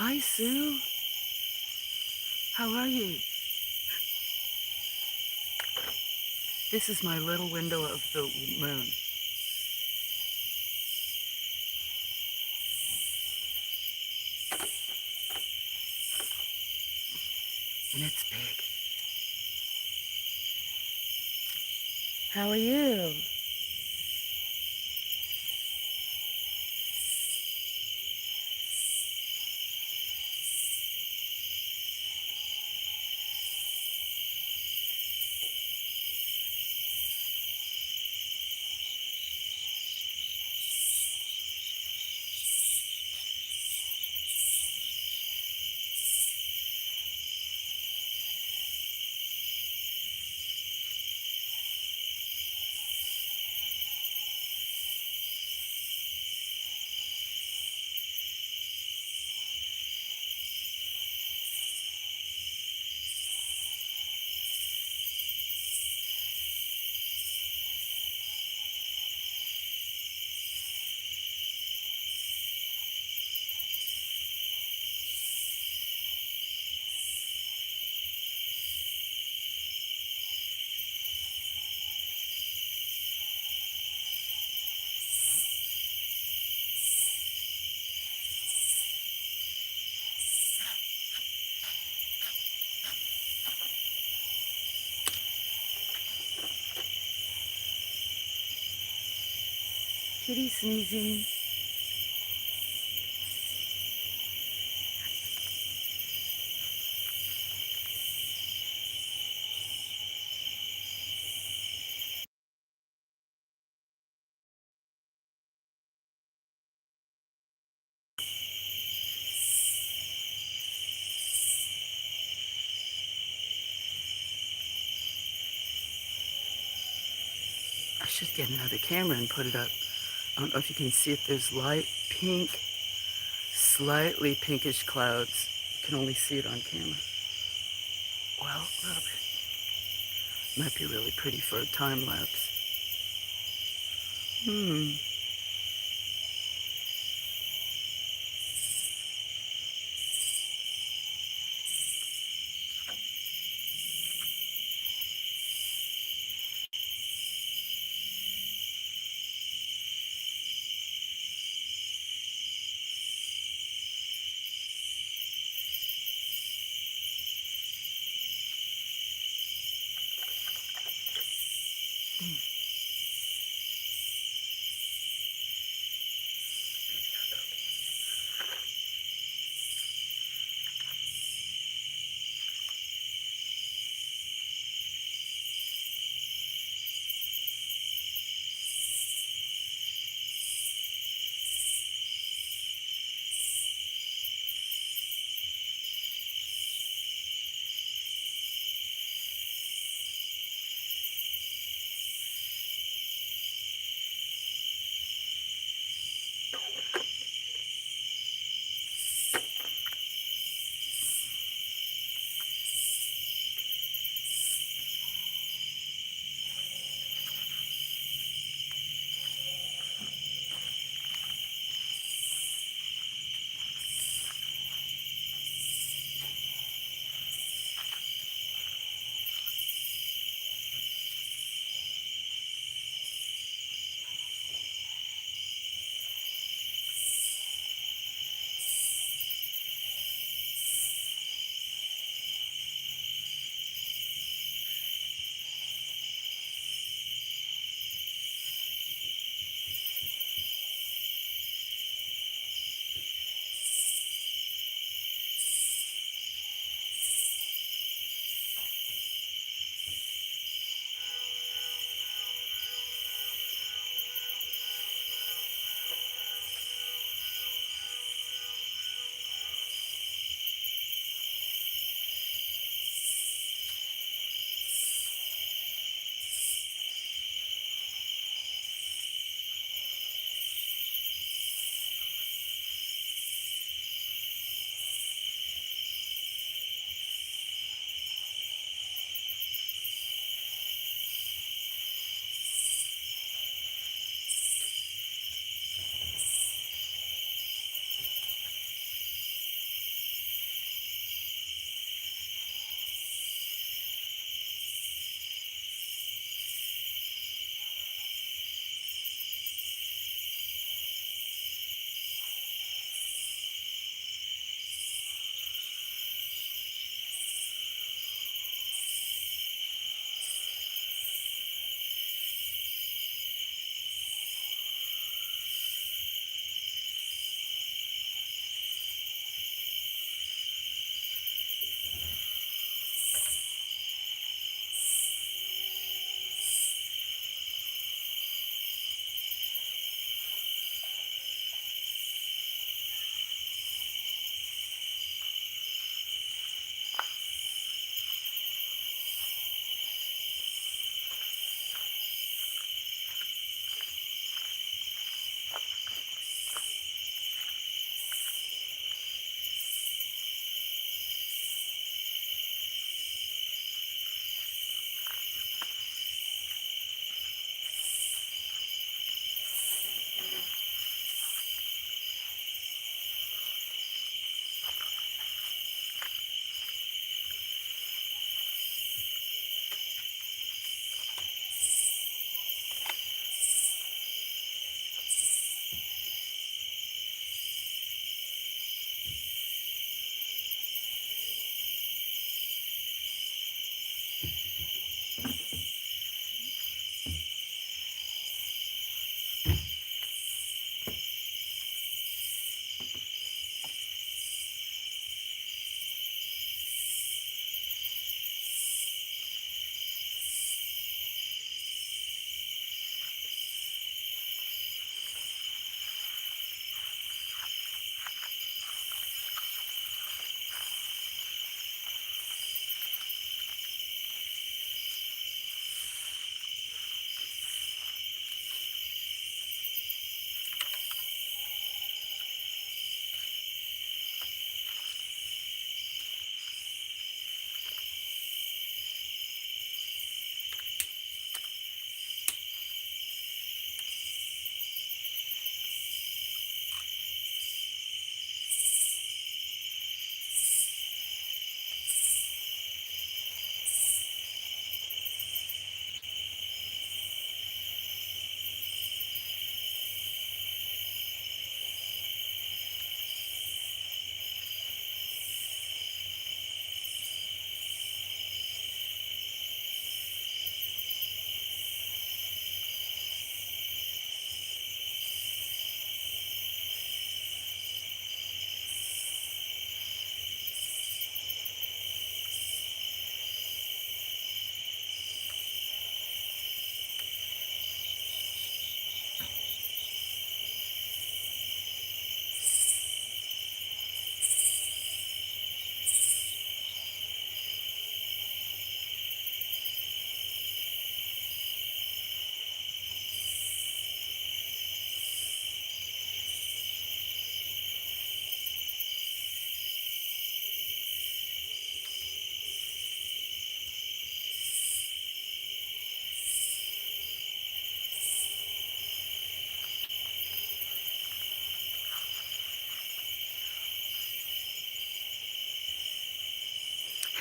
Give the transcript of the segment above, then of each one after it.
Hi, Sue. How are you? This is my little window of the moon. And it's big. How are you? Kitty sneezing. I should get another camera and put it up. I don't know if you can see it. There's light pink, slightly pinkish clouds. You can only see it on camera. Well, a little bit. Might be really pretty for a time lapse.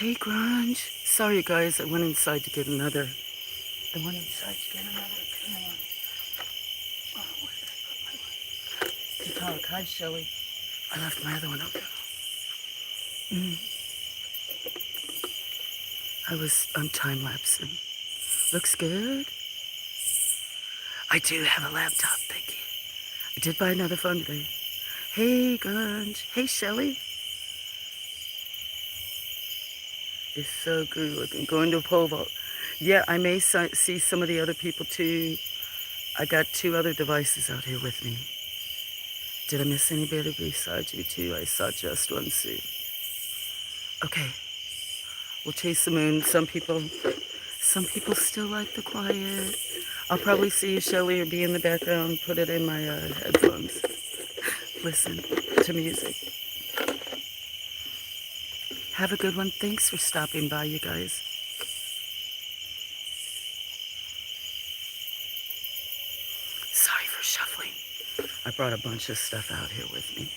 Hey, Grunge. Sorry, guys. I went inside to get another. I went inside to get another. Come on. Oh, where did I put my one? Peacock. Hi, Shelly. I left my other one up there. I'm time-lapsing. Looks good. I do have a laptop, thank you. I did buy another phone today. Hey, Grunge. Hey, Shelly. It's so good looking. Going to a pole vault. Yeah, I may see some of the other people too. I got 2 other devices out here with me. Did I miss anybody besides you two? I saw just one suit. Okay, we'll chase the moon. Some people still like the quiet. I'll probably see you, Shelly, or be in the background. Put it in my headphones. Listen to music. Have a good one. Thanks for stopping by, you guys. Sorry for shuffling. I brought a bunch of stuff out here with me.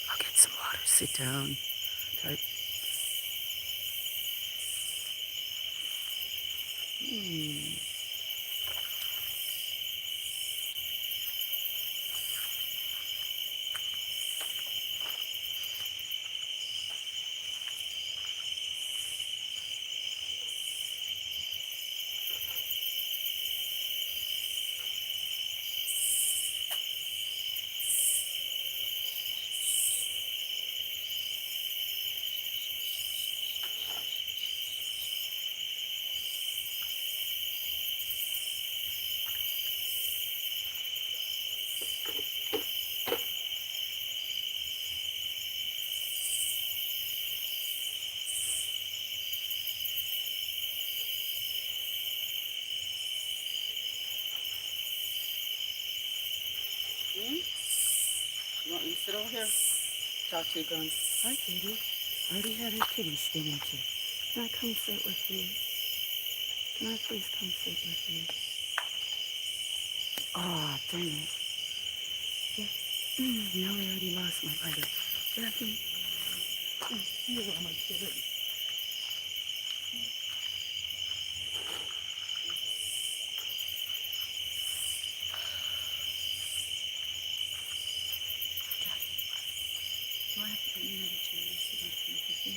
I'll get some water. Sit down. Type. You want me to sit over here? Talk to you, Gun. Hi, Katie. I already had her kitty spin at you. Can I come sit with you? Can I please come sit with you? Oh, dang it. Yeah. Now I already lost my lighter. Jackie, you are my kid. Do I have to put you in a chair to sit up here with me?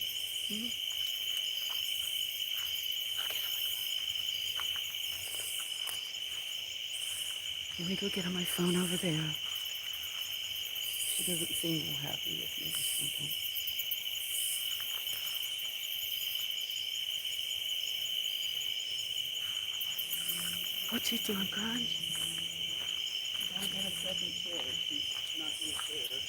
Okay, let me go get on my phone over there. She doesn't seem real happy with me or something. What you doing, Grunge? I gotta get a second chair. She's not in the chair.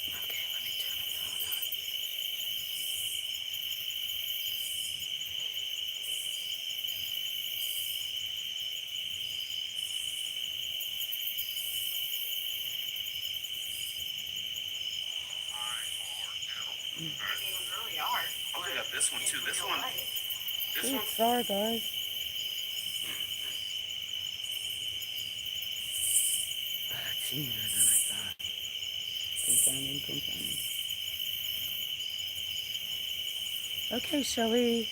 Okay, let me turn the phone on. Really are. Oh, I got this one too. This one. Sorry, guys. It's easier than I thought. Confirming. Okay, Shelly.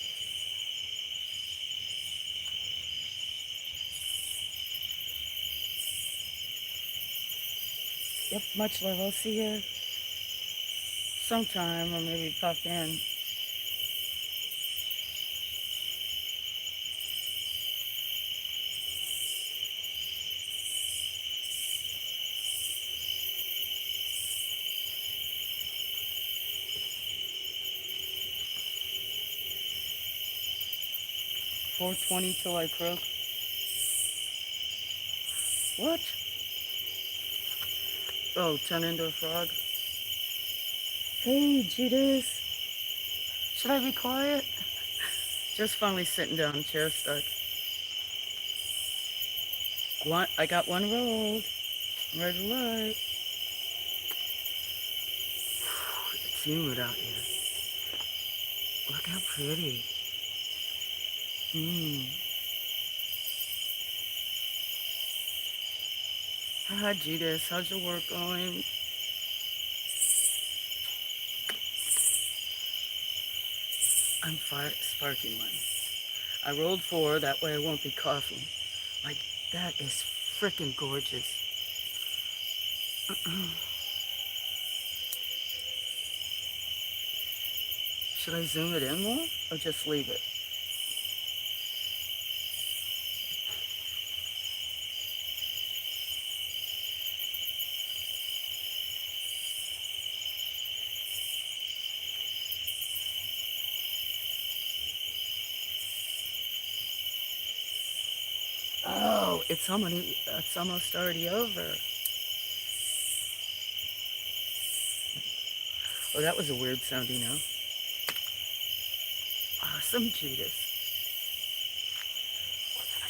Yep, much love. I'll see you sometime, or maybe pop in. 4:20 till I croak. What? Oh, turn into a frog. Hey, Judas. Should I be quiet? Just finally sitting down, chair stuck. I got one rolled. Red light. It's humid out here. Look how pretty. Hi, Judas. How's your work going? I'm sparking one. I rolled 4, that way I won't be coughing. Like, that is freaking gorgeous. Should I zoom it in more or just leave it? Oh, it's almost already over. Oh, that was a weird sounding no. Awesome, Judas. Well, then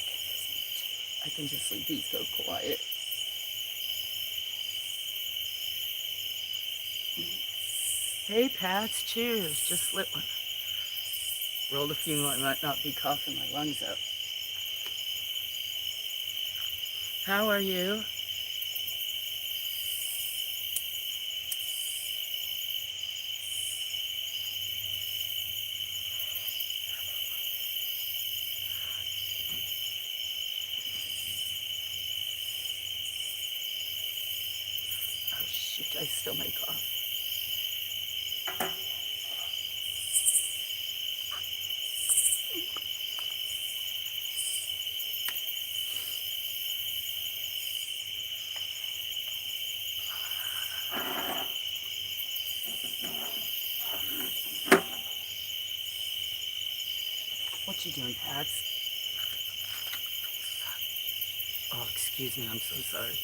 I can just leave these so quiet. Hey, Pats, cheers. Just lit one. Rolled a few more. I might not be coughing my lungs out. How are you? Oh, shoot, I still may cough. What you doing, Pats? Oh, excuse me, I'm so sorry.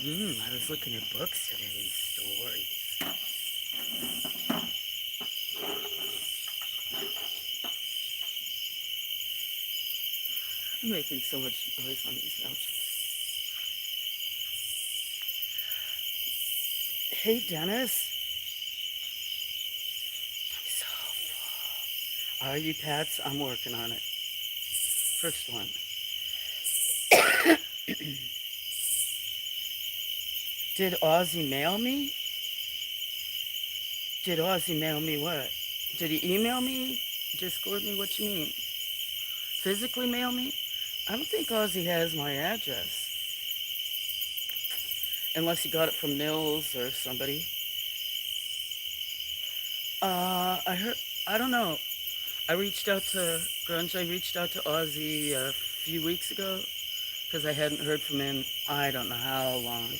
I was looking at books today, stories. I'm making so much noise on these couches. Hey, Dennis. I'm so full. Are you, Pats? I'm working on it. First one. Did Ozzy mail me? Did Ozzy mail me what? Did he email me? Discord me? What you mean? Physically mail me? I don't think Ozzy has my address. Unless he got it from Mills or somebody. I don't know. I reached out to Grunge. I reached out to Ozzy a few weeks ago because I hadn't heard from him, I don't know how long.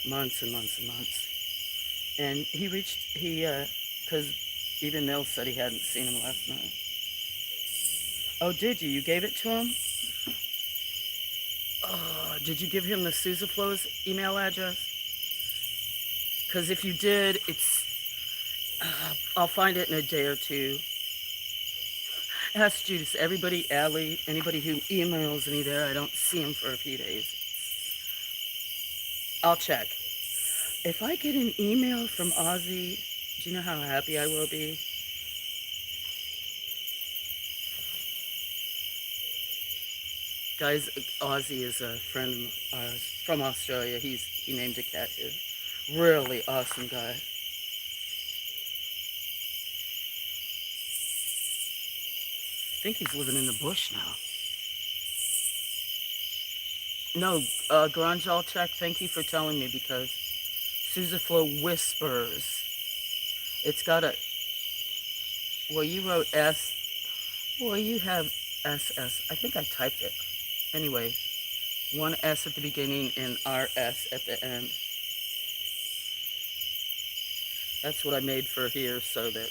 Months and months and months. And because even Mills said he hadn't seen him last night. Oh, did you? You gave it to him? Oh, did you give him the Flo's email address? Because if you did, I'll find it in a day or two. Ask Judas, everybody, Allie, anybody who emails me there, I don't see him for a few days. I'll check. If I get an email from Ozzy, do you know how happy I will be? Guys, Ozzy is a friend of ours from Australia. He named a cat here. Really awesome guy. I think he's living in the bush now. No, Granjal check, thank you for telling me because Suzaflo whispers. It's got a, well, you wrote S. Well, you have SS. I think I typed it. Anyway, one S at the beginning and RS at the end. That's what I made for here so that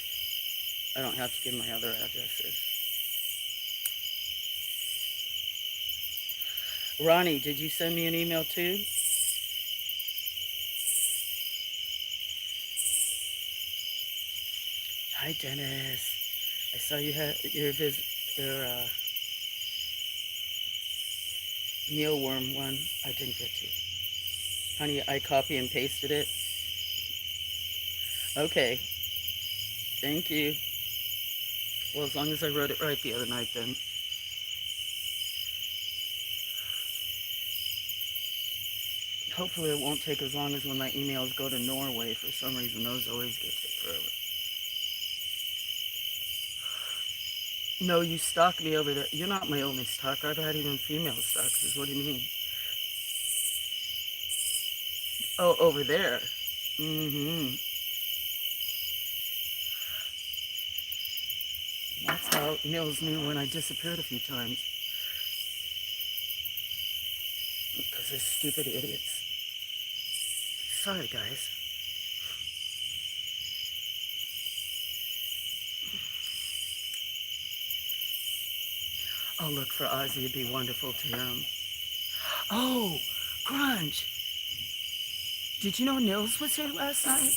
I don't have to give my other addresses. Ronnie, did you send me an email too? Hi, Dennis. I saw you had your mealworm one. I didn't get to. Honey, I copy and pasted it. Okay. Thank you. Well, as long as I wrote it right the other night, then. Hopefully it won't take as long as when my emails go to Norway. For some reason, those always take forever. No, you stalk me over there. You're not my only stalker. I've had even female stalkers. What do you mean? Oh, over there. Mm-hmm. That's how Nils knew when I disappeared a few times. Because they're stupid idiots. Sorry, guys. I'll look for Ozzy. It'd be wonderful to hear him. Oh, Grunge. Did you know Nils was here last night?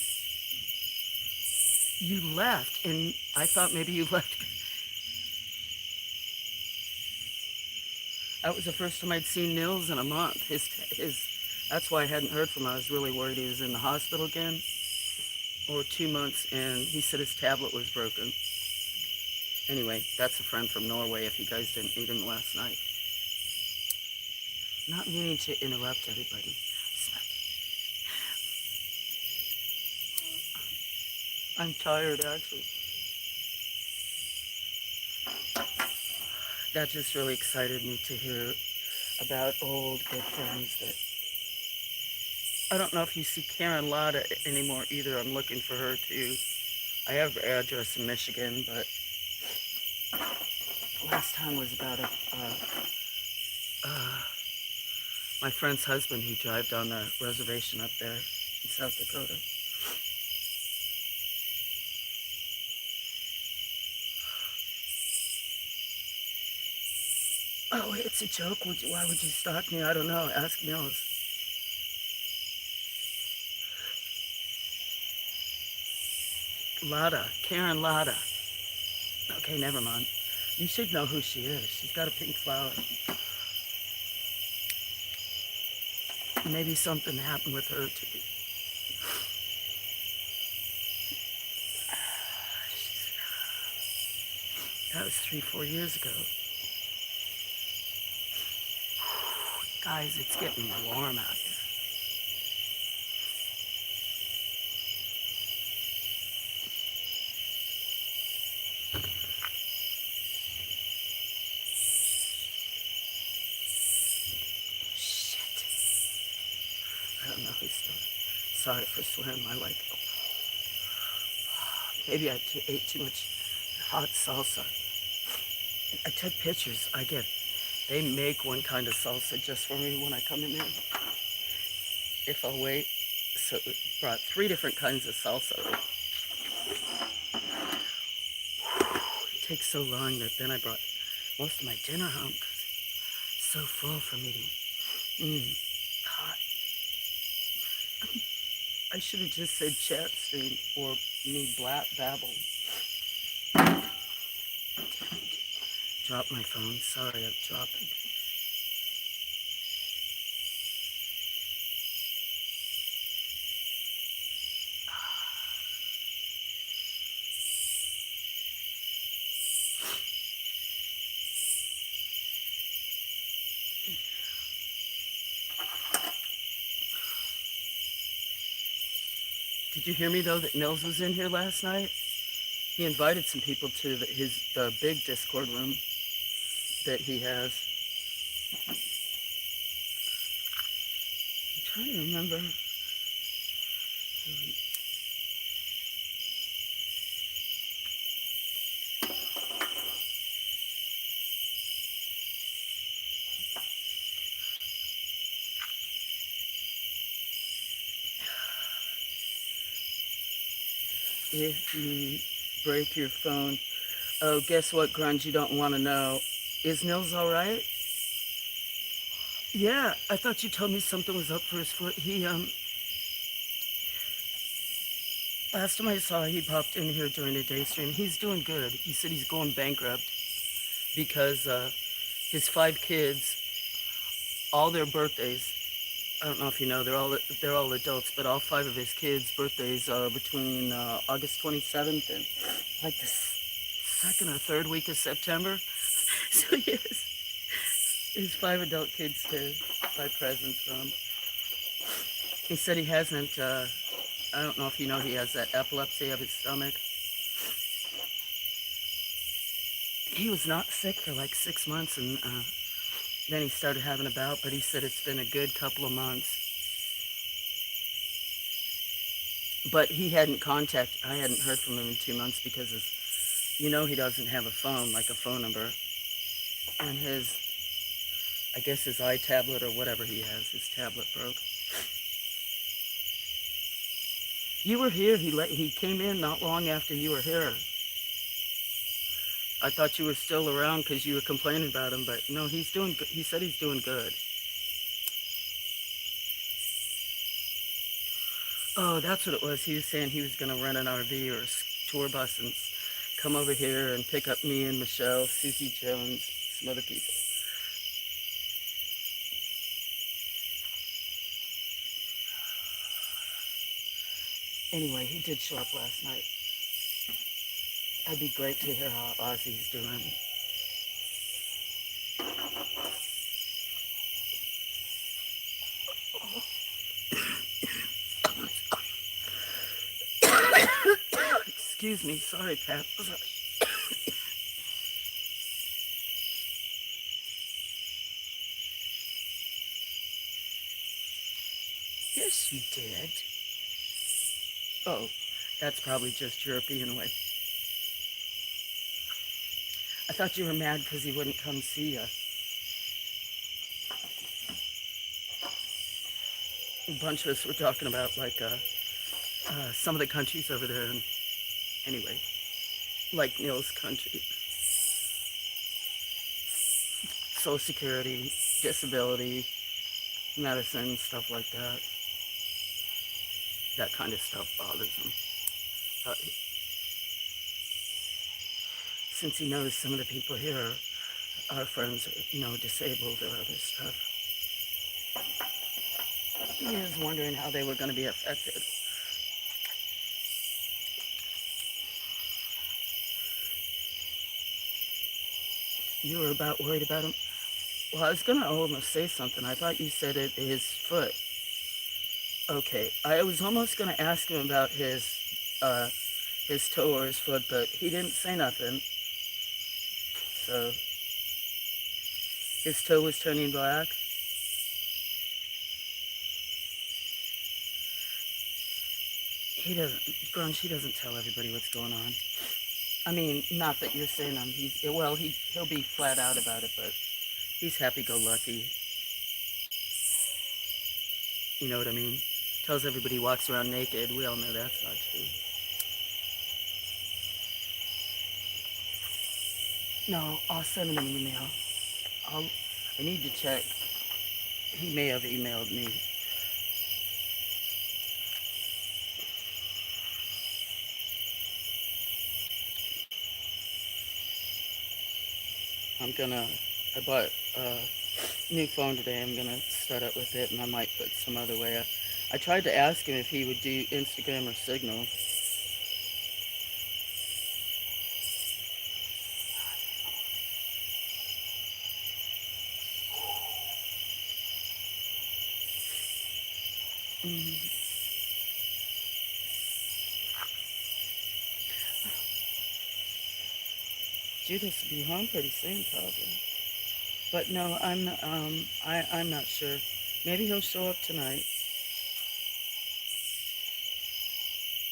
You left, and I thought maybe you left. That was the first time I'd seen Nils in a month. That's why I hadn't heard from him. I was really worried he was in the hospital again. Or 2 months, and he said his tablet was broken. Anyway, that's a friend from Norway if you guys didn't meet him last night. Not meaning to interrupt everybody. I'm tired, actually. That just really excited me to hear about old good friends that... I don't know if you see Karen Lotta anymore either. I'm looking for her too. I have her address in Michigan, but last time was about my friend's husband who drove on the reservation up there in South Dakota. Oh, it's a joke. Why would you stalk me? I don't know. Ask Nils. Lotta. Karen Lotta. Okay, never mind. You should know who she is. She's got a pink flower. Maybe something happened with her too. That was 3-4 years ago. Guys, it's getting warm out here. Shit. I don't know who started. Sorry for swearing. Maybe I ate too much hot salsa. I took pictures. They make one kind of salsa just for me when I come in there. If I'll wait. So it brought 3 different kinds of salsa. It takes so long that then I brought most of my dinner home because it's so full from eating. Hot. I should have just said chat stream or me babble. Drop my phone. Sorry, I'm dropping. Did you hear me though that Nils was in here last night? He invited some people to the big Discord room that he has. trying to remember. If you break your phone, oh, guess what, Grunge? You don't want to know. Is Nils all right? Yeah, I thought you told me something was up for his foot. Last time I saw, he popped in here during the day stream. He's doing good. He said he's going bankrupt because his 5 kids, all their birthdays, I don't know if you know, they're all adults, but all 5 of his kids' birthdays are between August 27th and like the second or third week of September. So he has his 5 adult kids to buy presents from. He said he hasn't, I don't know if you know, he has that epilepsy of his stomach. He was not sick for like 6 months, and then he started having a bout, but he said it's been a good couple of months. But he hadn't I hadn't heard from him in 2 months because he doesn't have a phone, like a phone number. And I guess his iTablet or whatever he has, his tablet broke. You were here. He came in not long after you were here. I thought you were still around because you were complaining about him, but no, he's doing good. He said he's doing good. Oh, that's what it was. He was saying he was going to rent an RV or a tour bus and come over here and pick up me and Michelle, Susie Jones, some other people. Anyway, he did show up last night. It'd be great to hear how Ozzy's doing. Excuse me. Sorry, Pat. Sorry. Yes, you did. Oh, that's probably just European way. I thought you were mad because he wouldn't come see you. A bunch of us were talking about like some of the countries over there, and anyway, like Neil's country, Social Security, disability, medicine, stuff like that. That kind of stuff bothers him. Since he knows some of the people here are friends, disabled or other stuff. He was wondering how they were going to be affected. You were about worried about him? Well, I was going to almost say something. I thought you said his foot. Okay, I was almost going to ask him about his toe or his foot, but he didn't say nothing. So, his toe was turning black. He doesn't tell everybody what's going on. I mean, not that you're saying he'll be flat out about it, but he's happy-go-lucky. You know what I mean? Tells everybody he walks around naked. We all know that's not true. No, I'll send him an email. I need to check. He may have emailed me. I bought a new phone today. I'm gonna start up with it, and I might put some other way. I tried to ask him if he would do Instagram or Signal. Judith will be home pretty soon, probably. But no, I'm not sure. Maybe he'll show up tonight.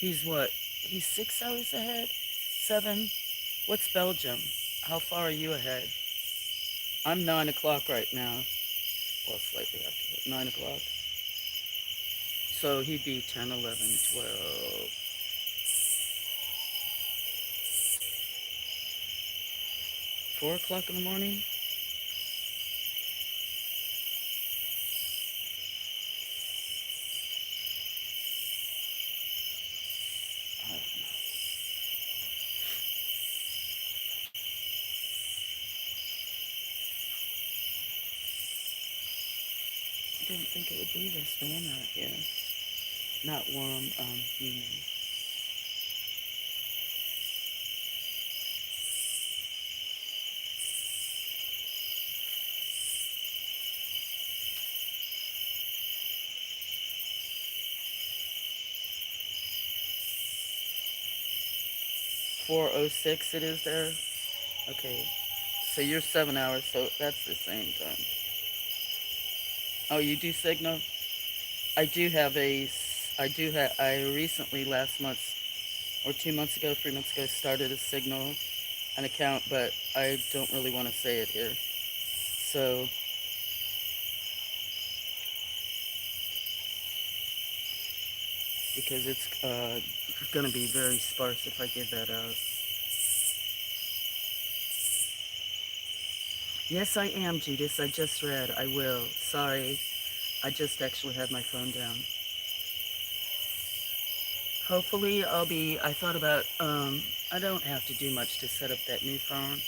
He's what? He's 6 hours ahead? 7? What's Belgium? How far are you ahead? I'm 9 o'clock right now. Well, slightly after that. 9 o'clock. So he'd be 10, 11, 12. 4 o'clock in the morning? I don't know. I didn't think it would be this warm out here. Not warm, humid. 4:06 it is there? Okay. So you're 7 hours, so that's the same time. Oh, you do Signal? I do have I recently last month or 2 months ago, 3 months ago, started a Signal, an account, but I don't really want to say it here. So, because it's going to be very sparse if I give that out. Yes, I am, Judas. I just read. I will. Sorry. I just actually had my phone down. Hopefully I thought about, I don't have to do much to set up that new phone.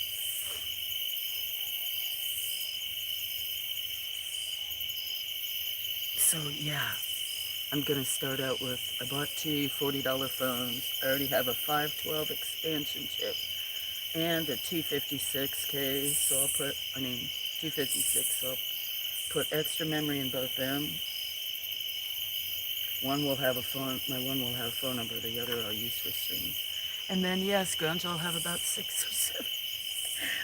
So, yeah. I'm going to start out with, I bought two $40 phones. I already have a 512 expansion chip and a 256K, so 256, so I'll put extra memory in both them. One will have a phone, my one will have a phone number, the other I'll use for streaming. And then, yes, Grunge, I'll have about 6 or 7.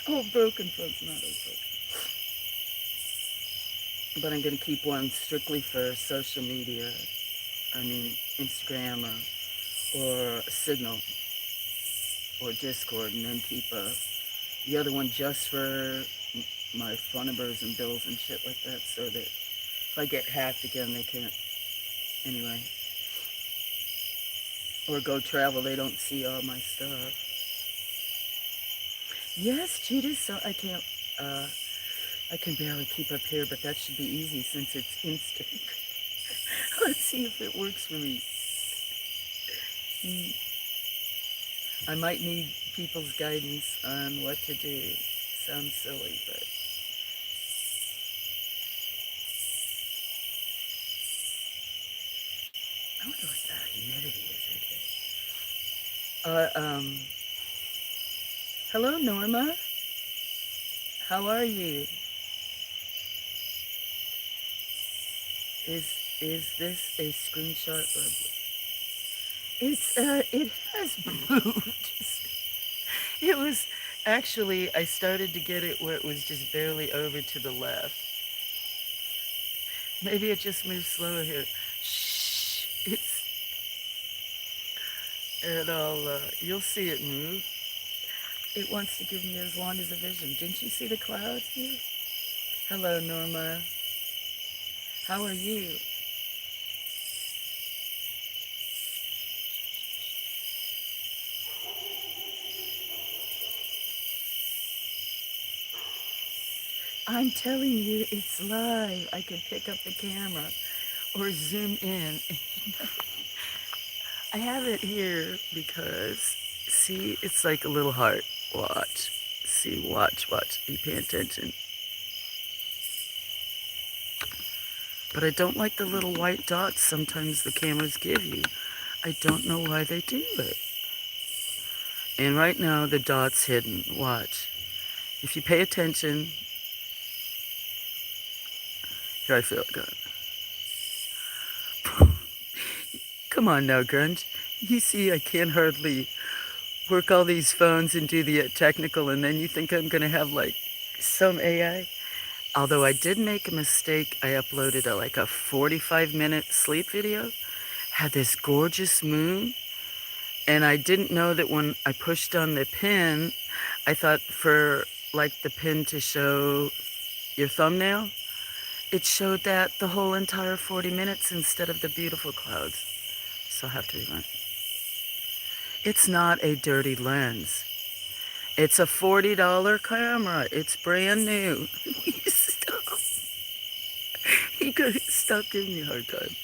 Oh, broken phones, not all broken. But I'm going to keep one strictly for social media. Instagram or Signal or Discord, and then keep the other one just for my phone numbers and bills and shit like that, so that if I get hacked again, they can't, anyway. Or go travel, they don't see all my stuff. Yes, Judas, so I can barely keep up here, but that should be easy since it's instant. Let's see if it works for me. I might need people's guidance on what to do. Sounds silly, but... I wonder what the humidity is okay. Hello, Norma. How are you? Is this a screenshot or... It has moved. It was, actually, I started to get it where it was just barely over to the left. Maybe it just moves slower here. Shh, you'll see it move. It wants to give me as long as a vision. Didn't you see the clouds here? Hello, Norma. How are you? I'm telling you, it's live. I can pick up the camera or zoom in. I have it here because, see, it's like a little heart. Watch. See, watch. You pay attention. But I don't like the little white dots sometimes the cameras give you. I don't know why they do it. And right now, the dot's hidden. Watch. If you pay attention... Here, I feel it going. Come on now, Grunge. You see, I can't hardly work all these phones and do the technical, and then you think I'm going to have, like, some AI? Although I did make a mistake. I uploaded a 45-minute sleep video. Had this gorgeous moon. And I didn't know that when I pushed on the pin, I thought for like the pin to show your thumbnail, it showed that the whole entire 40 minutes instead of the beautiful clouds. So I'll have to remind. It's not a dirty lens. It's a $40 camera. It's brand new. Stop. He could stop giving me a hard time.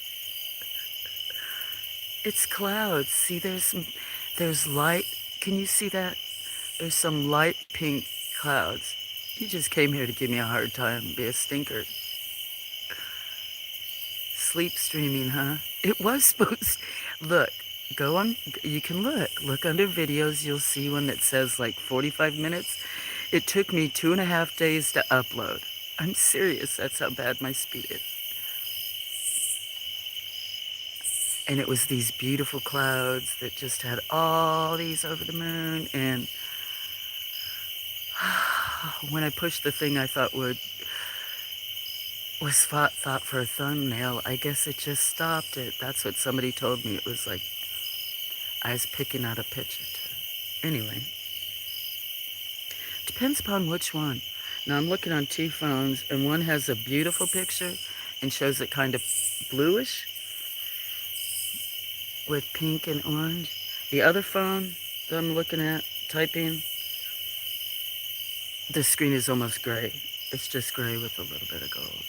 It's clouds. See, there's light. Can you see that? There's some light pink clouds. You just came here to give me a hard time, be a stinker. Sleep streaming, huh? It was supposed. Look, go on. You can look under videos. You'll see one that says like 45 minutes. It took me 2.5 days to upload. I'm serious. That's how bad my speed is. And it was these beautiful clouds that just had all these over the moon. And when I pushed the thing I thought was thought for a thumbnail, I guess it just stopped it. That's what somebody told me. It was like I was picking out a picture too. Anyway, depends upon which one. Now I'm looking on 2 phones, and one has a beautiful picture and shows it kind of bluish with pink and orange. The other phone that I'm looking at, typing, the screen is almost gray. It's just gray with a little bit of gold.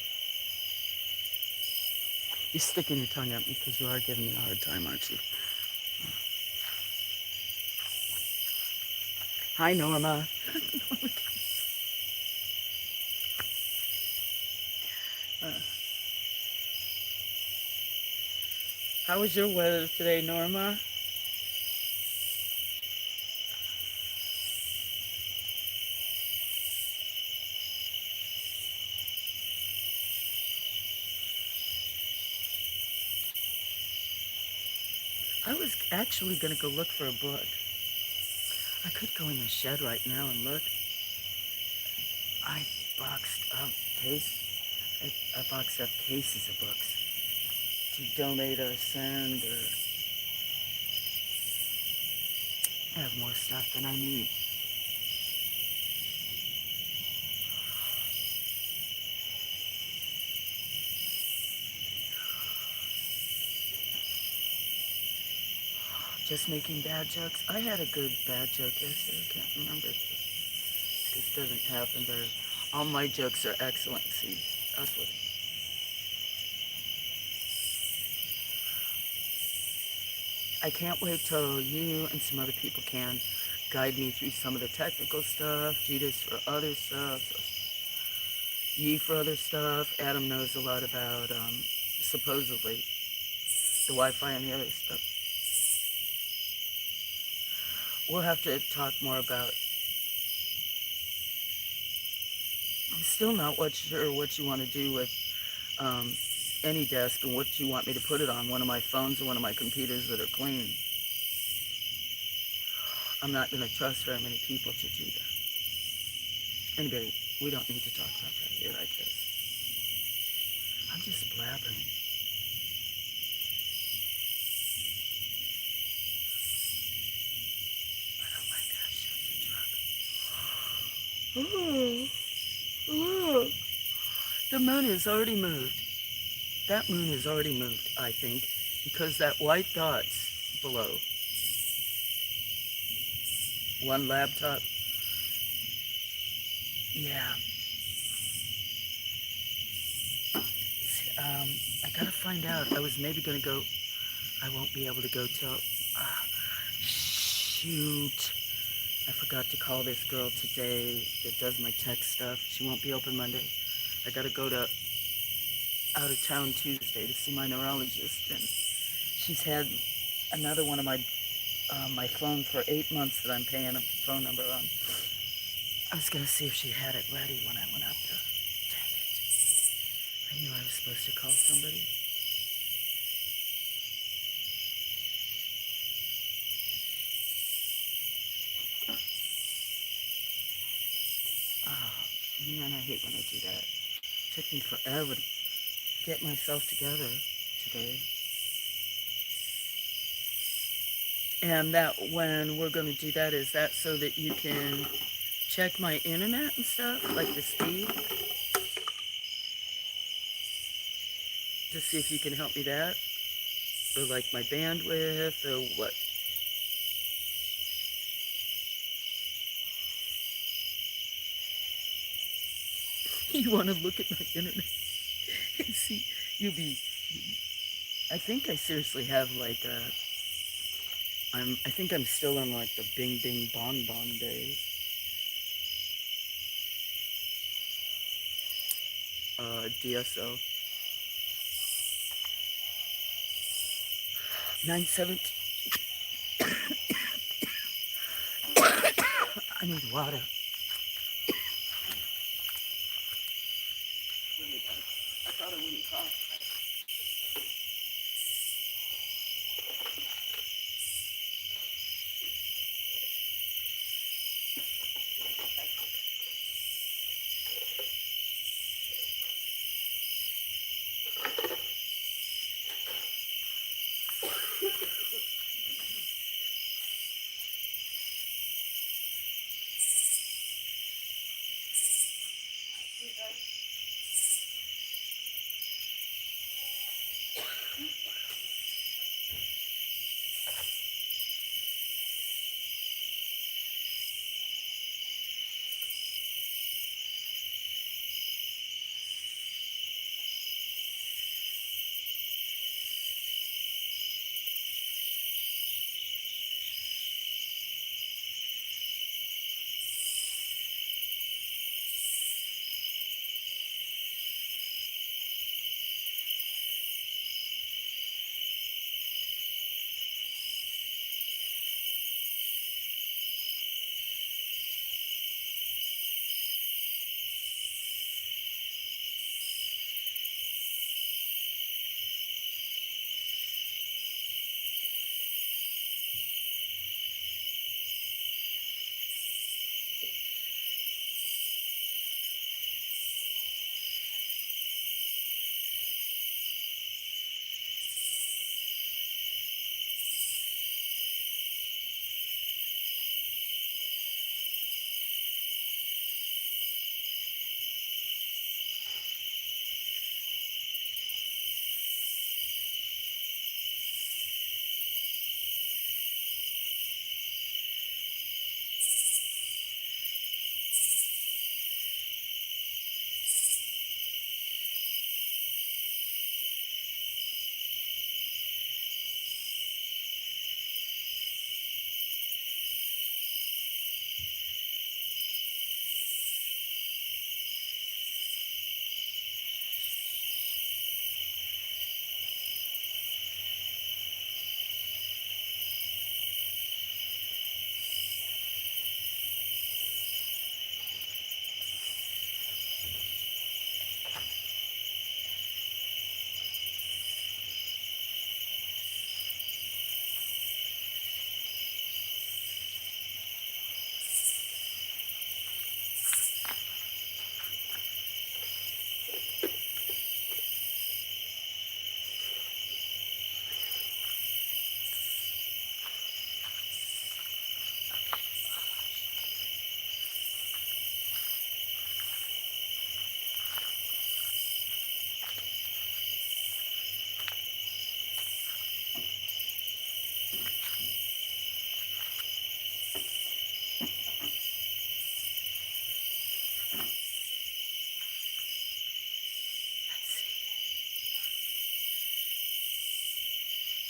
You're sticking your tongue at me because you are giving me a hard time, aren't you? Hi, Norma. How was your weather today, Norma? I was actually going to go look for a book. I could go in the shed right now and look. I boxed up I boxed up cases of books to donate or send, or I have more stuff than I need. Just making bad jokes. I had a good bad joke yesterday. I can't remember. This doesn't happen very. All my jokes are excellent. See, that's what. I can't wait till you and some other people can guide me through some of the technical stuff. Judas for other stuff. You for other stuff. Adam knows a lot about supposedly the Wi-Fi and the other stuff. We'll have to talk more about. I'm still not sure what you want to do with any desk and what you want me to put it on. One of my phones or one of my computers that are clean. I'm not going to trust very many people to do that. Anyway, we don't need to talk about that here, I guess. I'm just blabbering. I don't like that. Oh, the moon has already moved. That moon has already moved, I think, because that white dot's below. One laptop. Yeah. I gotta find out. I was maybe gonna go. I won't be able to go till. Shoot. I forgot to call this girl today that does my tech stuff. She won't be open Monday. I gotta go to out of town Tuesday to see my neurologist, and she's had another one of my phone for 8 months that I'm paying a phone number on. I was gonna see if she had it ready when I went up there. Dang it! I knew I was supposed to call somebody. Oh man, I hate when I do that. It took me forever to get myself together today. And that when we're going to do that, is that so that you can check my internet and stuff, like the speed, to see if you can help me that, or like my bandwidth, or what? You want to look at my internet and see? You'll be. I think I seriously have like a. I think I'm still on like the Bing Bing Bon Bon days. DSO 917. I need water. I thought I wouldn't cough.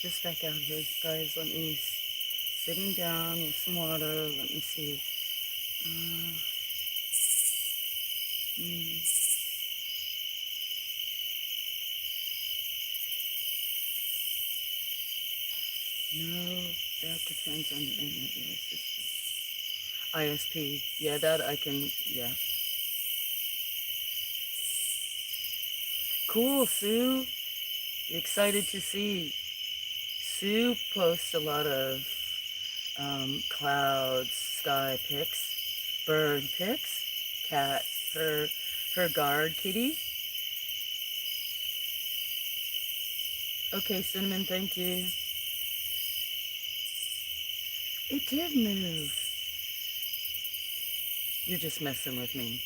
Just back out here, guys. Let me sitting down with some water. Let me see. Uh, mm, no, that depends on the internet system. ISP. Yeah, that I can. Yeah. Cool, Sue. Excited to see. Sue posts a lot of clouds, sky pics, bird pics, cat, her guard kitty. Okay, Cinnamon, thank you. It did move. You're just messing with me.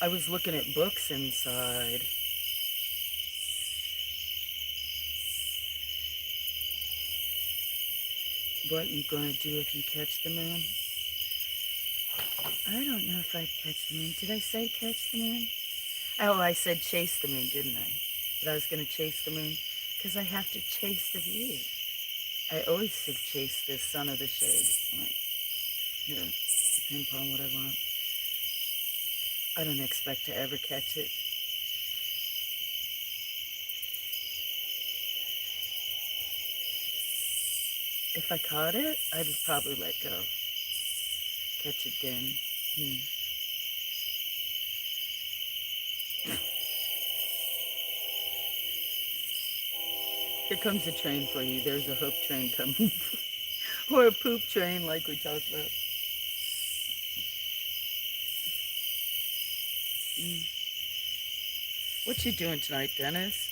I was looking at books inside. What you gonna do if you catch the moon? I don't know if I'd catch the moon. Did I say catch the moon? Oh, I said chase the moon, didn't I? That I was gonna chase the moon? Because I have to chase the view. I always should chase the sun or the shade. Like, yeah, depends upon what I want. I don't expect to ever catch it. If I caught it, I'd probably let go. Catch it then. Here comes a train for you. There's a hope train coming. Or a poop train like we talked about. What you doing tonight, Dennis?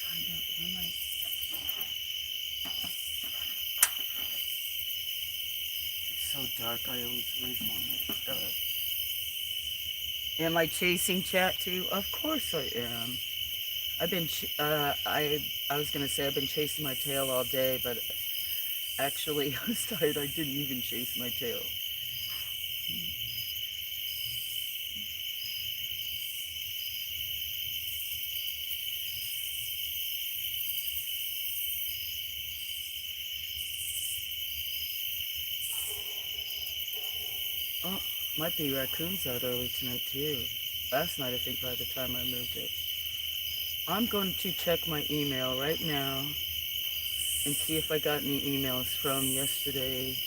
Find out where my... It's so dark, I always lose my stuff. Am I chasing chat too? Of course I am. I've been, I was gonna say I've been chasing my tail all day, but actually I was tired. I didn't even chase my tail. Oh, might be raccoons out early tonight too. Last night I think by the time I moved it. I'm going to check my email right now and see if I got any emails from yesterday.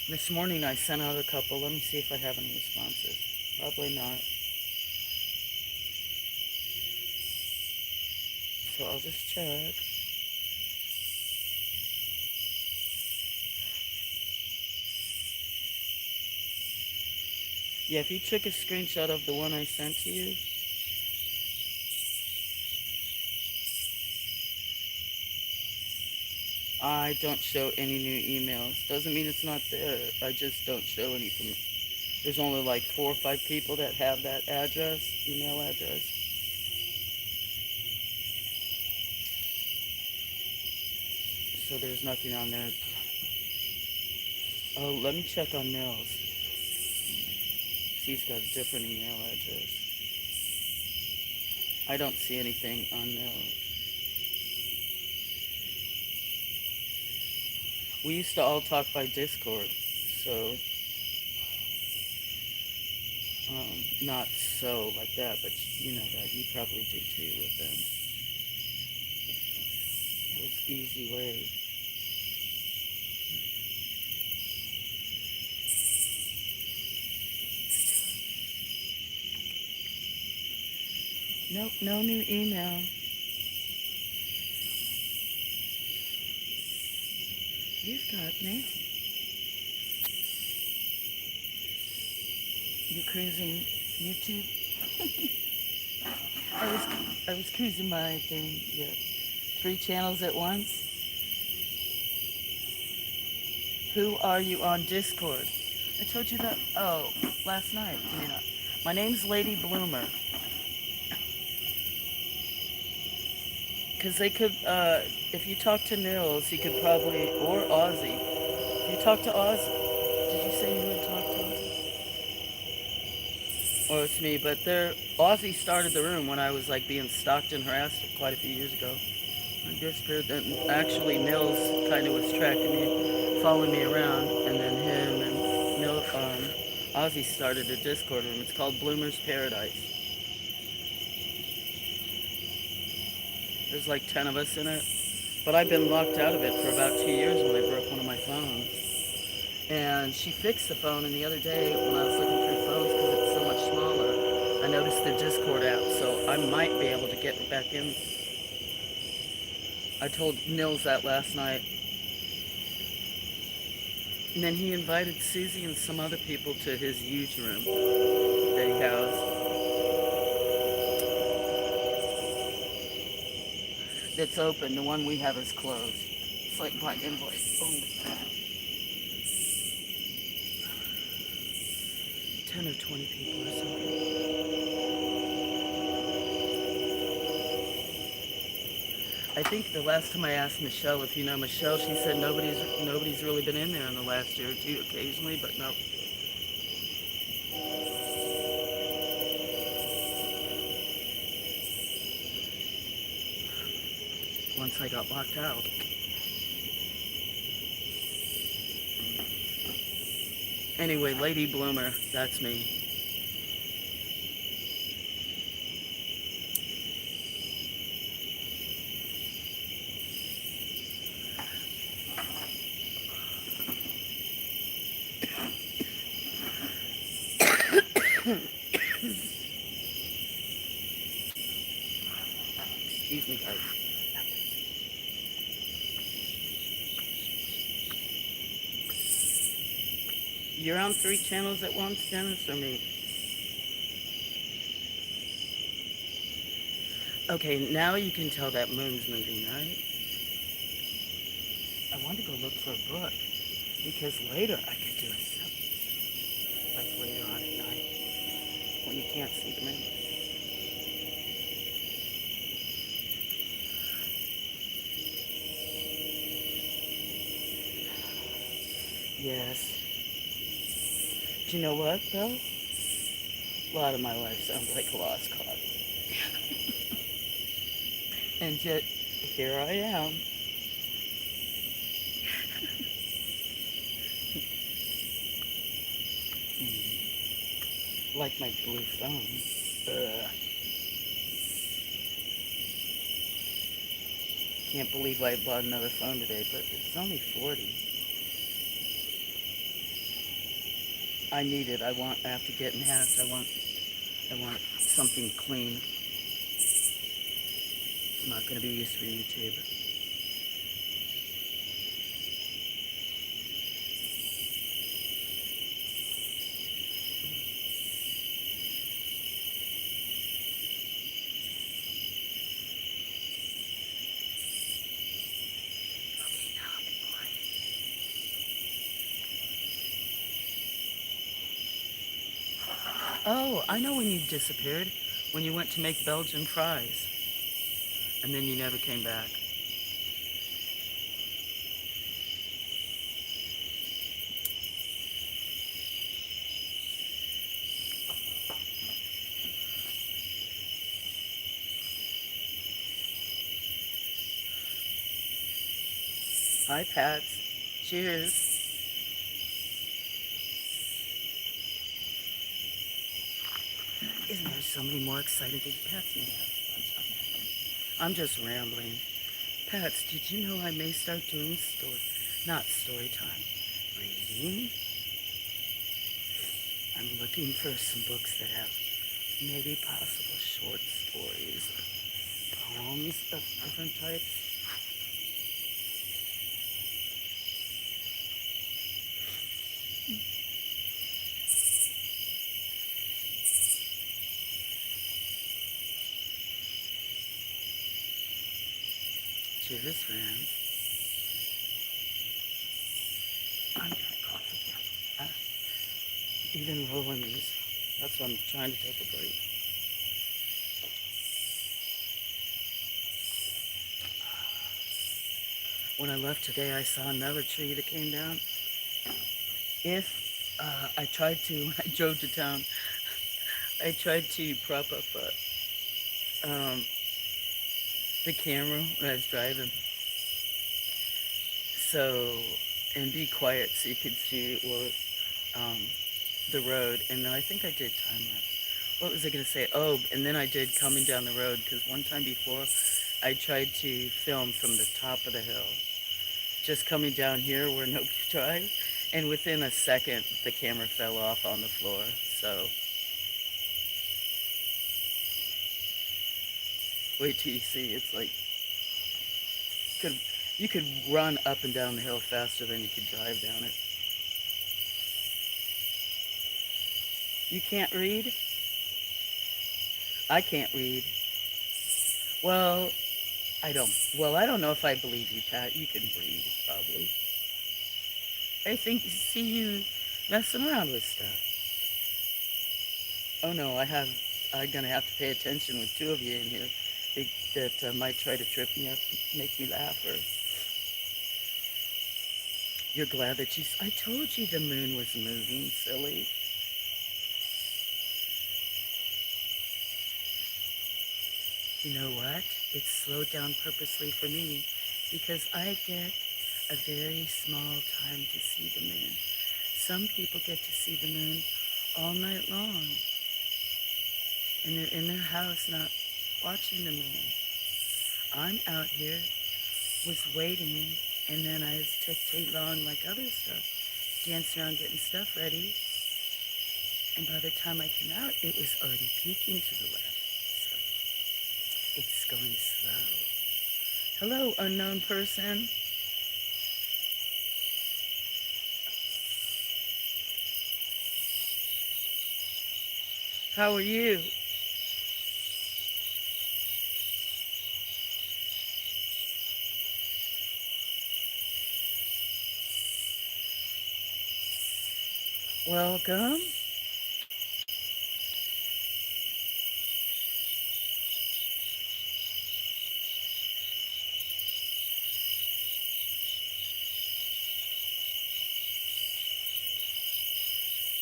This morning I sent out a couple. Let me see if I have any responses. Probably not. So I'll just check. Yeah, if you took a screenshot of the one I sent to you, I don't show any new emails. Doesn't mean it's not there. I just don't show anything. There's only like 4 or 5 people that have that address, email address. So there's nothing on there. Oh, let me check on Nils. He's got a different email address. I don't see anything on Nils. We used to all talk by Discord, so not so like that, but you know that. You probably do too with them. It was easy way. Nope, no new email. You've got me. You're cruising YouTube. I was cruising my thing. Yeah, 3 channels at once. Who are you on Discord? I told you that. Oh, last night. You know, my name's Lady Bloomer. Because they could, if you talk to Nils, he could probably, or Ozzy. If you talk to Ozzy, did you say you would talk to Ozzy? Or it's me, but Ozzy started the room when I was like being stalked and harassed quite a few years ago. I disappeared. Then actually Nils kind of was tracking me, following me around, and then him and Ozzy started a Discord room. It's called Bloomer's Paradise. There's like 10 of us in it. But I've been locked out of it for about 2 years when I broke one of my phones. And she fixed the phone, and the other day when I was looking through phones, because it's so much smaller, I noticed the Discord app, so I might be able to get back in. I told Nils that last night. And then he invited Susie and some other people to his huge room that he has. That's open. The one we have is closed. It's like by invoice. Oh, 10 or 20 people or something. I think the last time I asked Michelle, if you know Michelle, she said nobody's really been in there in the last year or two, occasionally, but no. Once I got locked out. Anyway, Lady Bloomer, that's me. Excuse me, guys. You're on 3 channels at once, Dennis, or me? Okay, now you can tell that moon's moving, right? I want to go look for a book, because later I could do it, like later on at night, when you can't see the moon. Yes. Do you know what, though? A lot of my life sounds like a lost cause. And yet, here I am. Like my blue phone. Ugh. Can't believe I bought another phone today, but it's only 40. I need it. I have to get enhanced. I want something clean. It's not going to be used for YouTube. Okay, now I'll be quiet. Oh, I know when you disappeared. When you went to make Belgian fries. And then you never came back. Hi, Pats. Cheers. Isn't there so many more exciting things Pats may have? I'm just rambling. Pats, did you know I may start doing not story time, reading? I'm looking for some books that have maybe possible short stories or poems of different types. Cheers, friends. I'm gonna cough again. Even rolling these. That's why I'm trying to take a break. When I left today, I saw another tree that came down. I tried to, when I drove to town, I tried to prop up the camera when I was driving. So, and be quiet so you could see the road. And then I think I did time lapse. What was I going to say? Oh, and then I did coming down the road, because one time before I tried to film from the top of the hill, just coming down here where nobody drives, and within a second the camera fell off on the floor. So wait till you see. It's like you could run up and down the hill faster than you could drive down it. You can't read? I can't read. Well, I don't know if I believe you, Pat. You can read, probably. I think see you messing around with stuff. Oh no, I'm gonna have to pay attention with two of you in here that might try to trip me up, make me laugh, or you're glad that I told you the moon was moving, silly. You know what? It's slowed down purposely for me because I get a very small time to see the moon. Some people get to see the moon all night long, and they're in their house not watching the moon. I'm out here, was waiting, and then I was tick long like other stuff, dancing around getting stuff ready, and by the time I came out, it was already peeking to the left. So it's going slow. Hello, unknown person. How are you? Welcome.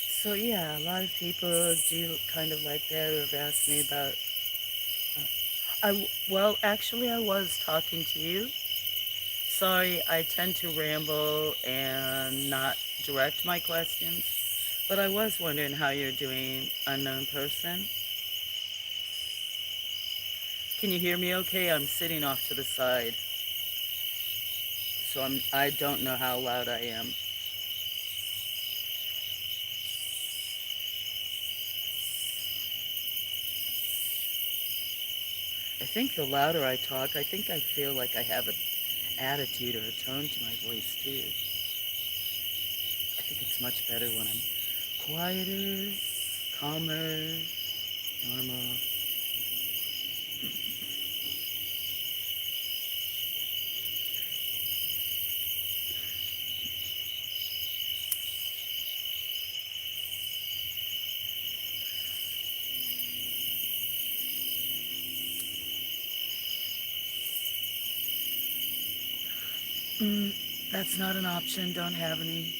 So yeah, a lot of people do kind of like that or have asked me about. Well, actually, I was talking to you. Sorry, I tend to ramble and not direct my questions, but I was wondering how you're doing, unknown person. Can you hear me okay? I'm sitting off to the side, so I don't know how loud I am. I think the louder I talk, I think I feel like I have an attitude or a tone to my voice too. I think it's much better when I'm quieter, calmer, normal. Mm, that's not an option. Don't have any.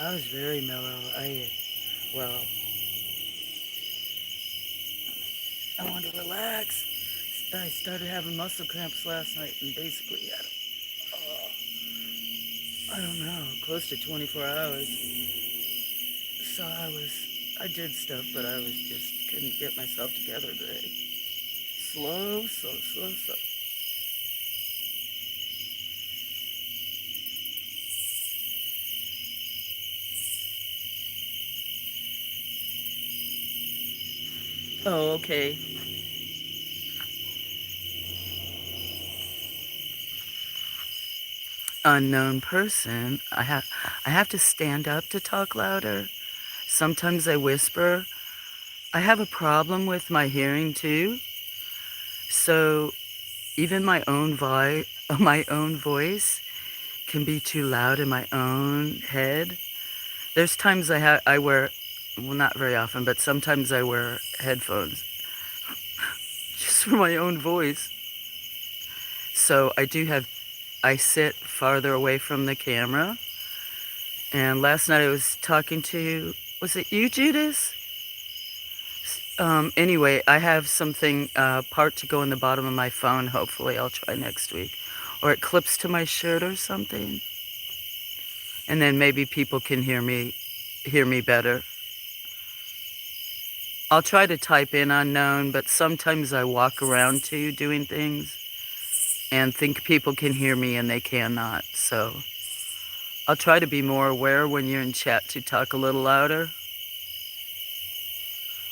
I was very mellow. Well, I wanted to relax. I started having muscle cramps last night and basically had, I don't know, close to 24 hours. So I did stuff, but I was just couldn't get myself together today. Slow. Oh, okay. Unknown person. I have to stand up to talk louder. Sometimes I whisper. I have a problem with my hearing too. So even my own voice can be too loud in my own head. There's times I wear, well, not very often, but sometimes I wear headphones just for my own voice. So I sit farther away from the camera. And last night I was talking to, was it you, Judas? Anyway, I have something, part to go in the bottom of my phone. Hopefully I'll try next week. Or it clips to my shirt or something. And then maybe people can hear me better. I'll try to type in unknown, but sometimes I walk around too doing things and think people can hear me and they cannot. So I'll try to be more aware when you're in chat to talk a little louder.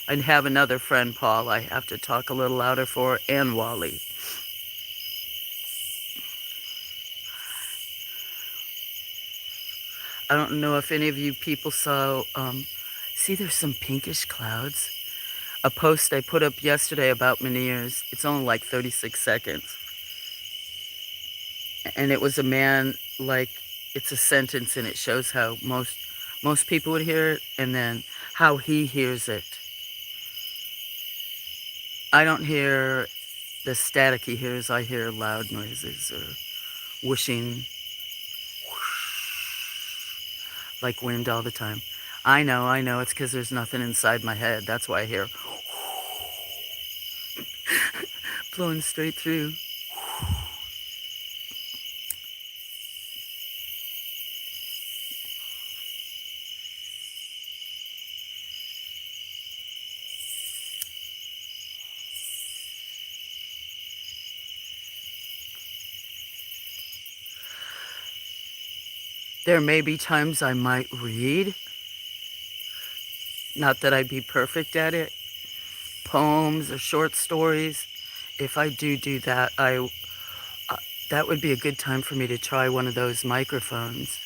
I have another friend, Paul, I have to talk a little louder for, and Wally. I don't know if any of you people saw, see there's some pinkish clouds. A post I put up yesterday about Meniere's. It's only like 36 seconds. And it was a man, like, it's a sentence and it shows how most people would hear it and then how he hears it. I don't hear the static he hears. I hear loud noises or whooshing, like wind all the time. I know, it's because there's nothing inside my head. That's why I hear blowing straight through. There may be times I might read. Not that I'd be perfect at it. Poems or short stories. If I do that, that would be a good time for me to try one of those microphones.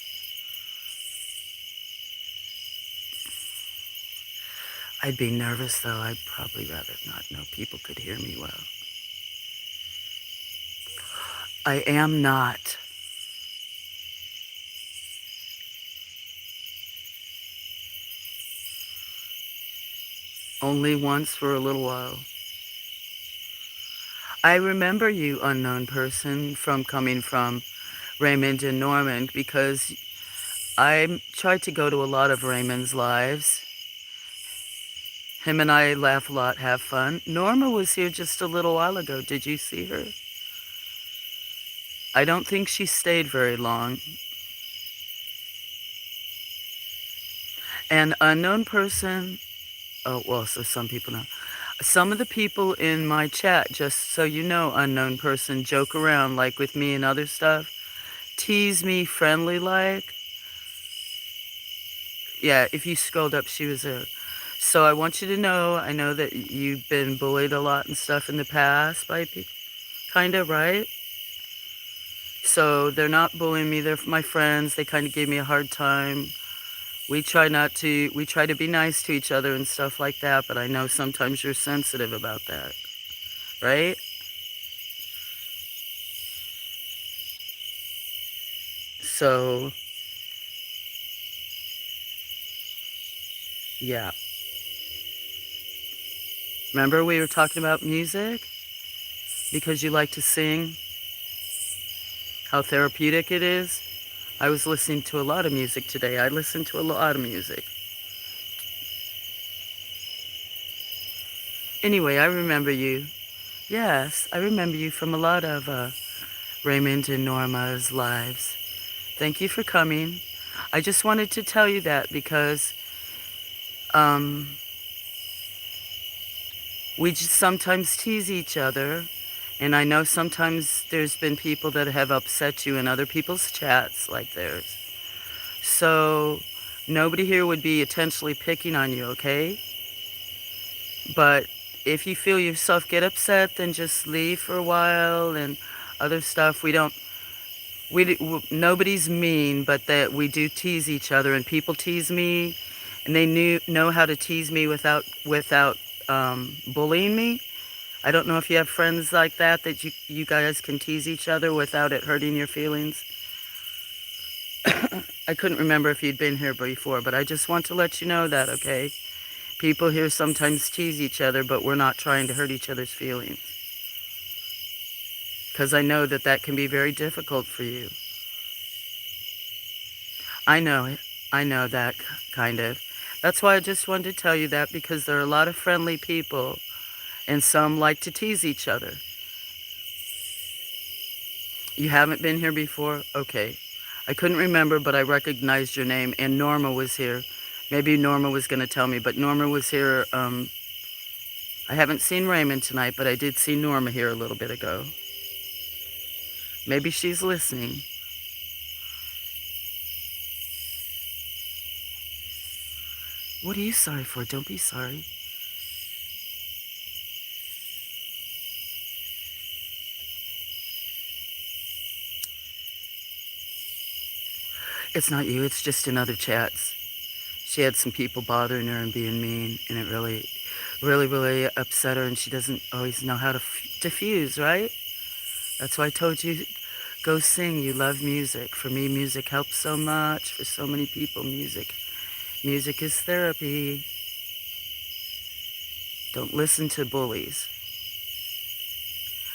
I'd be nervous though. I'd probably rather not know people could hear me well. I am not. Only once for a little while. I remember you, unknown person, from coming from Raymond and Norman, because I tried to go to a lot of Raymond's lives. Him and I laugh a lot, have fun. Norma was here just a little while ago. Did you see her? I don't think she stayed very long. An unknown person, oh, well, so some people know. Some of the people in my chat, just so you know, unknown person, joke around like with me and other stuff. Tease me friendly like. Yeah, if you scrolled up, she was there. So I want you to know, I know that you've been bullied a lot and stuff in the past by people, kind of, right? So they're not bullying me, they're my friends. They kind of gave me a hard time. We try to be nice to each other and stuff like that, but I know sometimes you're sensitive about that, right? So, yeah. Remember we were talking about music? Because you like to sing? How therapeutic it is? I was listening to a lot of music today. I listened to a lot of music. Anyway, I remember you. Yes, I remember you from a lot of Raymond and Norma's lives. Thank you for coming. I just wanted to tell you that because we just sometimes tease each other. And I know sometimes there's been people that have upset you in other people's chats like theirs. So nobody here would be intentionally picking on you, okay? But if you feel yourself get upset, then just leave for a while and other stuff. Nobody's mean, but that we do tease each other, and people tease me, and they know how to tease me without bullying me. I don't know if you have friends like that you guys can tease each other without it hurting your feelings. I couldn't remember if you'd been here before, but I just want to let you know that, okay? People here sometimes tease each other, but we're not trying to hurt each other's feelings. Because I know that can be very difficult for you. I know that kind of. That's why I just wanted to tell you that, because there are a lot of friendly people, and some like to tease each other. You haven't been here before? Okay. I couldn't remember, but I recognized your name, and Norma was here. Maybe Norma was going to tell me, but Norma was here. I haven't seen Raymond tonight, but I did see Norma here a little bit ago. Maybe she's listening. What are you sorry for? Don't be sorry. It's not you, it's just in other chats. She had some people bothering her and being mean, and it really upset her, and she doesn't always know how to diffuse, right? That's why I told you, go sing. You love music. For me, music helps so much. For so many people, music is therapy. Don't listen to bullies.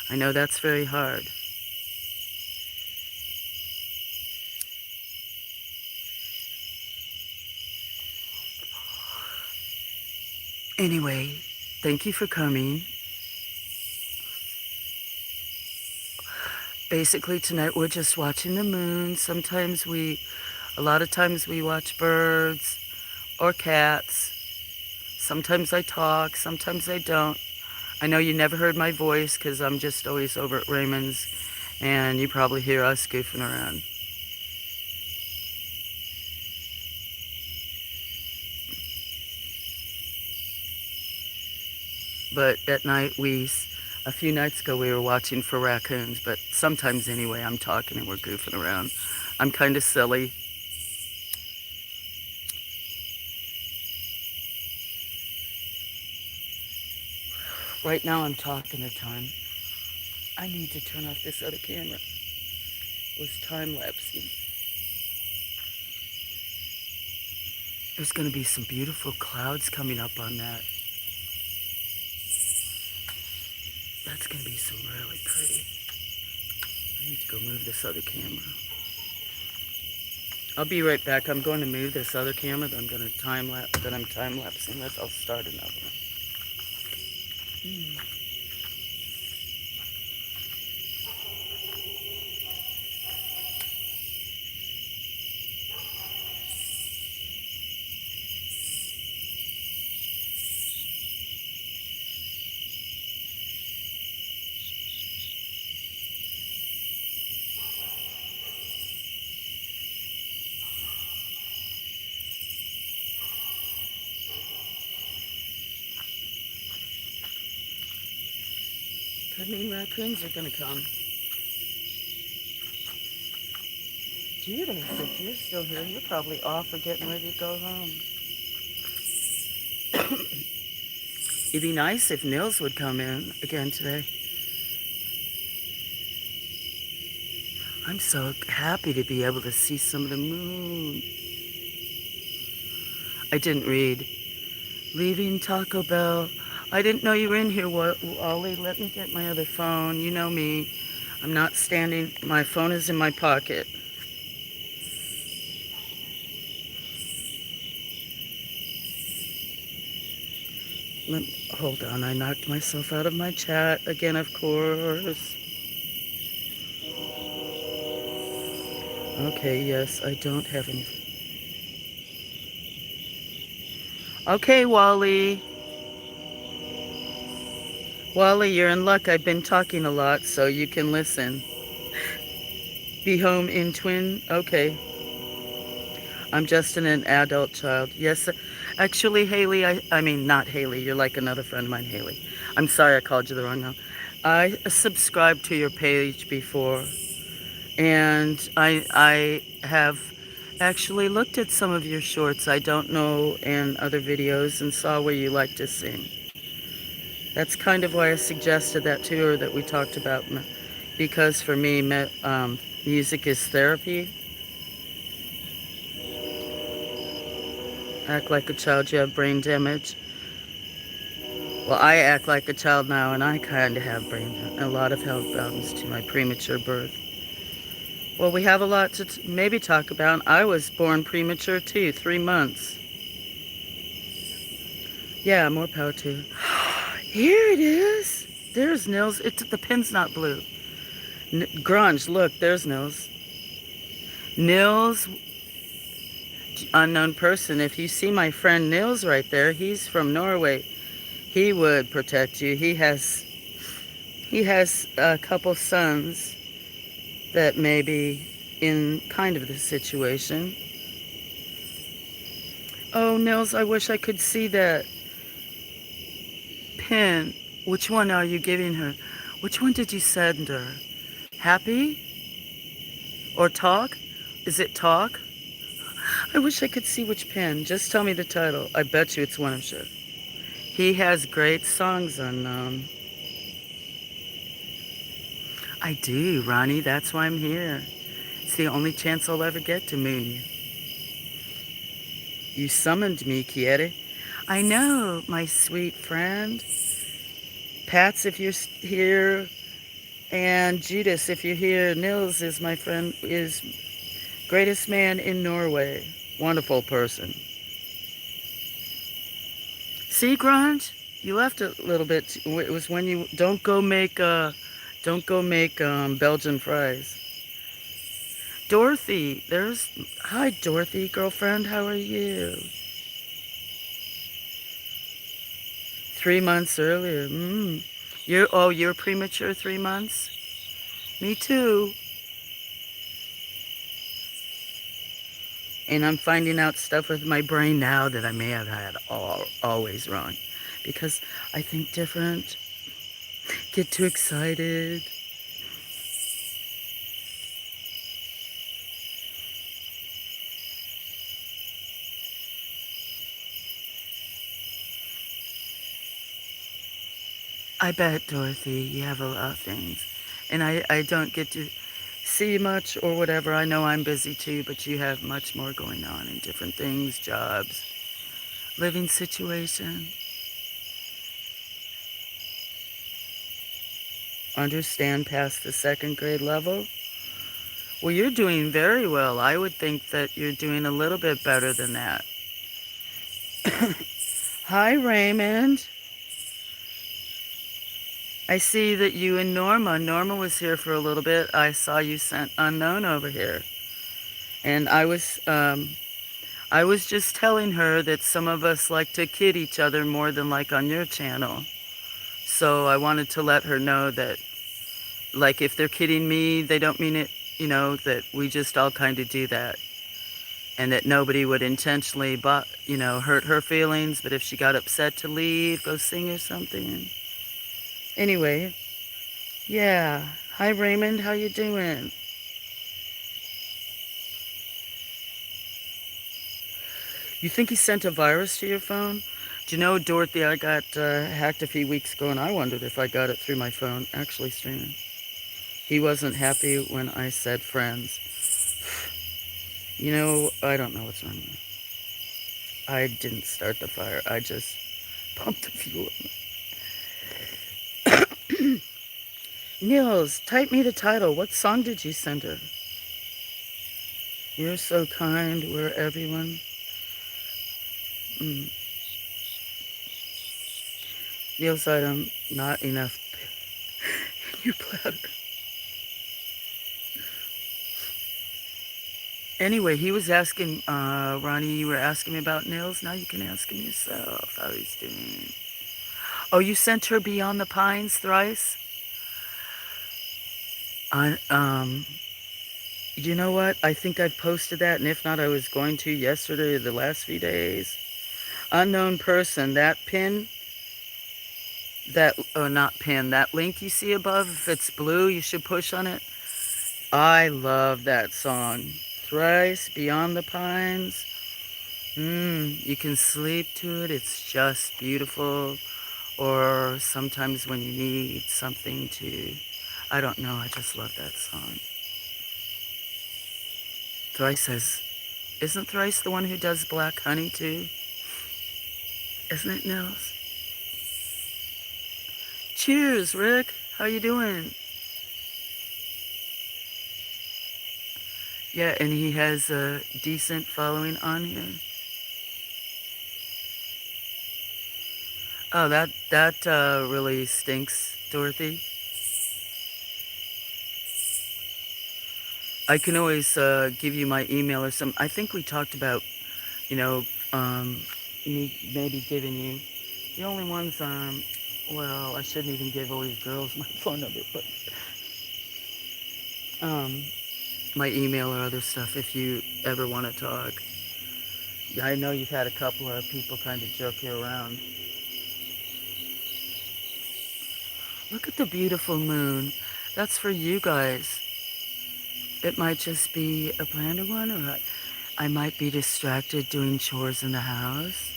I know that's very hard. Anyway, thank you for coming. Basically, tonight we're just watching the moon. A lot of times we watch birds or cats. Sometimes I talk, sometimes I don't. I know you never heard my voice because I'm just always over at Raymond's, and you probably hear us goofing around. But at night, a few nights ago, we were watching for raccoons, but sometimes anyway, I'm talking and we're goofing around. I'm kind of silly. Right now, I'm talking a ton. I need to turn off this other camera. It was time-lapsing. There's going to be some beautiful clouds coming up on that. That's going to be some really pretty. I need to go move this other camera. I'll be right back. I'm going to move this other camera that I'm time-lapsing with. I'll start another one. Could mean raccoons are going to come. Judas, if you're still here, you're probably off or getting ready to go home. It'd be nice if Nils would come in again today. I'm so happy to be able to see some of the moon. I didn't read. Leaving Taco Bell. I didn't know you were in here, Wally. Let me get my other phone. You know me. I'm not standing. My phone is in my pocket. Hold on. I knocked myself out of my chat again, of course. Okay, yes, I don't have any. Okay, Wally. Wally, you're in luck. I've been talking a lot, so you can listen. Be home in twin. Okay. I'm just an adult child. Yes, actually, Haley, I mean, not Haley. You're like another friend of mine, Haley. I'm sorry I called you the wrong name. I subscribed to your page before, and I have actually looked at some of your shorts, I don't know, and other videos, and saw where you like to sing. That's kind of why I suggested that to her, that we talked about, because for me, music is therapy. Act like a child, you have brain damage. Well, I act like a child now, and I kind of have a lot of health problems to my premature birth. Well, we have a lot to maybe talk about. I was born premature too, 3 months. Yeah, more power to you. Here it is. There's Nils. The pin's not blue. Grunge, look, there's Nils. Nils, unknown person. If you see my friend Nils right there, he's from Norway. He would protect you. He has a couple sons that may be in kind of this situation. Oh, Nils, I wish I could see that pin. Which one are you giving her? Which one did you send her? Happy? Or talk? Is it talk? I wish I could see which pen. Just tell me the title. I bet you it's one of Chef. He has great songs on, I do, Ronnie. That's why I'm here. It's the only chance I'll ever get to moon you. You summoned me, Kiere. I know, my sweet friend. Pats, if you're here, and Judas, if you're here. Nils is my friend, is greatest man in Norway. Wonderful person. See, Grunge? You left a little bit. It was when you don't go make Belgian fries. Dorothy, hi Dorothy, girlfriend. How are you? 3 months earlier. You're premature 3 months. Me too. And I'm finding out stuff with my brain now that I may have had always wrong, because I think different. Get too excited. I bet, Dorothy, you have a lot of things. And I don't get to see much or whatever. I know I'm busy too, but you have much more going on in different things, jobs, living situation. Understand past the second grade level? Well, you're doing very well. I would think that you're doing a little bit better than that. Hi, Raymond. I see that you and Norma was here for a little bit. I saw you sent Unknown over here. And I was just telling her that some of us like to kid each other more than like on your channel. So I wanted to let her know that, like, if they're kidding me, they don't mean it, that we just all kind of do that. And that nobody would intentionally, hurt her feelings. But if she got upset to leave, go sing or something. Anyway, yeah. Hi, Raymond. How you doing? You think he sent a virus to your phone? Do you know, Dorothy, I got hacked a few weeks ago, and I wondered if I got it through my phone, actually streaming. He wasn't happy when I said friends. I don't know what's wrong with me. I didn't start the fire. I just pumped the fuel. Nils, type me the title. What song did you send her? You're so kind. We're everyone. Nils item, not enough in your platter. Anyway, he was asking, Ronnie, you were asking me about Nils. Now you can ask him yourself how he's doing. Oh, you sent her Beyond the Pines thrice? You know what? I think I've posted that, and if not, I was going to yesterday or the last few days. Unknown person, that pin, that link you see above, if it's blue, you should push on it. I love that song. Thrice, Beyond the Pines. You can sleep to it. It's just beautiful. Or sometimes when you need something to, I don't know, I just love that song. Thrice isn't Thrice the one who does Black Honey too? Isn't it, Nils? Cheers, Rick. How you doing? Yeah, and he has a decent following on here. Oh, that really stinks, Dorothy. I can always give you my email or something. I think we talked about, me maybe giving you the only ones. Well, I shouldn't even give all these girls my phone number, but my email or other stuff if you ever want to talk. I know you've had a couple of people kind of joke you around. Look at the beautiful moon. That's for you guys. It might just be a planned one, or I might be distracted doing chores in the house.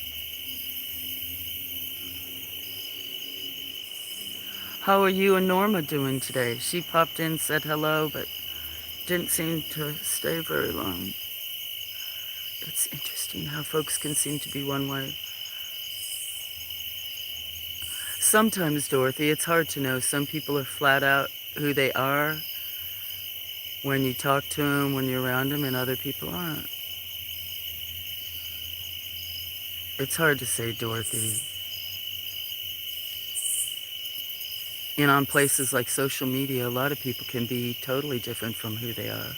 How are you and Norma doing today? She popped in, said hello, but didn't seem to stay very long. It's interesting how folks can seem to be one way. Sometimes, Dorothy, it's hard to know. Some people are flat out who they are when you talk to them, when you're around them, and other people aren't. It's hard to say, Dorothy. And on places like social media, a lot of people can be totally different from who they are.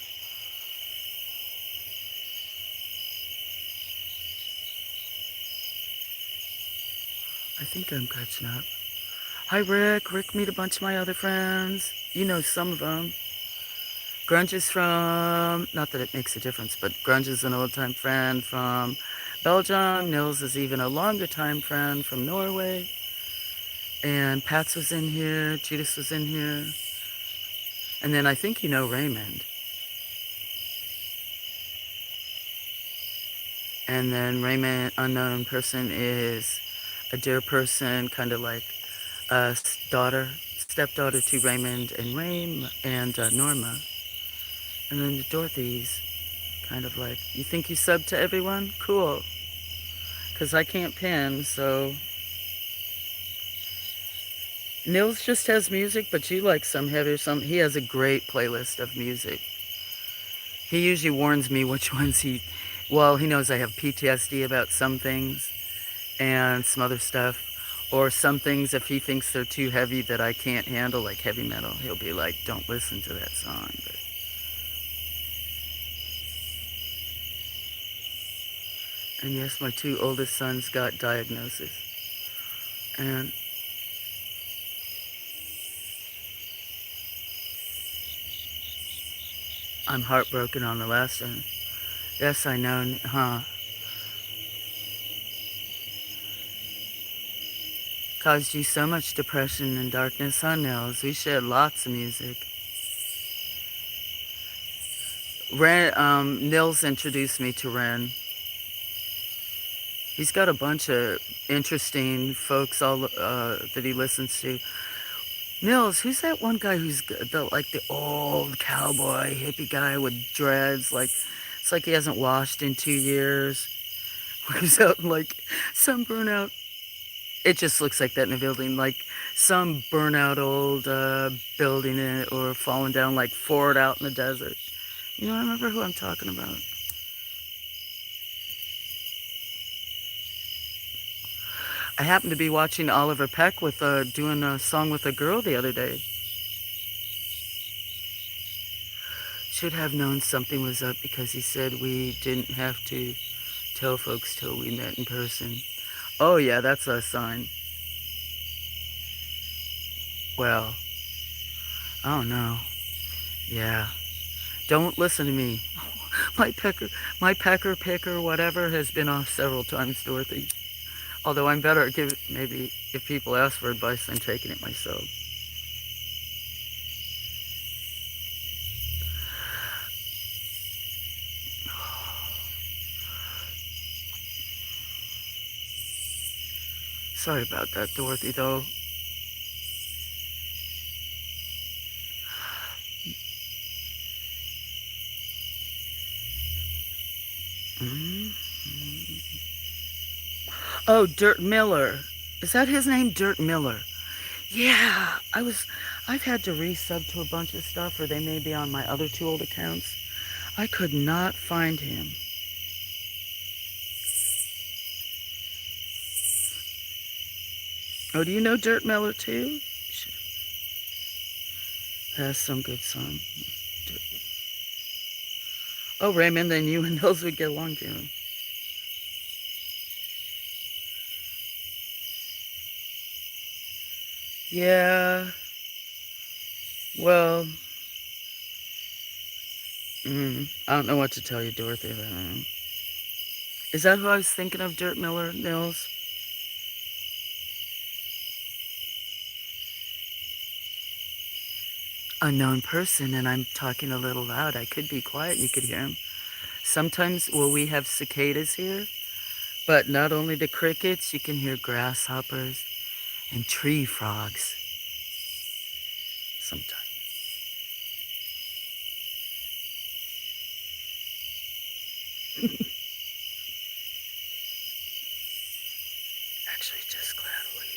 I think I'm catching up. Hi, Rick. Rick, meet a bunch of my other friends. You know some of them. Grunge is from, not that it makes a difference, but Grunge is an old-time friend from Belgium. Nils is even a longer-time friend from Norway. And Pats was in here. Judas was in here. And then I think you know Raymond. And then Raymond, unknown person, is a dear person, kind of like a stepdaughter to Raymond and Norma. And then the Dorothy's kind of like, you think you sub to everyone? Cool. Because I can't pin, so. Nils just has music, but you like some heavier, some. He has a great playlist of music. He usually warns me which ones he knows I have PTSD about some things and some other stuff. Or some things, if he thinks they're too heavy that I can't handle, like heavy metal, he'll be like, don't listen to that song. But and yes, my two oldest sons got diagnosis. And I'm heartbroken on the last one. Yes, I know, huh? Caused you so much depression and darkness, huh, Nils? We shared lots of music. Nils introduced me to Ren. He's got a bunch of interesting folks that he listens to. Nils, who's that one guy who's the old cowboy hippie guy with dreads? Like, it's like he hasn't washed in 2 years. Who's out in like some burnout. It just looks like that in a building, like some burnout old building or fallen down like Ford out in the desert. You know, I remember who I'm talking about. I happened to be watching Oliver Peck with doing a song with a girl the other day. Should have known something was up because he said we didn't have to tell folks till we met in person. Oh yeah, that's a sign. Well, I don't know. Yeah. Don't listen to me. My pecker picker, whatever, has been off several times, Dorothy. Although I'm better at maybe if people ask for advice than taking it myself. Sorry about that, Dorothy, though. Mm-hmm. Oh, Dirt Miller. Is that his name, Dirt Miller? Yeah, I've had to resub to a bunch of stuff, or they may be on my other two old accounts. I could not find him. Oh, do you know Dirt Miller too? That's some good song. Oh, Raymond, then you and those would get along too. Yeah. Well, I don't know what to tell you, Dorothy. Is that who I was thinking of, Dirt Miller, Nils? Unknown person, and I'm talking a little loud. I could be quiet, you could hear him. Sometimes, well, we have cicadas here, but not only the crickets, you can hear grasshoppers and tree frogs sometimes. Actually, just glad to leave.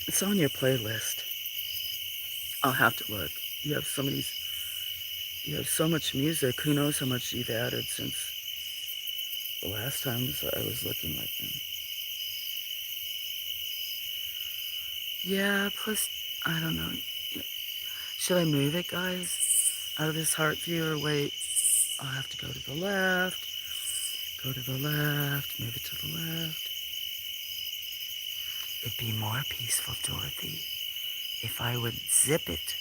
It's on your playlist. I'll have to look. You have so many, you have so much music. Who knows how much you've added since the last time I was looking like them. Yeah, plus, I don't know. Should I move it, guys? Out of this heart view, or wait? I'll have to go to the left. Go to the left. Move it to the left. It'd be more peaceful, Dorothy, if I would zip it.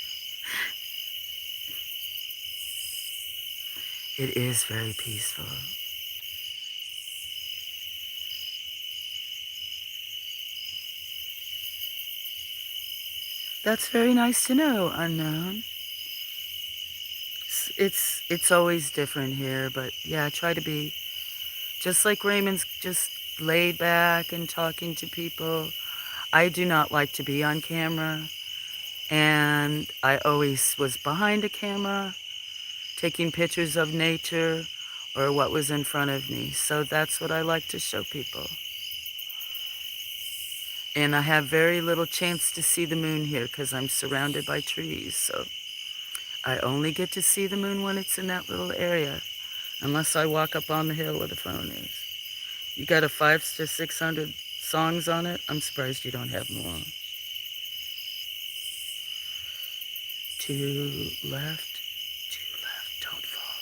It is very peaceful. That's very nice to know, Unknown. It's always different here, but yeah, I try to be just like Raymond's, just laid back and talking to people. I do not like to be on camera, and I always was behind a camera taking pictures of nature or what was in front of me. So that's what I like to show people. And I have very little chance to see the moon here because I'm surrounded by trees. So I only get to see the moon when it's in that little area, unless I walk up on the hill where the phone is. You got a 500 to 600 songs on it? I'm surprised you don't have more. Two left, don't fall.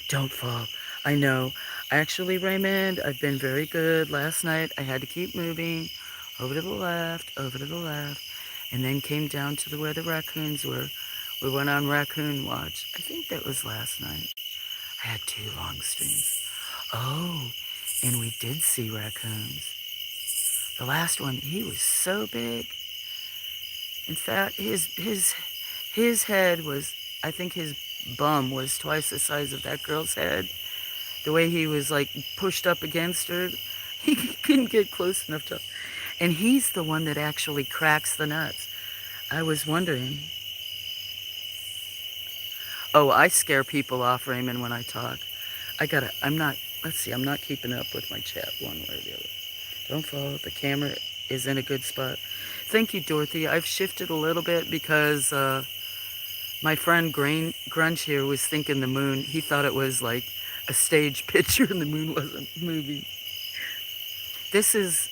Don't fall. I know. Actually, Raymond, I've been very good. Last night, I had to keep moving over to the left, and then came down to where the raccoons were. We went on raccoon watch. I think that was last night. I had 2 long streams. Oh, and we did see raccoons. The last one, he was so big. In fact, his head was, I think his bum was twice the size of that girl's head. The way he was like pushed up against her, he couldn't get close enough to. And he's the one that actually cracks the nuts. I was wondering. Oh, I scare people off, Raymond, when I talk. I'm not keeping up with my chat one way or the other. Don't fall. The camera is in a good spot. Thank you, Dorothy. I've shifted a little bit because my friend Grunge here was thinking the moon, he thought it was like a stage picture and the moon wasn't moving. This is,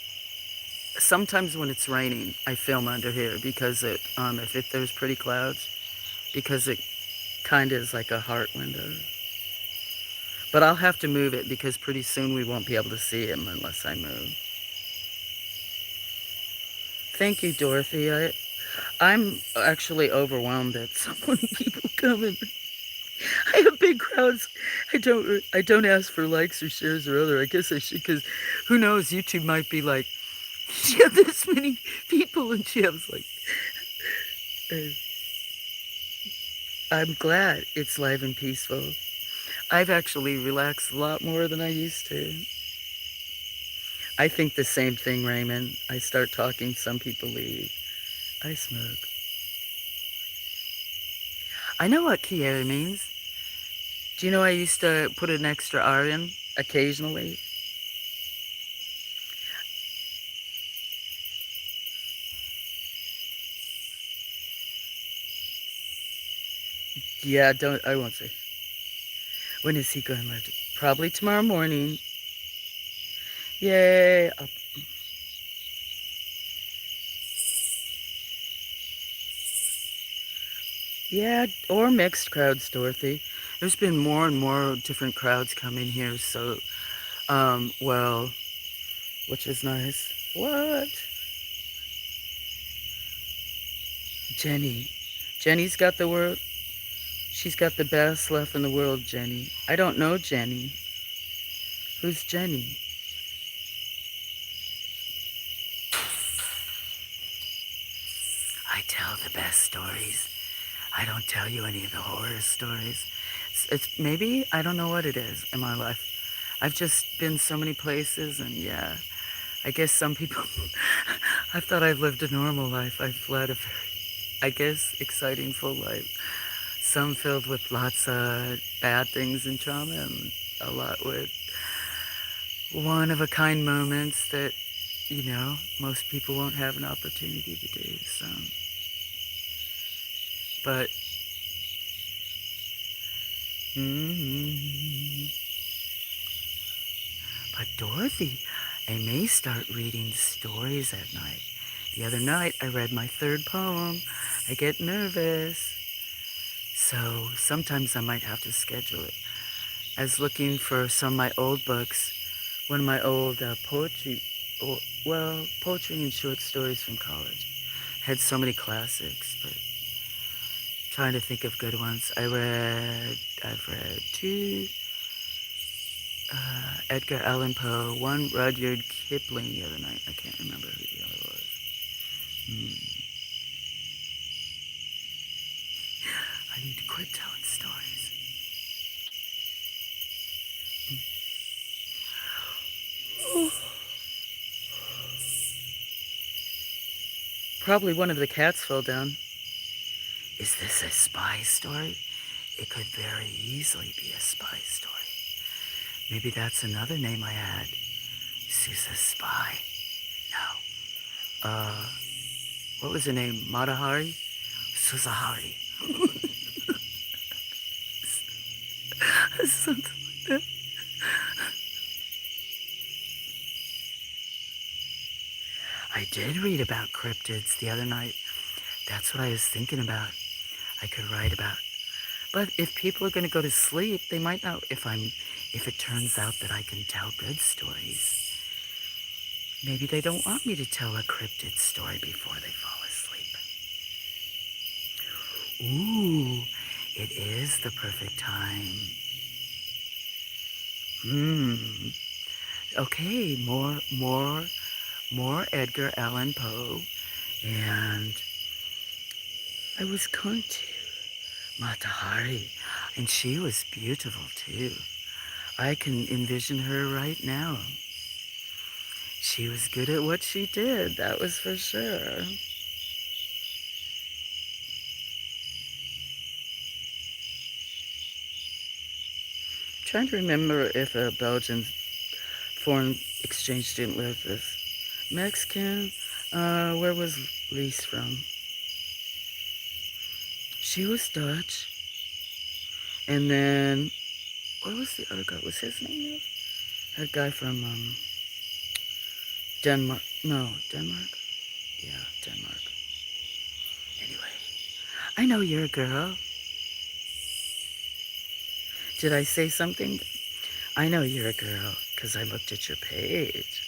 sometimes when it's raining, I film under here because if there's pretty clouds, because it kind of is like a heart window. But I'll have to move it because pretty soon we won't be able to see him unless I move. Thank you, Dorothy. I'm actually overwhelmed at so many people coming. I have big crowds. I don't ask for likes or shares or other. I guess I should, because who knows, YouTube might be like, she got this many people and she has like, I'm glad it's live and peaceful. I've actually relaxed a lot more than I used to. I think the same thing, Raymond. I start talking, some people leave. I smoke. I know what Kier means. Do you know I used to put an extra R in occasionally? Yeah, I won't say. When is he going live? Probably tomorrow morning. Yay. Yeah, or mixed crowds, Dorothy. There's been more and more different crowds coming here, so, well, which is nice. What? Jenny. Jenny's got the world. She's got the best left in the world, Jenny. I don't know Jenny. Who's Jenny? I tell the best stories. I don't tell you any of the horror stories. It's maybe, I don't know what it is in my life. I've just been so many places, and yeah, I guess some people, I thought I've lived a normal life. I've led a very, I guess, exciting full life. Some filled with lots of bad things and trauma, and a lot with one-of-a-kind moments that, most people won't have an opportunity to do. So, but, but Dorothy, I may start reading stories at night. The other night, I read my third poem. I get nervous. So sometimes I might have to schedule it. I was looking for some of my old books, one of my old poetry and short stories from college. Had so many classics, but trying to think of good ones. I've read two Edgar Allan Poe, one Rudyard Kipling the other night. I can't remember who the other was. I need to quit telling stories. Probably one of the cats fell down. Is this a spy story? It could very easily be a spy story. Maybe that's another name I had. Susa Spy. No. What was her name? Matahari? Susahari. Something like that. I did read about cryptids the other night. That's what I was thinking about. I could write about. But if people are going to go to sleep, they might not. If it turns out that I can tell good stories, maybe they don't want me to tell a cryptid story before they fall asleep. Ooh, it is the perfect time. Okay, more Edgar Allan Poe, and I was going to Matahari, and she was beautiful too. I can envision her right now. She was good at what she did, that was for sure. I'm trying to remember if a Belgian foreign exchange student lived with Mexican. Where was Lise from? She was Dutch. And then, what was the other guy? Was his name? That guy from Denmark. No, Denmark? Yeah, Denmark. Anyway, I know you're a girl. Did I say something? I know you're a girl because I looked at your page.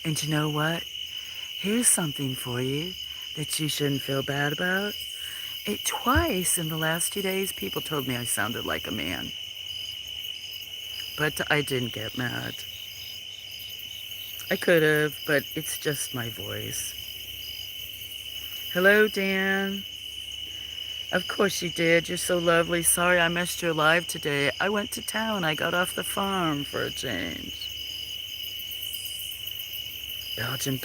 And you know what? Here's something for you that you shouldn't feel bad about. Twice in the last 2 days, people told me I sounded like a man. But I didn't get mad. I could have, but it's just my voice. Hello, Dan. Of course you did. You're so lovely. Sorry I missed your live today. I went to town. I got off the farm for a change. Belgium.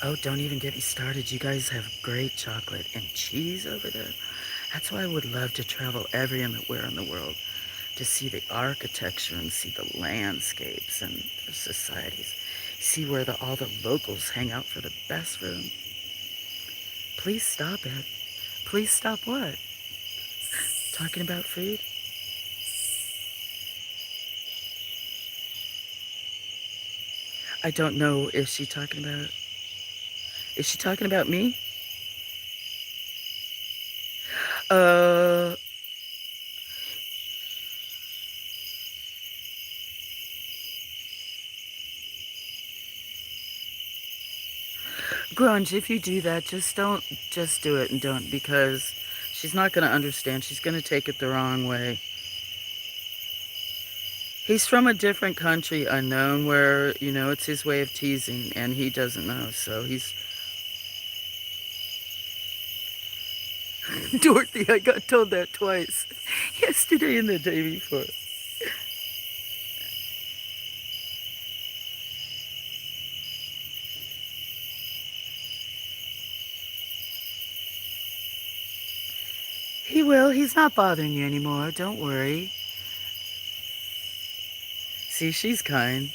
Oh, don't even get me started. You guys have great chocolate and cheese over there. That's why I would love to travel everywhere in the world to see the architecture and see the landscapes and the societies. See where all the locals hang out for the best food. Please stop it. Please stop what? Talking about food? I don't know if she's talking about... Is she talking about me? Grunge, if you do that, just do it and don't, because she's not going to understand. She's going to take it the wrong way. He's from a different country, unknown, where, you know, it's his way of teasing, and he doesn't know, so he's... Dorothy, I got told that twice. Yesterday and the day before. He will. He's not bothering you anymore. Don't worry. See, she's kind.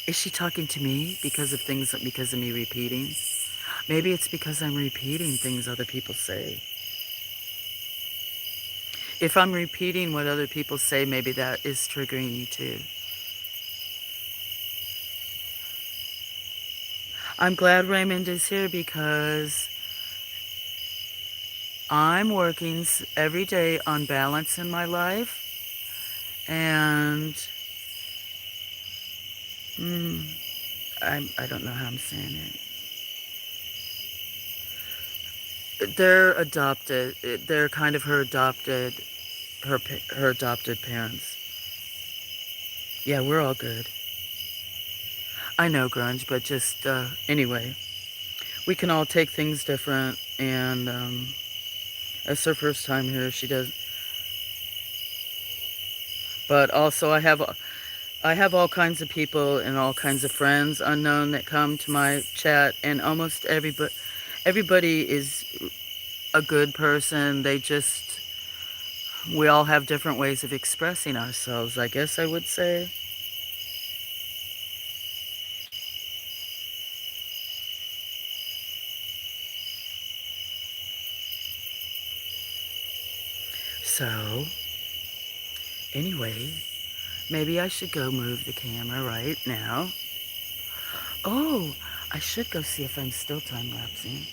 Is she talking to me because of me repeating? Maybe it's because I'm repeating things other people say. If I'm repeating what other people say, maybe that is triggering you too. I'm glad Raymond is here because I'm working every day on balance in my life, and I don't know how I'm saying it. They're adopted. They're kind of her adopted parents. Yeah, we're all good. I know, Grunge, but just anyway, we can all take things different, and it's her first time here. She does, but also I have all kinds of people and all kinds of friends unknown that come to my chat, and almost everybody is a good person. We all have different ways of expressing ourselves, I guess I would say. So, anyway, maybe I should go move the camera right now. Oh, I should go see if I'm still time-lapsing.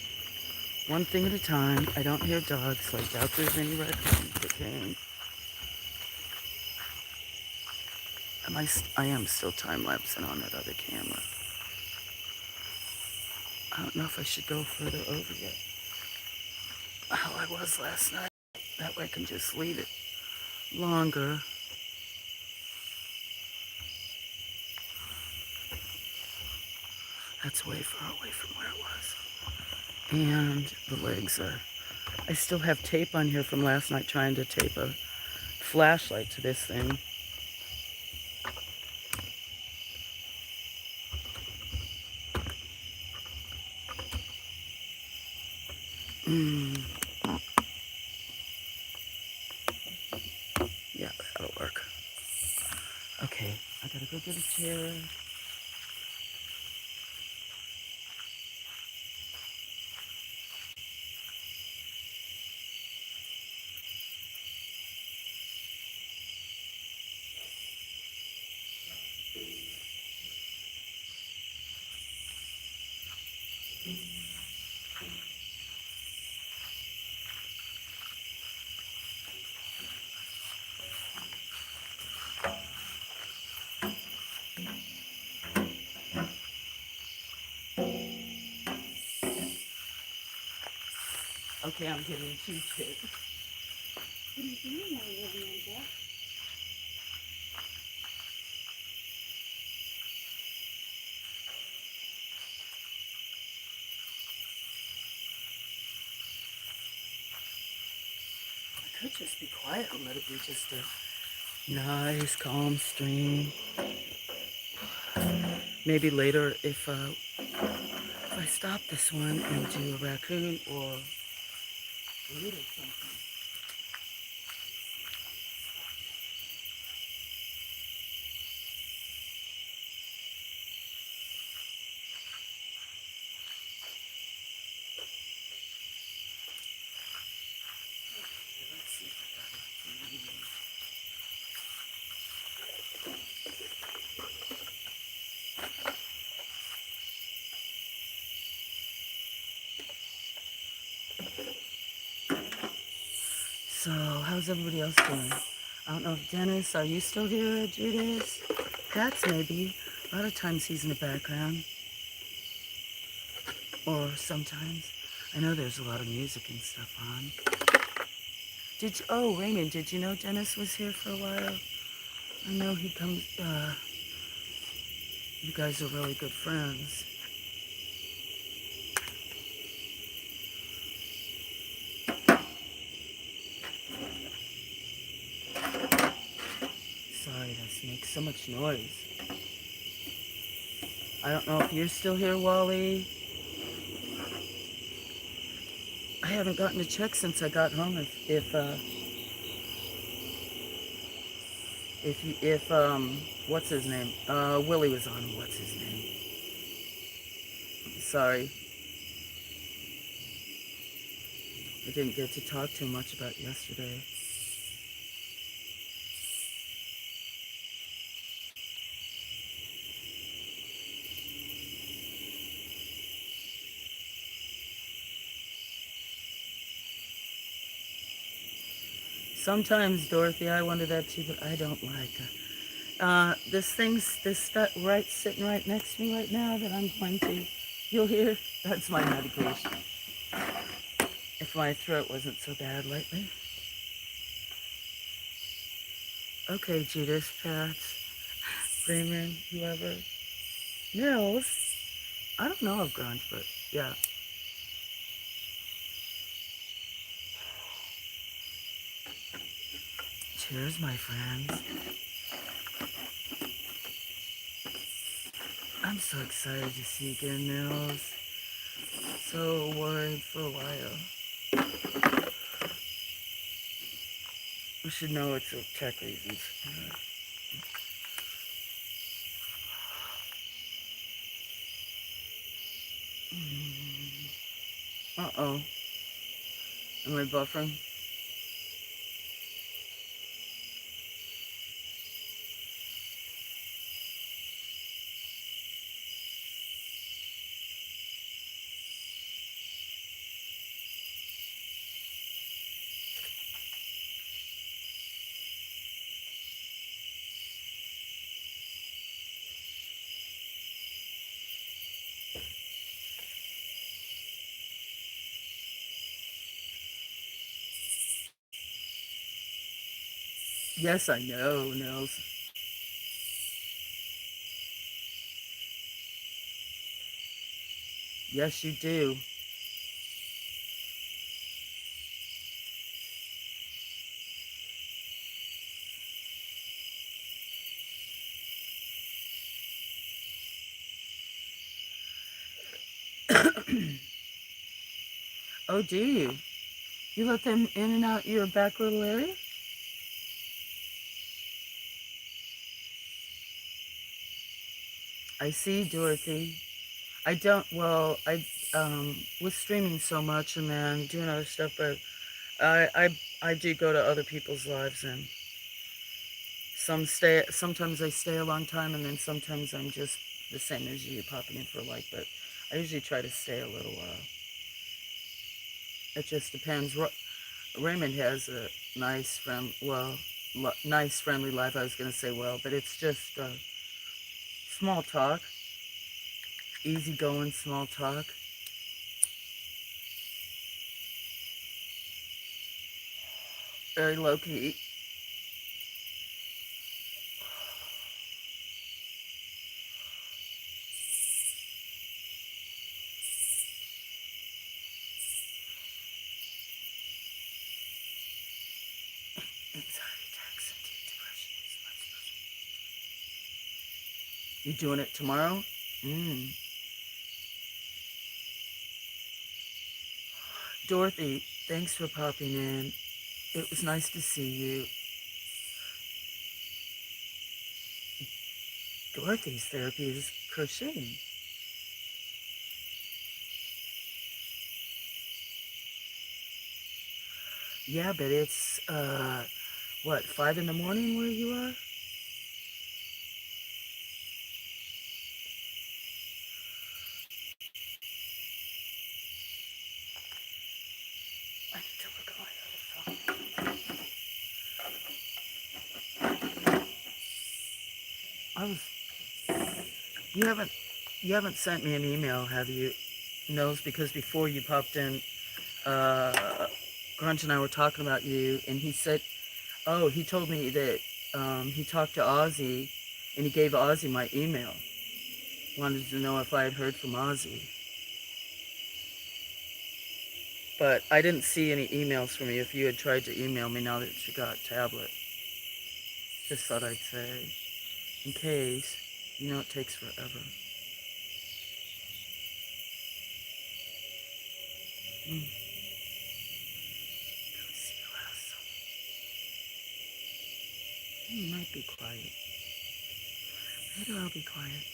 One thing at a time. I don't hear dogs, so I doubt there's any raccoons that came. I am still time-lapsing on that other camera. I don't know if I should go further over yet. How I was last night. That way I can just leave it longer. That's way far away from where it was. And the legs are... I still have tape on here from last night trying to tape a flashlight to this thing. Yeah, that'll work. Okay, I gotta go get a chair. Okay, I'm getting too sick. What are you doing now, Amanda? I could just be quiet and let it be just a nice, calm stream. Maybe later if I stop this one and do a raccoon or read or something. Let's see if I got anything. So, how's everybody else doing? I don't know if Dennis, are you still here, Judas? Pat's maybe. A lot of times he's in the background. Or sometimes. I know there's a lot of music and stuff on. Oh, Raymond, did you know Dennis was here for a while? I know he comes, you guys are really good friends. Sorry, this makes so much noise. I don't know if you're still here, Wally. I haven't gotten a check since I got home. If what's his name? Willie was on. What's his name? Sorry, I didn't get to talk too much about yesterday. Sometimes, Dorothy, I wonder that too, but I don't like it. This stuff sitting right next to me right now that I'm going to, you'll hear, that's my medication. If my throat wasn't so bad lately. Okay, Judas, Pat, Freeman, whoever. Nils, I don't know of grunge, but yeah. Cheers, my friends. I'm so excited to see you again, Nils. So worried for a while. We should know it's for tech reasons. Uh-oh. Am I buffering? Yes, I know, Nils. Yes, you do. Oh, do you? You let them in and out your back little area? I see, Dorothy. I don't, well, was streaming so much and then doing other stuff, but I do go to other people's lives and sometimes I stay a long time and then sometimes I'm just the same as you, popping in for a like, but I usually try to stay a little while. It just depends. Raymond has a nice friendly life, I was going to say, but it's just small talk, easygoing small talk. Very low key. Anxiety attacks and deep depression is my special. You doing it tomorrow? Dorothy, thanks for popping in. It was nice to see you. Dorothy's therapy is crocheting. Yeah, but it's, 5 in the morning where you are? I need to look at my other phone. You haven't sent me an email, have you? Knows, because before you popped in, Grunge and I were talking about you, and he said, oh, he told me that he talked to Ozzy, and he gave Ozzy my email. Wanted to know if I had heard from Ozzy. But I didn't see any emails from you if you had tried to email me now that you got tablet. Just thought I'd say, in case, you know it takes forever. Mm. Go see who else. You might be quiet. Maybe I'll be quiet.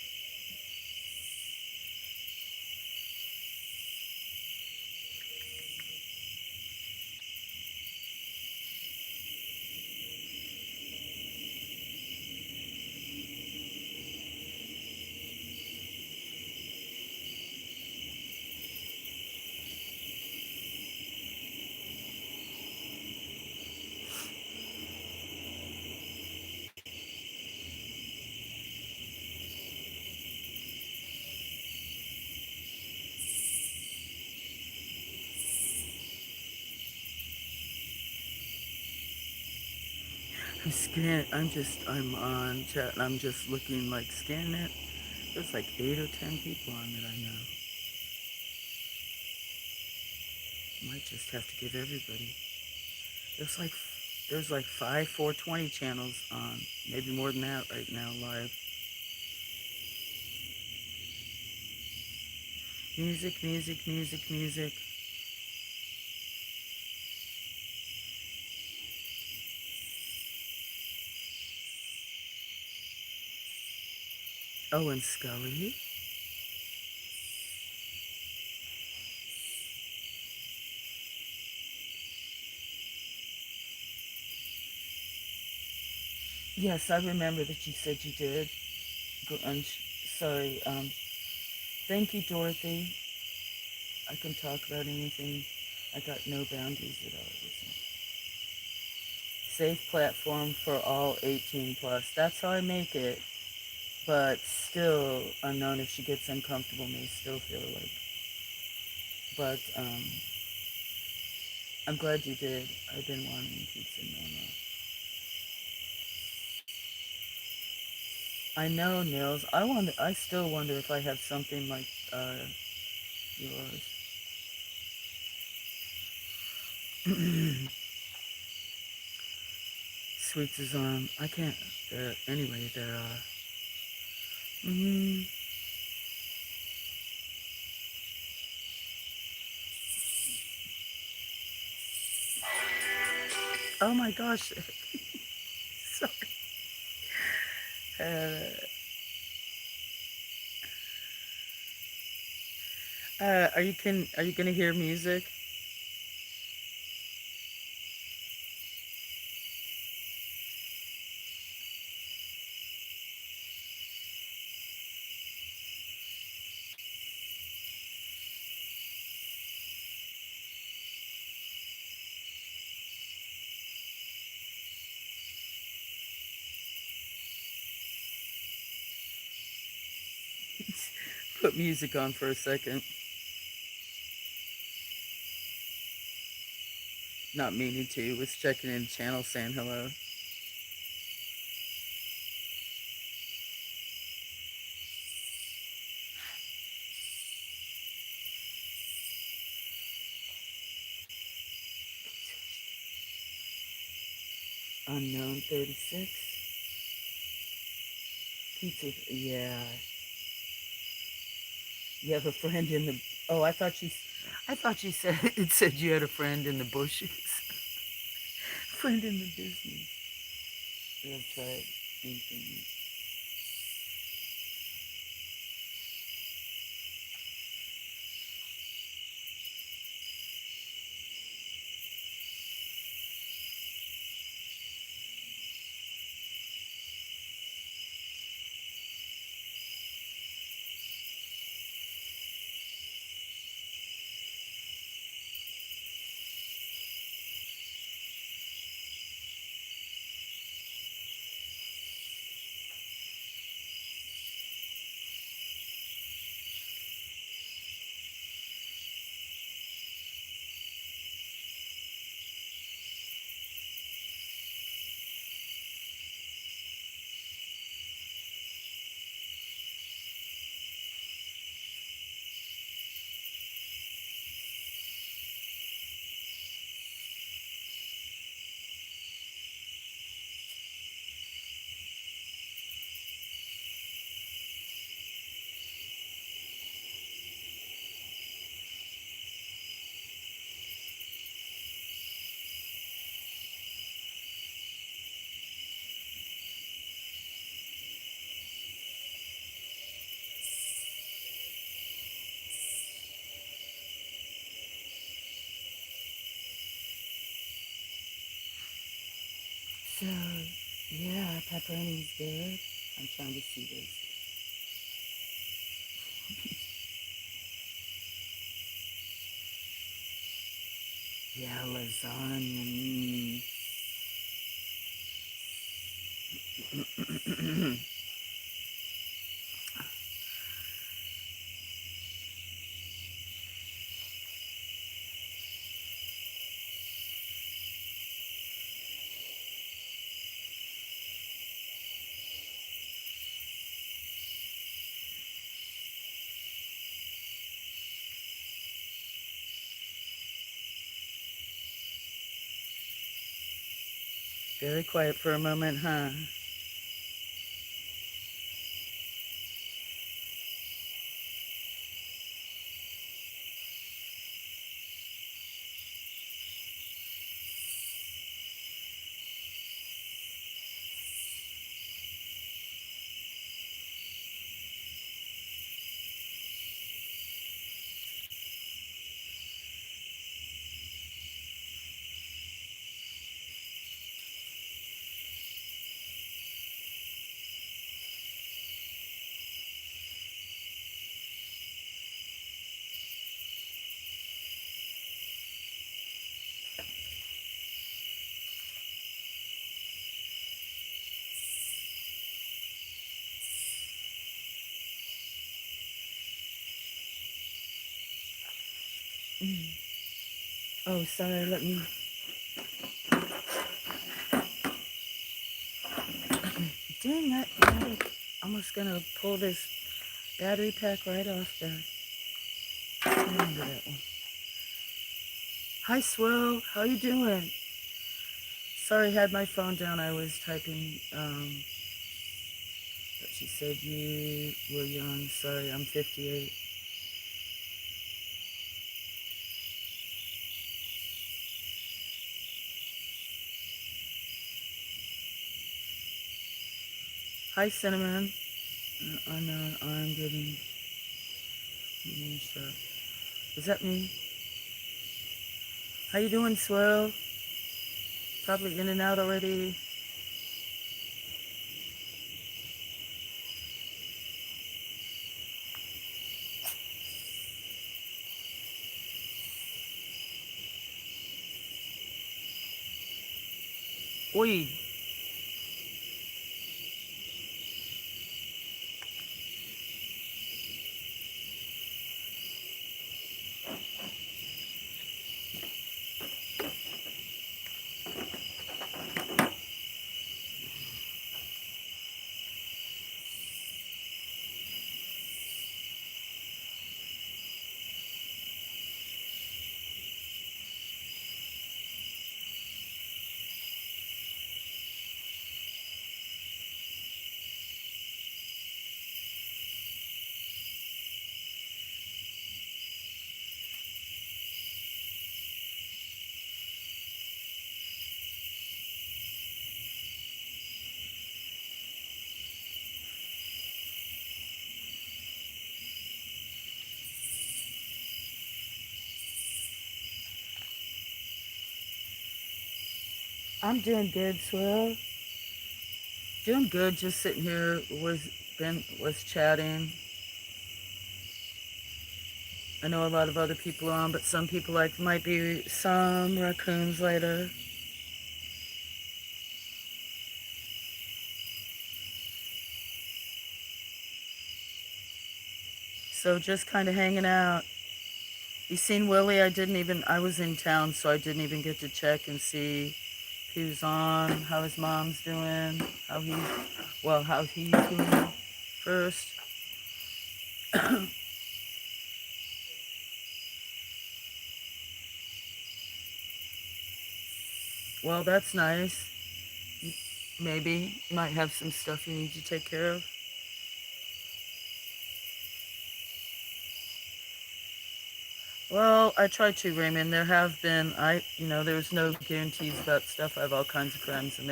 I'm on chat and I'm just looking, like, scanning it. There's like 8 or 10 people on that I know. Might just have to give everybody. There's like there's like 5 420 channels on, maybe more than that right now live. Music, music, music, music. Oh, and Scully. Yes, I remember that you said you did. Sorry. Thank you, Dorothy. I can talk about anything. I got no boundaries at all. Listen. Safe platform for all 18 plus. That's how I make it. But still unknown if she gets uncomfortable, may still feel like. But I'm glad you did. I've been wanting pizza no. I know, Nils. I still wonder if I have something like yours. Sweets is on. I can't. Anyway, they're. Mm, oh my gosh. Sorry. Are you gonna hear music? Put music on for a second. Not meaning to. Was checking in the channel saying hello. Unknown 36. Pizza. Yeah. You have a friend in the. Oh, I thought you said it said you had a friend in the bushes. Friend in the business. I've tried anything. So, yeah, pepperoni's good. I'm trying to see this. Yeah, lasagna. Very quiet for a moment, huh? Oh, sorry, let me... Dang, that almost gonna pull this battery pack right off the... Remember that one. Hi, Swirl. How you doing? Sorry, had my phone down. I was typing, but she said you were young. Sorry, I'm 58. Hi, Cinnamon. I know I'm getting shot. Is that me? How you doing, Swirl? Probably in and out already. Oi. I'm doing good, Swirl. Doing good. Just sitting here was chatting. I know a lot of other people are on, but some people might be some raccoons later. So just kind of hanging out. You seen Willie? I was in town, so I didn't even get to check and see if he was on, how his mom's doing, how he's doing first. Well, that's nice. Maybe you might have some stuff you need to take care of. Well, I try to, Raymond. There have been, there's no guarantees about stuff. I have all kinds of friends, and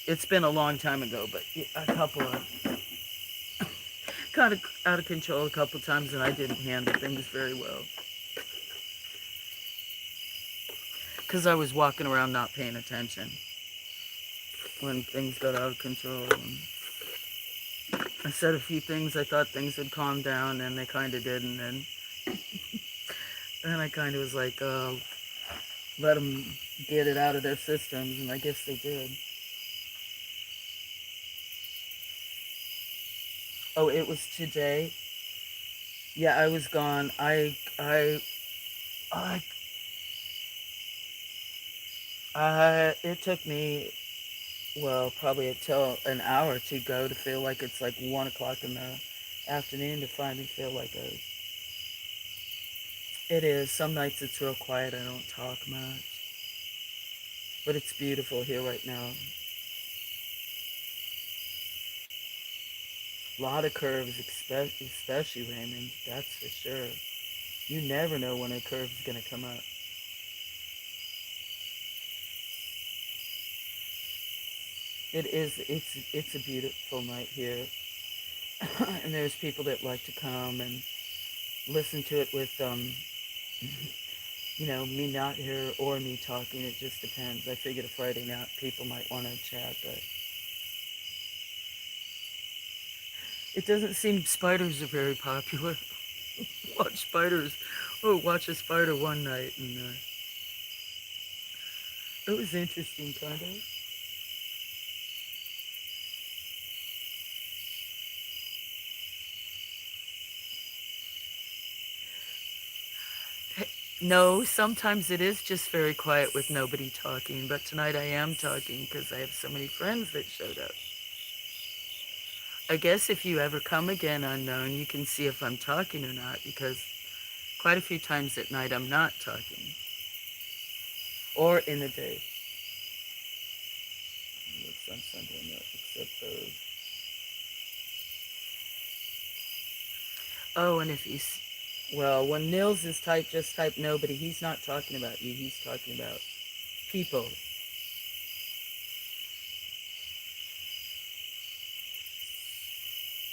it's been a long time ago, but a couple of, kind of out of control a couple of times, and I didn't handle things very well. Because I was walking around not paying attention. when things got out of control. And I said a few things. I thought things had calmed down, and they kind of didn't. And then I kind of was like, let them get it out of their systems, and I guess they did. Oh, it was today. Yeah, I was gone. I, it took me, well, probably until an hour to go to feel like it's like 1 o'clock in the afternoon to finally feel like it is. Some nights it's real quiet. I don't talk much, but it's beautiful here right now. A lot of curves, especially Raymond. That's for sure. You never know when a curve's gonna come up. It is. It's a beautiful night here, and there's people that like to come and listen to it with me not here or me talking. It just depends. I figured a Friday night people might want to chat, but it doesn't seem spiders are very popular. Watch spiders. Oh, watch a spider one night, and it was interesting, kind of. No, sometimes it is just very quiet with nobody talking, but tonight I am talking because I have so many friends that showed up. I guess if you ever come again, unknown, you can see if I'm talking or not, because quite a few times at night I'm not talking. Or in the day. Looks on Sunday, no, except those. Oh, and if you, well, when Nils is typed, just type nobody. He's not talking about you. He's talking about people.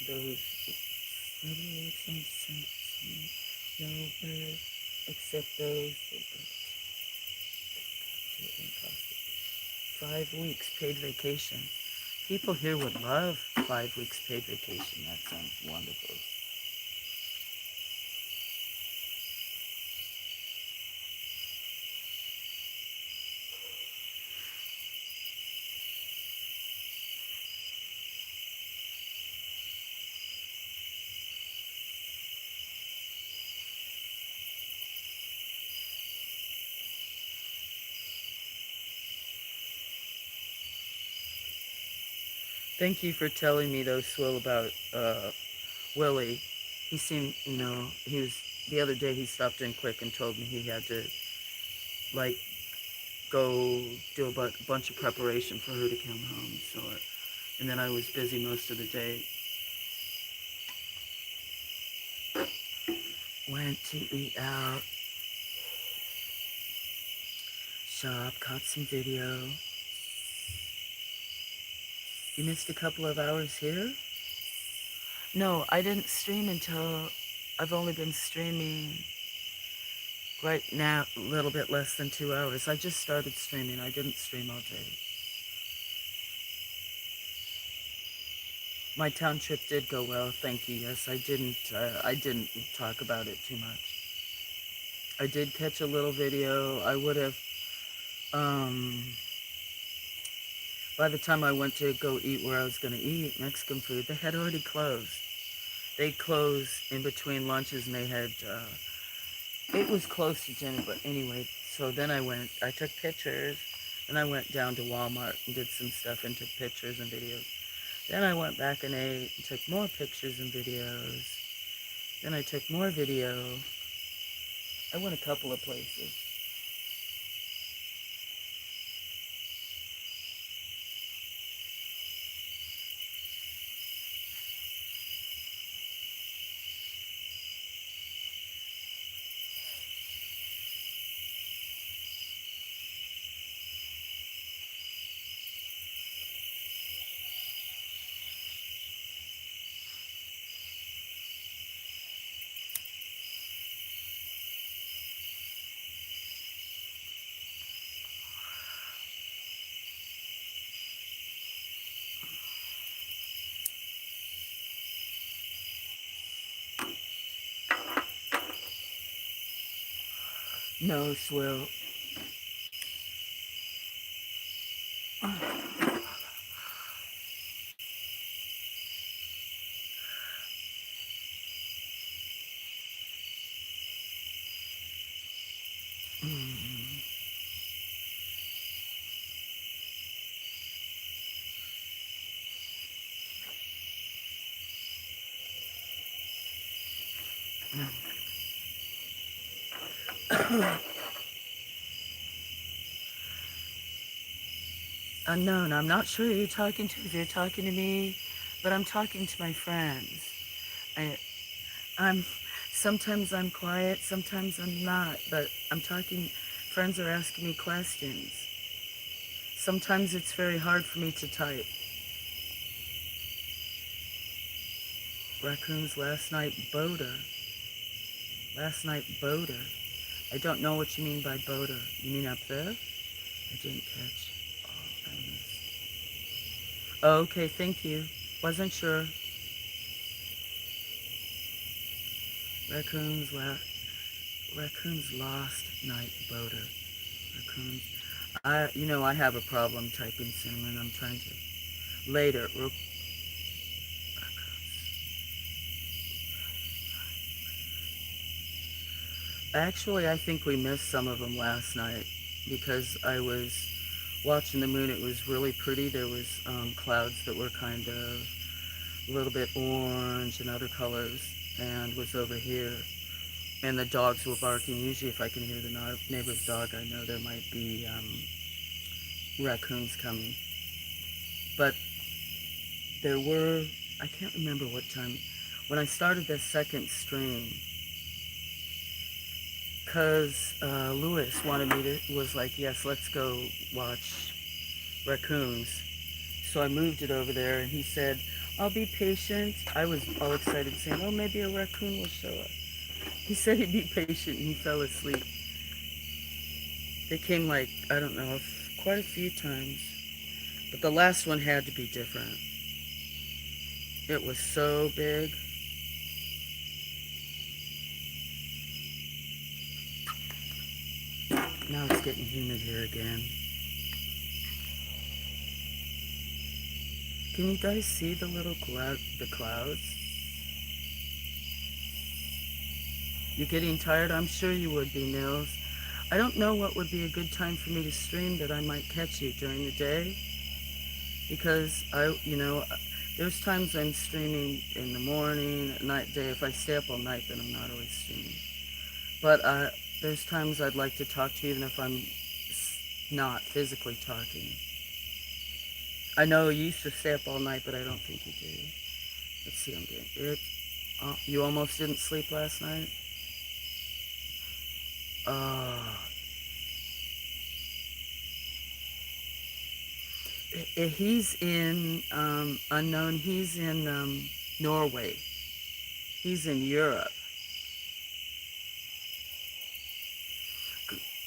Those. Nobody looks on Sunday. Nowhere except those that go to it and cost it. 5 weeks paid vacation. People here would love 5 weeks paid vacation. That sounds wonderful. Thank you for telling me though, Swill, about Willie. He seemed, he was, the other day he stopped in quick and told me he had to, like, go do a bunch of preparation for her to come home. So, and then I was busy most of the day. Went to eat out, shop, caught some video. You missed a couple of hours here? No, I didn't stream until, I've only been streaming right now a little bit less than 2 hours. I just started streaming. I didn't stream all day. My town trip did go well, thank you. Yes, I didn't talk about it too much. I did catch a little video. I would have, by the time I went to go eat where I was going to eat Mexican food, they had already closed. They closed in between lunches, and they had, it was close to dinner, but anyway, so then I took pictures, and I went down to Walmart and did some stuff and took pictures and videos. Then I went back and ate and took more pictures and videos. Then I took more video. I went a couple of places. No, Swill. Unknown, I'm not sure who you're talking to, if you're talking to me, but I'm talking to my friends. I, I'm, sometimes I'm quiet, sometimes I'm not, but I'm talking, friends are asking me questions. Sometimes it's very hard for me to type. Raccoons last night, boater. Last night, boater. I don't know what you mean by boater. You mean up there? I didn't catch. Oh, I missed. Oh, okay, thank you. Wasn't sure. Raccoons, raccoons lost night, boater. Raccoons. I have a problem typing cinnamon. I'm trying to. Later. Actually, I think we missed some of them last night because I was watching the moon. It was really pretty. There was clouds that were kind of a little bit orange and other colors, and was over here. And the dogs were barking. Usually, if I can hear the neighbor's dog, I know there might be raccoons coming. But there were, I can't remember what time, when I started the second stream, because Lewis wanted me to, was like, yes, let's go watch Raccoons. So I moved it over there, and he said, I'll be patient. I was all excited, saying, oh, maybe a raccoon will show up. He said he'd be patient, and he fell asleep. They came like, I don't know, quite a few times. But the last one had to be different. It was so big. Now it's getting humid here again. Can you guys see the little the clouds? You're getting tired? I'm sure you would be, Nils. I don't know what would be a good time for me to stream that I might catch you during the day. Because there's times I'm streaming in the morning, at night, day. If I stay up all night, then I'm not always streaming. But there's times I'd like to talk to you, even if I'm not physically talking. I know you used to stay up all night, but I don't think you do. Let's see, I'm getting it. You almost didn't sleep last night? Uh, he's in, unknown, he's in Norway. He's in Europe.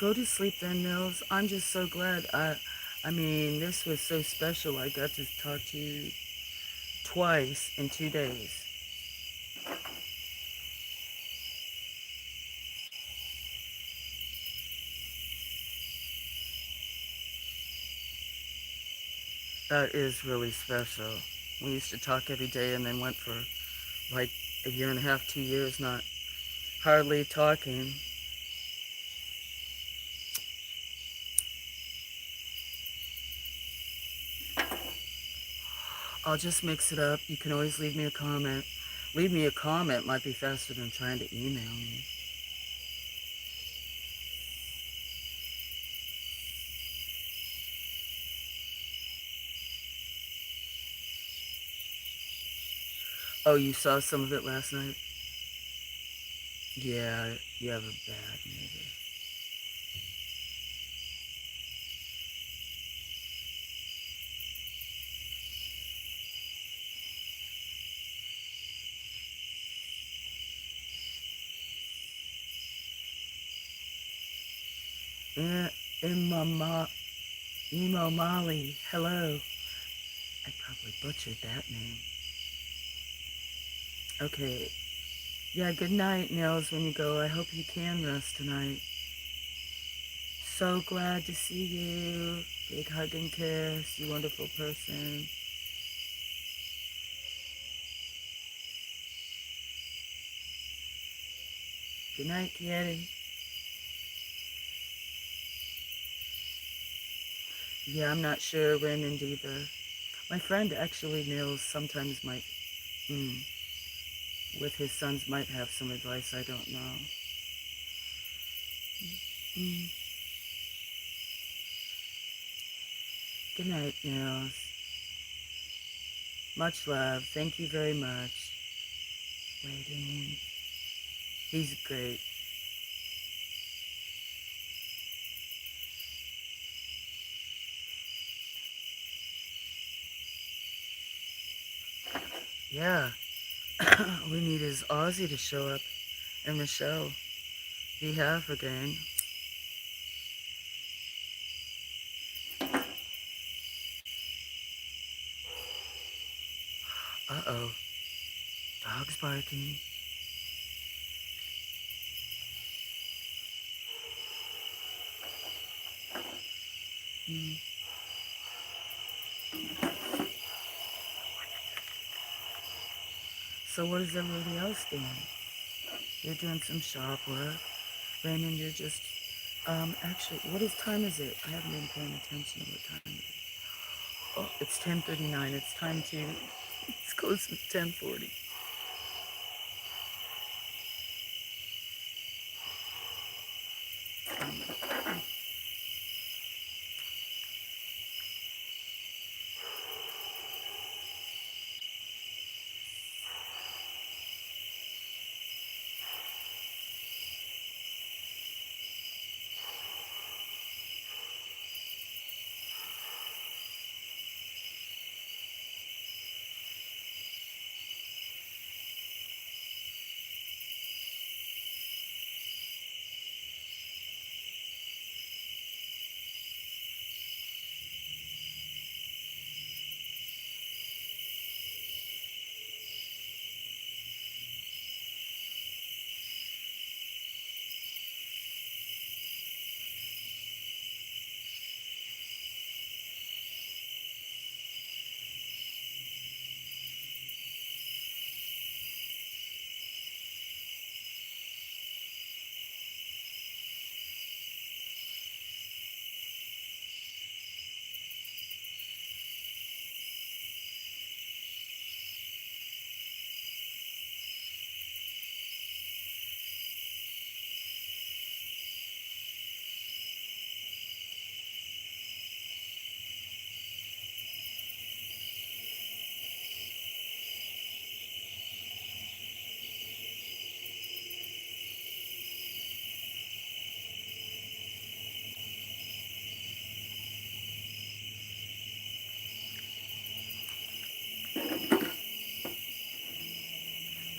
Go to sleep then, Nils. I'm just so glad. I mean, this was so special. I got to talk to you twice in 2 days. That is really special. We used to talk every day and then went for like a year and a half, 2 years, not hardly talking. I'll just mix it up. You can always leave me a comment. Leave me a comment might be faster than trying to email me. Oh, you saw some of it last night? Yeah, you have a bad neighbor. Yeah, Emo Molly, hello. I probably butchered that name. Okay. Yeah, good night, Nils, when you go. I hope you can rest tonight. so glad to see you. Big hug and kiss, you wonderful person. Good night, Kitty. Yeah, I'm not sure, Raymond, either. My friend actually, Nils, sometimes might, with his sons, might have some advice. I don't know. Mm. Good night, Nils. Much love. Thank you very much. Waiting. He's great. Yeah. We need his Aussie to show up. And Michelle. Be half again. Uh-oh. Dog's barking. Mm. So what is everybody else doing? You're doing some shop work. Raymond, you're just, actually, time is it? I haven't been paying attention to what time it is. Oh, it's 10:39. It's time to, it's close to 10:40.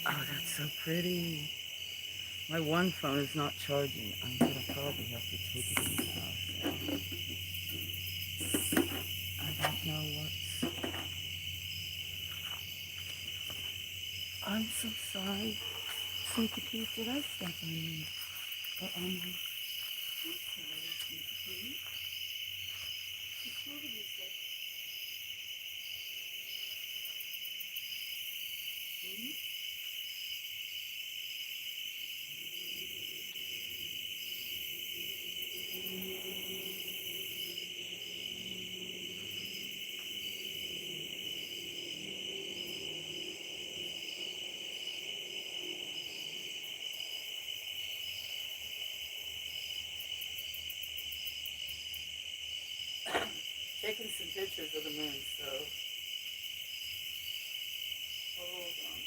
Oh, that's so pretty. My one phone is not charging. I'm gonna probably have to take it in the house. I don't know what's... I'm so sorry. Sneaky Pete, did I step on you? Or on you? I'm sorry, Sneaky Pete. Just hold it a second. Taking some pictures of the moon, so hold on.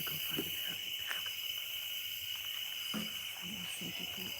go find a battery pack. I know Santa Cruz.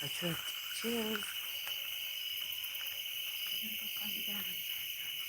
I tripped. Cheers. I'm gonna go find a battery pack, guys.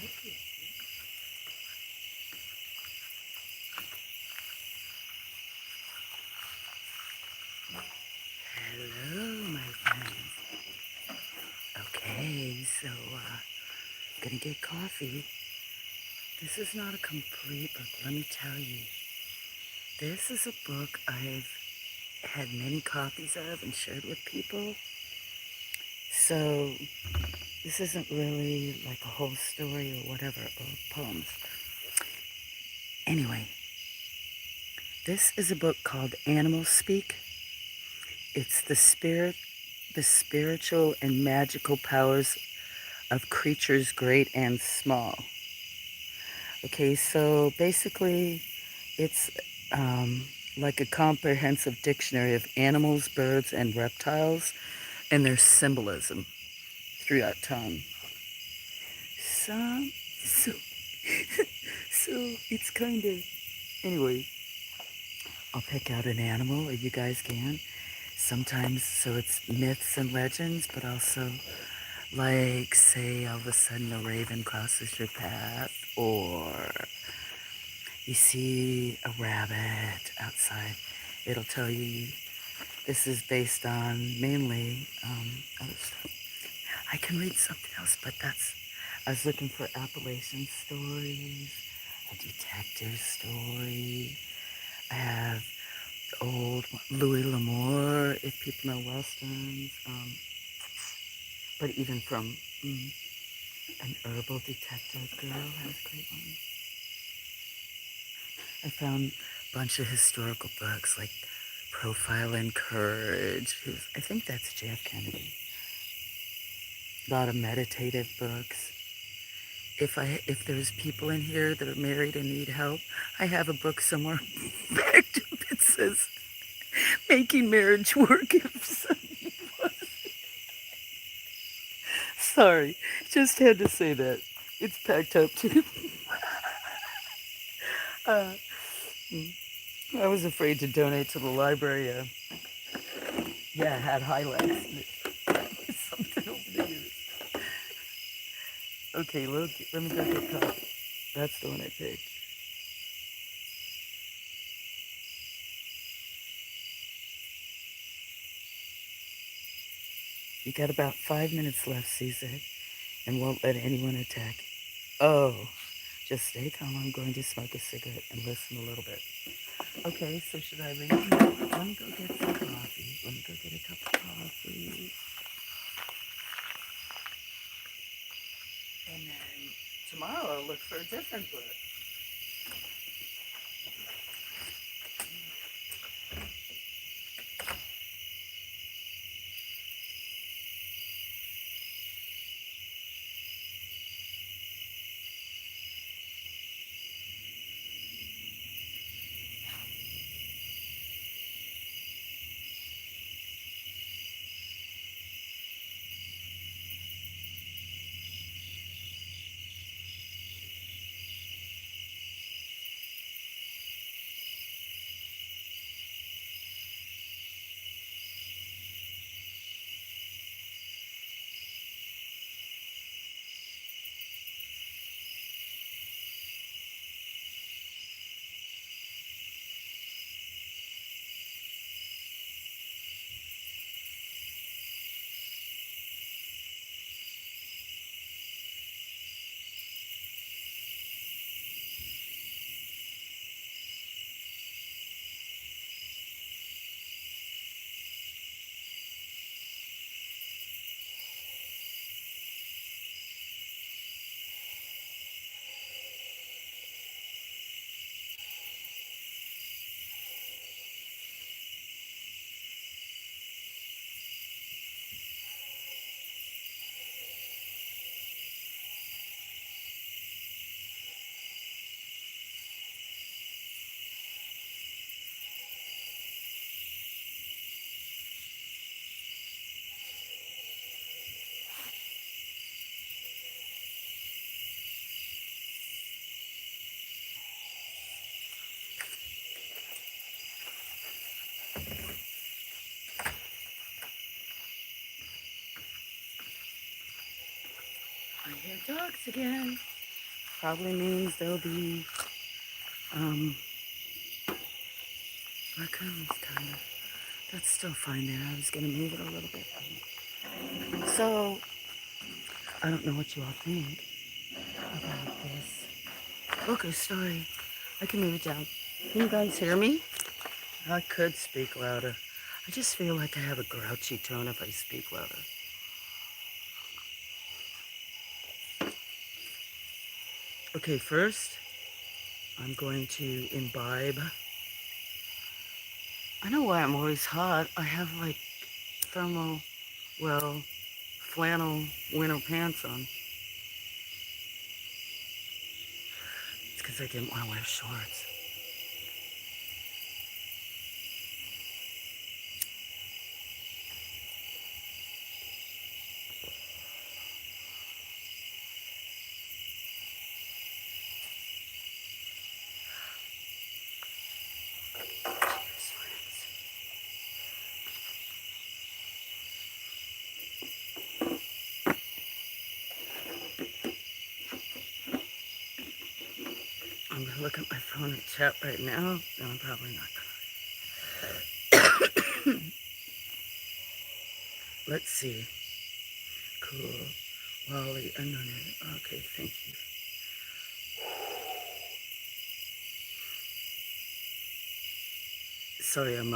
Hello, my friends. Okay, so gonna get coffee. This is not a complete book, let me tell you. This is a book I've had many copies of and shared with people. So this isn't really like a whole story or whatever, or poems. Anyway, this is a book called Animals Speak. It's the spiritual and magical powers of creatures great and small. Okay, so basically it's like a comprehensive dictionary of animals, birds, and reptiles and their symbolism throughout time. Some, so, so it's kind of, anyway, I'll pick out an animal, or you guys can. Sometimes, so it's myths and legends, but also like, say, all of a sudden a raven crosses your path, or you see a rabbit outside. It'll tell you this is based on mainly other stuff. I can read something else, but I was looking for Appalachian stories, a detective story. I have old Louis L'Amour, if people know westerns, but even from an herbal detective girl has great ones. I found a bunch of historical books like Profile in Courage. I think that's Jeff Kennedy. A lot of meditative books. If there's people in here that are married and need help, I have a book somewhere backed up that says Making Marriage Work if somebody was. Sorry, just had to say that. It's packed up too. uh, I was afraid to donate to the library. Yeah, it had highlights. Something over the years. Okay, look, let me go get coffee. That's the one I picked. You got about 5 minutes left, Caesar, and won't let anyone attack. Oh, just stay calm. I'm going to smoke a cigarette and listen a little bit. Okay, so should I leave? Let me go get some coffee. Let me go get a cup of coffee. And then tomorrow I'll look for a different book. I hear dogs again. probably means there'll be raccoons, kind of. That's still fine there. I was going to move it a little bit. So, I don't know what you all think about this book or story. I can move it down. Can you guys hear me? I could speak louder. I just feel like I have a grouchy tone if I speak louder. Okay, first, I'm going to imbibe. I know why I'm always hot. I have like flannel winter pants on. It's because I didn't want to wear shorts. I'm gonna look at my phone and chat right now, and I'm probably not gonna. Let's see. Cool. Wally, no. Okay, thank you. Sorry, I'm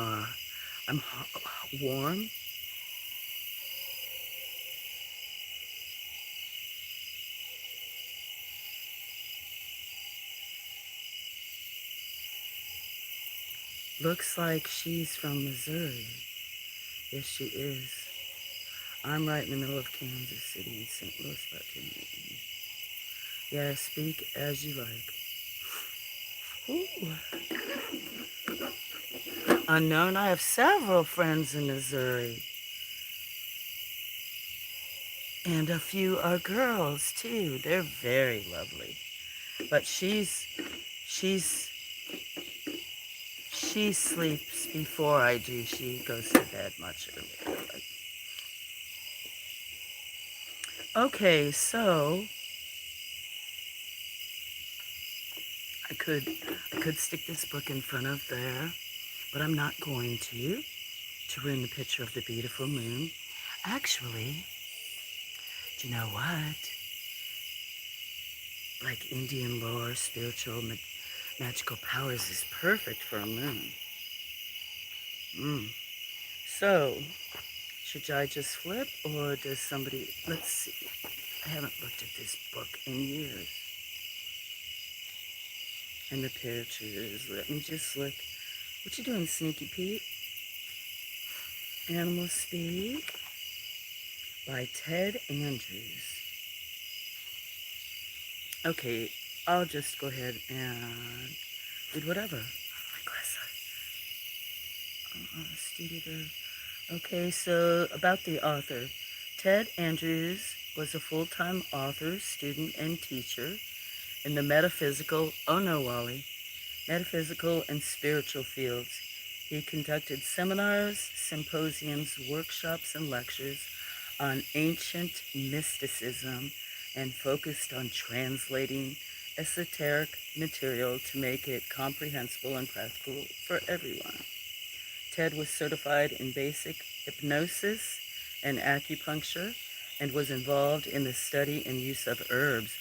warm. Looks like she's from Missouri. Yes, she is. I'm right in the middle of Kansas City and St. Louis, about 10 minutes. Yeah, speak as you like. Ooh. Unknown, I have several friends in Missouri. And a few are girls, too. They're very lovely. But she sleeps before I do. She goes to bed much earlier. Okay, so I could stick this book in front of there, but I'm not going to ruin the picture of the beautiful moon. Actually, do you know what? Like Indian lore, spiritual, magical powers is perfect for a moon. So, should I just flip, or does somebody, let's see. I haven't looked at this book in years. And the pictures, let me just look. What you doing, Sneaky Pete? Animal Speak by Ted Andrews. Okay, I'll just go ahead and read whatever. My glass. Studio there. Okay, so about the author. Ted Andrews was a full-time author, student, and teacher in the metaphysical and spiritual fields. He conducted seminars, symposiums, workshops, and lectures on ancient mysticism and focused on translating esoteric material to make it comprehensible and practical for everyone. Ted was certified in basic hypnosis and acupuncture and was involved in the study and use of herbs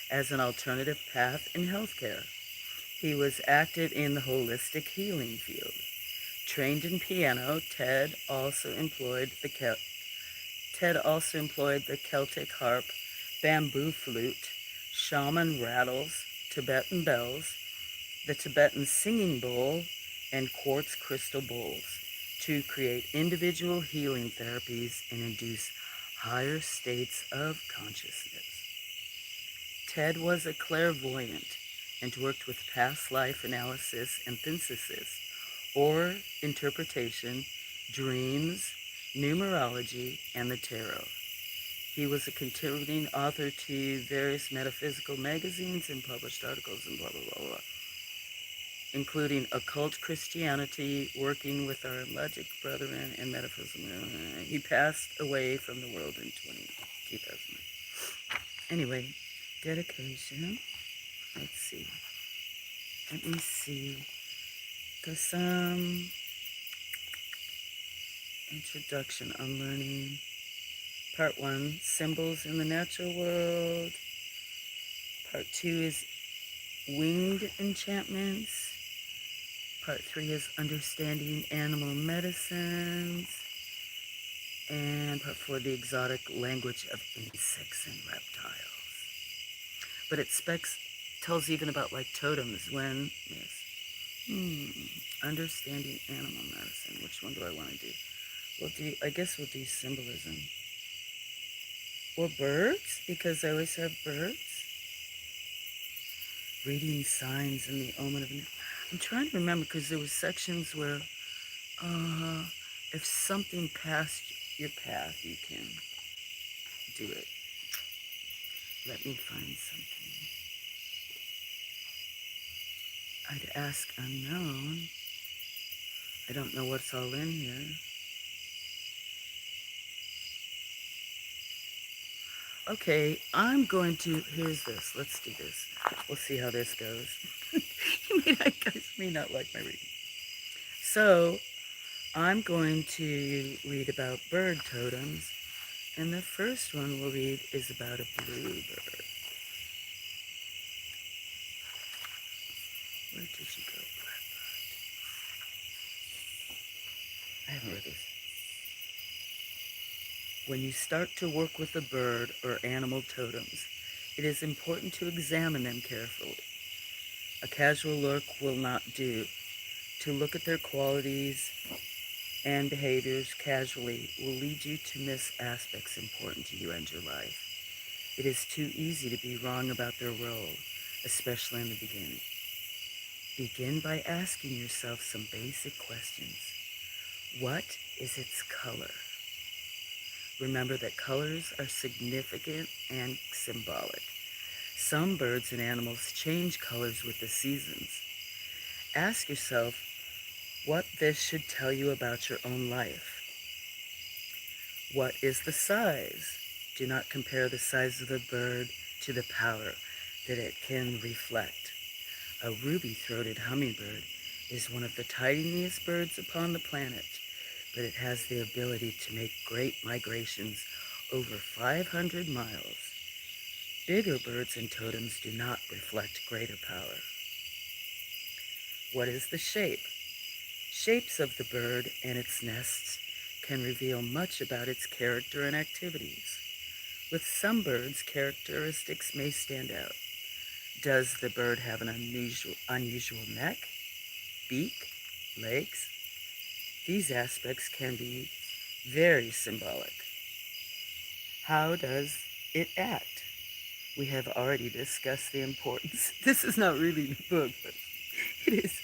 as an alternative path in healthcare. He was active in the holistic healing field. Trained in piano, Ted also employed the Celtic harp, bamboo flute, shaman rattles, Tibetan bells, the Tibetan singing bowl, and quartz crystal bowls to create individual healing therapies and induce higher states of consciousness. Ted was a clairvoyant and worked with past life analysis and synthesis, or interpretation, dreams, numerology, and the tarot. He was a contributing author to various metaphysical magazines and published articles and blah, blah, blah, blah, including Occult Christianity, Working with Our Logic Brethren, and Metaphysical. He passed away from the world in 2000. Anyway, dedication. Let's see. Let me see. Got some introduction on learning. Part 1, symbols in the natural world. Part 2 is winged enchantments. Part 3 is understanding animal medicines. And part 4, the exotic language of insects and reptiles. But it tells even about like totems when, understanding animal medicine. Which one do I want to do? I guess we'll do symbolism. Or birds, because I always have birds. Reading signs and the omen of... I'm trying to remember, because there were sections where if something passed your path, you can do it. Let me find something. I'd ask unknown. I don't know what's all in here. Okay, I'm going to, here's this. Let's do this. We'll see how this goes. You guys may not like my reading. So, I'm going to read about bird totems. And the first one we'll read is about a bluebird. Where did you go, blackbird? I haven't read this. When you start to work with a bird or animal totems, it is important to examine them carefully. A casual look will not do. To look at their qualities and behaviors casually will lead you to miss aspects important to you and your life. It is too easy to be wrong about their role, especially in the beginning. Begin by asking yourself some basic questions. What is its color? Remember that colors are significant and symbolic. Some birds and animals change colors with the seasons. Ask yourself what this should tell you about your own life. What is the size? Do not compare the size of the bird to the power that it can reflect. A ruby-throated hummingbird is one of the tiniest birds upon the planet, but it has the ability to make great migrations over 500 miles. Bigger birds and totems do not reflect greater power. What is the shape? Shapes of the bird and its nests can reveal much about its character and activities. With some birds, characteristics may stand out. Does the bird have an unusual neck, beak, legs? These aspects can be very symbolic. How does it act? We have already discussed the importance. This is not really the book, but it is.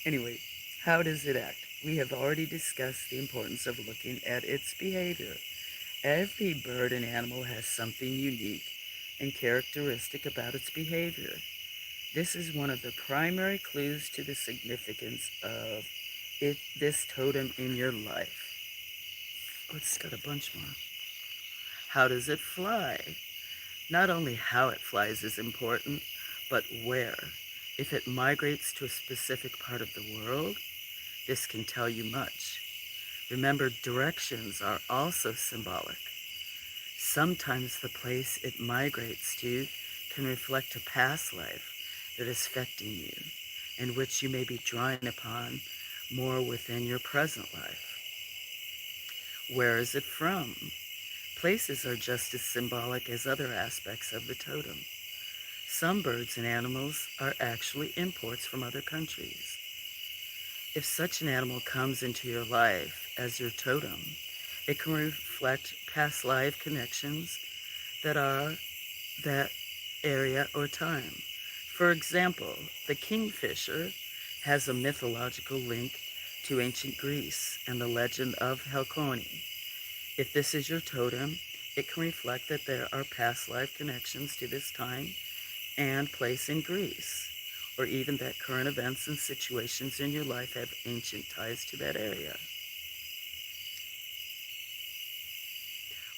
Anyway, how does it act? We have already discussed the importance of looking at its behavior. Every bird and animal has something unique and characteristic about its behavior. This is one of the primary clues to the significance of this totem in your life. Oh, it's got a bunch more. How does it fly? Not only how it flies is important, but where. If it migrates to a specific part of the world, this can tell you much. Remember, directions are also symbolic. Sometimes the place it migrates to can reflect a past life that is affecting you, and which you may be drawing upon more within your present life. Where is it from? Places are just as symbolic as other aspects of the totem. Some birds and animals are actually imports from other countries. If such an animal comes into your life as your totem, it can reflect past life connections that are that area or time. For example, the kingfisher has a mythological link to ancient Greece and the legend of Halcyon. If this is your totem, it can reflect that there are past life connections to this time and place in Greece, or even that current events and situations in your life have ancient ties to that area.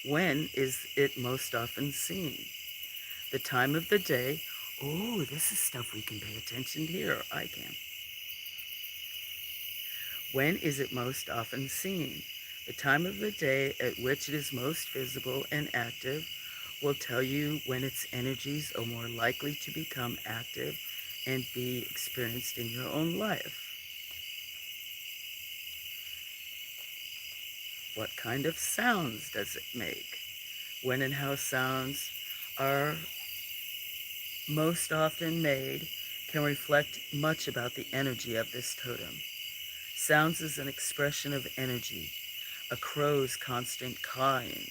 When is it most often seen? the time of the day. Oh, this is stuff we can pay attention to here. I can. When is it most often seen? The time of the day at which it is most visible and active will tell you when its energies are more likely to become active and be experienced in your own life. What kind of sounds does it make? When and how sounds are most often made can reflect much about the energy of this totem. Sounds is an expression of energy. A crow's constant cawing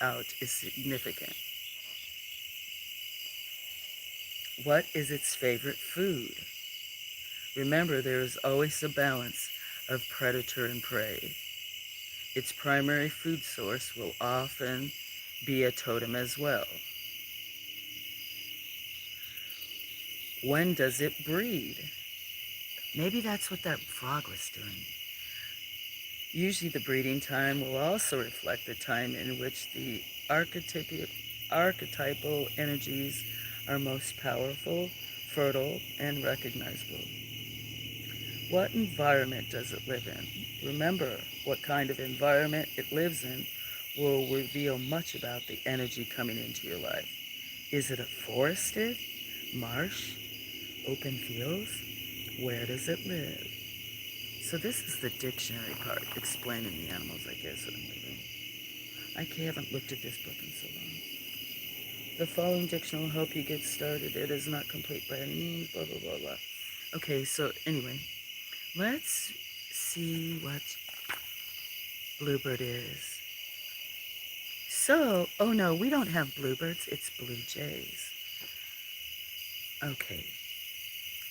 out is significant. What is its favorite food? Remember, there is always a balance of predator and prey. Its primary food source will often be a totem as well. When does it breed? Maybe that's what that frog was doing. Usually the breeding time will also reflect the time in which the archetypal energies are most powerful, fertile, and recognizable. What environment does it live in? Remember, what kind of environment it lives in will reveal much about the energy coming into your life. Is it a forested, marsh, open fields? Where does it live? So this is the dictionary part, explaining the animals, I guess, that I'm living. I haven't looked at this book in so long. The following dictionary will help you get started. It is not complete by any means, blah, blah, blah, blah. Okay, so anyway, let's see what bluebird is. So, oh no, we don't have bluebirds, it's blue jays. Okay,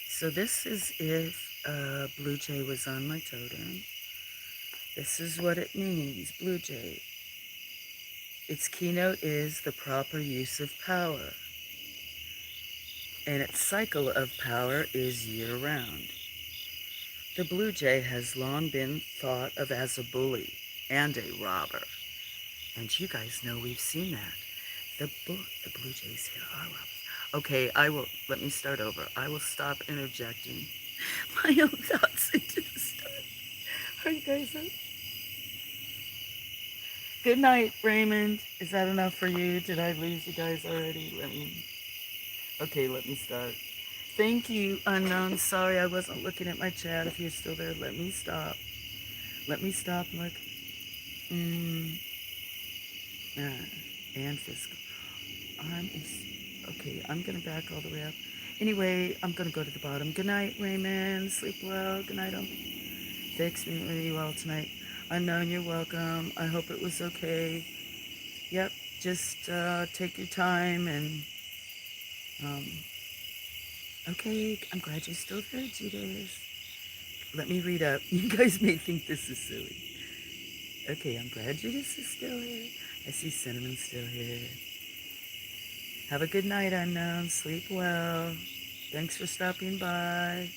so this is if a blue jay was on my totem. This is what it means, blue jay. Its keynote is the proper use of power, and its cycle of power is year-round. The blue jay has long been thought of as a bully and a robber, and you guys know we've seen that. The blue jays here are robbers. Okay, let me start over. I will stop interjecting my own thoughts into the story. Are you guys up? Good night, Raymond. Is that enough for you? Did I lose you guys already? Okay, let me start. Thank you, unknown. Sorry, I wasn't looking at my chat. If you're still there, let me stop. Let me stop and look. And physical. Okay, I'm going to back all the way up. Anyway, I'm going to go to the bottom. Good night, Raymond. Sleep well. Good night. Thanks for meeting with you all tonight. Unknown, you're welcome. I hope it was okay. Yep, just take your time and... okay, I'm glad you're still there, Judas. Let me read up. You guys may think this is silly. Okay, I'm glad Judas is still here. I see Cinnamon's still here. Have a good night, unknown. Sleep well. Thanks for stopping by.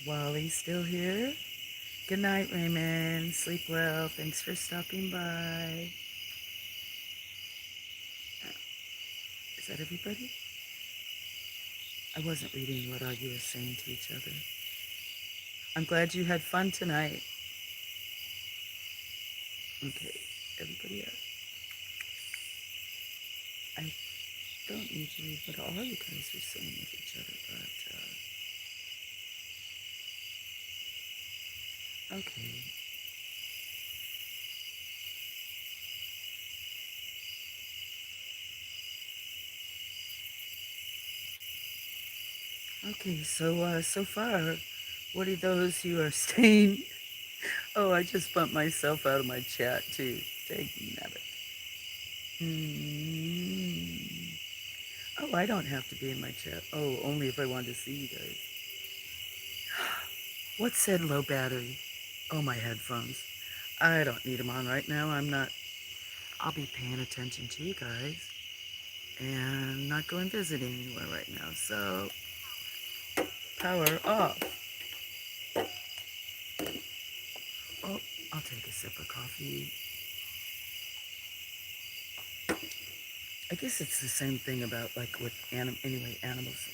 Wally's still here. Good night, Raymond. Sleep well. Thanks for stopping by. Is that everybody? I wasn't reading what all you were saying to each other. I'm glad you had fun tonight. Okay, everybody else. I don't need to read what all you guys were saying with each other, but, okay. Okay, so far, what are those who are staying? Oh, I just bumped myself out of my chat, too. Dang nabbit. Oh, I don't have to be in my chat. Oh, only if I want to see you guys. What said low battery? Oh, my headphones. I don't need them on right now. I'll be paying attention to you guys and not going visiting anywhere right now. So, power off. Oh, I'll take a sip of coffee. I guess it's the same thing about like with animals.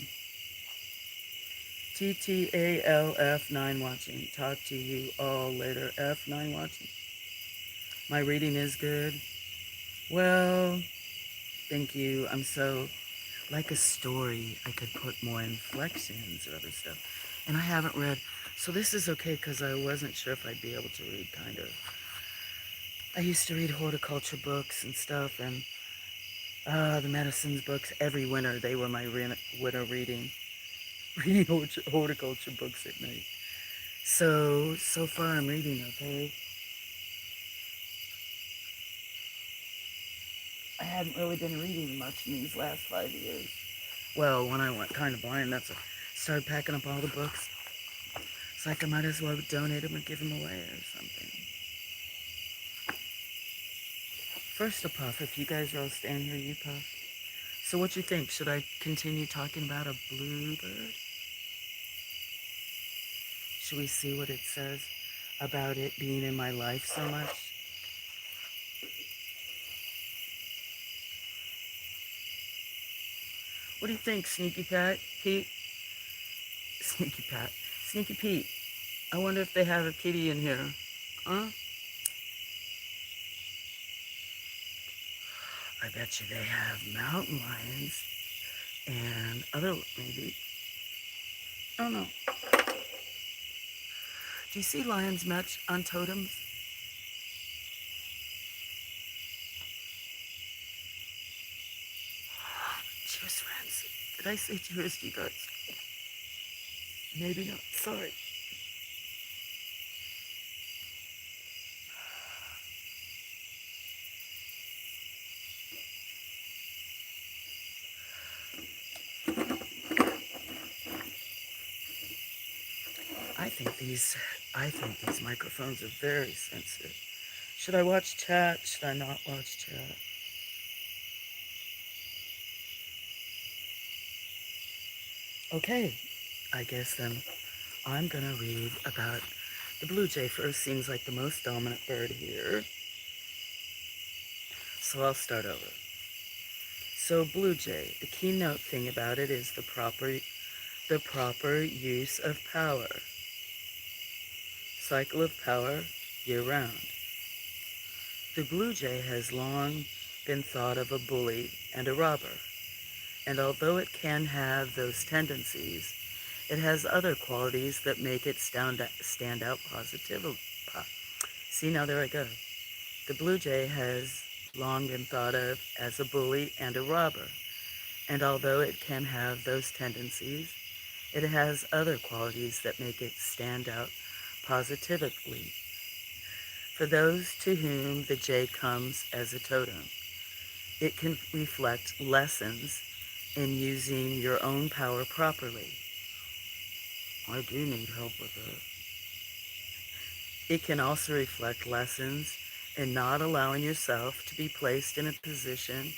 TTALF9 watching. Talk to you all later. F9 watching. My reading is good. Well, thank you. I'm so like a story. I could put more inflections or other stuff. And I haven't read. So this is okay because I wasn't sure if I'd be able to read kind of. I used to read horticulture books and stuff and the medicines books every winter. They were my winter reading. Reading horticulture books at night. So far I'm reading okay. I haven't really been reading much in these last 5 years. Well, when I went kind of blind, started packing up all the books. It's like I might as well donate them or give them away or something. First a puff. If you guys are all standing here, you puff. So what you think? Should I continue talking about a bluebird? Should we see what it says about it being in my life so much? What do you think, Sneaky Pete? Sneaky Pat. Sneaky Pete. I wonder if they have a kitty in here. Huh? I bet you they have mountain lions and other, maybe. I don't know. Do you see lions much on totems? Cheers, friends. Did I say cheers to you guys? Maybe not. Sorry. I think these microphones are very sensitive. Should I watch chat? Should I not watch chat? Okay, I guess then I'm gonna read about the blue jay first. Seems like the most dominant bird here. So I'll start over. So blue jay, the keynote thing about it is the proper use of power. Cycle of power year round. The blue jay has long been thought of a bully and a robber, and although it can have those tendencies, it has other qualities that make it stand out positively. See, now there I go. The blue jay has long been thought of as a bully and a robber, and although it can have those tendencies, it has other qualities that make it stand out positively. For those to whom the jay comes as a totem, it can reflect lessons in using your own power properly. I do need help with that. It can also reflect lessons in not allowing yourself to be placed in a position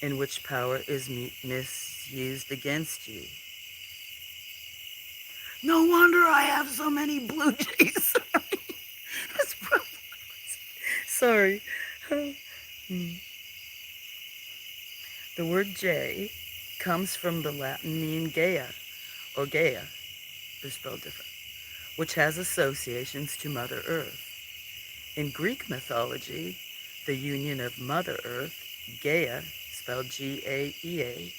in which power is misused against you. No wonder I have so many blue jays. That's probably sorry. The word jay comes from the Latin mean Gaia, or Gaia, they're spelled different, which has associations to Mother Earth. In Greek mythology, the union of Mother Earth, Gaia, spelled Gaea,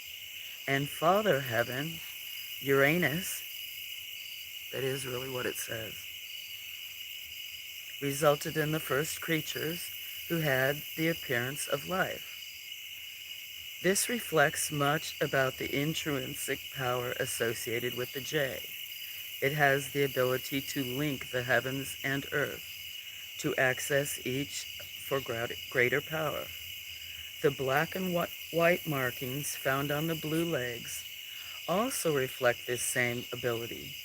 and Father Heaven, Uranus, that is really what it says, resulted in the first creatures who had the appearance of life. This reflects much about the intrinsic power associated with the jay. It has the ability to link the heavens and earth, to access each for greater power. The black and white markings found on the blue legs also reflect this same ability.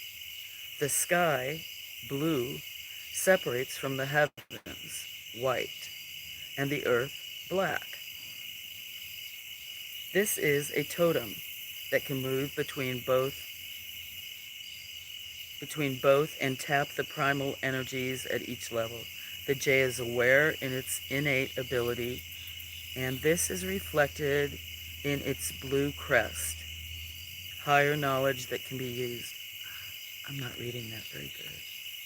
The sky, blue, separates from the heavens, white, and the earth, black. This is a totem that can move between both and tap the primal energies at each level. The jay is aware in its innate ability and this is reflected in its blue crest, higher knowledge that can be used. I'm not reading that very good.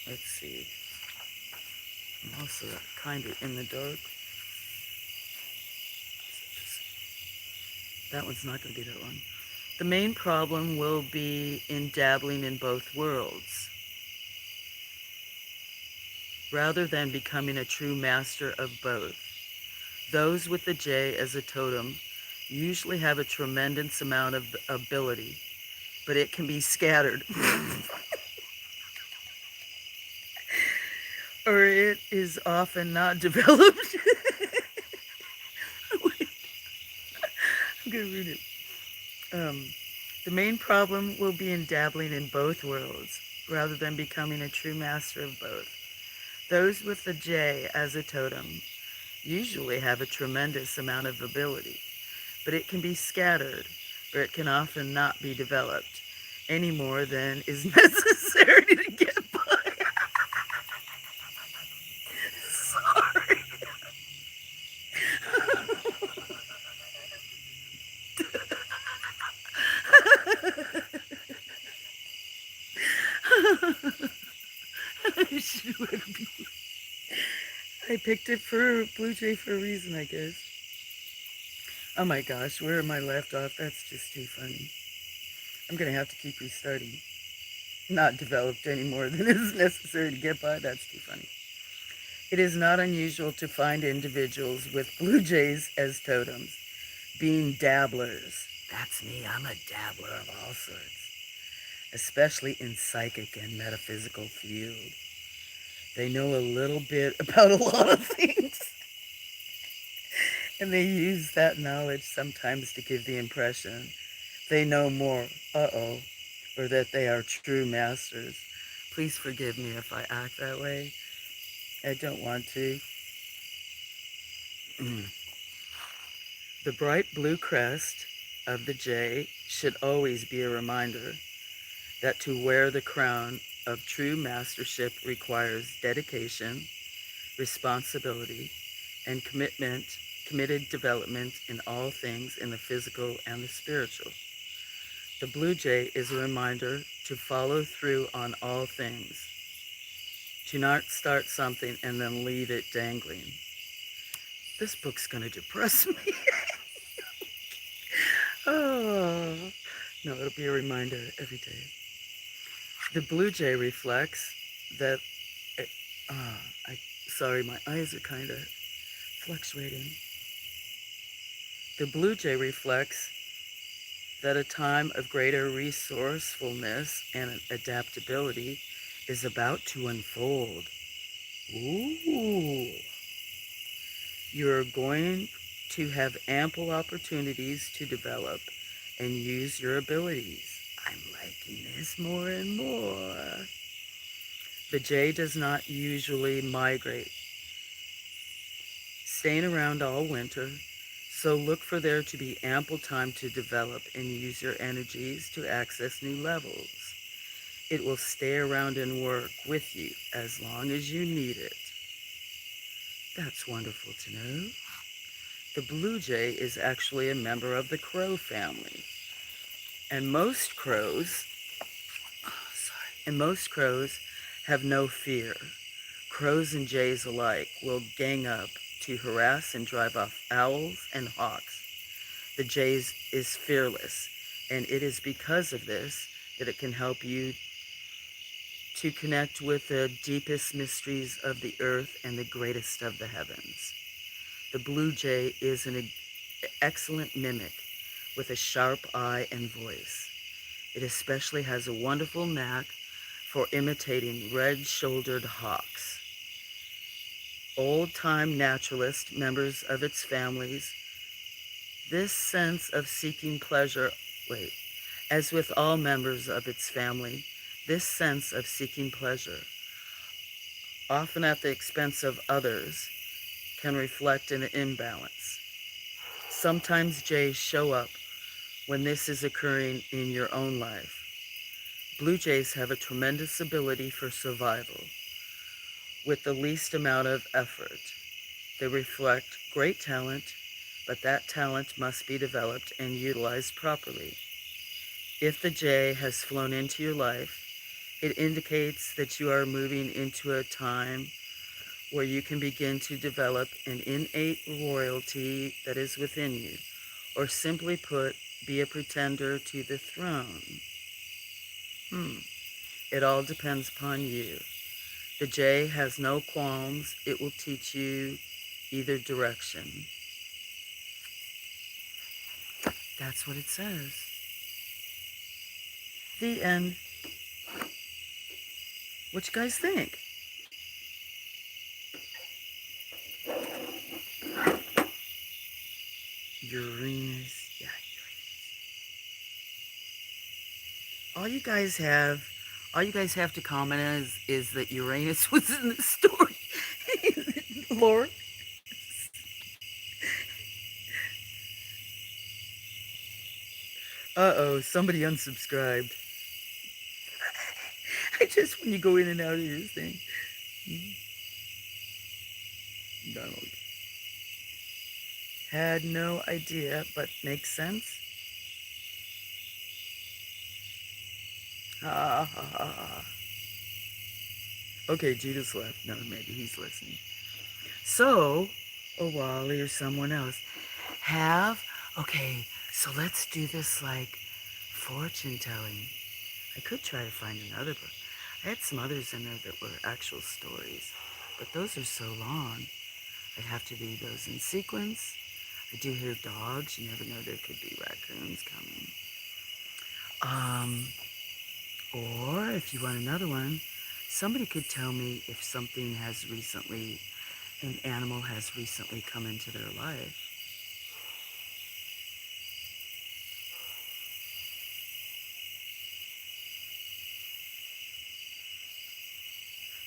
Let's see. I'm also kind of in the dark. That one's not going to be that one. The main problem will be in dabbling in both worlds, rather than becoming a true master of both. Those with the J as a totem usually have a tremendous amount of ability, but it can be scattered. Or it is often not developed. Wait, I'm going to read it. The main problem will be in dabbling in both worlds, rather than becoming a true master of both. Those with the J as a totem usually have a tremendous amount of ability, but it can be scattered, or it can often not be developed any more than is necessary to get by. Sorry. I picked it for Blue Jay for a reason, I guess. Oh my gosh, where am I left off? That's just too funny. I'm going to have to keep restarting. Not developed any more than is necessary to get by. That's too funny. It is not unusual to find individuals with blue jays as totems being dabblers. That's me. I'm a dabbler of all sorts, especially in psychic and metaphysical field. They know a little bit about a lot of things, and they use that knowledge sometimes to give the impression they know more, or that they are true masters. Please forgive me if I act that way. I don't want to. The bright blue crest of the J should always be a reminder that to wear the crown of true mastership requires dedication, responsibility, and committed development in all things in the physical and the spiritual. The Blue Jay is a reminder to follow through on all things, to not start something and then leave it dangling. This book's going to depress me. Oh, no, it'll be a reminder every day. The Blue Jay reflects that, sorry, my eyes are kind of fluctuating. The Blue Jay reflects that a time of greater resourcefulness and adaptability is about to unfold. Ooh. You're going to have ample opportunities to develop and use your abilities. I'm liking this more and more. The Jay does not usually migrate, staying around all winter, so look for there to be ample time to develop and use your energies to access new levels. It will stay around and work with you as long as you need it. That's wonderful to know. The Blue Jay is actually a member of the crow family. And most crows have no fear. Crows and jays alike will gang up to harass and drive off owls and hawks. The jay is fearless, and it is because of this that it can help you to connect with the deepest mysteries of the earth and the greatest of the heavens. The Blue Jay is an excellent mimic with a sharp eye and voice. It especially has a wonderful knack for imitating red-shouldered hawks. Old-time naturalist members of its families, this sense of seeking pleasure, as with all members of its family, this sense of seeking pleasure, often at the expense of others, can reflect an imbalance. Sometimes jays show up when this is occurring in your own life. Blue jays have a tremendous ability for survival with the least amount of effort. They reflect great talent, but that talent must be developed and utilized properly. If the jay has flown into your life, it indicates that you are moving into a time where you can begin to develop an innate royalty that is within you, or simply put, be a pretender to the throne. It all depends upon you. The jay has no qualms. It will teach you either direction. That's what it says. The end. What you guys think? Uranus. Yeah, Uranus. All you guys have to comment is that Uranus was in the story. Lord. Uh-oh, somebody unsubscribed. When you go in and out of your thing. Donald. Had no idea, but makes sense. Ha ha ha ha. Okay, Judas left. No, maybe he's listening. So, or Wally or someone else. Okay, so let's do this like fortune telling. I could try to find another book. I had some others in there that were actual stories, but those are so long. I'd have to read those in sequence. I do hear dogs. You never know, there could be raccoons coming. Or if you want another one, somebody could tell me if an animal has recently come into their life.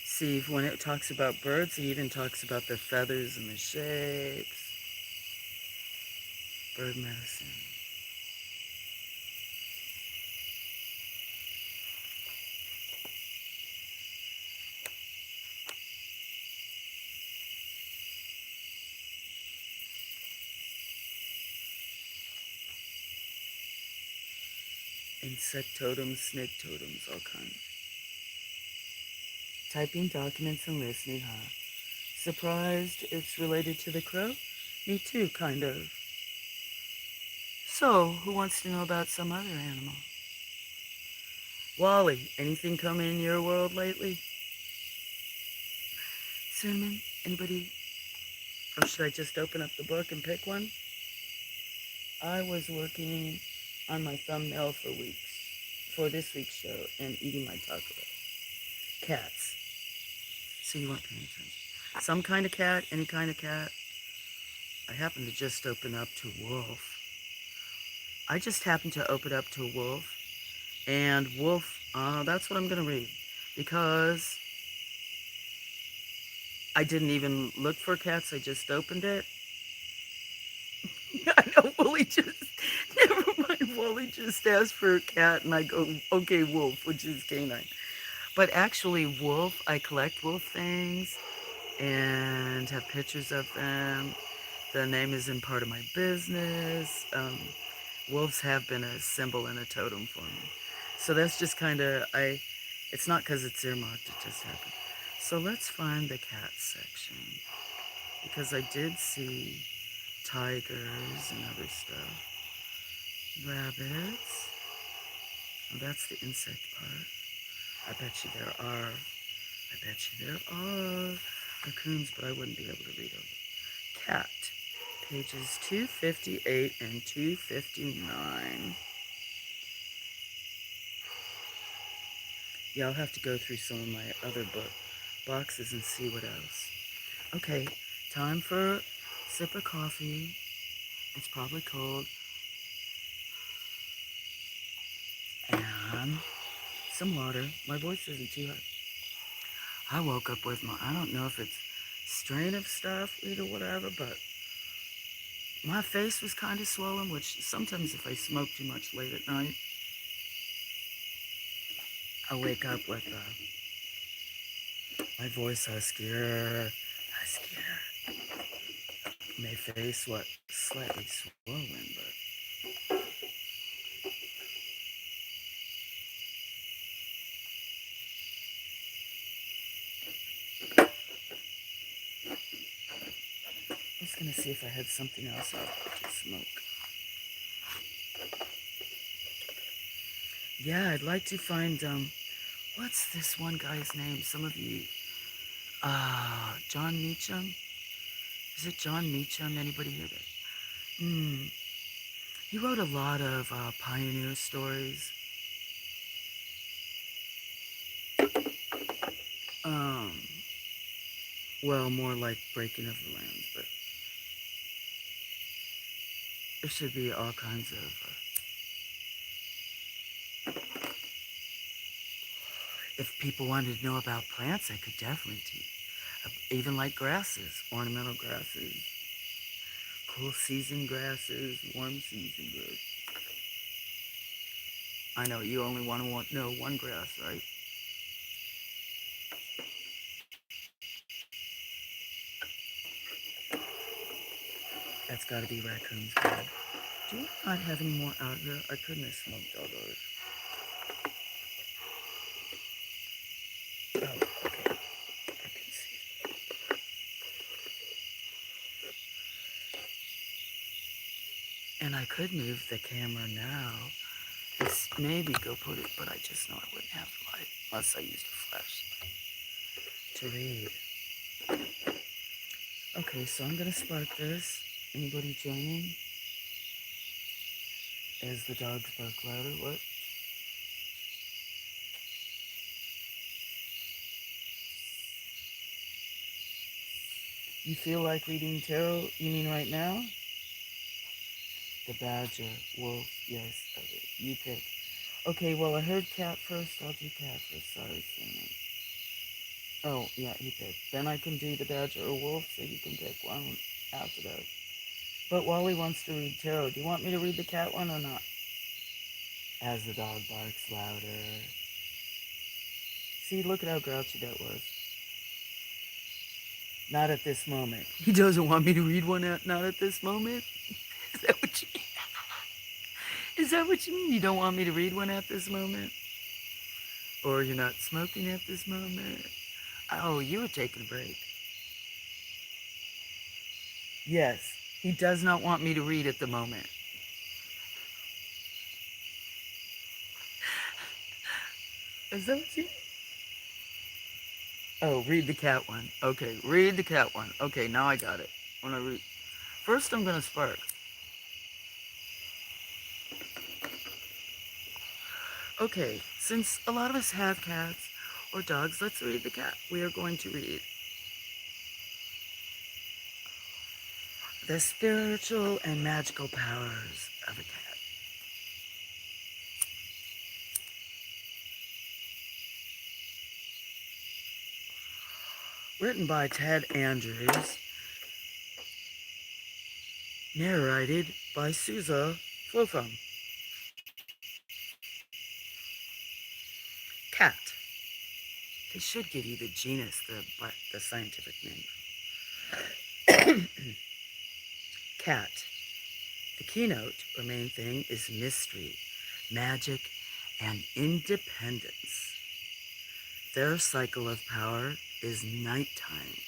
See, when it talks about birds, it even talks about the feathers and the shapes. Bird medicine. Insect totems, snake totems, all kinds. Typing documents and listening, huh? Surprised it's related to the crow? Me too, kind of. So, who wants to know about some other animal? Wally, anything coming in your world lately? Cinnamon, anybody? Or should I just open up the book and pick one? I was working on my thumbnail for this week's show, and eating my Taco Bell. Cats. So you weren't paying attention. Some kind of cat, any kind of cat. I happened to just open up to wolf. I just happened to open up to wolf, and wolf, that's what I'm going to read, because I didn't even look for cats, I just opened it. I know, never mind, Wooly just asked for a cat, and I go, okay, wolf, which is canine. But actually, wolf, I collect wolf things, and have pictures of them. The name is in part of my business. Wolves have been a symbol and a totem for me. So that's just kind of, it's not because it's earmarked, it just happened. So let's find the cat section, because I did see tigers and other stuff. Rabbits. Oh, that's the insect part. I bet you there are raccoons, but I wouldn't be able to read over. Cat. Pages 258 and 259. Yeah, I'll have to go through some of my other boxes and see what else. Okay, time for a sip of coffee. It's probably cold. And some water. My voice isn't too hot. I woke up with I don't know if it's strain of stuff or whatever, but my face was kind of swollen, which sometimes if I smoke too much late at night, I wake up with my voice huskier. May face what? Slightly swollen, but I was gonna see if I had something else I could smoke. Yeah, I'd like to find, what's this one guy's name? Some of you, John Meacham? Is it John Meacham? Anybody hear that? He wrote a lot of pioneer stories. Um, well, more like Breaking of the Lands, but there should be all kinds of, if people wanted to know about plants, I could definitely teach. Even like grasses, ornamental grasses, cool season grasses, warm season grasses. I know you only want to know one grass, right? That's got to be Raccoon's bed. Do you not have any more out here? I couldn't have smoked all those. Oh, okay. I can see. And I could move the camera now. This maybe go put it, but I just know I wouldn't have the light unless I used a flashlight to read. Okay, so I'm gonna spark this. Anybody joining? As the dogs bark louder, what? You feel like reading tarot? You mean right now? The badger, wolf, yes, okay, you pick. Okay, well I heard cat first, I'll do cat first, sorry, Cinnamon. Oh, yeah, he picked. Then I can do the badger or wolf, so you can pick one after that. But Wally wants to read tarot. Do you want me to read the cat one or not? As the dog barks louder. See, look at how grouchy that was. Not at this moment. He doesn't want me to read one not at this moment? Is that what you mean? Is that what you mean? You don't want me to read one at this moment? Or you're not smoking at this moment? Oh, you were taking a break. Yes, he does not want me to read at the moment. Is that what you mean? Oh, read the cat one. Okay, read the cat one. Okay, now I got it. When I read, first I'm gonna spark. Okay, since a lot of us have cats or dogs, let's read the cat. We are going to read the spiritual and magical powers of a cat. Written by Ted Andrews, narrated by Suza FlowFarm. Cat. They should give you the genus, the scientific name. Cat. The keynote, or main thing, is mystery, magic, and independence. Their cycle of power is nighttime.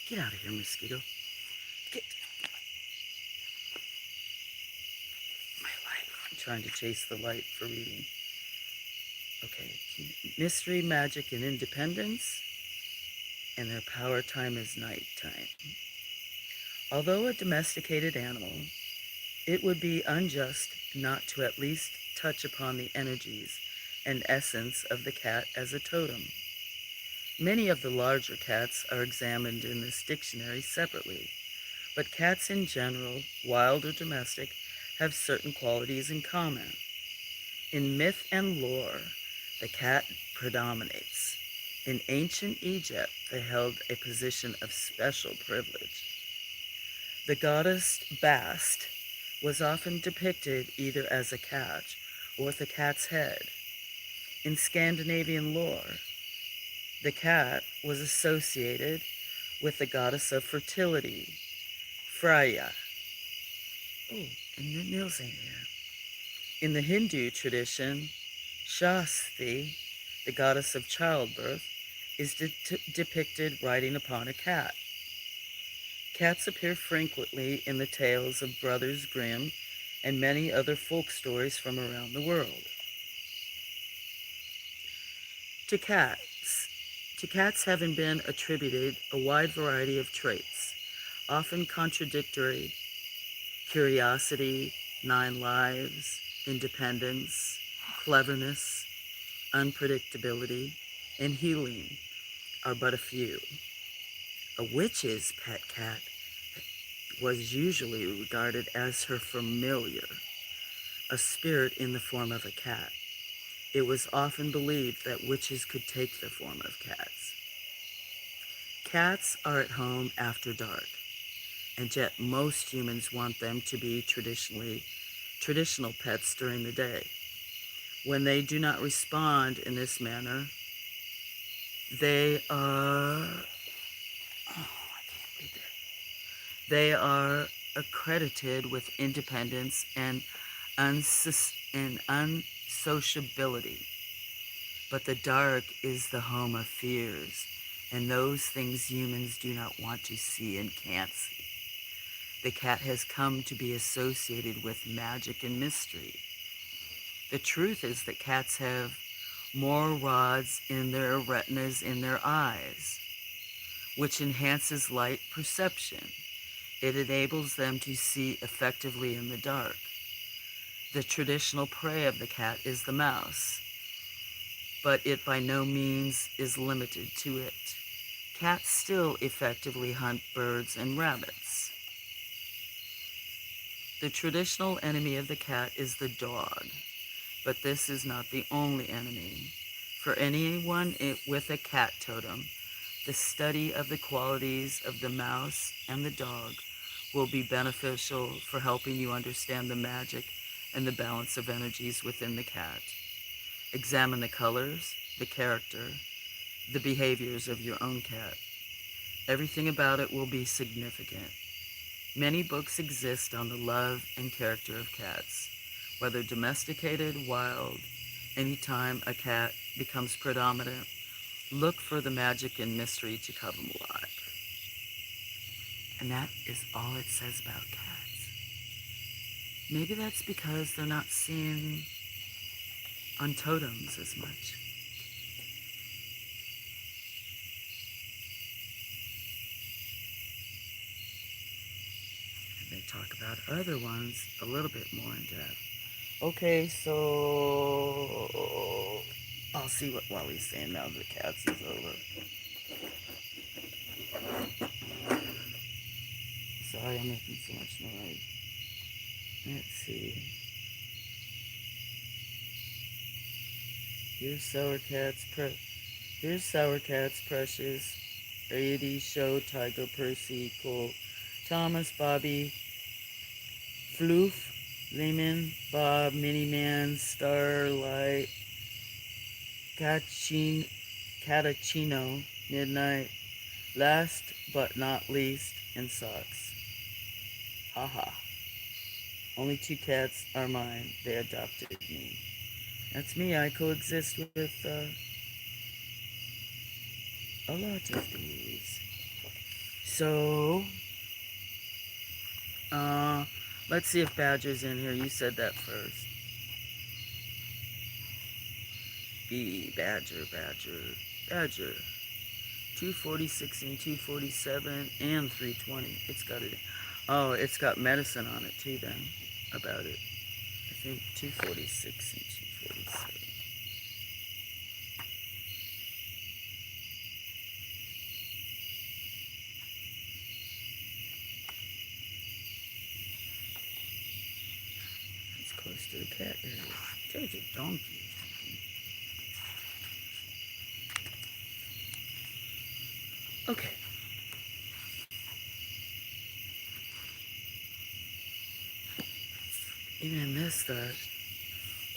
Get out of here, mosquito. Get my light. I'm trying to chase the light for reading. Okay, mystery, magic, and independence, and their power time is nighttime. Although a domesticated animal, it would be unjust not to at least touch upon the energies and essence of the cat as a totem. Many of the larger cats are examined in this dictionary separately, but cats in general, wild or domestic, have certain qualities in common. In myth and lore, the cat predominates. In ancient Egypt, they held a position of special privilege. The goddess Bast was often depicted either as a cat or with a cat's head. In Scandinavian lore, the cat was associated with the goddess of fertility, Freya. Oh, and the nails ain't here. In the Hindu tradition, Shasti, the goddess of childbirth, is depicted riding upon a cat. Cats appear frequently in the tales of Brothers Grimm and many other folk stories from around the world. To cats. To cats having been attributed a wide variety of traits, often contradictory: curiosity, 9 lives, independence, cleverness, unpredictability, and healing are but a few. A witch's pet cat was usually regarded as her familiar, a spirit in the form of a cat. It was often believed that witches could take the form of cats. Cats are at home after dark, and yet most humans want them to be traditional pets during the day. When they do not respond in this manner, they are, they are accredited with independence and unsociability. But the dark is the home of fears, and those things humans do not want to see and can't see. The cat has come to be associated with magic and mystery. The truth is that cats have more rods in their retinas in their eyes, which enhances light perception. It enables them to see effectively in the dark. The traditional prey of the cat is the mouse, but it by no means is limited to it. Cats still effectively hunt birds and rabbits. The traditional enemy of the cat is the dog, but this is not the only enemy. For anyone with a cat totem, the study of the qualities of the mouse and the dog will be beneficial for helping you understand the magic and the balance of energies within the cat. Examine the colors, the character, the behaviors of your own cat. Everything about it will be significant. Many books exist on the love and character of cats, whether domesticated, wild. Anytime a cat becomes predominant, look for the magic and mystery to come alive. And that is all it says about cats. Maybe that's because they're not seen on totems as much. And they talk about other ones a little bit more in depth. Okay, so I'll see what Wally's saying now that the cats is over. Sorry I'm making so much noise. Let's see. Here's Sour Cat's Precious, Eddie, Show, Tiger, Percy, Cole, Thomas, Bobby, Floof, Lemon, Bob, Miniman, Starlight, Catachino, Midnight, last but not least, and Socks. Haha. Only 2 cats are mine. They adopted me. That's me. I coexist with a lot of these. So, let's see if Badger's in here. You said that first. Badger. 246 and 247 and 320. It's got it. Oh, it's got medicine on it too then, about it. I think 246 and 247. It's close to the cat area. There's a donkey. Okay. Maybe I missed that.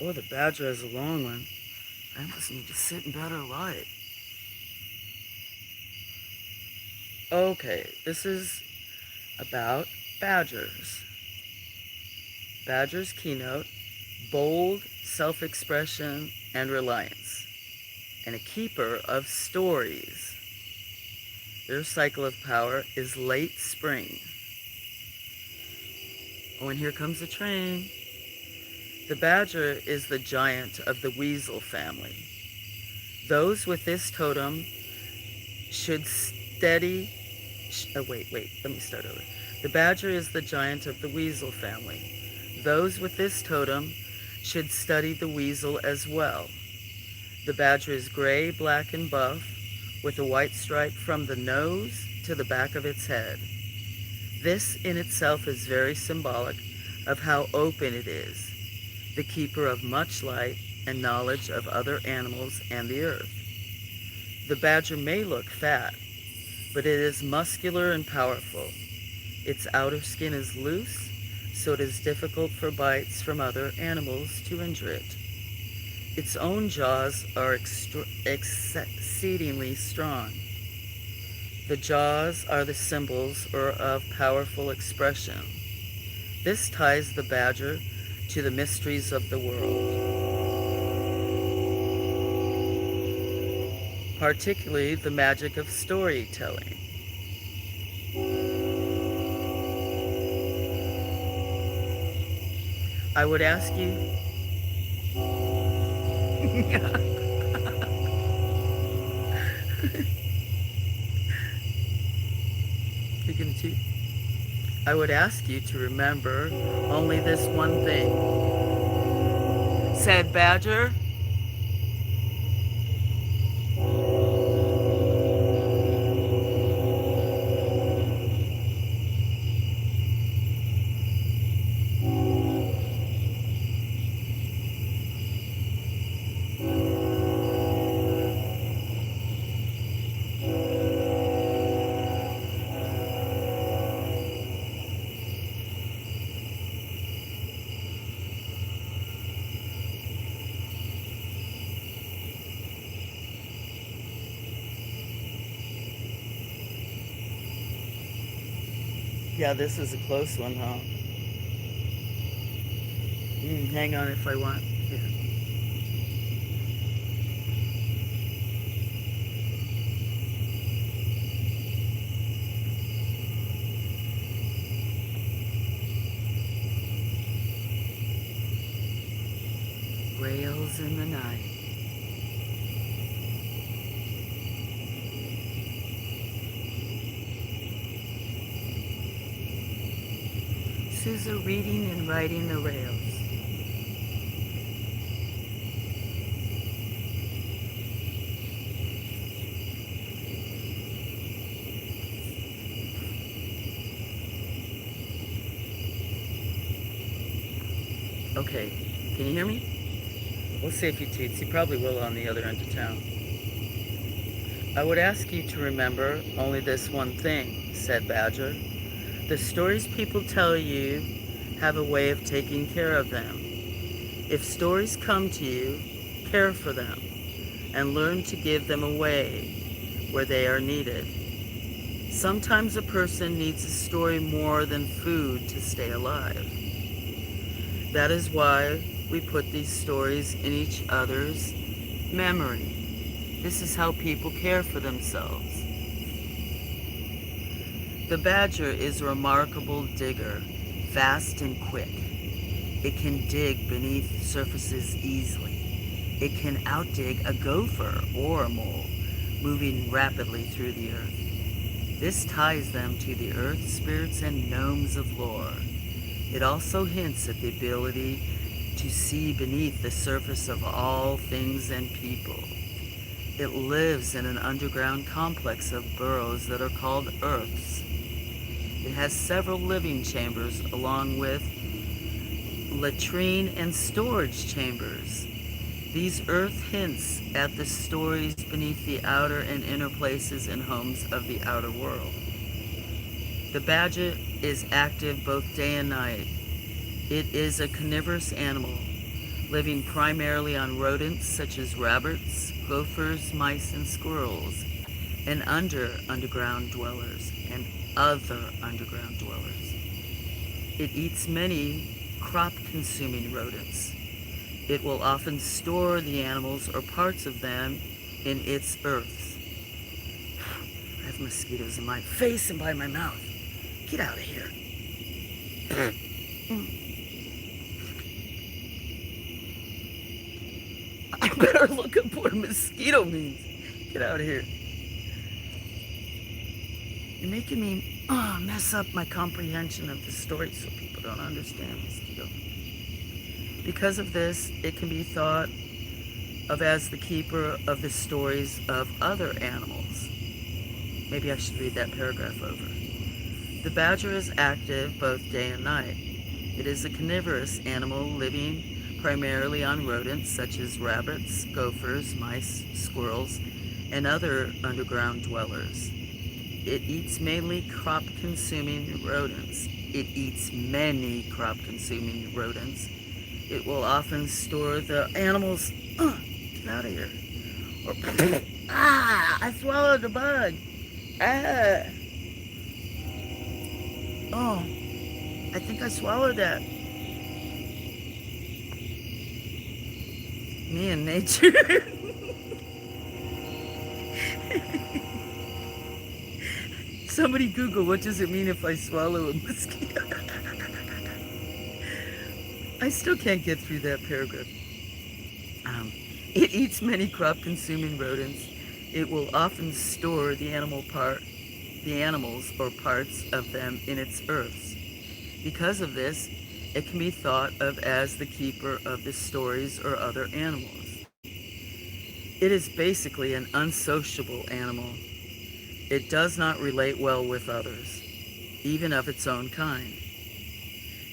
Oh, the badger has a long one. I must need to sit in better light. Okay, this is about badgers. Badger's keynote: bold self-expression and reliance, and a keeper of stories. Their cycle of power is late spring. Oh, and here comes the train. The badger is the giant of the weasel family. Those with this totem should steady... let me start over. The badger is the giant of the weasel family. Those with this totem should study the weasel as well. The badger is gray, black, and buff, with a white stripe from the nose to the back of its head. This in itself is very symbolic of how open it is, the keeper of much light and knowledge of other animals and the earth. The badger may look fat, but it is muscular and powerful. Its outer skin is loose, so it is difficult for bites from other animals to injure it. Its own jaws are exceedingly strong. The jaws are the symbols of powerful expression. This ties the badger to the mysteries of the world, particularly the magic of storytelling. I would ask you... You can cheat. I would ask you to remember only this one thing, said badger. Yeah, this is a close one, huh? Hang on if I want. Yeah. Rails in the night. Sousa reading and writing the rails. Okay, can you hear me? We'll see if he tweets. He probably will on the other end of town. I would ask you to remember only this one thing, said Badger. The stories people tell you have a way of taking care of them. If stories come to you, care for them and learn to give them away where they are needed. Sometimes a person needs a story more than food to stay alive. That is why we put these stories in each other's memory. This is how people care for themselves. The badger is a remarkable digger, fast and quick. It can dig beneath surfaces easily. It can outdig a gopher or a mole, moving rapidly through the earth. This ties them to the earth spirits and gnomes of lore. It also hints at the ability to see beneath the surface of all things and people. It lives in an underground complex of burrows that are called earths. It has several living chambers along with latrine and storage chambers. These earth hints at the stories beneath the outer and inner places and homes of the outer world. The badger is active both day and night. It is a carnivorous animal, living primarily on rodents such as rabbits, gophers, mice, and squirrels, and underground dwellers and other underground dwellers. It eats many crop-consuming rodents. It will often store the animals or parts of them in its earths. I have mosquitoes in my face and by my mouth. Get out of here. I better look up what a mosquito means. Get out of here. You're making me mess up my comprehension of the story so people don't understand mosquito. Because of this, it can be thought of as the keeper of the stories of other animals. Maybe I should read that paragraph over. The badger is active both day and night. It is a carnivorous animal living primarily on rodents such as rabbits, gophers, mice, squirrels, and other underground dwellers. It eats mainly crop-consuming rodents. It eats many crop-consuming rodents. It will often store the animals. Get out of here. Or, I swallowed the bug. Oh, I think I swallowed that. Me and nature. Somebody Google, what does it mean if I swallow a mosquito? I still can't get through that paragraph. It eats many crop-consuming rodents. It will often store the animals or parts of them in its earths. Because of this, it can be thought of as the keeper of the stories or other animals. It is basically an unsociable animal. It does not relate well with others, even of its own kind.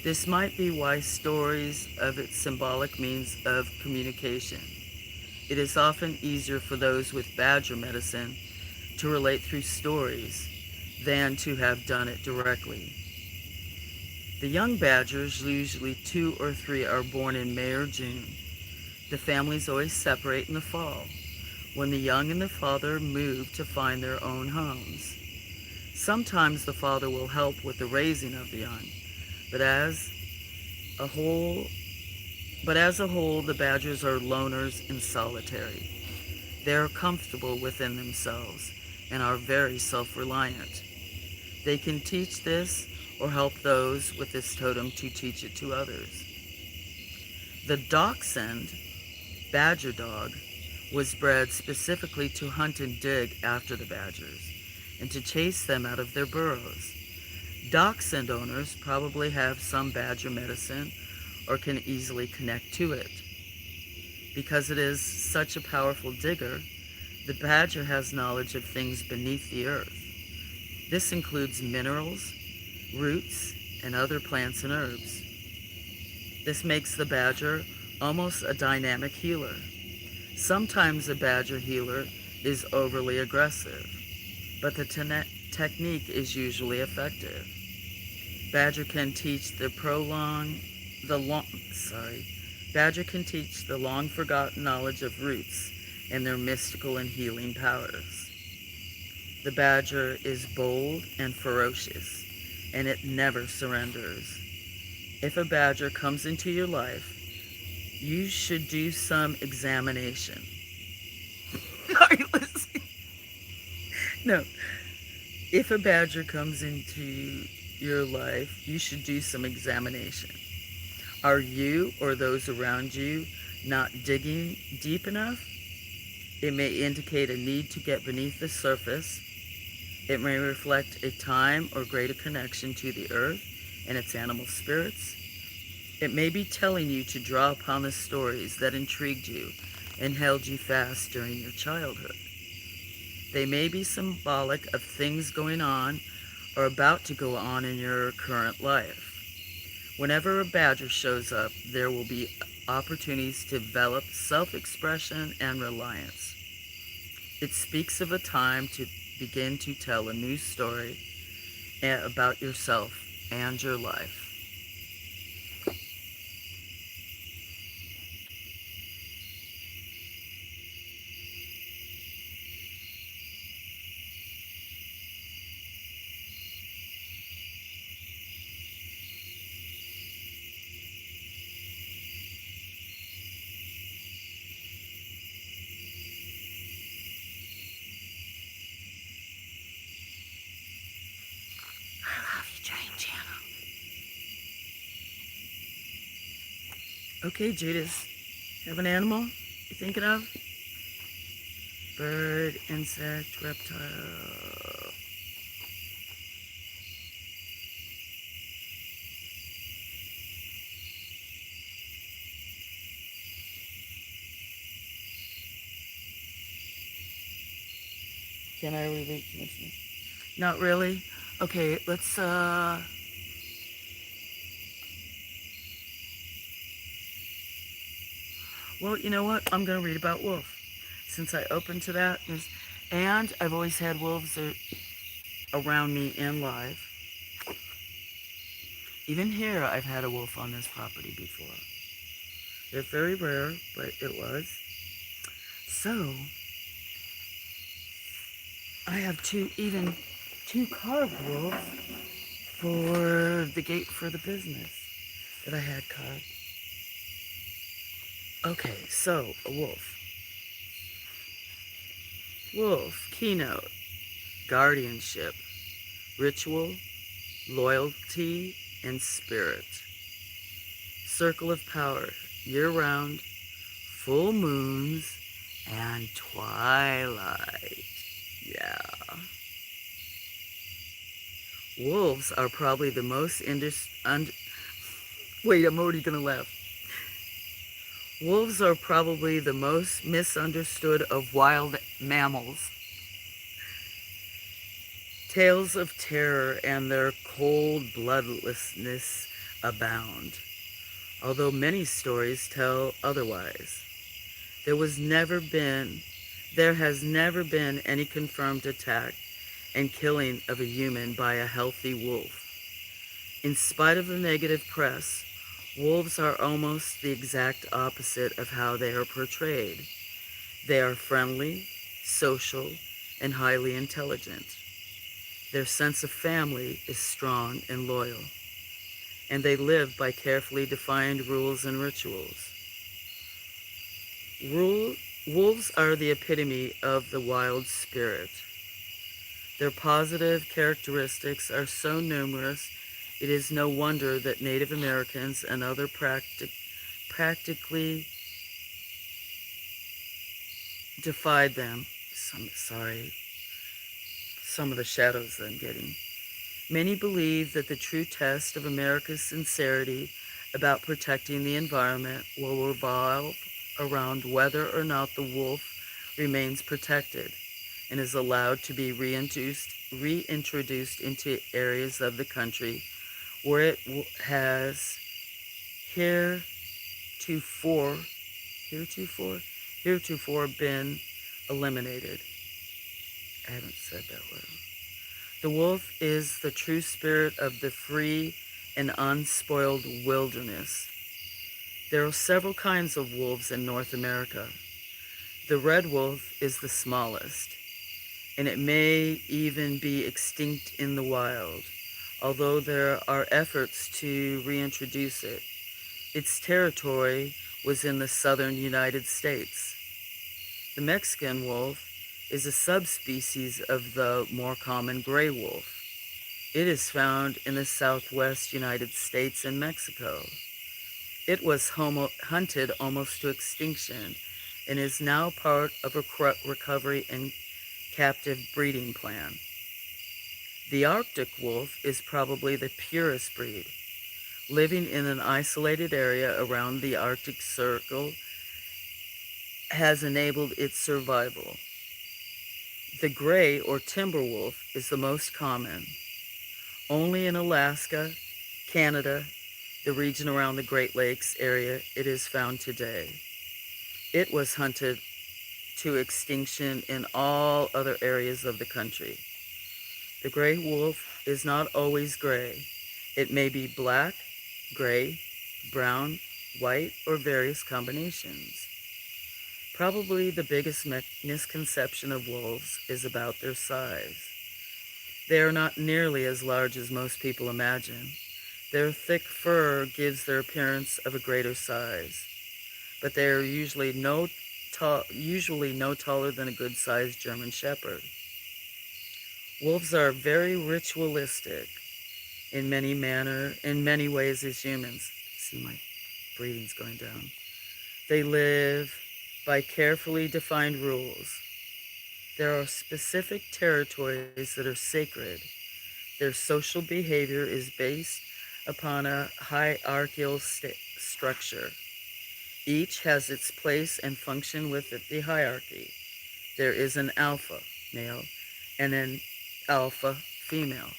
This might be why stories of its symbolic means of communication. It is often easier for those with badger medicine to relate through stories than to have done it directly. The young badgers, usually 2 or 3, are born in May or June. The families always separate in the fall, when the young and the father move to find their own homes. Sometimes the father will help with the raising of the young, but as a whole, the badgers are loners and solitary. They are comfortable within themselves and are very self-reliant. They can teach this or help those with this totem to teach it to others. The dachshund, badger dog, was bred specifically to hunt and dig after the badgers and to chase them out of their burrows. Dachshund owners probably have some badger medicine or can easily connect to it. Because it is such a powerful digger, the badger has knowledge of things beneath the earth. This includes minerals, roots, and other plants and herbs. This makes the badger almost a dynamic healer. Sometimes a badger healer is overly aggressive, but the technique is usually effective. Badger can teach the long forgotten knowledge of roots and their mystical and healing powers. The badger is bold and ferocious, and it never surrenders. If a badger comes into your life, you should do some examination. Are you listening? No. If a badger comes into your life, you should do some examination. Are you or those around you not digging deep enough? It may indicate a need to get beneath the surface. It may reflect a time or greater connection to the earth and its animal spirits. It may be telling you to draw upon the stories that intrigued you and held you fast during your childhood. They may be symbolic of things going on or about to go on in your current life. Whenever a badger shows up, there will be opportunities to develop self-expression and reliance. It speaks of a time to begin to tell a new story about yourself and your life. Okay, Judas, have an animal you thinking of? Bird, insect, reptile. Can I relate to this? Not really. Okay, let's well, you know what? I'm gonna read about wolf. Since I opened to that, and I've always had wolves around me in life. Even here, I've had a wolf on this property before. They're very rare, but it was. So, I have two carved wolves for the gate for the business that I had carved. Okay, so a wolf. Wolf, keynote, guardianship, ritual, loyalty, and spirit. Circle of power, year-round, full moons, and twilight. Yeah. Wolves are probably the most wait, I'm already gonna laugh. Wolves are probably the most misunderstood of wild mammals. Tales of terror and their cold bloodlessness abound, although many stories tell otherwise. There has never been any confirmed attack and killing of a human by a healthy wolf. In spite of the negative press, wolves are almost the exact opposite of how they are portrayed. They are friendly, social, and highly intelligent. Their sense of family is strong and loyal, and they live by carefully defined rules and rituals. Wolves are the epitome of the wild spirit. Their positive characteristics are so numerous, it is no wonder that Native Americans and other practically defied them. Some of the shadows I'm getting. Many believe that the true test of America's sincerity about protecting the environment will revolve around whether or not the wolf remains protected and is allowed to be reintroduced into areas of the country where it has heretofore, heretofore been eliminated. I haven't said that well. The wolf is the true spirit of the free and unspoiled wilderness. There are several kinds of wolves in North America. The red wolf is the smallest, and it may even be extinct in the wild, although there are efforts to reintroduce it. Its territory was in the southern United States. The Mexican wolf is a subspecies of the more common gray wolf. It is found in the southwest United States and Mexico. It was hunted almost to extinction and is now part of a recovery and captive breeding plan. The Arctic wolf is probably the purest breed. Living in an isolated area around the Arctic Circle has enabled its survival. The gray or timber wolf is the most common. Only in Alaska, Canada, the region around the Great Lakes area, it is found today. It was hunted to extinction in all other areas of the country. The gray wolf is not always gray. It may be black, gray, brown, white, or various combinations. Probably the biggest misconception of wolves is about their size. They are not nearly as large as most people imagine. Their thick fur gives their appearance of a greater size, but they are usually no taller than a good-sized German Shepherd. Wolves are very ritualistic in many ways as humans. See my breeding's going down. They live by carefully defined rules. There are specific territories that are sacred. Their social behavior is based upon a hierarchical structure. Each has its place and function within the hierarchy. There is an alpha male and an alpha female.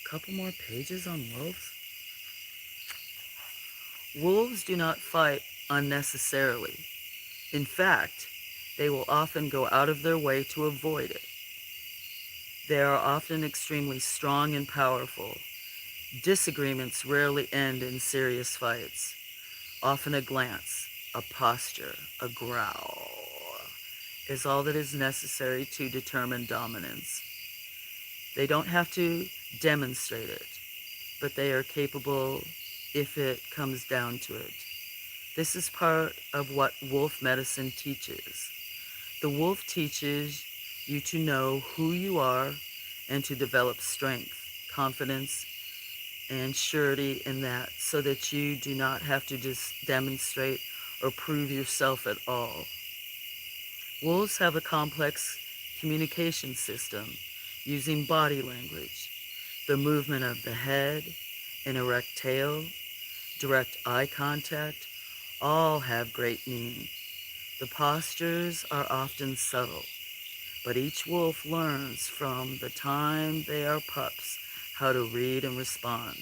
Couple more pages on wolves. Wolves do not fight unnecessarily. In fact, they will often go out of their way to avoid it. They are often extremely strong and powerful. Disagreements rarely end in serious fights. Often a glance, a posture, a growl is all that is necessary to determine dominance. They don't have to demonstrate it, but they are capable if it comes down to it. This is part of what wolf medicine teaches. The wolf teaches you to know who you are and to develop strength, confidence, and surety in that so that you do not have to just demonstrate or prove yourself at all. Wolves have a complex communication system using body language, the movement of the head, an erect tail, direct eye contact, all have great meaning. The postures are often subtle, but each wolf learns from the time they are pups how to read and respond.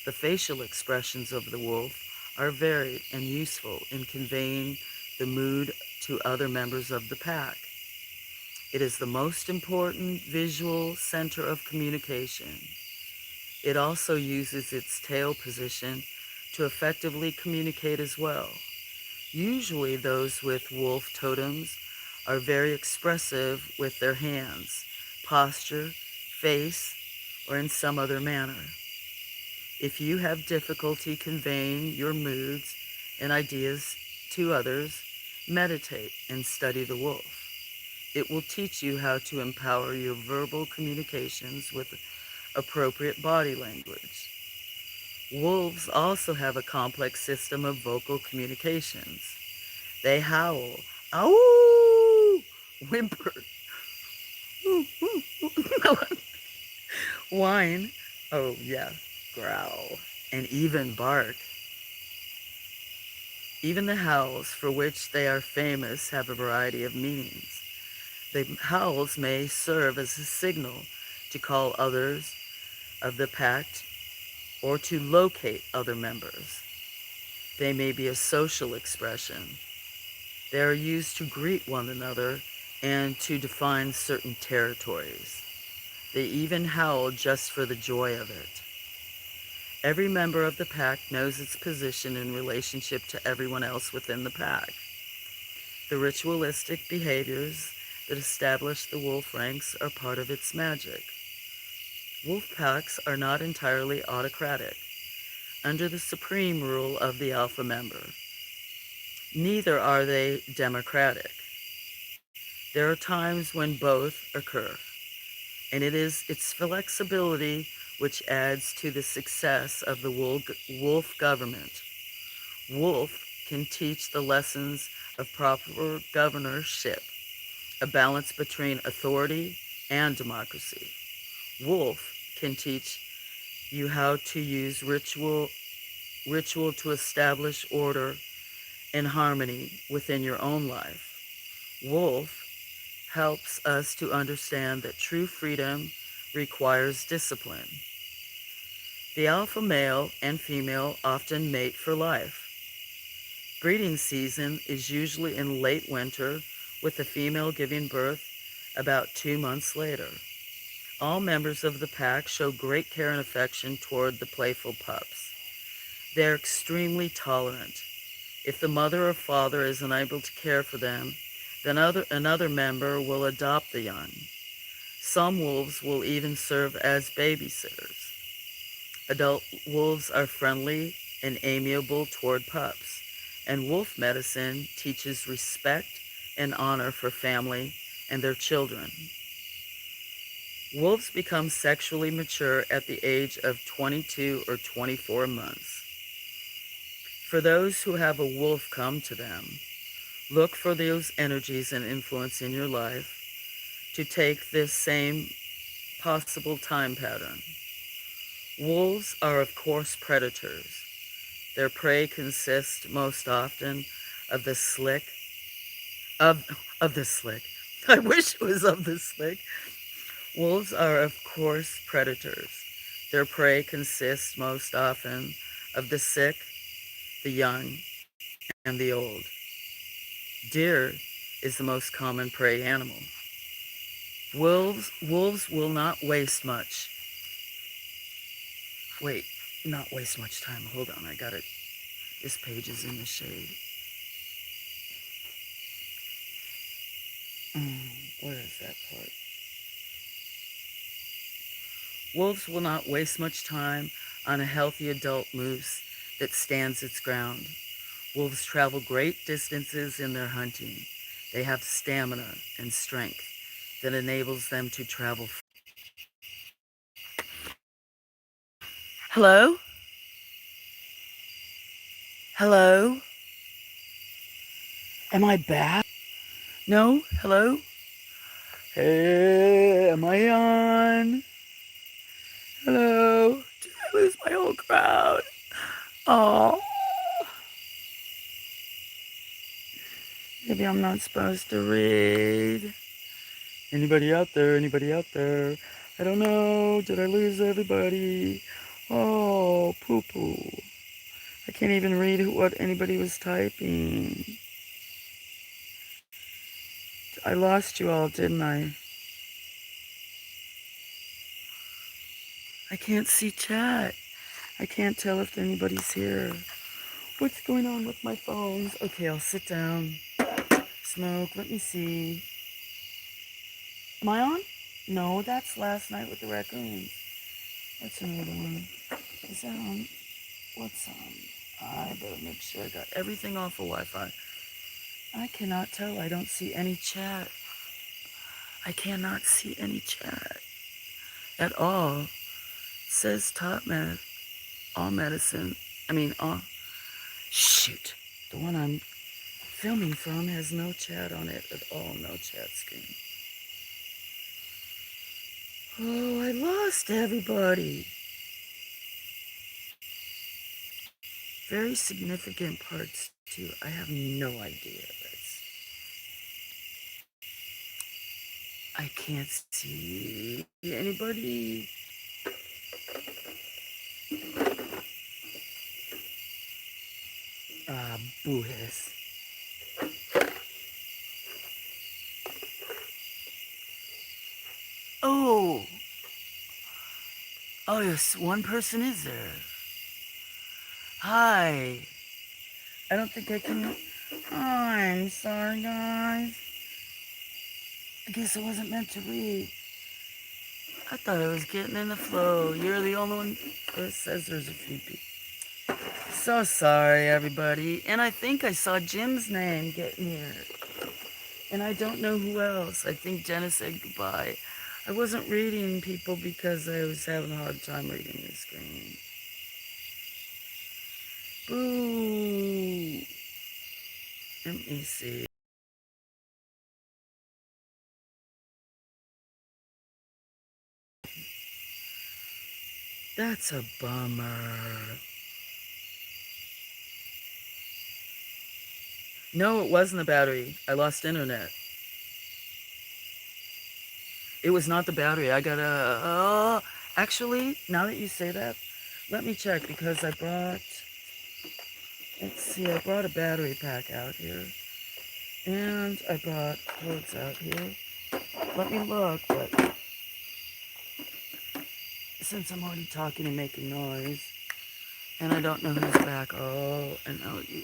The facial expressions of the wolf are varied and useful in conveying the mood to other members of the pack. It is the most important visual center of communication. It also uses its tail position to effectively communicate as well. Usually those with wolf totems are very expressive with their hands, posture, face, or in some other manner. If you have difficulty conveying your moods and ideas to others, meditate and study the wolf. It will teach you how to empower your verbal communications with appropriate body language. Wolves also have a complex system of vocal communications. They howl, ow, whimper, whine, oh yeah, growl, and even bark. Even the howls for which they are famous have a variety of meanings. The howls may serve as a signal to call others of the pack or to locate other members. They may be a social expression. They are used to greet one another and to define certain territories. They even howl just for the joy of it. Every member of the pack knows its position in relationship to everyone else within the pack. The ritualistic behaviors that establish the wolf ranks are part of its magic. Wolf packs are not entirely autocratic, under the supreme rule of the alpha member. Neither are they democratic. There are times when both occur, and it is its flexibility which adds to the success of the wolf government. Wolf can teach the lessons of proper governorship, a balance between authority and democracy. Wolf can teach you how to use ritual to establish order and harmony within your own life. Wolf helps us to understand that true freedom requires discipline. The alpha male and female often mate for life. Breeding season is usually in late winter, with the female giving birth about 2 months later. All members of the pack show great care and affection toward the playful pups. They are extremely tolerant. If the mother or father is unable to care for them, then another member will adopt the young. Some wolves will even serve as babysitters. Adult wolves are friendly and amiable toward pups, and wolf medicine teaches respect and honor for family and their children. Wolves become sexually mature at the age of 22 or 24 months. For those who have a wolf come to them, look for those energies and influence in your life to take this same possible time pattern. Wolves are, of course, predators. Their prey consists most often of the slick, of the slick. I wish it was of the slick. Wolves are, of course, predators. Their prey consists most often of the sick, the young, and the old. Deer is the most common prey animal. Wolves will not waste much. Wait, not waste much time. Hold on, I got it. This page is in the shade. Where is that part? Wolves will not waste much time on a healthy adult moose that stands its ground. Wolves travel great distances in their hunting. They have stamina and strength that enables them to travel. Hello? Hello? Am I back? No? Hello? Hey, am I on? Hello? Did I lose my whole crowd? Oh. Maybe I'm not supposed to read. Anybody out there? Anybody out there? I don't know. Did I lose everybody? Oh, poo-poo. I can't even read what anybody was typing. I lost you all, didn't I? I can't see chat. I can't tell if anybody's here. What's going on with my phones? Okay, I'll sit down. Smoke, let me see. Am I on? No, that's last night with the Raccoons. That's another one. Is that on? What's on? I better make sure I got everything off of Wi-Fi. I cannot tell. I don't see any chat. I cannot see any chat at all. It says top med, all medicine. Shoot. The one I'm filming from has no chat on it at all. No chat screen. Oh, I lost everybody. Very significant parts too. I have no idea. I can't see anybody. Boo-hiss. Oh, yes, one person is there. Hi. I don't think I can. I'm sorry, guys. I guess I wasn't meant to read. I thought I was getting in the flow. You're the only one that says there's a few people. So sorry, everybody. And I think I saw Jim's name getting here. And I don't know who else. I think Jenna said goodbye. I wasn't reading people because I was having a hard time reading the screen. Boo. Let me see. That's a bummer. No, it wasn't the battery. I lost internet. It was not the battery. I got a... actually, now that you say that, let me check because I brought... Let's see, I brought a battery pack out here. And I brought cords out here. Let me look, but... Since I'm already talking and making noise, and I don't know who's back. Oh, and now you...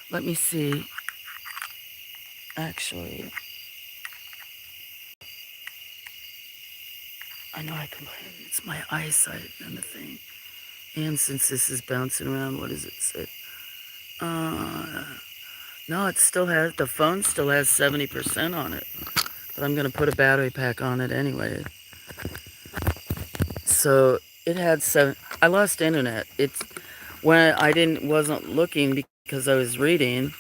Let me see. Actually... I know I complain. It's my eyesight and the thing. And since this is bouncing around, what does it say? No, it still has, the phone still has 70% on it. But I'm going to put a battery pack on it anyway. So it had seven. I lost internet. It's when wasn't looking because I was reading,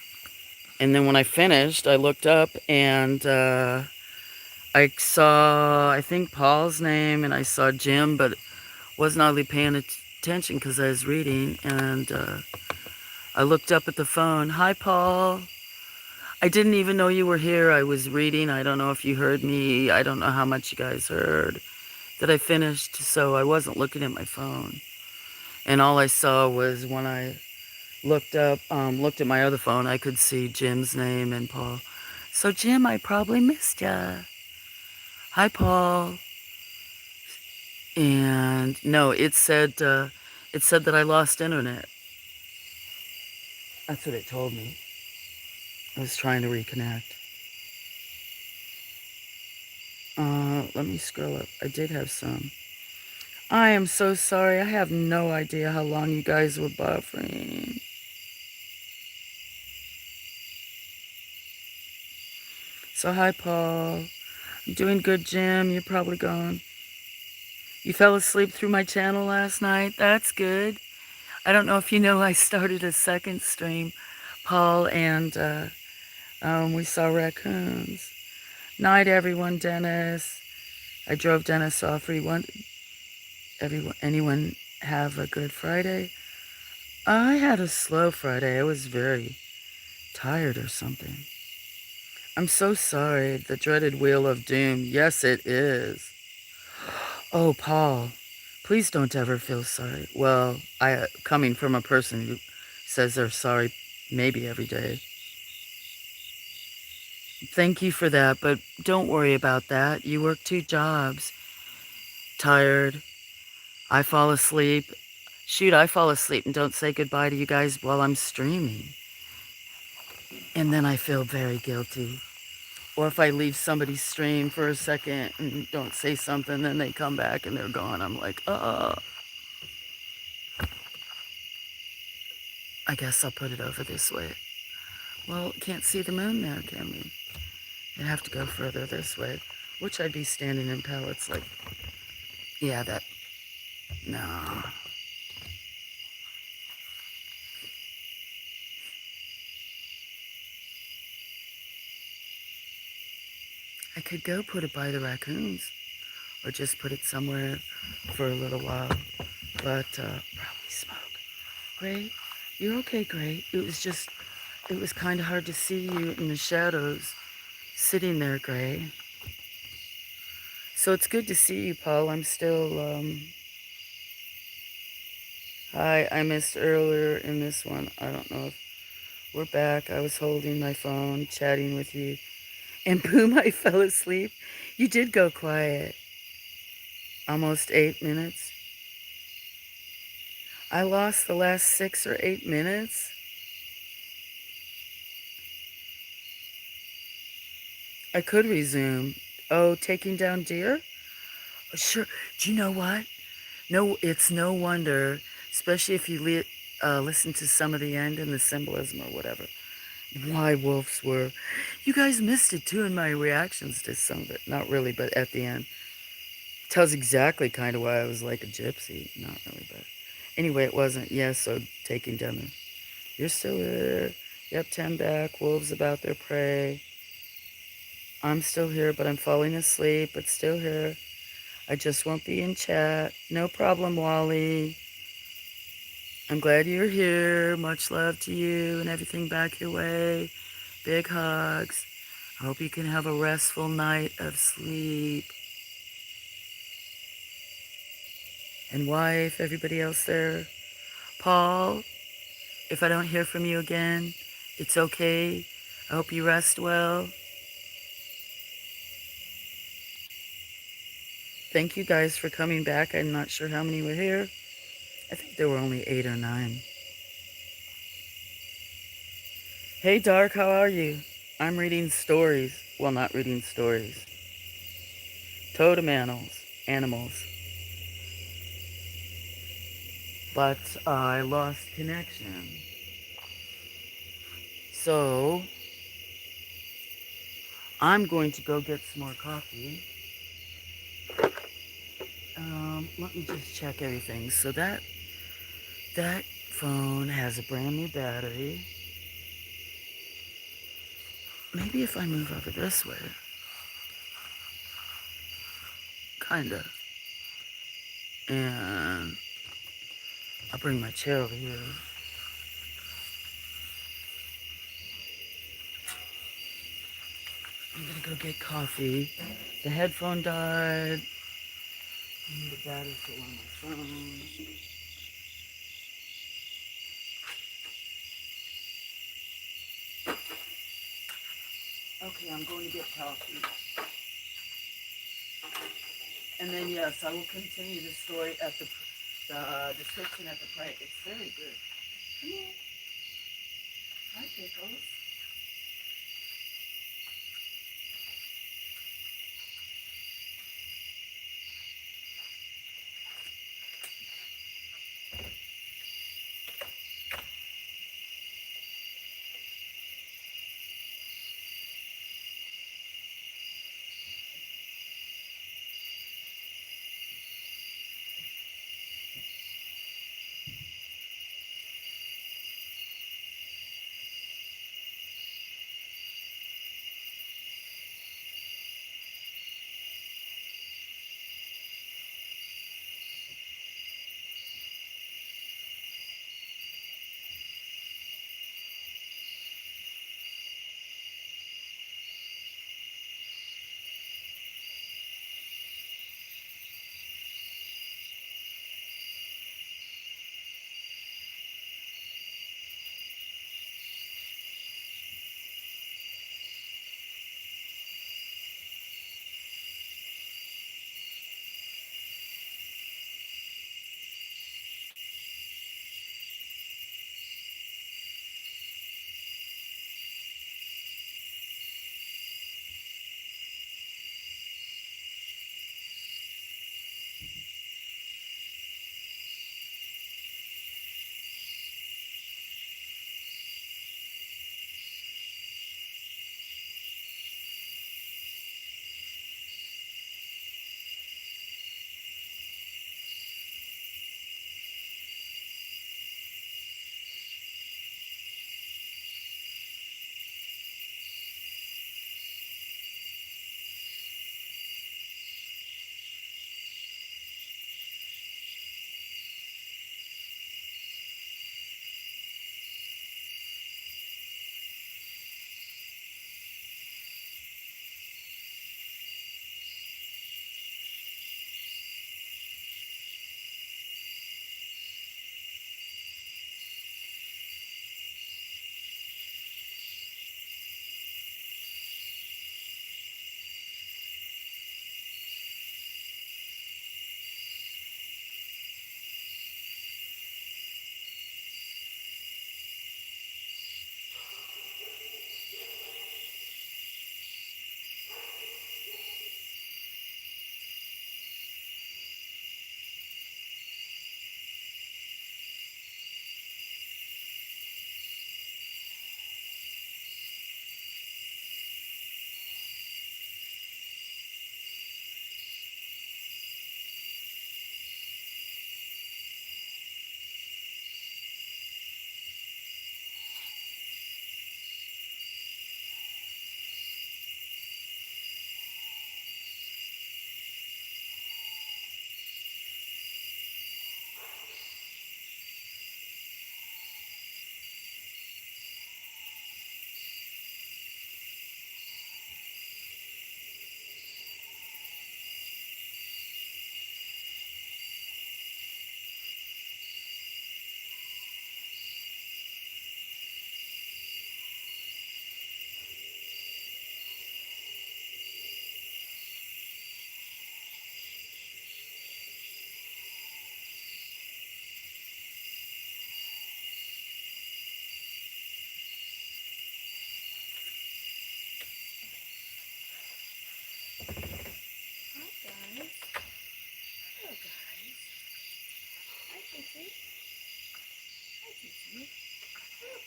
and then when I finished, I looked up and I saw I think Paul's name and I saw Jim, but wasn't hardly paying attention because I was reading, and I looked up at the phone. Hi, Paul. I didn't even know you were here. I was reading. I don't know if you heard me. I don't know how much you guys heard that I finished, so I wasn't looking at my phone. And all I saw was when I looked at my other phone, I could see Jim's name and Paul. So, Jim, I probably missed ya. Hi, Paul. And no, it said that I lost internet. That's what it told me. I was trying to reconnect. Let me scroll up. I did have some. I am so sorry. I have no idea how long you guys were buffering. So, hi, Paul. I'm doing good, Jim. You're probably gone. You fell asleep through my channel last night? That's good. I don't know if you know I started a second stream, Paul, and we saw Raccoons. Night, everyone, Dennis. I drove Dennis off. Anyone have a good Friday? I had a slow Friday. I was very tired or something. I'm so sorry. The dreaded wheel of doom. Yes, it is. Oh, Paul, please don't ever feel sorry. Well, coming from a person who says they're sorry maybe every day. Thank you for that, but don't worry about that. You work 2 jobs. Tired. I fall asleep. Shoot, I fall asleep and don't say goodbye to you guys while I'm streaming. And then I feel very guilty. Or if I leave somebody's stream for a second and don't say something, then they come back and they're gone. I'm like, I guess I'll put it over this way. Well, can't see the moon there, can we? I'd have to go further this way, which I'd be standing in pallets like, yeah, no. I could go put it by the raccoons or just put it somewhere for a little while, but probably smoke. Gray, you're okay, Gray. It was kind of hard to see you in the shadows sitting there, Gray. So it's good to see you, Paul. I'm still, hi, I missed earlier in this one. I don't know if we're back. I was holding my phone, chatting with you. And boom, I fell asleep. You did go quiet. Almost 8 minutes. I lost the last 6 or 8 minutes. I could resume. Oh, taking down deer? Sure. Do you know what? No, it's no wonder, especially if you listen to some of the end and the symbolism or whatever, why wolves were. You guys missed it too in my reactions to some of it. Not really, but at the end. Tells exactly kind of why I was like a gypsy. Not really, but anyway, it wasn't. Yes, so taking down the... You're still there. Yep, 10 back. Wolves about their prey. I'm still here, but I'm falling asleep, but still here. I just won't be in chat. No problem, Wally. I'm glad you're here. Much love to you and everything back your way. Big hugs. I hope you can have a restful night of sleep. And wife, everybody else there. Paul, if I don't hear from you again, it's okay. I hope you rest well. Thank you guys for coming back. I'm not sure how many were here. I think there were only 8 or 9. Hey, Dark, how are you? I'm reading stories. Well, not reading stories. Totem animals. But I lost connection. So, I'm going to go get some more coffee. Let me just check everything. So that phone has a brand new battery. Maybe if I move over this way. Kinda. And I'll bring my chair over here. I'm gonna go get coffee. The headphone died. And the battery for one of my phones. Okay, I'm going to get coffee. And then yes, I will continue the story at the description at the price. It's very good. Come here. Hi, Pickles.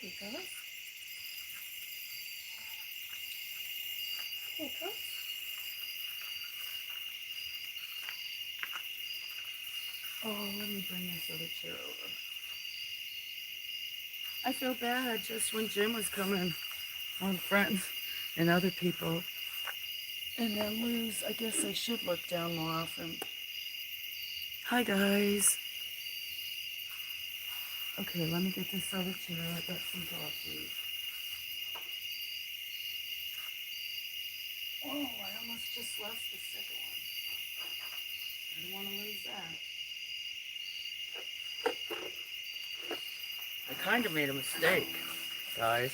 Pickles. Pickles. Oh, let me bring this other chair over. I feel bad just when Jim was coming on friends and other people. And then Luz, I guess I should look down more often. Hi, guys. Okay, let me get this other chair. I got some coffee. Oh, I almost just left the second one. I don't want to lose that. I kind of made a mistake, guys.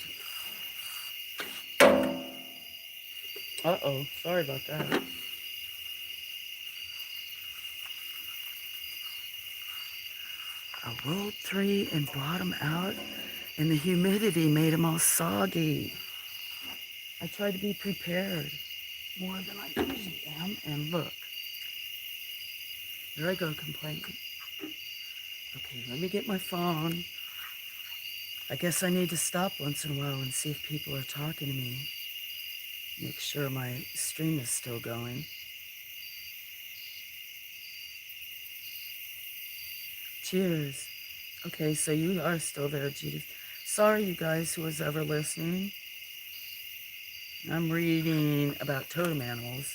Uh-oh, sorry about that. I rolled 3 and brought them out, and the humidity made them all soggy. I tried to be prepared more than I usually am, and look. There I go complaining. Okay, let me get my phone. I guess I need to stop once in a while and see if people are talking to me. Make sure my stream is still going. Cheers. Okay, so you are still there, Judith. Sorry, you guys, who was ever listening. I'm reading about totem animals.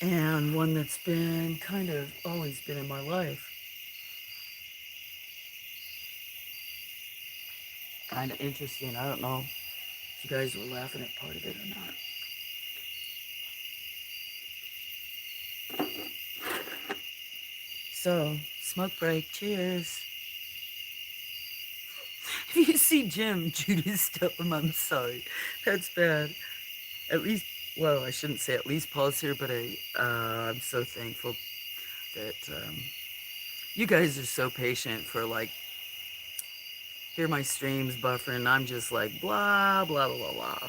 And one that's been kind of always been in my life. Kind of interesting. I don't know if you guys were laughing at part of it or not. So, smoke break. Cheers. If you see Jim, Judas, tell him I'm sorry. That's bad. At least, well, I shouldn't say at least Paul's here, but I'm so thankful that you guys are so patient for, like, hear my streams buffering, and I'm just like, blah, blah, blah, blah, blah.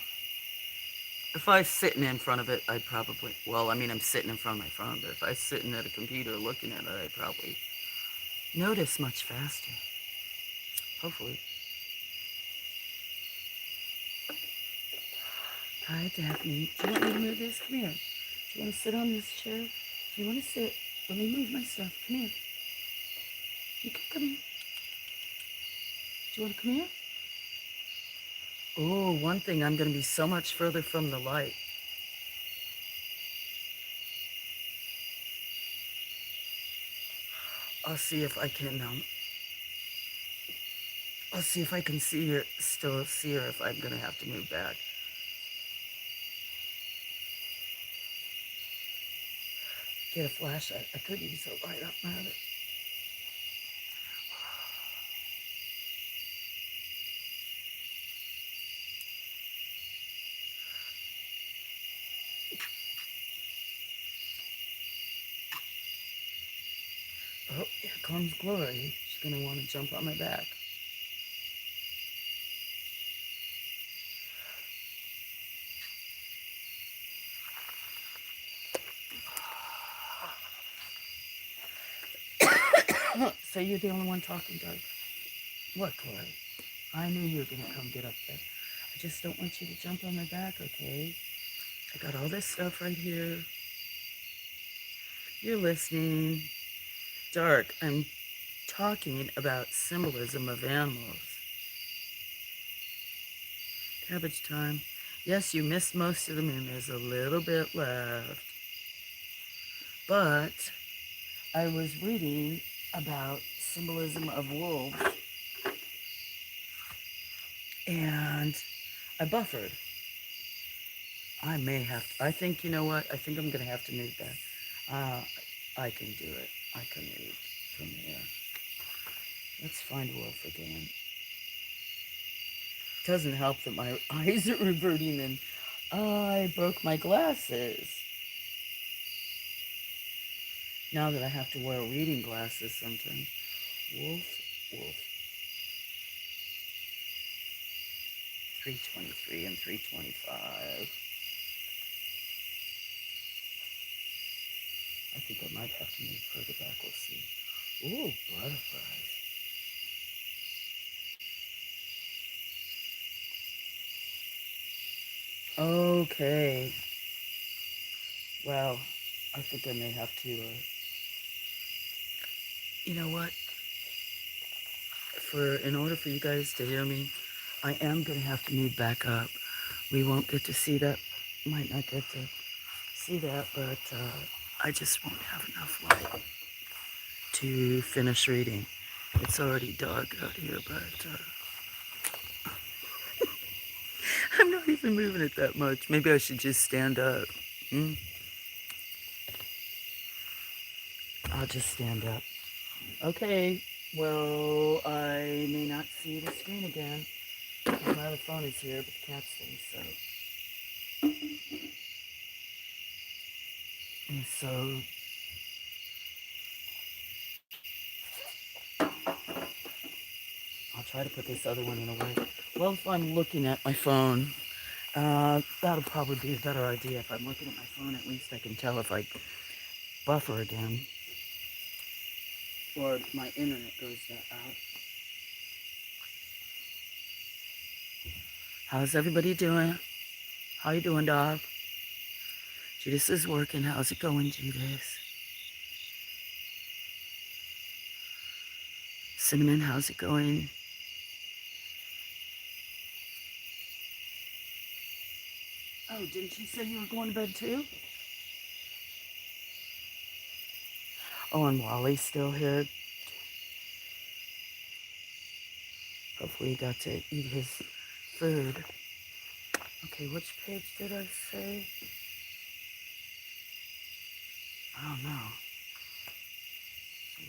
If I was sitting in front of it, I'd probably, well, I mean, I'm sitting in front of my phone, but if I was sitting at a computer looking at it, I'd probably notice much faster. Hopefully. Hi, Daphne. Do you want me to move this? Come here. Do you want to sit on this chair? Do you want to sit? Let me move my stuff. Come here. You can come here. Do you want to come here? Oh, one thing, I'm going to be so much further from the light. I'll see if I can, I'll see if I can see her, still see her if I'm going to have to move back. Get a flashlight. I could use a light up my other. Oh, here comes Glory. She's going to want to jump on my back. So you're the only one talking, Doug. What, Glory? I knew you were going to come get up there. I just don't want you to jump on my back, okay? I got all this stuff right here. You're listening. Dark, I'm talking about symbolism of animals. Cabbage time. Yes, you missed most of them, and there's a little bit left. But I was reading about symbolism of wolves, and I buffered. I may have to, I think, you know what? I think I'm going to have to move that. I can do it. I can read from here. Let's find wolf again. Doesn't help that my eyes are reverting and I broke my glasses. Now that I have to wear reading glasses sometimes. Wolf, wolf. 323 and 325. I think I might have to move further back. We'll see. Ooh, butterflies. Okay. Well, I think I may have to, you know what? In order for you guys to hear me, I am going to have to move back up. We won't get to see that, might not get to see that, but I just won't have enough light to finish reading. It's already dark out here, but I'm not even moving it that much. Maybe I should just stand up. Hmm? I'll just stand up. Okay, well, I may not see the screen again. My other phone is here, but the cat stays, so. And so, I'll try to put this other one in a way. Well, if I'm looking at my phone, that'll probably be a better idea. If I'm looking at my phone, at least I can tell if I buffer again. Or my internet goes out. How's everybody doing? How you doing, dog? Judas is working. How's it going, Judas? Cinnamon, how's it going? Oh, didn't you say you were going to bed too? Oh, and Wally's still here. Hopefully he got to eat his food. Okay, which page did I say? I don't know.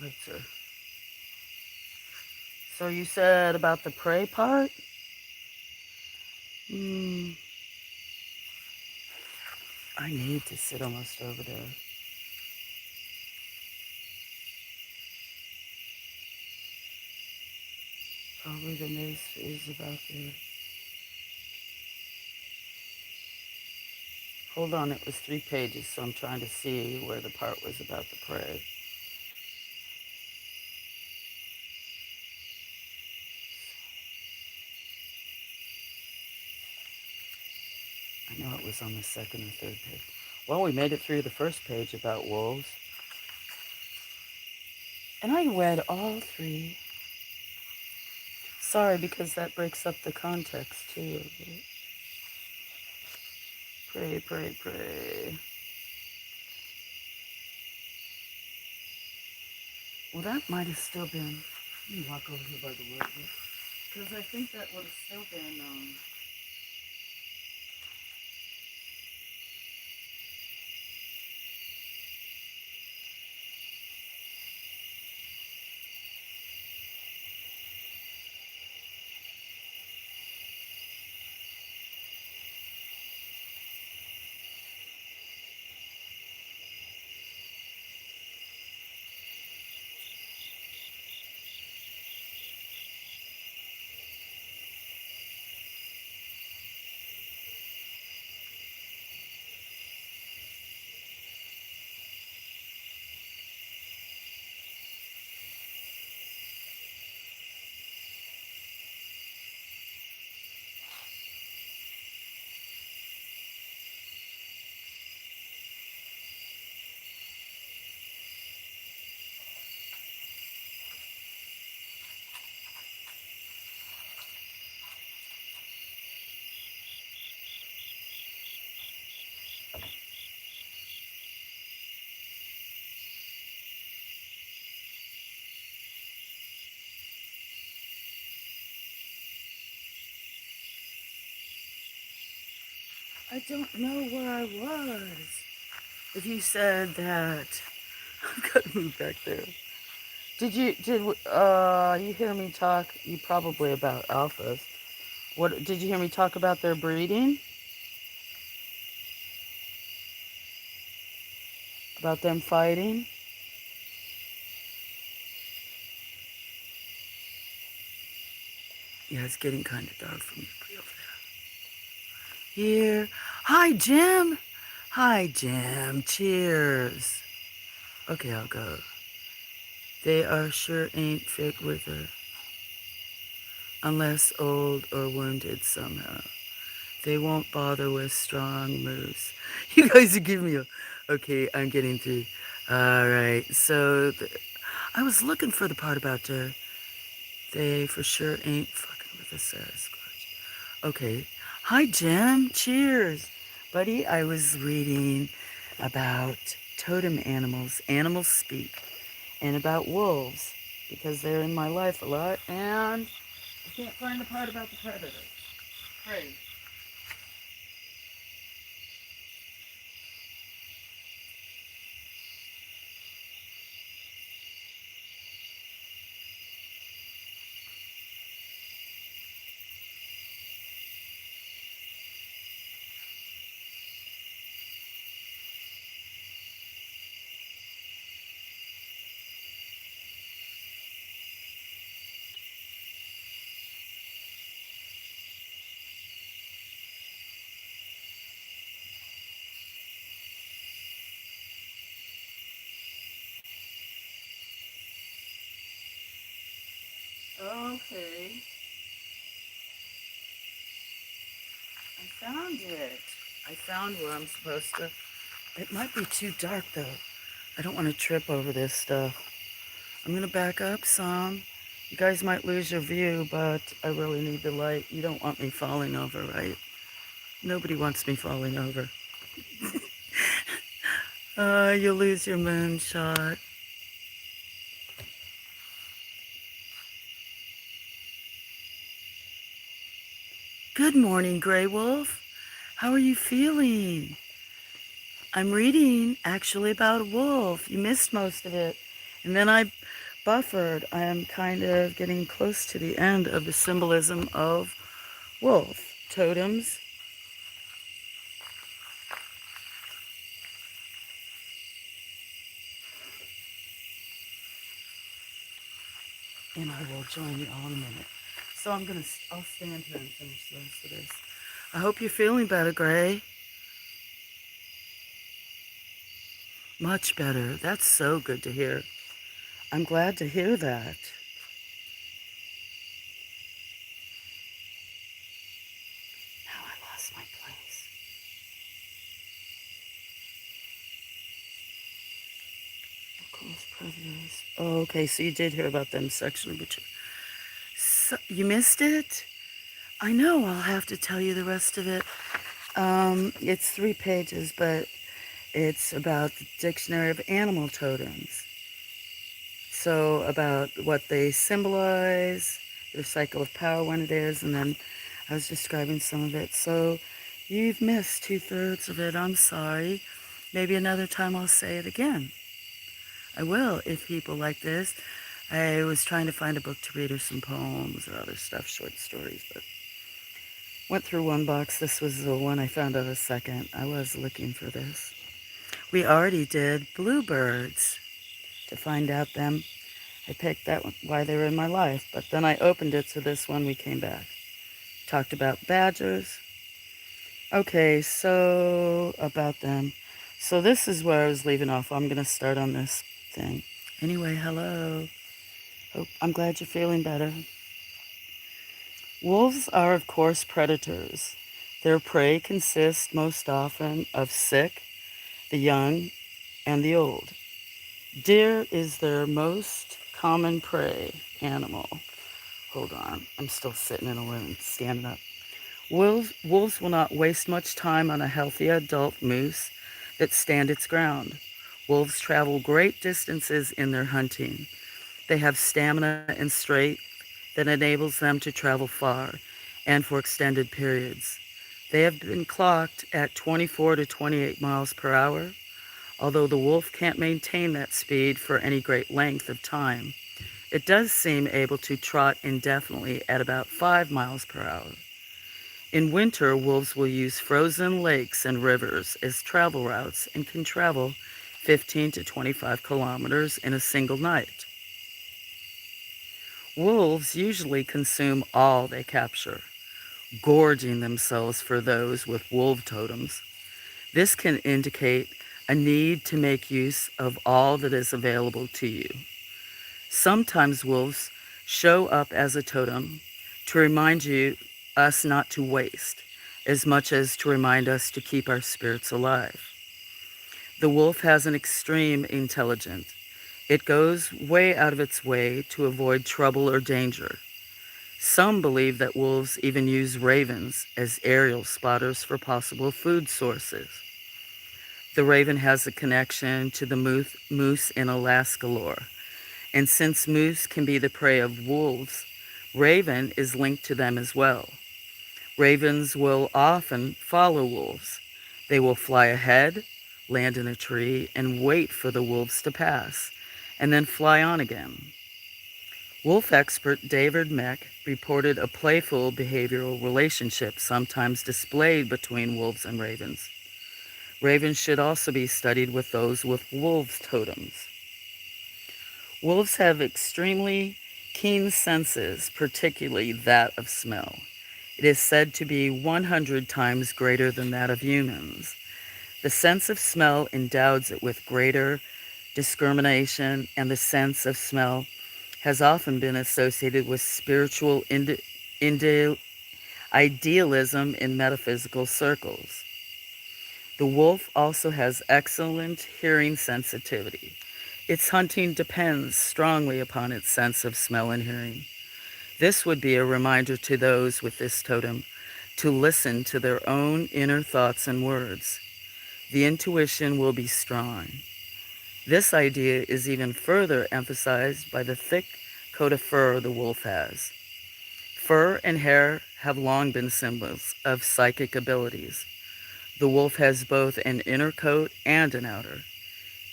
Later. So you said about the pray part? I need to sit almost over there. Probably the next is about the... Hold on, it was 3 pages, so I'm trying to see where the part was about the pray. I know it was on the 2nd or 3rd page. Well, we made it through the first page about wolves. And I read all 3. Sorry, because that breaks up the context, too. Pray, pray, pray. Well, that might have still been... Let me walk over here by the word. Because I think that would have still been... I don't know where I was. If you said that... I've got to move back there. Did you hear me talk? You probably about alphas. What did you hear me talk about their breeding? About them fighting? Yeah, it's getting kind of dark for me to be over there. Here. Hi, Jim. Hi, Jim. Cheers. Okay, I'll go. They are sure ain't fit with her. Unless old or wounded somehow. They won't bother with strong moves. You guys are giving me Okay, I'm getting through. All right, so I was looking for the part about they for sure ain't fucking with the Sasquatch. Okay. Hi, Jim. Cheers. Buddy, I was reading about totem animals, animals speak, and about wolves because they're in my life a lot, and I can't find the part about the predator. Prey. Okay. I found it. I found where I'm supposed to. It might be too dark though. I don't want to trip over this stuff. I'm going to back up some. You guys might lose your view, but I really need the light. You don't want me falling over, right? Nobody wants me falling over. You'll lose your moonshot. Good morning, Grey Wolf. How are you feeling? I'm reading actually about a wolf. You missed most of it. And then I buffered. I am kind of getting close to the end of the symbolism of wolf totems. And I will join you all in a minute. So I'll stand here and finish the rest of this. I hope you're feeling better, Gray. Much better. That's so good to hear. I'm glad to hear that. Now I lost my place. Of course, predators. Oh, okay, so you did hear about them sexually, but you missed it? I know, I'll have to tell you the rest of it. It's 3 pages, but it's about the dictionary of animal totems. So about what they symbolize, their cycle of power when it is, and then I was describing some of it. So you've missed 2/3 of it. I'm sorry. Maybe another time I'll say it again. I will, if people like this. I was trying to find a book to read or some poems or other stuff, short stories, but went through one box. This was the one I found out a second. I was looking for this. We already did bluebirds to find out them. I picked that one, why they were in my life, but then I opened it to this one. We came back. Talked about badgers. Okay, so about them. So this is where I was leaving off. I'm going to start on this thing. Anyway, hello. I'm glad you're feeling better. Wolves are, of course, predators. Their prey consists most often of sick, the young, and the old. Deer is their most common prey animal. Hold on, I'm still sitting in a room, standing up. Wolves will not waste much time on a healthy adult moose that stand its ground. Wolves travel great distances in their hunting. They have stamina and strength that enables them to travel far and for extended periods. They have been clocked at 24 to 28 miles per hour, although the wolf can't maintain that speed for any great length of time. It does seem able to trot indefinitely at about 5 miles per hour. In winter, wolves will use frozen lakes and rivers as travel routes and can travel 15 to 25 kilometers in a single night. Wolves usually consume all they capture, gorging themselves for those with wolf totems. This can indicate a need to make use of all that is available to you. Sometimes wolves show up as a totem to remind us not to waste, as much as to remind us to keep our spirits alive. The wolf has an extreme intelligence. It goes way out of its way to avoid trouble or danger. Some believe that wolves even use ravens as aerial spotters for possible food sources. The raven has a connection to the moose in Alaska lore, and since moose can be the prey of wolves, raven is linked to them as well. Ravens will often follow wolves. They will fly ahead, land in a tree, and wait for the wolves to pass, and then fly on again. Wolf expert David Meck reported a playful behavioral relationship sometimes displayed between wolves and ravens. Ravens should also be studied with those with wolves' totems. Wolves have extremely keen senses, particularly that of smell. It is said to be 100 times greater than that of humans. The sense of smell endows it with greater discrimination, and the sense of smell has often been associated with spiritual idealism in metaphysical circles. The wolf also has excellent hearing sensitivity. Its hunting depends strongly upon its sense of smell and hearing. This would be a reminder to those with this totem to listen to their own inner thoughts and words. The intuition will be strong. This idea is even further emphasized by the thick coat of fur the wolf has. Fur and hair have long been symbols of psychic abilities. The wolf has both an inner coat and an outer,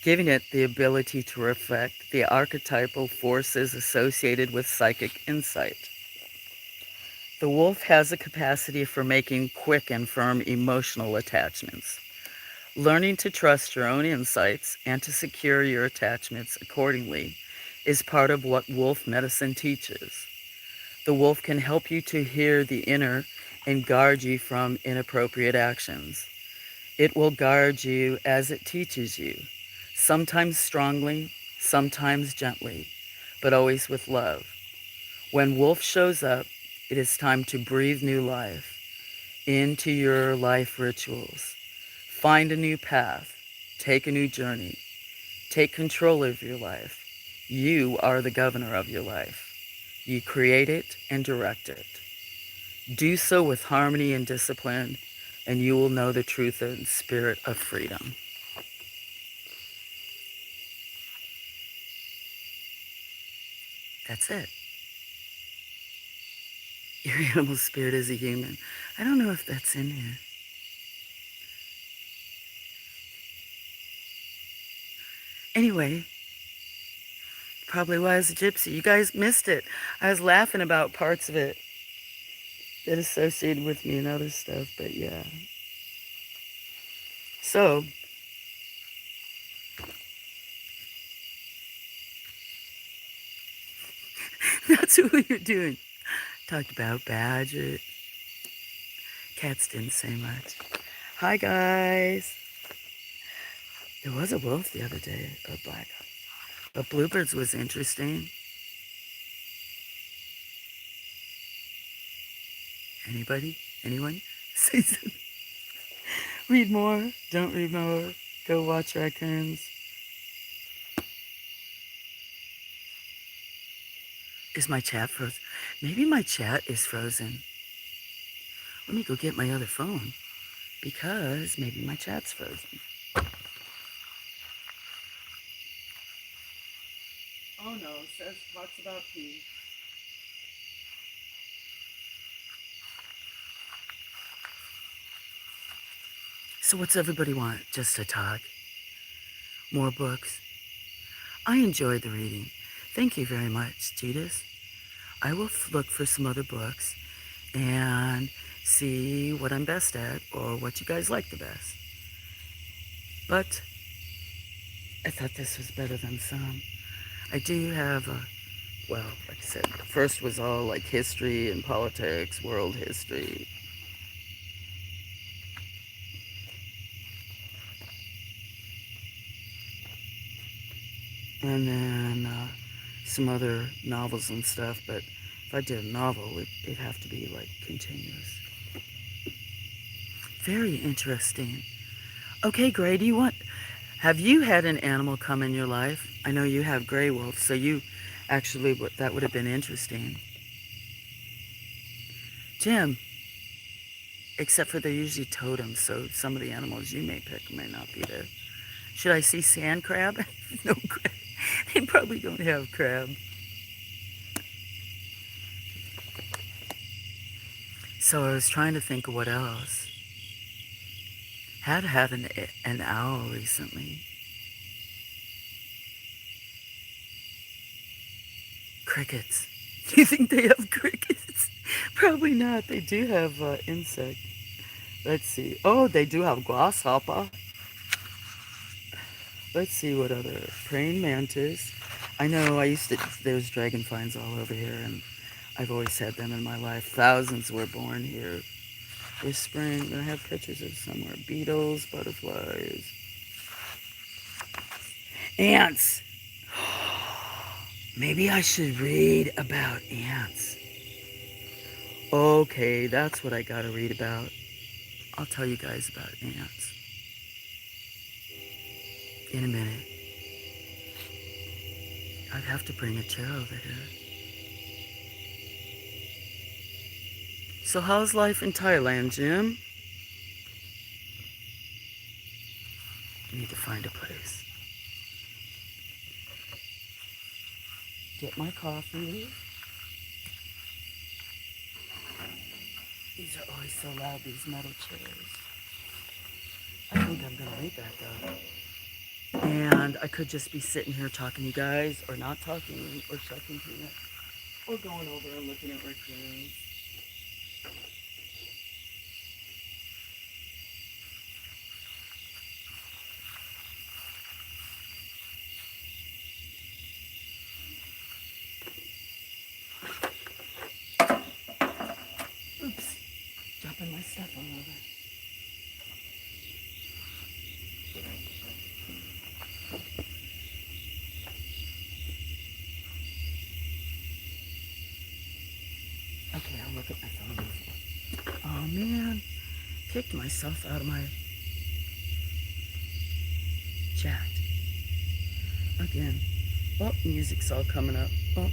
giving it the ability to reflect the archetypal forces associated with psychic insight. The wolf has a capacity for making quick and firm emotional attachments. Learning to trust your own insights and to secure your attachments accordingly is part of what wolf medicine teaches. The wolf can help you to hear the inner and guard you from inappropriate actions. It will guard you as it teaches you, sometimes strongly, sometimes gently, but always with love. When wolf shows up, it is time to breathe new life into your life rituals. Find a new path, take a new journey, take control of your life. You are the governor of your life. You create it and direct it. Do so with harmony and discipline, and you will know the truth and spirit of freedom. That's it. Your animal spirit is a human. I don't know if that's in here. Anyway, probably why I was a gypsy. You guys missed it. I was laughing about parts of it that associated with me and other stuff, but yeah. So, that's what you're doing. Talked about badger. Cats didn't say much. Hi, guys. There was a wolf the other day, a black one. But bluebirds was interesting. Anybody? Anyone? Say something. Read more. Don't read more. Go watch Raccoons. Is my chat frozen? Maybe my chat is frozen. Let me go get my other phone because maybe my chat's frozen. Oh no, it says talks about pee. So what's everybody want? Just to talk? More books? I enjoyed the reading. Thank you very much, Judas. I will look for some other books and see what I'm best at or what you guys like the best. But I thought this was better than some. I do have well, like I said, the first was all like history and politics, world history. And then some other novels and stuff, but if I did a novel, it'd have to be like continuous. Very interesting. Okay, Gray, Have you had an animal come in your life? I know you have gray wolves, so you actually, that would have been interesting. Jim, except for they're usually totems, so some of the animals you may pick may not be there. Should I see sand crab? No crab. They probably don't have crab. So I was trying to think of what else. Had an owl recently. Crickets. Do you think they have crickets? Probably not. They do have insect. Let's see. Oh, they do have grasshopper. Let's see what other praying mantis. I know there's dragonflies all over here, and I've always had them in my life. Thousands were born here this spring. I'm gonna have pictures of somewhere. Beetles, butterflies, ants. Maybe I should read about ants. Okay, that's what I gotta read about. I'll tell you guys about ants in a minute. I'd have to bring a chair over here. So how's life in Thailand, Jim? I need to find a place. Get my coffee. These are always so loud, these metal chairs. I think I'm gonna leave that though. And I could just be sitting here talking to you guys, or not talking, or checking peanuts, or going over and looking at raccoons. Oops, dropping my stuff all over. Okay, I'll look at my phone. Oh man, kicked myself out of my chat. Again. Oh, music's all coming up. Oh,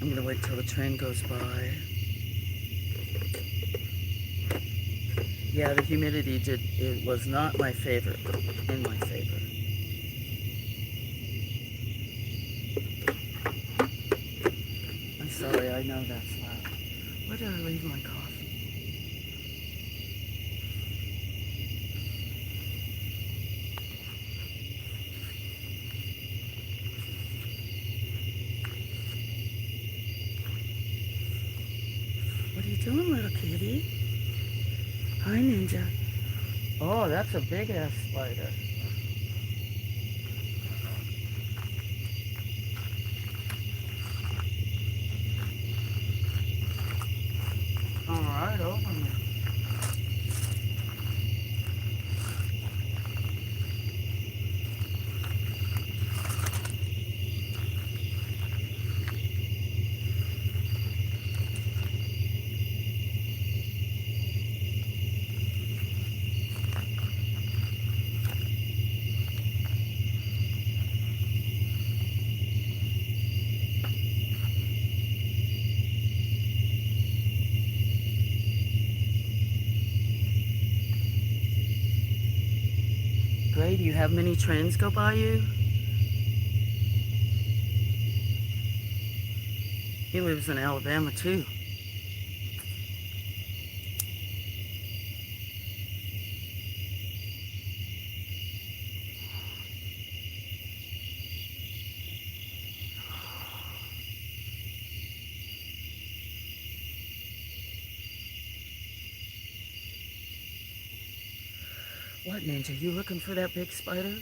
I'm gonna wait till the train goes by. Yeah, the humidity it was not my favorite, in my favor. I'm sorry, I know that's loud. Where did I leave my coffee? What are you doing, little kitty? Hi, Ninja. Oh, that's a big ass spider. All right, over me. Gray, do you have many trains go by you? He lives in Alabama too. What, Ninja? You looking for that big spider?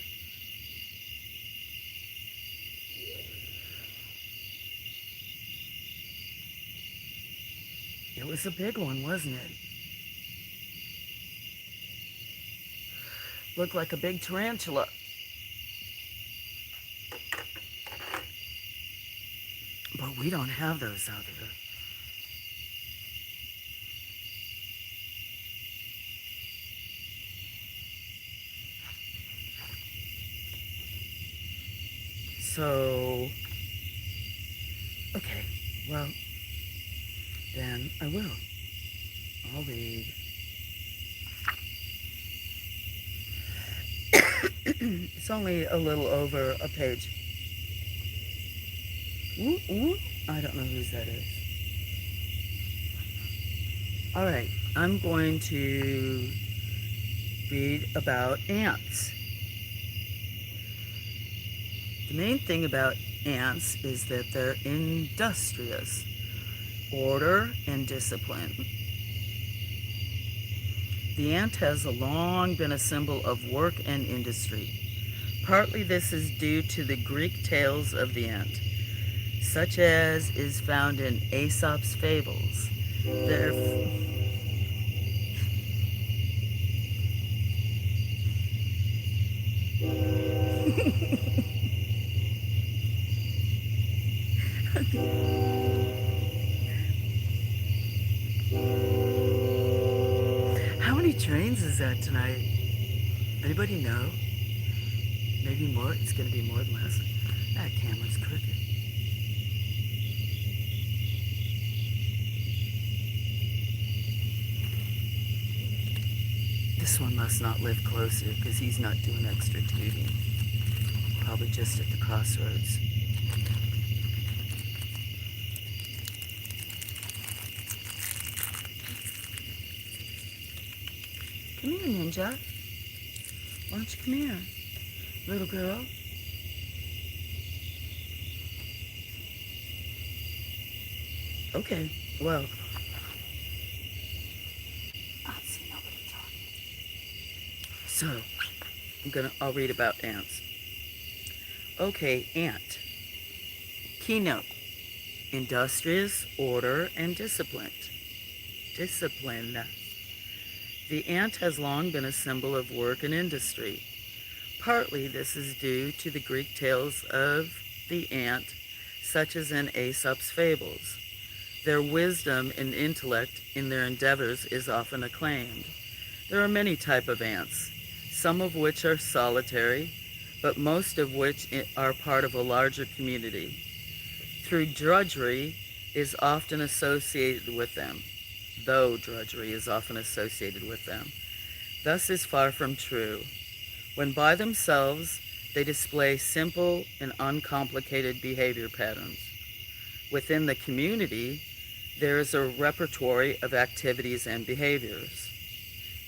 It was a big one, wasn't it? Looked like a big tarantula. But we don't have those out here. So, okay, well, then I will. I'll read. It's only a little over a page. Ooh, ooh. I don't know whose that is. All right, I'm going to read about ants. The main thing about ants is that they're industrious, order and discipline. The ant has long been a symbol of work and industry. Partly this is due to the Greek tales of the ant, such as is found in Aesop's fables. How many trains is that tonight? Anybody know? Maybe more? It's going to be more than last. That camera's crooked. This one must not live closer because he's not doing extra tubing. Probably just at the crossroads. Come here, Ninja. Why don't you come here, little girl? Okay, well. I see nobody talking. So, I'll read about ants. Okay, ant. Keynote. Industrious, order, and disciplined. Discipline. The ant has long been a symbol of work and industry. Partly this is due to the Greek tales of the ant, such as in Aesop's fables. Their wisdom and intellect in their endeavors is often acclaimed. There are many types of ants, some of which are solitary, but most of which are part of a larger community. Through drudgery is often associated with them. Though drudgery is often associated with them. Thus is far from true. When by themselves, they display simple and uncomplicated behavior patterns. Within the community, there is a repertoire of activities and behaviors.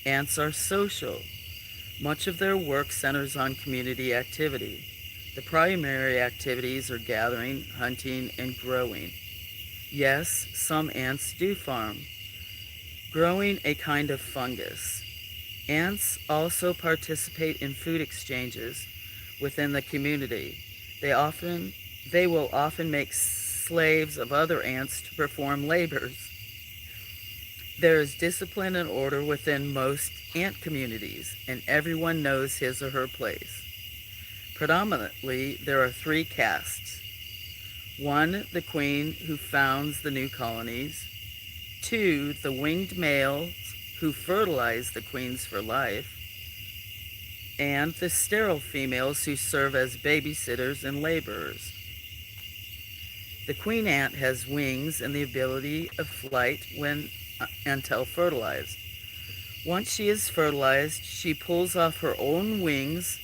Ants are social. Much of their work centers on community activity. The primary activities are gathering, hunting, and growing. Yes, some ants do farm. Growing a kind of fungus. Ants also participate in food exchanges within the community. They will often make slaves of other ants to perform labors. There is discipline and order within most ant communities, and everyone knows his or her place. Predominantly, there are 3 castes. 1, the queen who founds the new colonies. 2, the winged males who fertilize the queens for life. And the sterile females who serve as babysitters and laborers. The queen ant has wings and the ability of flight until fertilized. Once she is fertilized, she pulls off her own wings,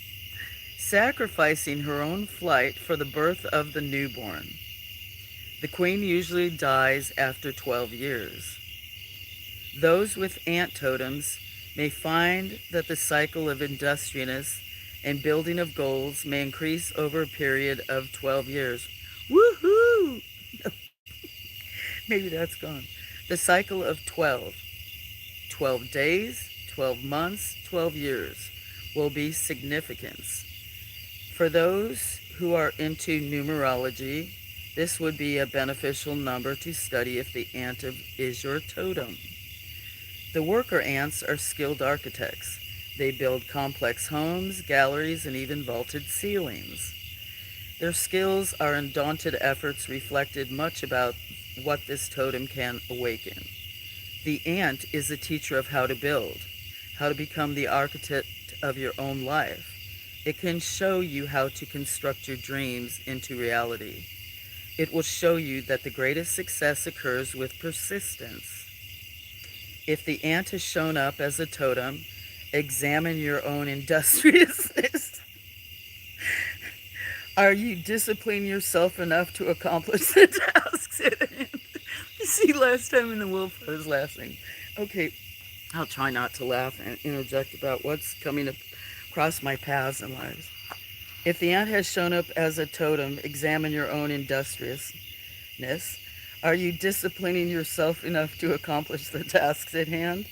sacrificing her own flight for the birth of the newborn. The queen usually dies after 12 years. Those with ant totems may find that the cycle of industriousness and building of goals may increase over a period of 12 years. Woohoo! Maybe that's gone. The cycle of 12. 12 days, 12 months, 12 years. will be significance. For those who are into numerology, this would be a beneficial number to study if the ant is your totem. The worker ants are skilled architects. They build complex homes, galleries, and even vaulted ceilings. Their skills are undaunted efforts reflected much about what this totem can awaken. The ant is a teacher of how to build, how to become the architect of your own life. It can show you how to construct your dreams into reality. It will show you that the greatest success occurs with persistence. If the ant has shown up as a totem, examine your own industriousness. Are you disciplining yourself enough to accomplish the tasks at hand? You see, last time in the wolf, I was laughing. Okay, I'll try not to laugh and interject about what's coming across my paths in life. If the ant has shown up as a totem, examine your own industriousness. Are you disciplining yourself enough to accomplish the tasks at hand?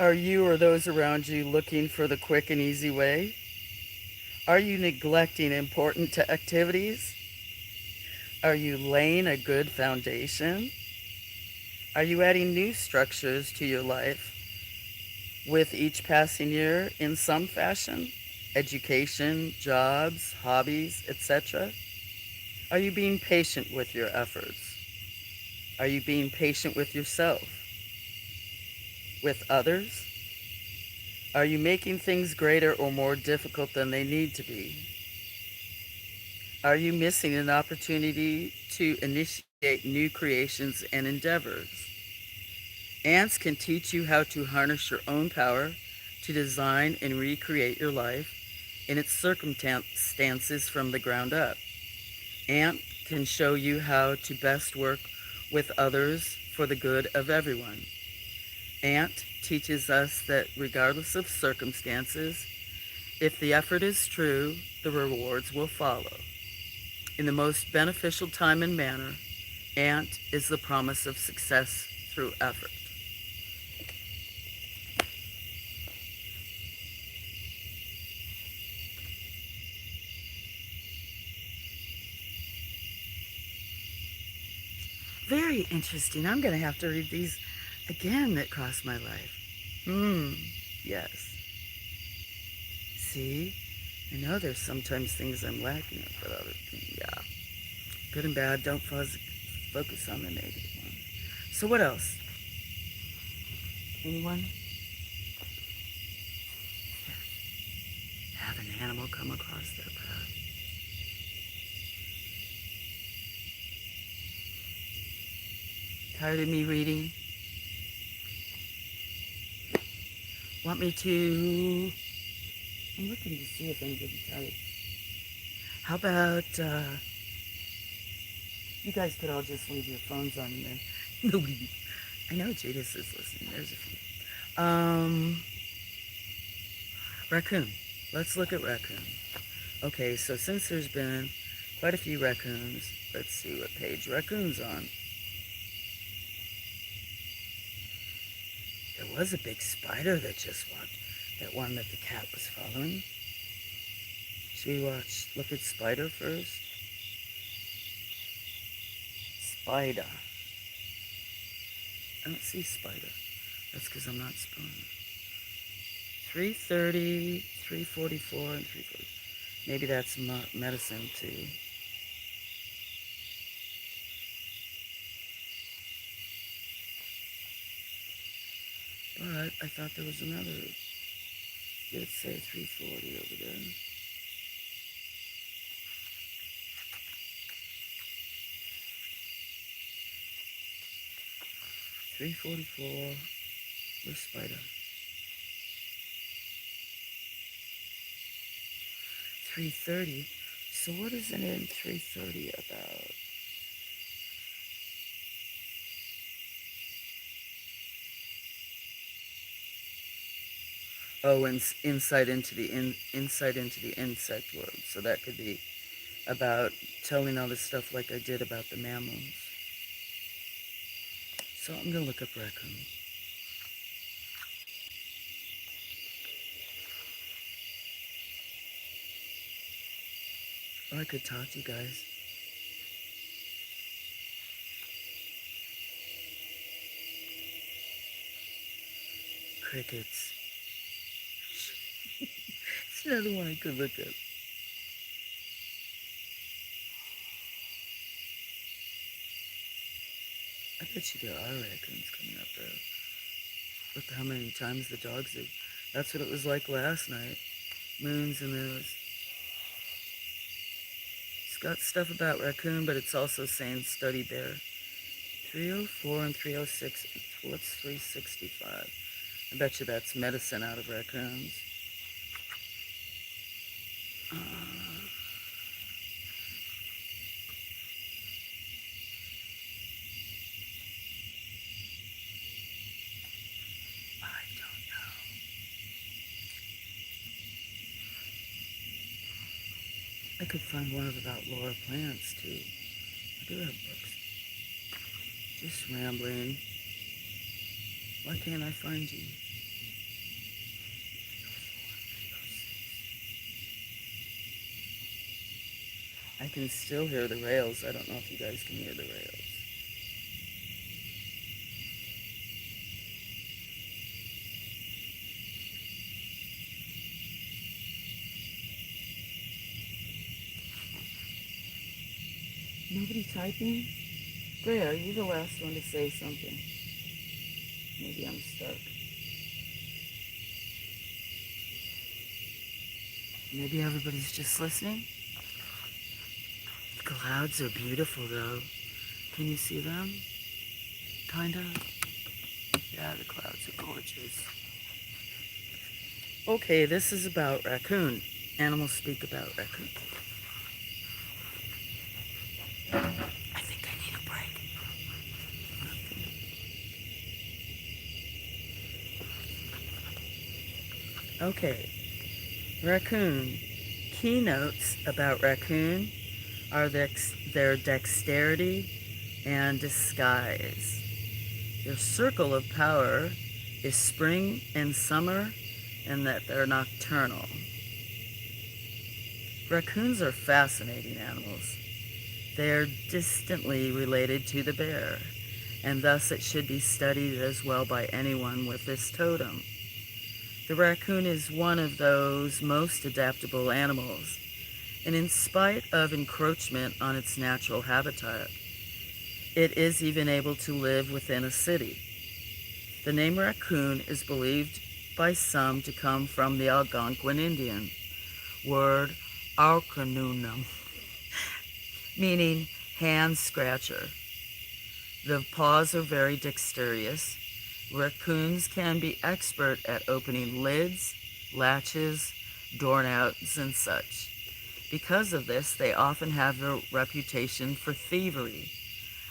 Are you or those around you looking for the quick and easy way? Are you neglecting important activities? Are you laying a good foundation? Are you adding new structures to your life with each passing year in some fashion? Education, jobs, hobbies, etc.? Are you being patient with your efforts? Are you being patient with yourself? With others? Are you making things greater or more difficult than they need to be? Are you missing an opportunity to initiate new creations and endeavors? Ants can teach you how to harness your own power to design and recreate your life in its circumstances from the ground up. Ant can show you how to best work with others for the good of everyone. Ant teaches us that regardless of circumstances, if the effort is true, the rewards will follow. In the most beneficial time and manner, Ant is the promise of success through effort. Very interesting. I'm going to have to read these again that crossed my life. Yes. See? I know there's sometimes things I'm lacking in, but other things, yeah. Good and bad, don't focus on the negative one. So what else? Anyone? Have an animal come across their path? Tired of me reading? Want me to... I'm looking to see if anybody types. How about, you guys could all just leave your phones on there. Nobody... I know Jadis is listening. There's a few. Raccoon. Let's look at Raccoon. Okay, so since there's been quite a few raccoons, let's see what page Raccoon's on. There was a big spider that just walked. That one that the cat was following. Should we look at spider first? Spider. I don't see spider. That's because I'm not spelling it. 330, 344, and 340. Maybe that's medicine too. But I thought there was another. Did it say 340 over there? $3.44. Where's spider? 330. So what is it in 330 about? Oh, and insight into the insect world. So that could be about telling all this stuff like I did about the mammals. So I'm gonna look up raccoon. Or I could talk to you guys. Crickets. It's another one I could look up. I bet you there are raccoons coming up though. Look how many times the dogs have. That's what it was like last night. Moons and those. It's got stuff about raccoon, but it's also saying study bear. 304 and 306. What's 365? I bet you that's medicine out of raccoons. I don't know. I could find one about Laura plants too. I do have books. Just rambling. Why can't I find you? I can still hear the rails. I don't know if you guys can hear the rails. Nobody typing? Gray, are you the last one to say something? Maybe I'm stuck. Maybe everybody's just listening? The clouds are beautiful though. Can you see them? Kinda? Yeah, the clouds are gorgeous. Okay, this is about raccoon. Animals speak about raccoon. I think I need a break. Okay, raccoon. Keynotes about raccoon are their dexterity and disguise. Their circle of power is spring and summer, and that they're nocturnal. Raccoons are fascinating animals. They are distantly related to the bear, and thus it should be studied as well by anyone with this totem. The raccoon is one of those most adaptable animals, and in spite of encroachment on its natural habitat, it is even able to live within a city. The name raccoon is believed by some to come from the Algonquin Indian word Alkanunum, meaning hand scratcher. The paws are very dexterous. Raccoons can be expert at opening lids, latches, doorknobs, and such. Because of this, they often have a reputation for thievery,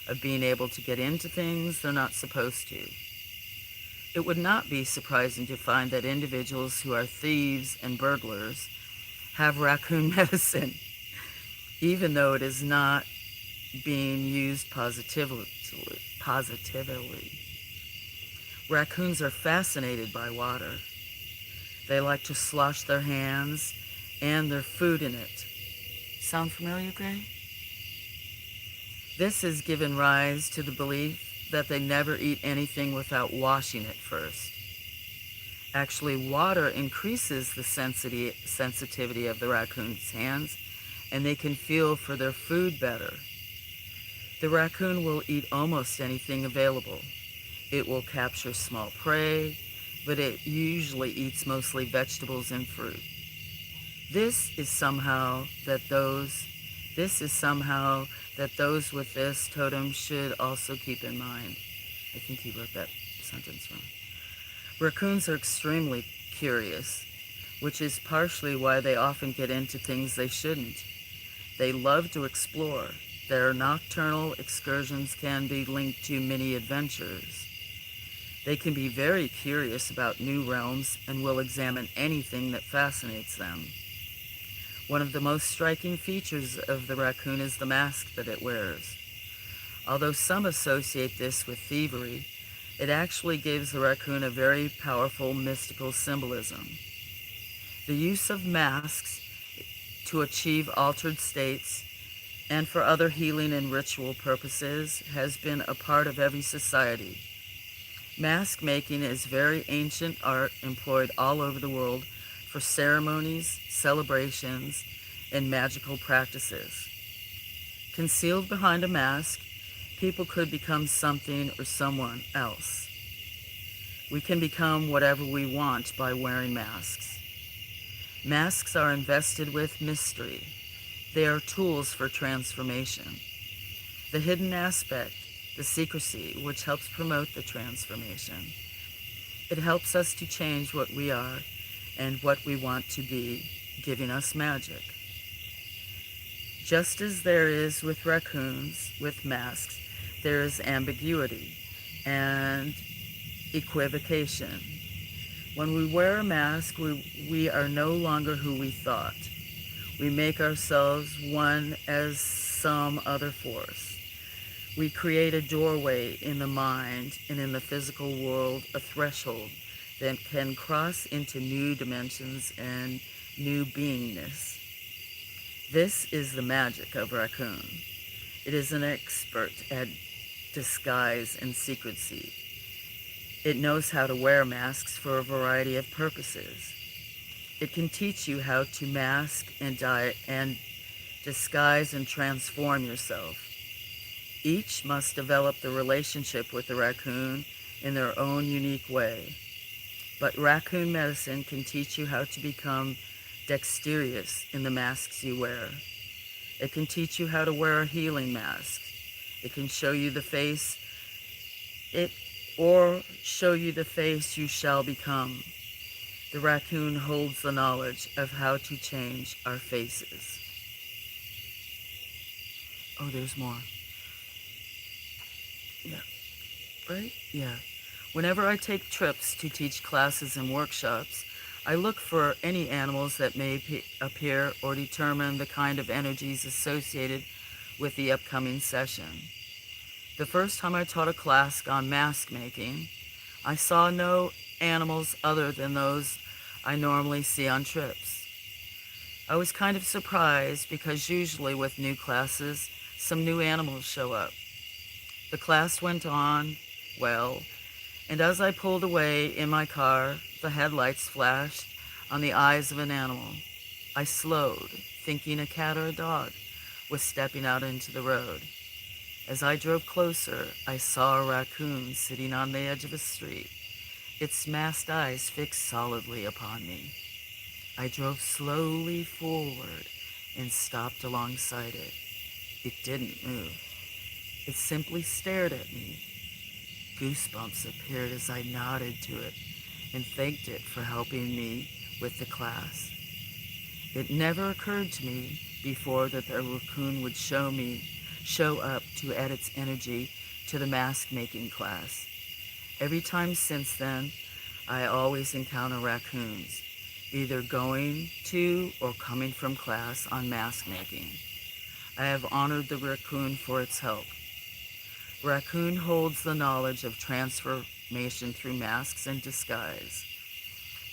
of being able to get into things they're not supposed to. It would not be surprising to find that individuals who are thieves and burglars have raccoon medicine, even though it is not being used positively. Raccoons are fascinated by water. They like to slosh their hands and their food in it. Sound familiar, Gray? This has given rise to the belief that they never eat anything without washing it first. Actually, water increases the sensitivity of the raccoon's hands, and they can feel for their food better. The raccoon will eat almost anything available. It will capture small prey, but it usually eats mostly vegetables and fruit. This is somehow that those with this totem should also keep in mind. I think he wrote that sentence wrong. Raccoons are extremely curious, which is partially why they often get into things they shouldn't. They love to explore. Their nocturnal excursions can be linked to many adventures. They can be very curious about new realms and will examine anything that fascinates them. One of the most striking features of the raccoon is the mask that it wears. Although some associate this with thievery, it actually gives the raccoon a very powerful mystical symbolism. The use of masks to achieve altered states and for other healing and ritual purposes has been a part of every society. Mask making is very ancient art employed all over the world for ceremonies, celebrations, and magical practices. Concealed behind a mask, people could become something or someone else. We can become whatever we want by wearing masks. Masks are invested with mystery. They are tools for transformation. The hidden aspect, the secrecy, which helps promote the transformation. It helps us to change what we are and what we want to be, giving us magic. Just as there is with raccoons, with masks, there is ambiguity and equivocation. When we wear a mask, we are no longer who we thought. We make ourselves one as some other force. We create a doorway in the mind and in the physical world, a threshold that can cross into new dimensions and new beingness. This is the magic of Raccoon. It is an expert at disguise and secrecy. It knows how to wear masks for a variety of purposes. It can teach you how to mask and disguise and transform yourself. Each must develop the relationship with the raccoon in their own unique way. But raccoon medicine can teach you how to become dexterous in the masks you wear. It can teach you how to wear a healing mask. It can show you the face show you the face you shall become. The raccoon holds the knowledge of how to change our faces. Oh, there's more. Yeah. Right? Yeah. Whenever I take trips to teach classes and workshops, I look for any animals that may appear or determine the kind of energies associated with the upcoming session. The first time I taught a class on mask making, I saw no animals other than those I normally see on trips. I was kind of surprised because usually with new classes, some new animals show up. The class went on well, and as I pulled away in my car, the headlights flashed on the eyes of an animal. I slowed, thinking a cat or a dog was stepping out into the road. As I drove closer, I saw a raccoon sitting on the edge of a street, its masked eyes fixed solidly upon me. I drove slowly forward and stopped alongside it. It didn't move. It simply stared at me. Goosebumps appeared as I nodded to it and thanked it for helping me with the class. It never occurred to me before that the raccoon would show up to add its energy to the mask making class. Every time since then, I always encounter raccoons, either going to or coming from class on mask making. I have honored the raccoon for its help. Raccoon holds the knowledge of transformation through masks and disguise.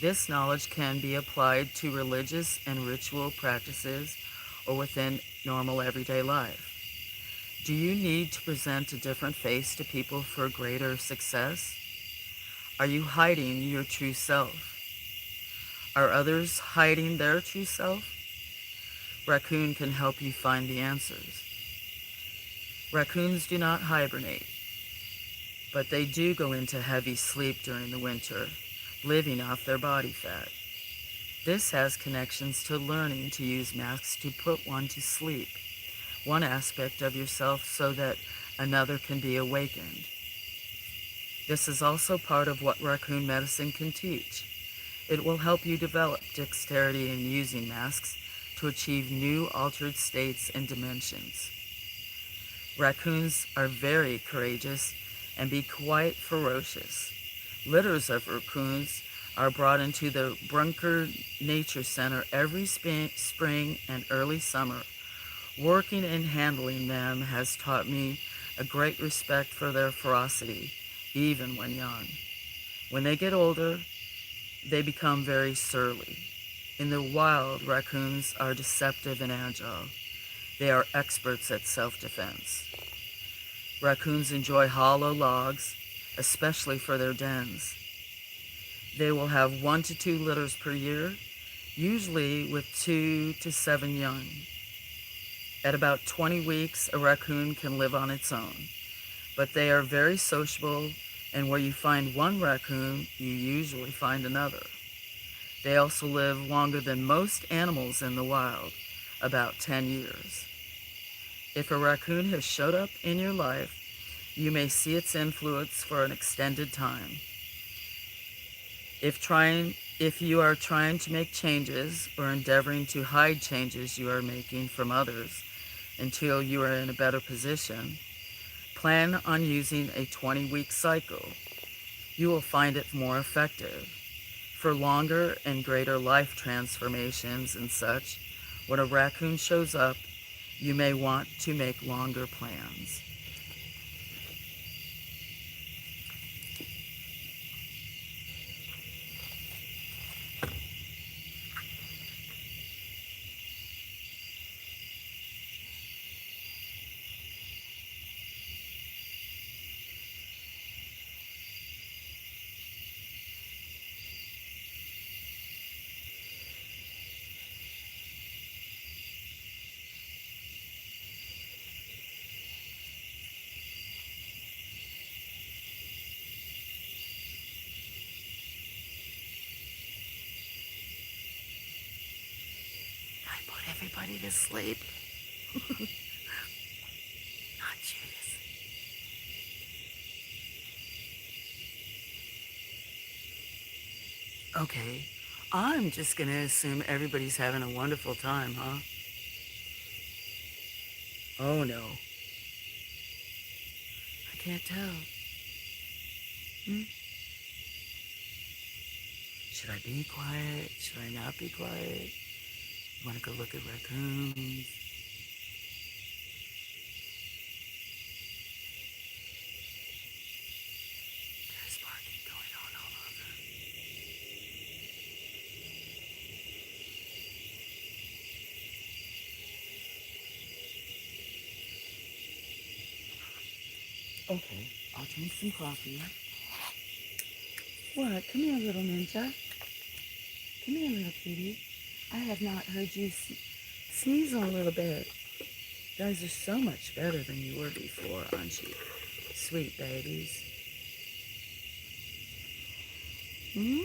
This knowledge can be applied to religious and ritual practices or within normal everyday life. Do you need to present a different face to people for greater success? Are you hiding your true self? Are others hiding their true self? Raccoon can help you find the answers. Raccoons do not hibernate, but they do go into heavy sleep during the winter, living off their body fat. This has connections to learning to use masks to put one to sleep, one aspect of yourself so that another can be awakened. This is also part of what raccoon medicine can teach. It will help you develop dexterity in using masks to achieve new altered states and dimensions. Raccoons are very courageous and be quite ferocious. Litters of raccoons are brought into the Brunker Nature Center every spring and early summer. Working and handling them has taught me a great respect for their ferocity, even when young. When they get older, they become very surly. In the wild, raccoons are deceptive and agile. They are experts at self-defense. Raccoons enjoy hollow logs, especially for their dens. They will have 1 to 2 litters per year, usually with 2 to 7 young. At about 20 weeks, a raccoon can live on its own, but they are very sociable, and where you find one raccoon, you usually find another. They also live longer than most animals in the wild, about 10 years. If a raccoon has showed up in your life, you may see its influence for an extended time. If you are trying to make changes or endeavoring to hide changes you are making from others until you are in a better position, plan on using a 20-week cycle. You will find it more effective. For longer and greater life transformations and such, when a raccoon shows up, you may want to make longer plans. I put everybody to sleep. Not Judas. Okay, I'm just gonna assume everybody's having a wonderful time, huh? Oh no, I can't tell. Should I be quiet? Should I not be quiet? Want to go look at raccoons? There's barking going on all over. Okay, I'll drink some coffee. What? Come here, little ninja. Come here, little kitty. I have not heard you sneeze a little bit. You guys are so much better than you were before, aren't you? Sweet babies. Hmm?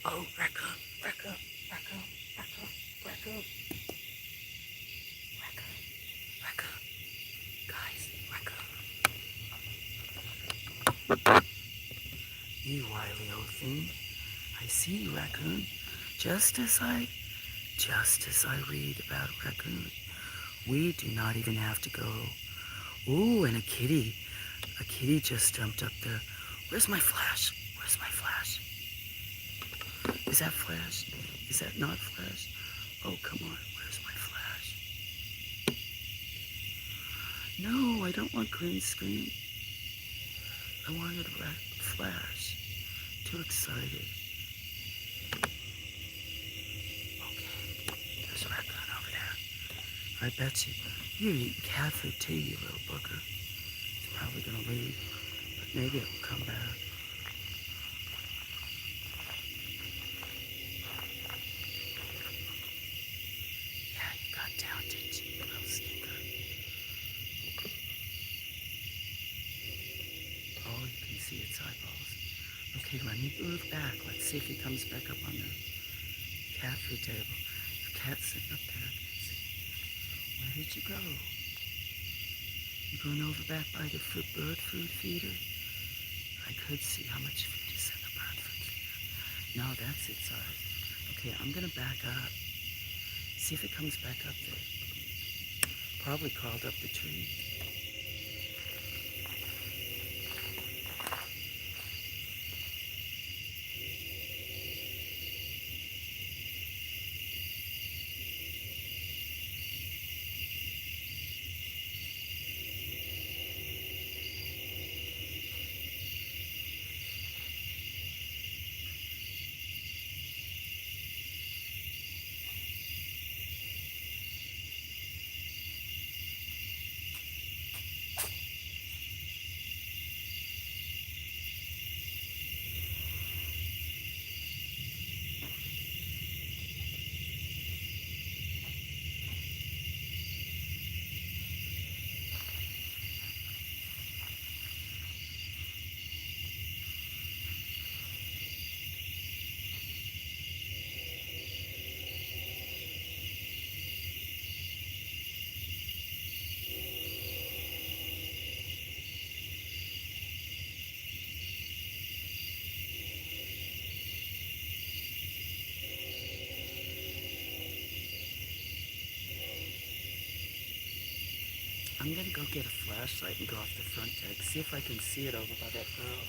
Oh, raccoon, raccoon, raccoon, raccoon, raccoon, raccoon, raccoon. Guys, raccoon. You wily old thing. I see you, raccoon. Just as I read about raccoon, we do not even have to go. Ooh, and a kitty. A kitty just jumped up there. Where's my flash? Where's my flash? Is that flash? Is that not flash? Oh, come on. Where's my flash? No, I don't want green screen. I wanted a flash. Too excited. Okay, there's a raccoon over there. I bet you're eating cat food too, you little booger. It's probably gonna leave, but maybe it'll come back. Yeah, you got down, didn't you, you little stinker? Oh, you can see its eyeballs. Okay, let me move back. Let's see if he comes back up on the cat food table. The cat's sitting up there. Where did you go? Going over back by the bird food feeder. I could see how much food is in the bird food feeder. No, that's its size. Okay, I'm gonna back up. See if it comes back up there. Probably crawled up the tree. I'm gonna go get a flashlight and go off the front deck. See if I can see it over by that girl.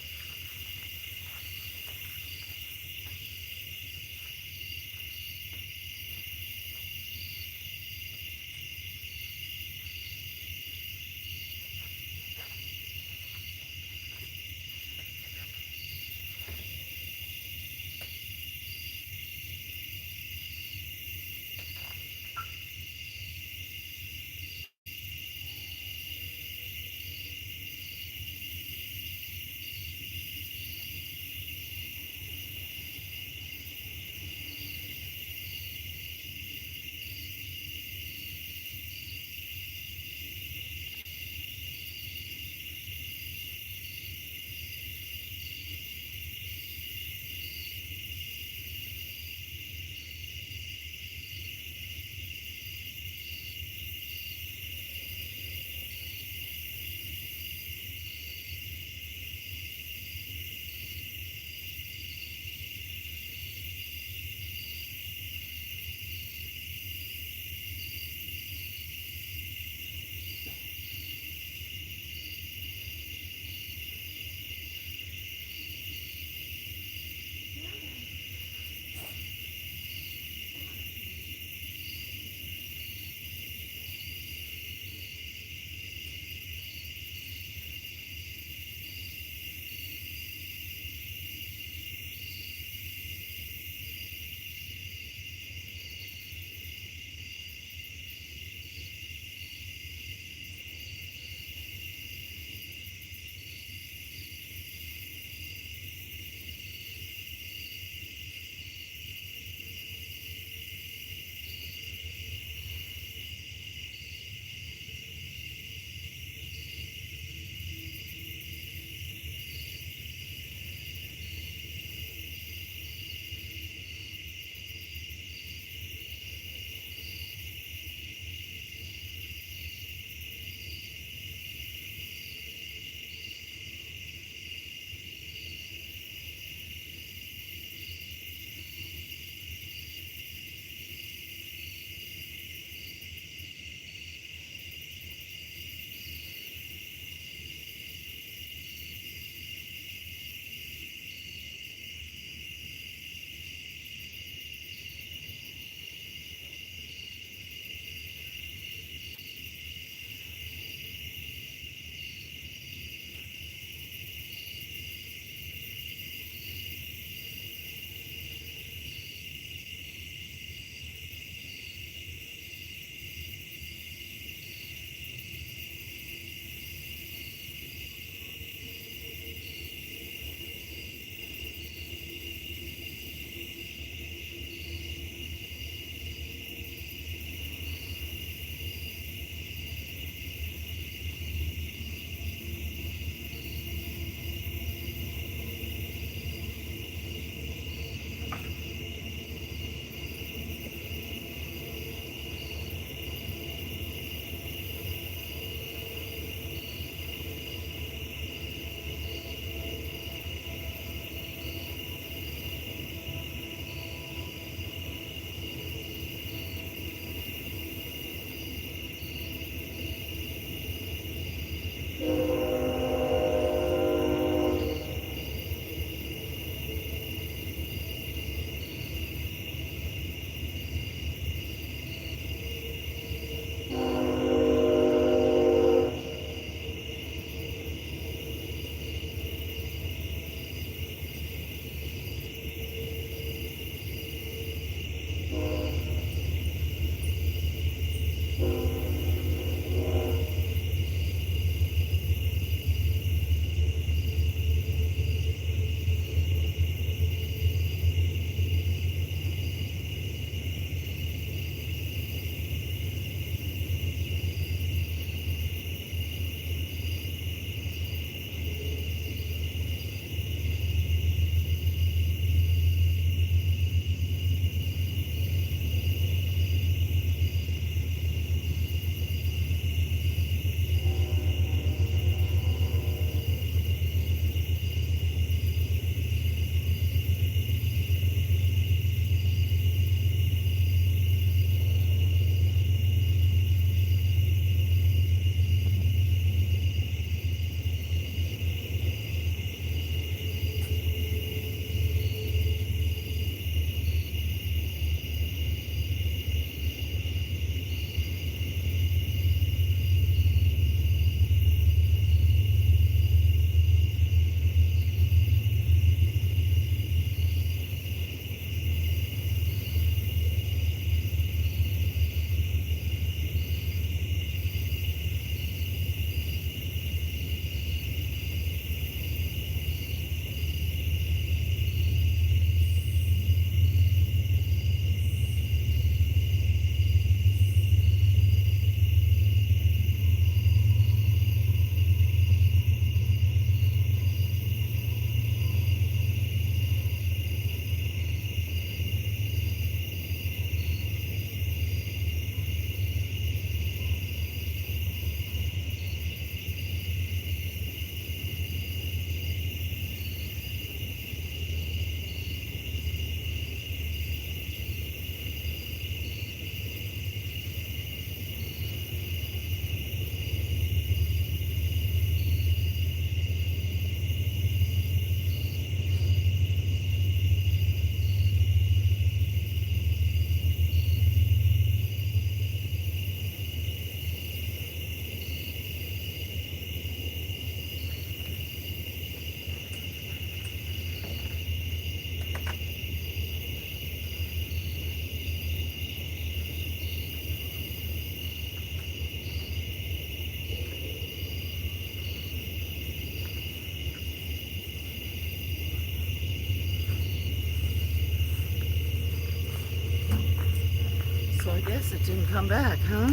I guess it didn't come back, huh?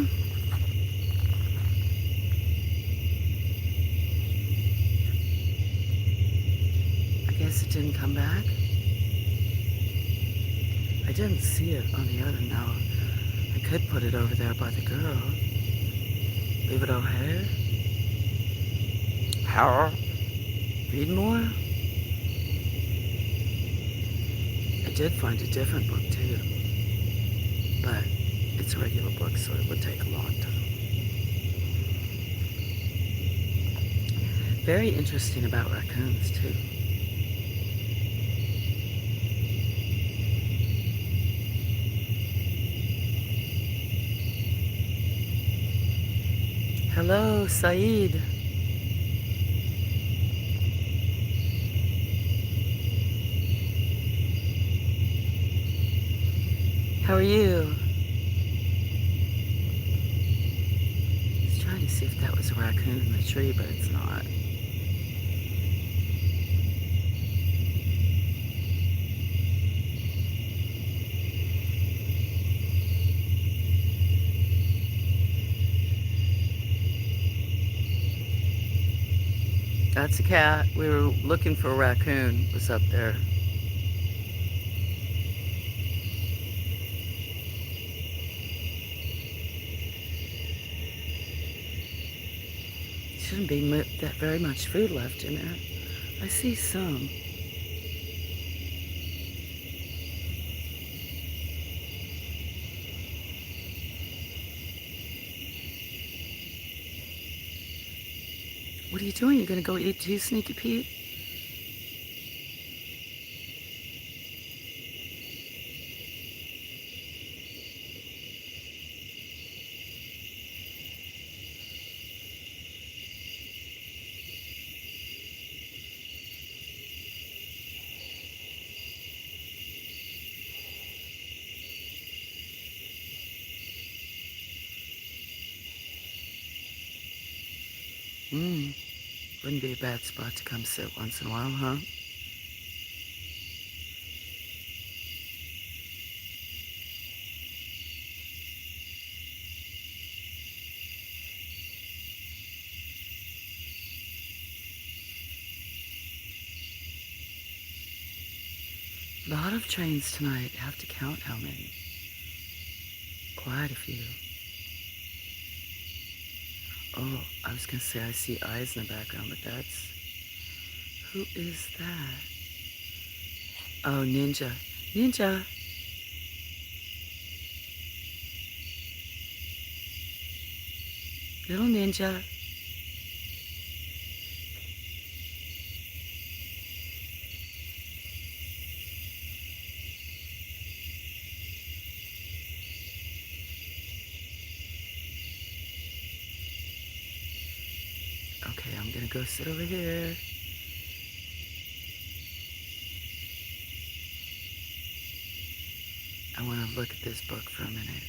I guess it didn't come back. I didn't see it on the other now. I could put it over there by the girl. Leave it over here. How? Read more? I did find a different book too. But it's a regular book, so it would take a long time. Very interesting about raccoons too. Hello, Saeed. How are you? I was trying to see if that was a raccoon in the tree, but it's not. That's a cat. We were looking for a raccoon. It was up there. Shouldn't be that very much food left in there. I see some. What are you doing? You're gonna go eat too, Sneaky Pete? Wouldn't be a bad spot to come sit once in a while, huh? A lot of trains tonight. I have to count how many. Quite a few. Oh, I was gonna say I see eyes in the background, but that's... Who is that? Oh, Ninja. Ninja! Little Ninja. Okay, I'm gonna go sit over here. I want to look at this book for a minute.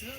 So,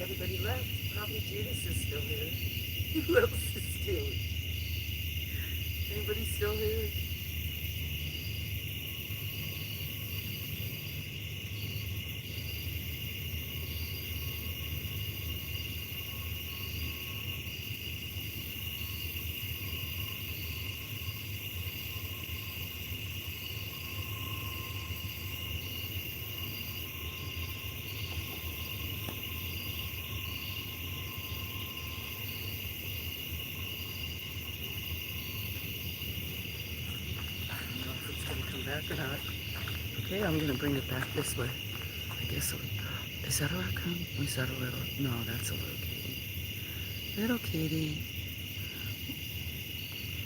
Everybody left. Probably Judas is still here. Who else is still? Anybody still here? I don't know if it's going to come back or not. Okay, I'm going to bring it back this way. I guess, is that a raccoon? Or is that a little? No, that's a little kitty. Little kitty.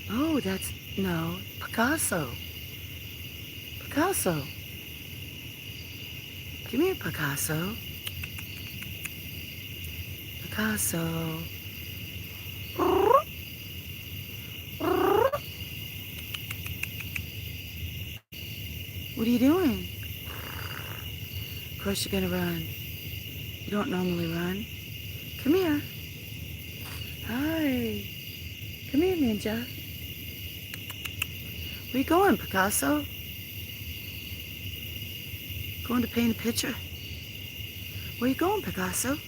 Oh, that's, no, Picasso. Picasso. Come here, Picasso. Picasso. What are you doing? Of course you're gonna run. You don't normally run. Come here. Hi. Come here, Ninja. Where you going, Picasso? Going to paint a picture? Where you going, Picasso?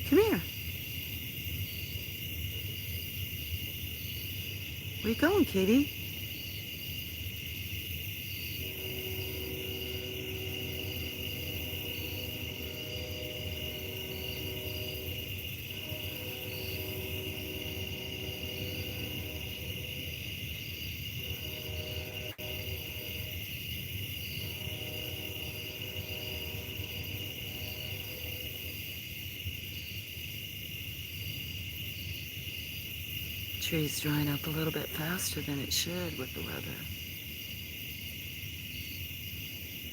Come here. Where you going, kitty? Tree's drying up a little bit faster than it should with the weather.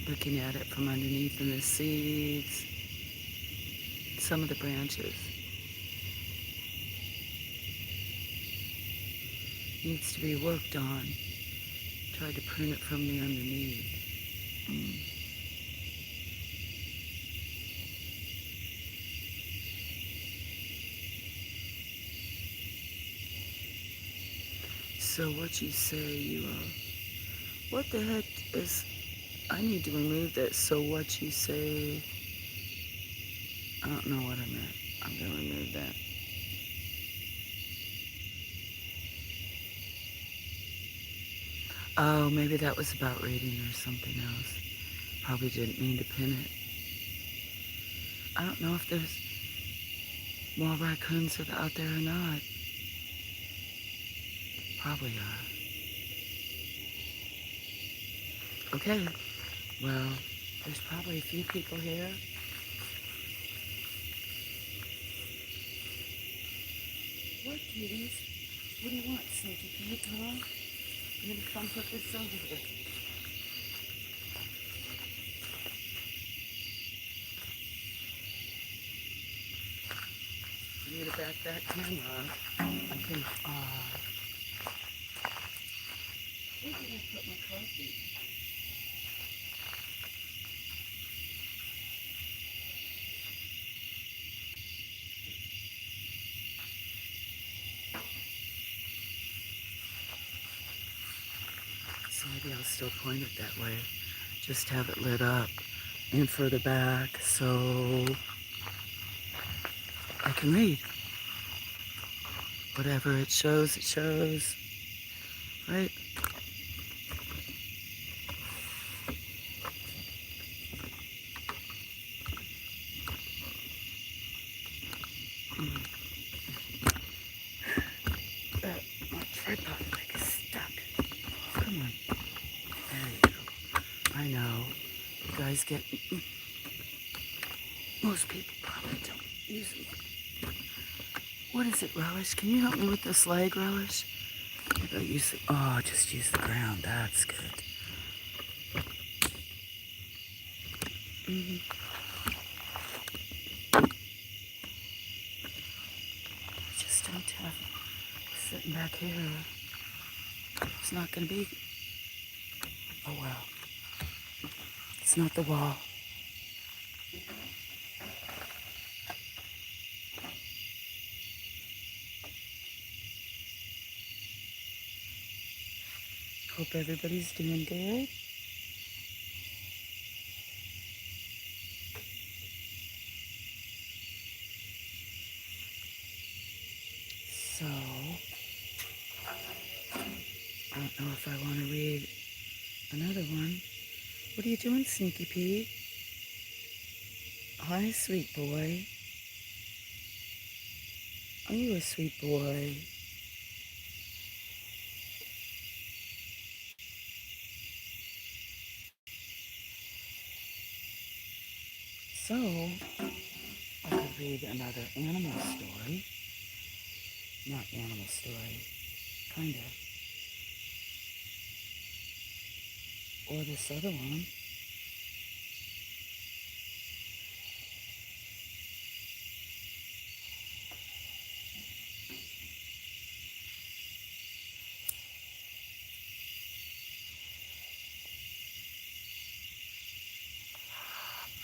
Looking at it from underneath in the seeds, some of the branches. Needs to be worked on. Tried to prune it from the underneath. So what you say, you what the heck is, I need to remove that. So what you say, I don't know what I meant. I'm gonna remove that. Oh, maybe that was about reading or something else. Probably didn't mean to pin it. I don't know if there's more raccoons out there or not. Probably are. Okay, well, there's probably a few people here. What, kitties? What do you want, Sneaky Pete, huh? I'm gonna come put this over here. I'm gonna back that camera up. I can, where did I put my coffee? So maybe I'll still point it that way. Just have it lit up and further back so I can read. Whatever it shows, right? My tripod leg is stuck. Come on. There you go. I know. You guys get... Most people probably don't use them. What is it, Relish? Can you help me with this leg, Relish? Maybe I'll use the... Oh, just use the ground. That's good. Just don't have sitting back here. It's not going to be... Oh, well. It's not the wall. Hope everybody's doing good. So, I don't know if I want to read another one. What are you doing, Sneaky Pete? Hi, sweet boy. Are you a sweet boy? So, I could read another animal story. Not animal story, kind of. Or this other one.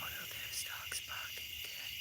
Oh no, there's dogs barking again.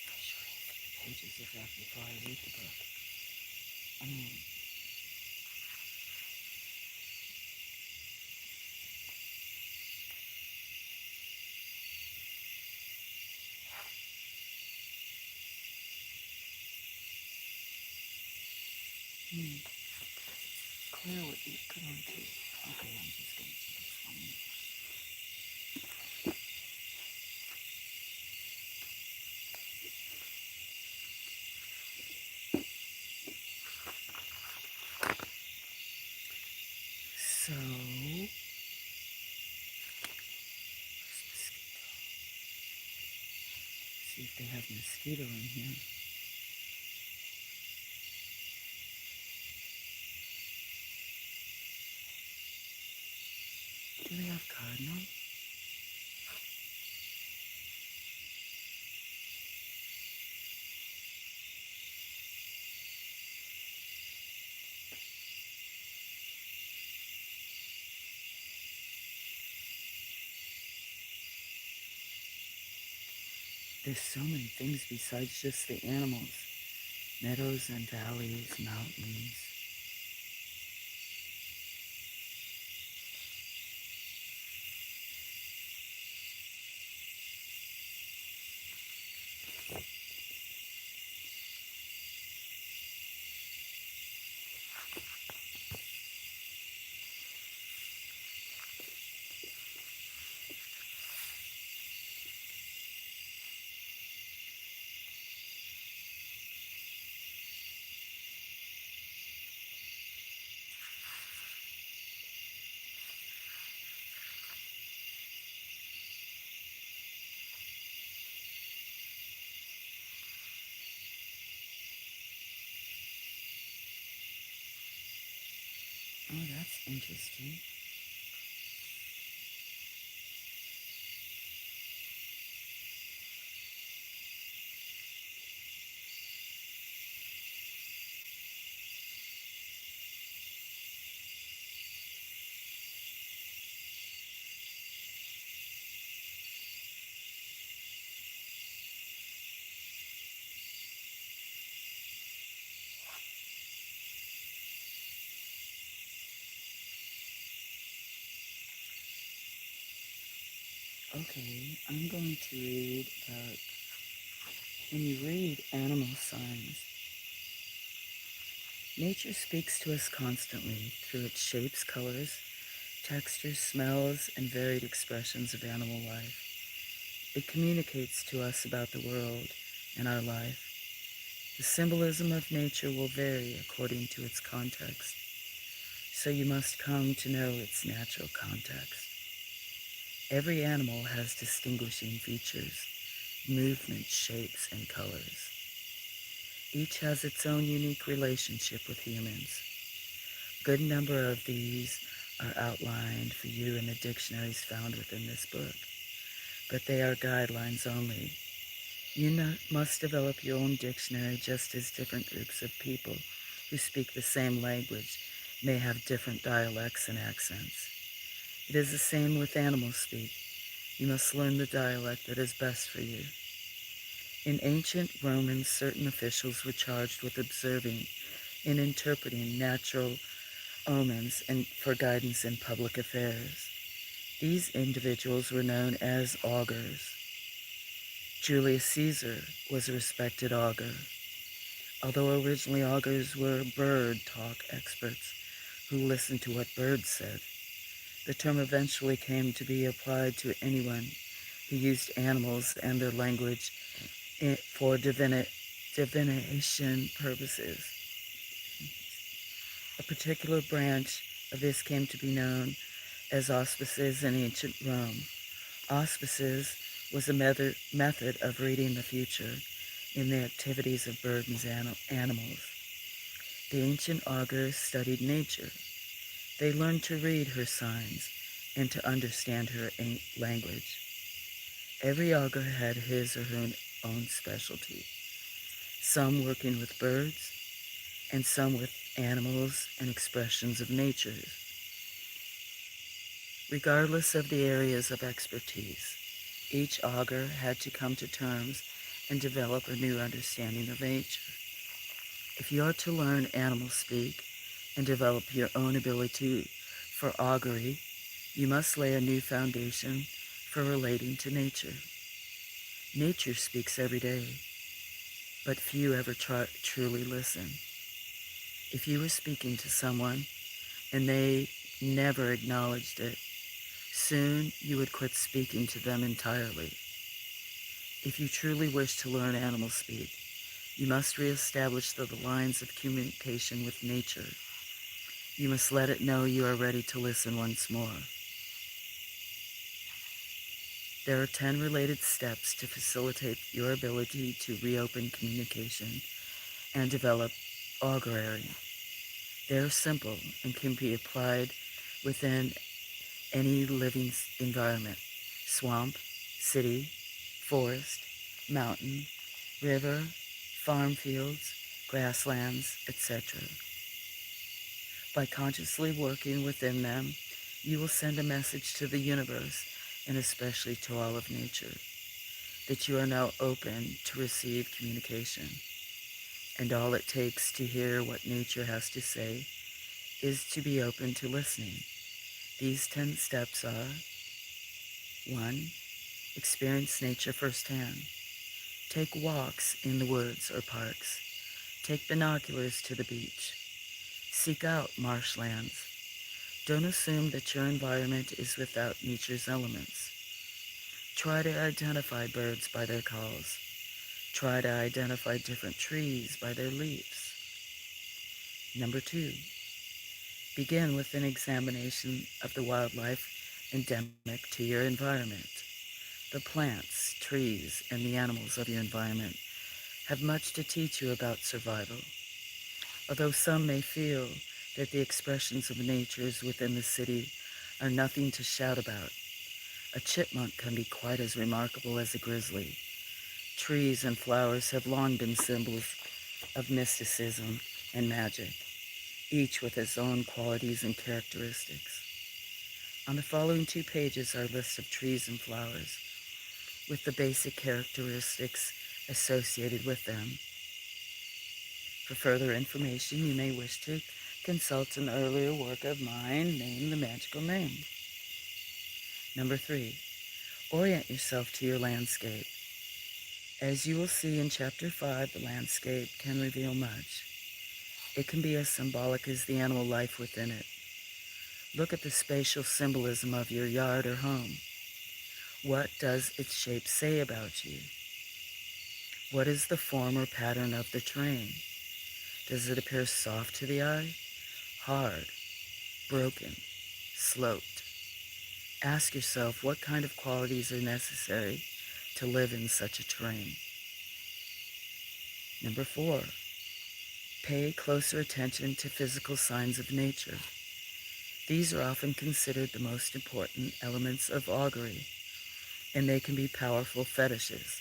I'll show you a few pages of that before I read the book. I mean, Claire would be a good one too. Okay, I'm just going to take this one. So, see if they have mosquito in here. Do they have cardinal? There's so many things besides just the animals. Meadows and valleys, mountains. Interesting. Okay, I'm going to read about when you read animal signs. Nature speaks to us constantly through its shapes, colors, textures, smells, and varied expressions of animal life. It communicates to us about the world and our life. The symbolism of nature will vary according to its context, so you must come to know its natural context. Every animal has distinguishing features, movements, shapes, and colors. Each has its own unique relationship with humans. A good number of these are outlined for you in the dictionaries found within this book, but they are guidelines only. You must develop your own dictionary, just as different groups of people who speak the same language may have different dialects and accents. It is the same with animal speak. You must learn the dialect that is best for you. In ancient Romans, certain officials were charged with observing and interpreting natural omens and for guidance in public affairs. These individuals were known as augurs. Julius Caesar was a respected augur. Although originally augurs were bird talk experts who listened to what birds said, the term eventually came to be applied to anyone who used animals and their language for divination purposes. A particular branch of this came to be known as auspices in ancient Rome. Auspices was a method of reading the future in the activities of birds and animals. The ancient augurs studied nature. They learned to read her signs and to understand her language. Every augur had his or her own specialty, some working with birds and some with animals and expressions of nature. Regardless of the areas of expertise, each augur had to come to terms and develop a new understanding of nature. If you are to learn animal speak and develop your own ability for augury, you must lay a new foundation for relating to nature. Nature speaks every day, but few ever truly listen. If you were speaking to someone and they never acknowledged it, soon you would quit speaking to them entirely. If you truly wish to learn animal speak, you must reestablish the lines of communication with nature. You must let it know you are ready to listen once more. There are 10 related steps to facilitate your ability to reopen communication and develop augury. They are simple and can be applied within any living environment: swamp, city, forest, mountain, river, farm fields, grasslands, etc. By consciously working within them, you will send a message to the universe, and especially to all of nature, that you are now open to receive communication. And all it takes to hear what nature has to say is to be open to listening. These 10 steps are: 1. Experience nature firsthand. Take walks in the woods or parks. Take binoculars to the beach. Seek out marshlands. Don't assume that your environment is without nature's elements. Try to identify birds by their calls. Try to identify different trees by their leaves. Number 2, begin with an examination of the wildlife endemic to your environment. The plants, trees, and the animals of your environment have much to teach you about survival. Although some may feel that the expressions of natures within the city are nothing to shout about. A chipmunk can be quite as remarkable as a grizzly. Trees and flowers have long been symbols of mysticism and magic, each with its own qualities and characteristics. On the following 2 pages are lists of trees and flowers, with the basic characteristics associated with them. For further information, you may wish to consult an earlier work of mine named The Magical Name. Number 3, orient yourself to your landscape. As you will see in Chapter 5, the landscape can reveal much. It can be as symbolic as the animal life within it. Look at the spatial symbolism of your yard or home. What does its shape say about you? What is the form or pattern of the terrain? Does it appear soft to the eye, hard, broken, sloped? Ask yourself what kind of qualities are necessary to live in such a terrain. Number 4, pay closer attention to physical signs of nature. These are often considered the most important elements of augury, and they can be powerful fetishes.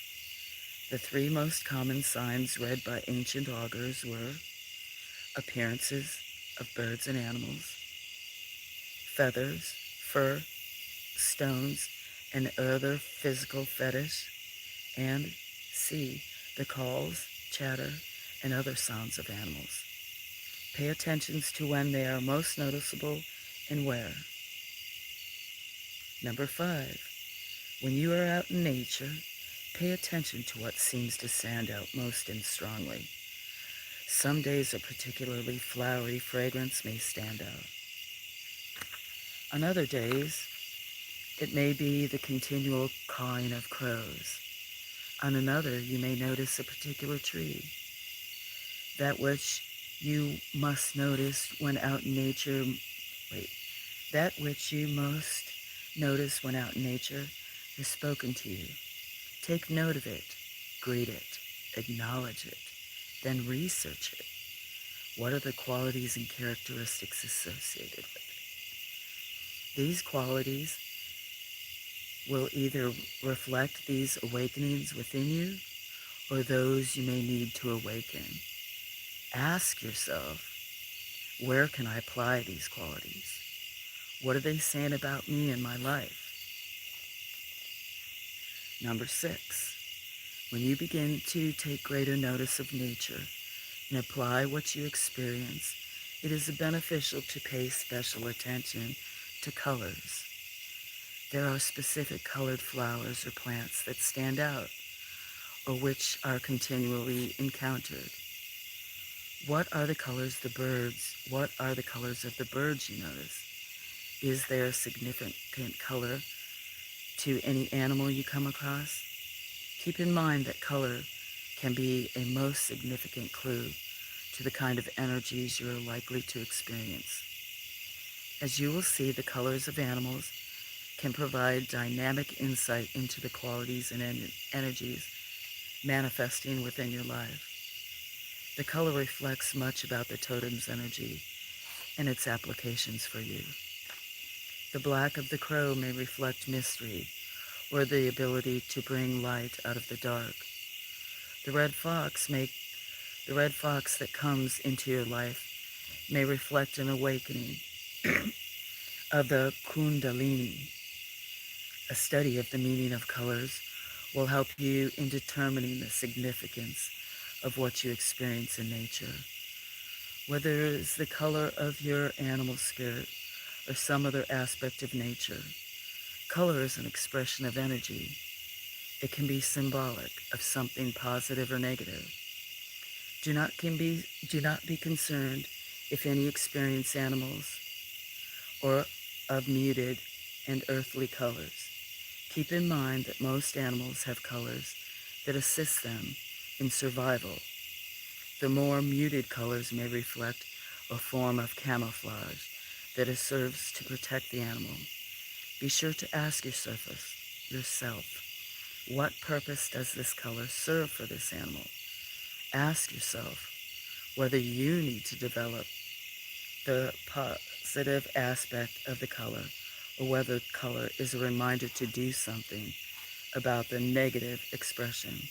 The 3 most common signs read by ancient augurs were appearances of birds and animals, feathers, fur, stones, and other physical fetish, and C, the calls, chatter, and other sounds of animals. Pay attention to when they are most noticeable and where. Number 5, when you are out in nature, pay attention to what seems to stand out most and strongly. Some days a particularly flowery fragrance may stand out. On other days, it may be the continual cawing of crows. On another, you may notice a particular tree. That which you must notice when out in nature, that which you most notice when out in nature has spoken to you. Take note of it, greet it, acknowledge it, then research it. What are the qualities and characteristics associated with it? These qualities will either reflect these awakenings within you or those you may need to awaken. Ask yourself, where can I apply these qualities? What are they saying about me and my life? Number 6, when you begin to take greater notice of nature and apply what you experience, it is beneficial to pay special attention to colors. There are specific colored flowers or plants that stand out or which are continually encountered. What are the colors of the birds? What are the colors of the birds you notice? Is there a significant color to any animal you come across? Keep in mind that color can be a most significant clue to the kind of energies you are likely to experience. As you will see, the colors of animals can provide dynamic insight into the qualities and energies manifesting within your life. The color reflects much about the totem's energy and its applications for you. The black of the crow may reflect mystery or the ability to bring light out of the dark. The red fox that comes into your life may reflect an awakening of the Kundalini. A study of the meaning of colors will help you in determining the significance of what you experience in nature. Whether it is the color of your animal spirit or some other aspect of nature, color is an expression of energy. It can be symbolic of something positive or negative. Do not be concerned if any experience animals or of muted and earthly colors. Keep in mind that most animals have colors that assist them in survival. The more muted colors may reflect a form of camouflage that serves to protect the animal. Be sure to ask yourself, what purpose does this color serve for this animal? Ask yourself whether you need to develop the positive aspect of the color, or whether the color is a reminder to do something about the negative expression.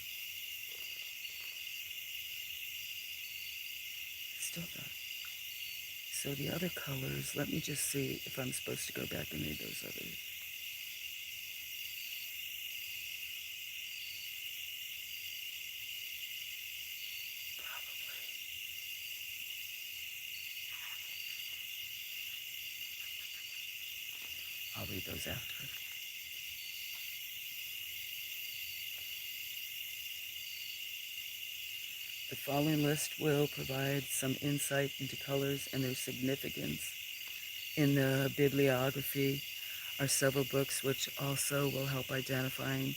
Still dark. So the other colors, let me just see if I'm supposed to go back and read those others. Probably. I'll read those after. The following list will provide some insight into colors and their significance. In the bibliography are several books which also will help identifying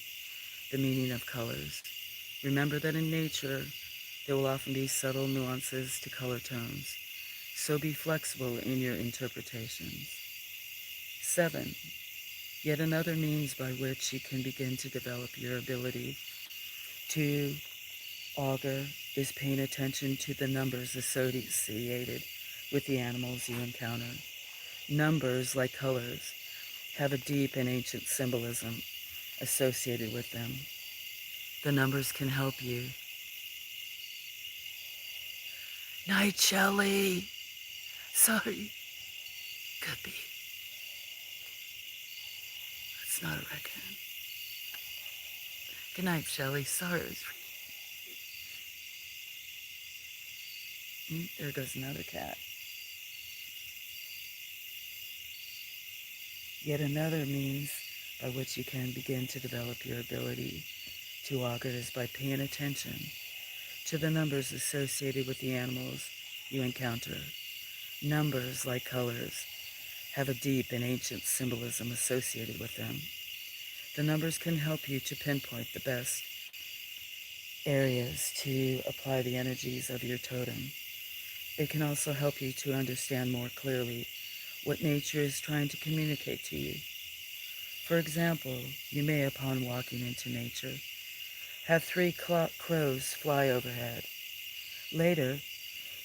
the meaning of colors. Remember that in nature, there will often be subtle nuances to color tones, so be flexible in your interpretations. 7. Yet another means by which you can begin to develop your ability to augur is paying attention to the numbers associated with the animals you encounter. Numbers, like colors, have a deep and ancient symbolism associated with them. The numbers can help you. Night, Shelley. Sorry. Could be. It's not a raccoon. Good night, Shelley. Sorry. There goes another cat. Yet another means by which you can begin to develop your ability to augur is by paying attention to the numbers associated with the animals you encounter. Numbers, like colors, have a deep and ancient symbolism associated with them. The numbers can help you to pinpoint the best areas to apply the energies of your totem. It can also help you to understand more clearly what nature is trying to communicate to you. For example, you may, upon walking into nature, have 3 crows fly overhead. Later,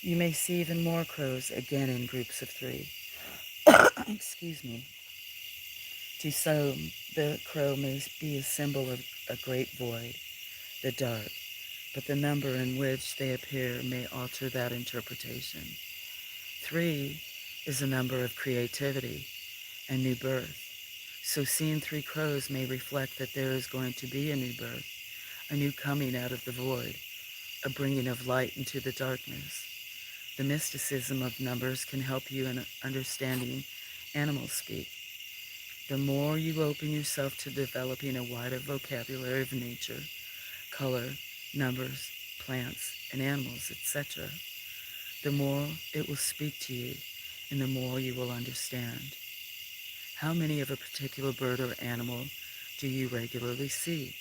you may see even more crows, again in groups of 3. Excuse me. To some, the crow may be a symbol of a great void, the dark, but the number in which they appear may alter that interpretation. 3 is a number of creativity and new birth. So seeing 3 crows may reflect that there is going to be a new birth, a new coming out of the void, a bringing of light into the darkness. The mysticism of numbers can help you in understanding animal speak. The more you open yourself to developing a wider vocabulary of nature, color, numbers, plants, and animals, etc., the more it will speak to you and the more you will understand. How many of a particular bird or animal do you regularly see?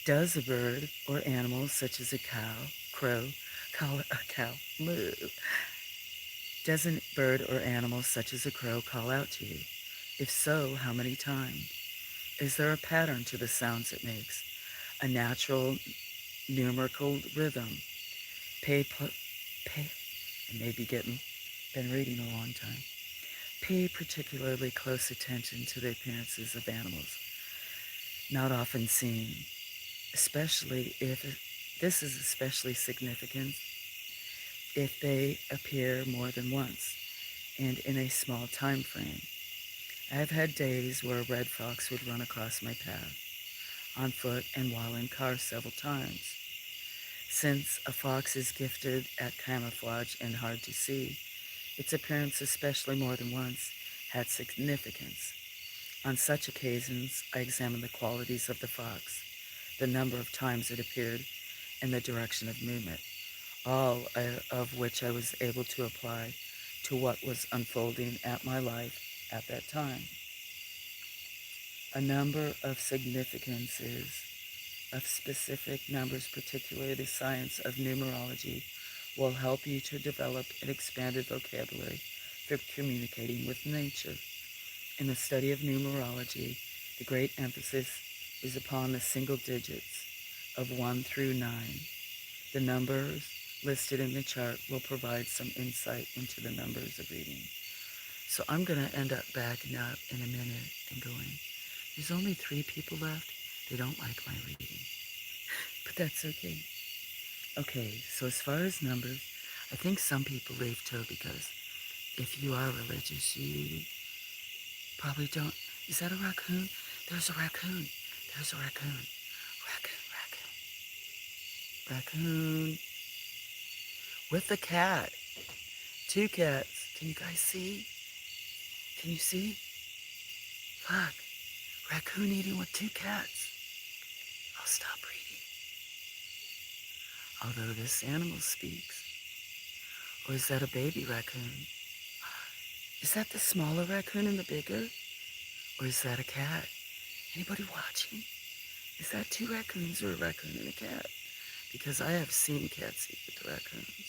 Does a bird or animal such as a crow, call Does a bird or animal such as a crow call out to you? If so, how many times? Is there a pattern to the sounds it makes? A natural numerical rhythm? I may be been reading a long time. Pay particularly close attention to the appearances of animals not often seen, especially if this is especially significant if they appear more than once and in a small time frame. I have had days where a red fox would run across my path, on foot and while in car several times. Since a fox is gifted at camouflage and hard to see, its appearance, especially more than once, had significance. On such occasions, I examined the qualities of the fox, the number of times it appeared, and the direction of movement, all of which I was able to apply to what was unfolding at my life at that time. A number of significances of specific numbers, particularly the science of numerology, will help you to develop an expanded vocabulary for communicating with nature. In the study of numerology, the great emphasis is upon the single digits of 1 through 9. The numbers listed in the chart will provide some insight into the numbers of reading. So I'm going to end up backing up in a minute and going, there's only 3 people left. They don't like my reading. But that's okay. Okay, so as far as numbers, I think some people leave too because if you are religious, you probably don't. Is that a raccoon? There's a raccoon. There's a raccoon. Raccoon, raccoon. Raccoon. With a cat. 2 cats. Can you guys see? Can you see? Look. Raccoon eating with 2 cats. I'll stop reading. Although this animal speaks. Or is that a baby raccoon? Is that the smaller raccoon and the bigger? Or is that a cat? Anybody watching? Is that 2 raccoons or a raccoon and a cat? Because I have seen cats eat with the raccoons.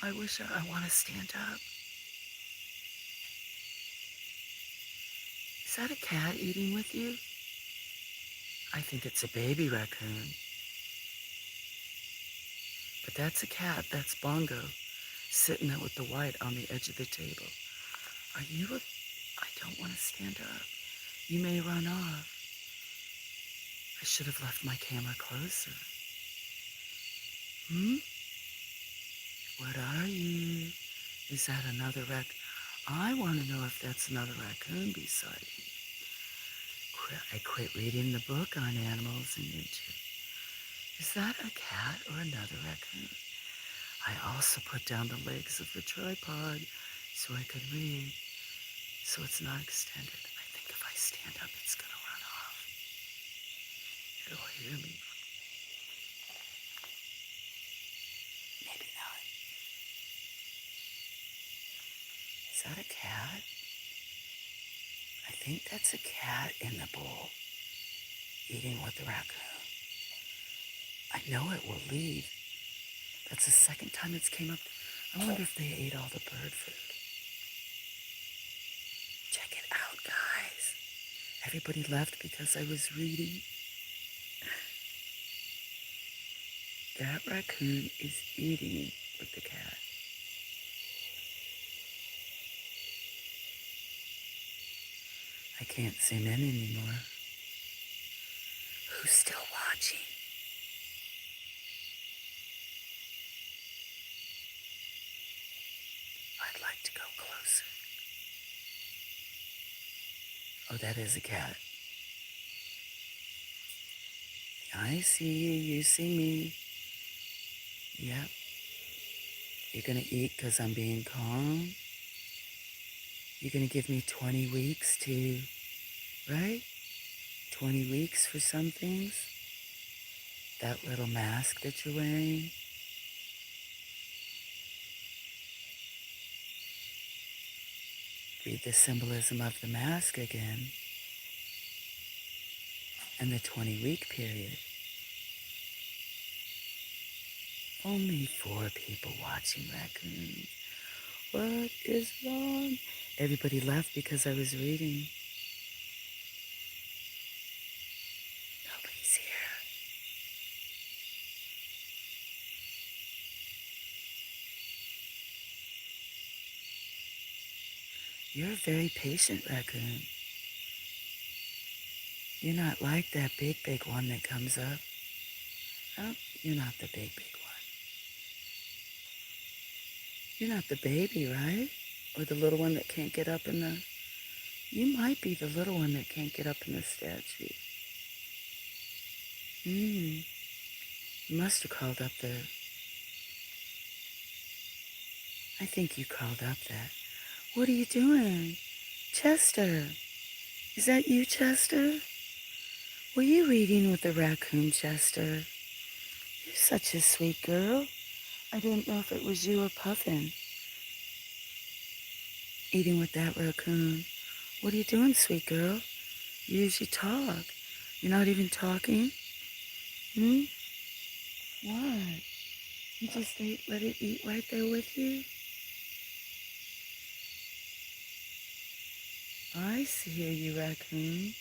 I wish I want to stand up. Is that a cat eating with you? I think it's a baby raccoon. But that's a cat. That's Bongo, sitting there with the white on the edge of the table. Are you a... I don't want to stand up. You may run off. I should have left my camera closer. What are you? Is that another I want to know if that's another raccoon beside you. I quit reading the book on animals and nature. Is that a cat or another raccoon? I also put down the legs of the tripod so I could read, so it's not extended. I think if I stand up, it's going to run off. It'll hear me. Maybe not. Is that a cat? I think that's a cat in the bowl, eating with the raccoon. I know it will leave. That's the second time it's came up. I wonder if they ate all the bird food. Check it out, guys. Everybody left because I was reading. That raccoon is eating with the cat. I can't zoom in anymore. Who's still watching? I'd like to go closer. Oh, that is a cat. I see you see me. Yep. You're gonna eat because I'm being calm. You're gonna give me 20 weeks to, right? 20 weeks for some things. That little mask that you're wearing. Read the symbolism of the mask again. And the 20-week period. Only 4 people watching raccoons. What is wrong? Everybody left because I was reading. Nobody's here. You're a very patient raccoon. You're not like that big one that comes up. Oh, you're not the big one. You're not the baby, right? Or the little one that can't get up in the... You might be the little one that can't get up in the statue. You must have called up the... I think you called up that. What are you doing? Chester. Is that you, Chester? Were you reading with the raccoon, Chester? You're such a sweet girl. I didn't know if it was you or Puffin. Eating with that raccoon. What are you doing, sweet girl? You usually talk. You're not even talking? What? You just let it eat right there with you? I see you, raccoon.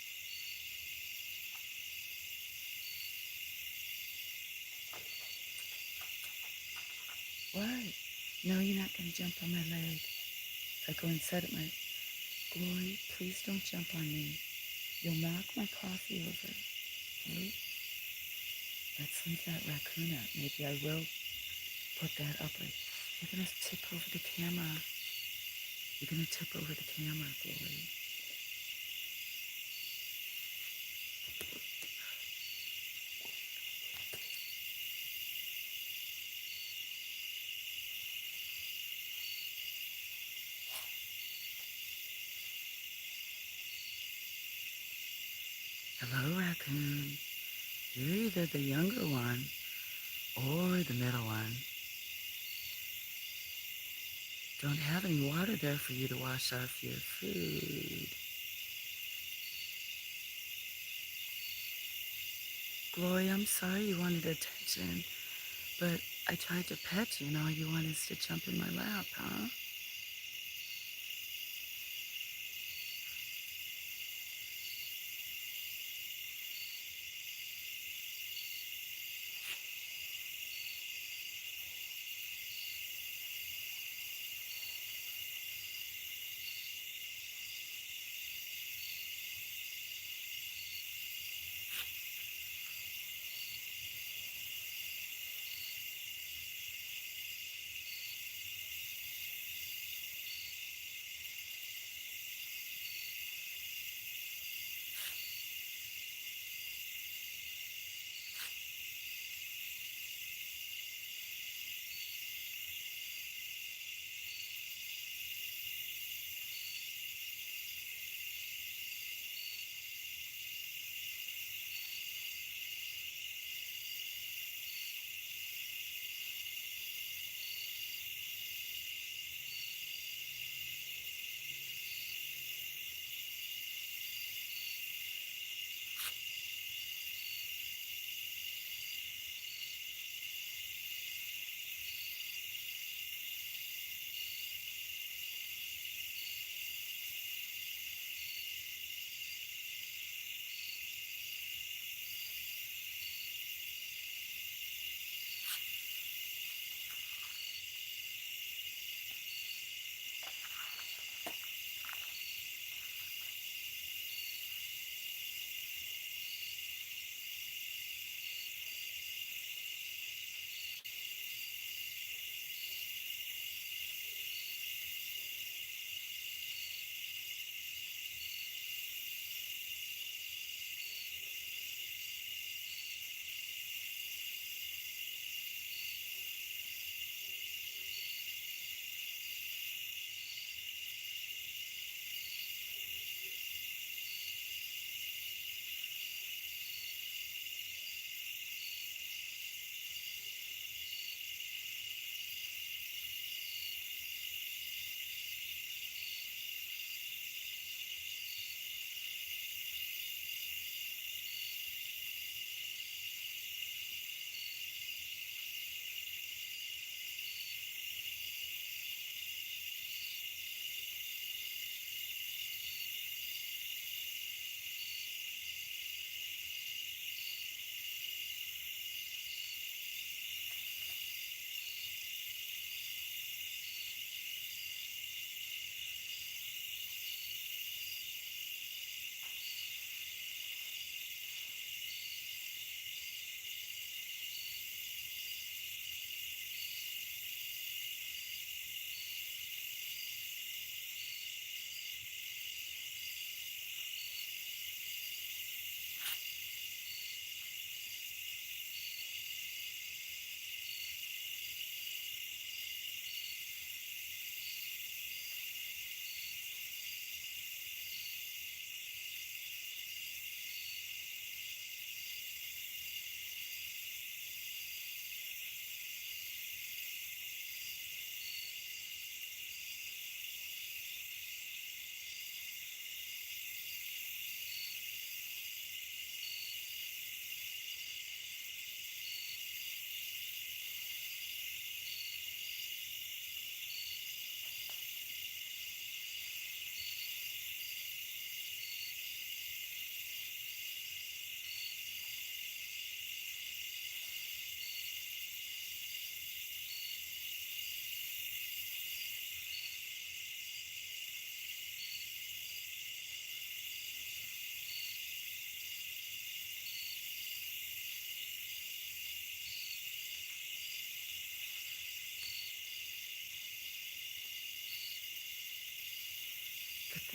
No, you're not going to jump on my leg. If I go inside it, my Glory, please don't jump on me. You'll knock my coffee over. Okay? Let's leave that raccoon up. Maybe I will put that up. You're going to tip over the camera. You're going to tip over the camera, Glory. Hello, Raccoon. You're either the younger one or the middle one. Don't have any water there for you to wash off your food. Glory, I'm sorry you wanted attention, but I tried to pet you and all you want is to jump in my lap, huh?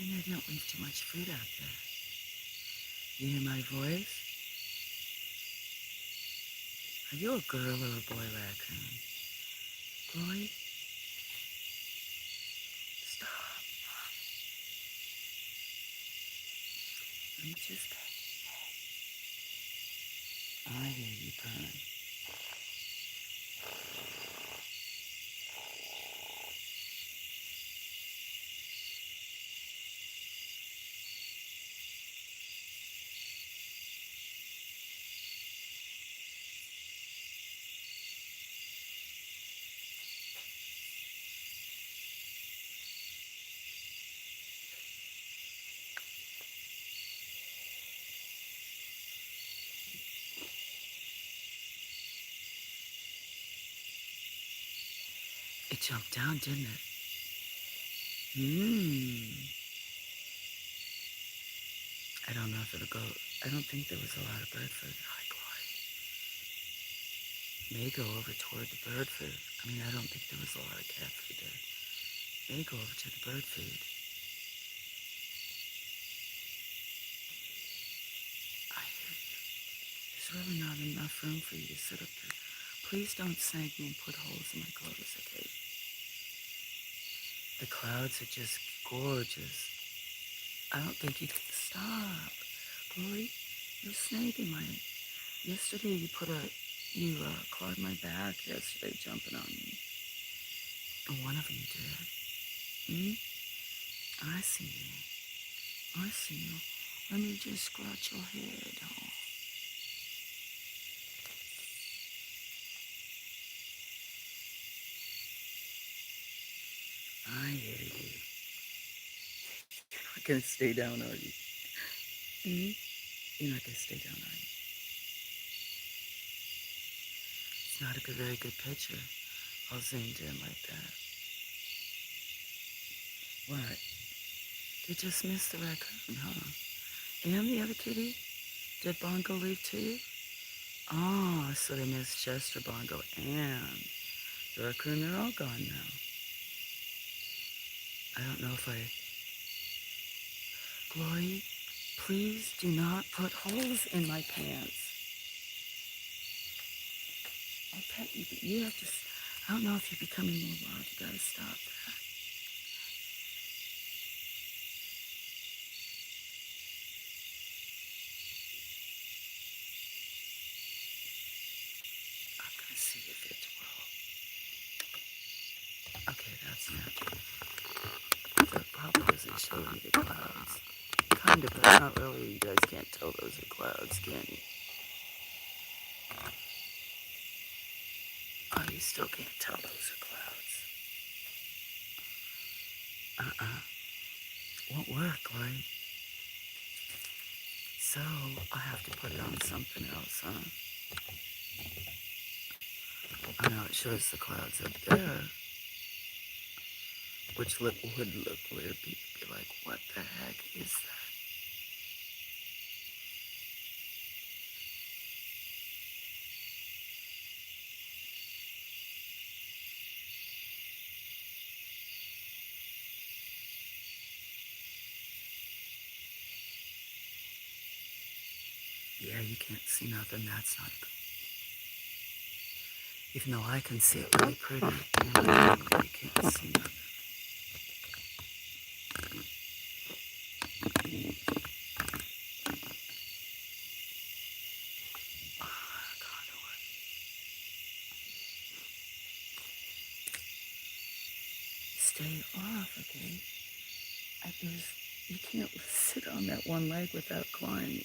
And I don't leave too much food out there. You hear my voice? Are you a girl or a boy raccoon? Boy? Stop. Let me just pet you. I hear you purring. It jumped down, didn't it? I don't know if it'll go. I don't think there was a lot of bird food. Hi, Glory. May go over toward the bird food. I mean, I don't think there was a lot of cat food there. May go over to the bird food. I hear you. There's really not enough room for you to sit up there. Please don't snag me and put holes in my clothes, okay? The clouds are just gorgeous. I don't think you can stop. Glory, you're snagging my... Yesterday you clawed my back yesterday jumping on me. And one of you did. I see you. I see you. Let me just scratch your head. Oh. I hear you. You're not gonna stay down, are you? You're not gonna stay down, are you? It's not a very good picture. All zoomed in like that. What? They just missed the raccoon, huh? And the other kitty? Did Bongo leave too? Oh, so they missed Chester, Bongo, and the raccoon. They're all gone now. I don't know if Glory, please do not put holes in my pants. I'll pet you, but you have to... I don't know if you're becoming more wild. You gotta stop that. I'm gonna see if it's well. Okay, that's not... The problem doesn't show you the clouds. Kind of, but not really. You guys can't tell those are clouds, can you? Oh, you still can't tell those are clouds. Won't work, right? So, I have to put it on something else, huh? I know it shows the clouds up there, which would look weird. People be like, what the heck is that? Yeah, you can't see nothing. That's not good. Even though I can see it really pretty, you can't see nothing. Stay off, okay? You can't sit on that one leg without climbing.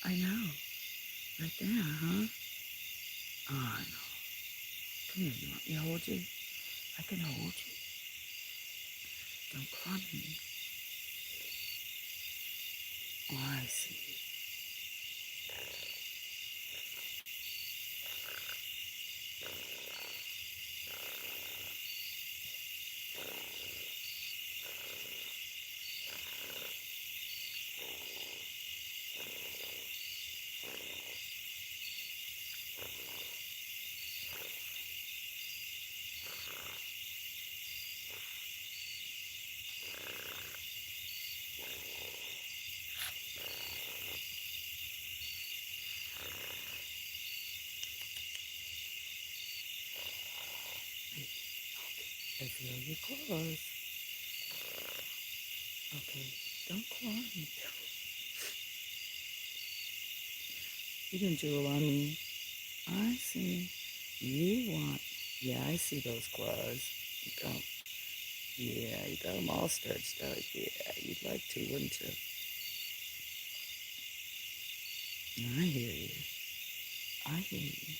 I know. Right there, huh? Oh, I know. Come here, you want me to hold you? I can hold you. Don't climb me. Oh, I see. claws. Okay, don't claw me. You can drool on me. I see. You want... Yeah, I see those claws. You got 'em. Yeah, you got them all stretched out. Yeah, you'd like to, wouldn't you? I hear you. I hear you.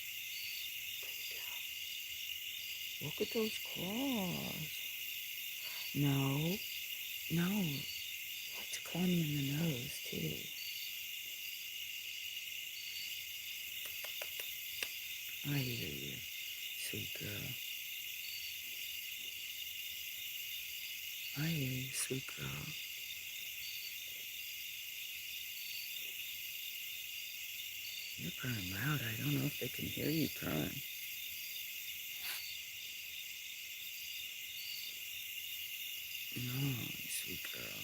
Look at those claws. No, no. You like to claw me in the nose, too. I hear you, sweet girl. I hear you, sweet girl. You're purring loud. I don't know if they can hear you purring. No, sweet girl.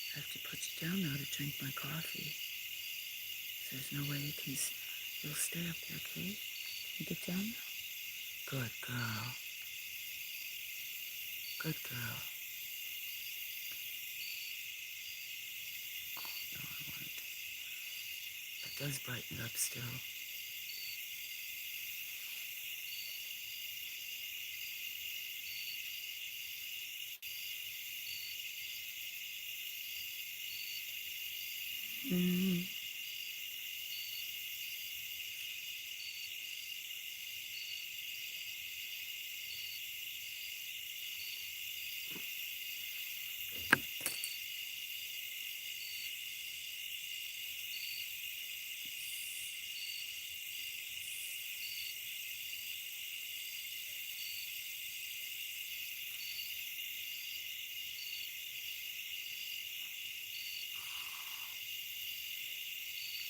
I have to put you down now to drink my coffee. There's no way you can... You'll stay up there, okay? Can you get down now? Good girl. Good girl. No, I want it. It does brighten it up still. Mm.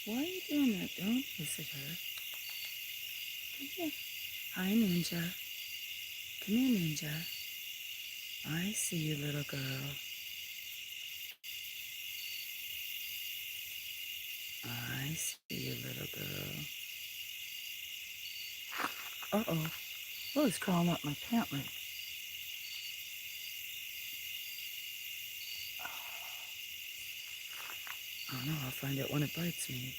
Why are you doing that? Don't visit her. Come here. Hi, Ninja. Come here, Ninja. I see you, little girl. I see you, little girl. Uh-oh. Oh, it's crawling up my pant leg. Oh no, I'll find out when it bites me.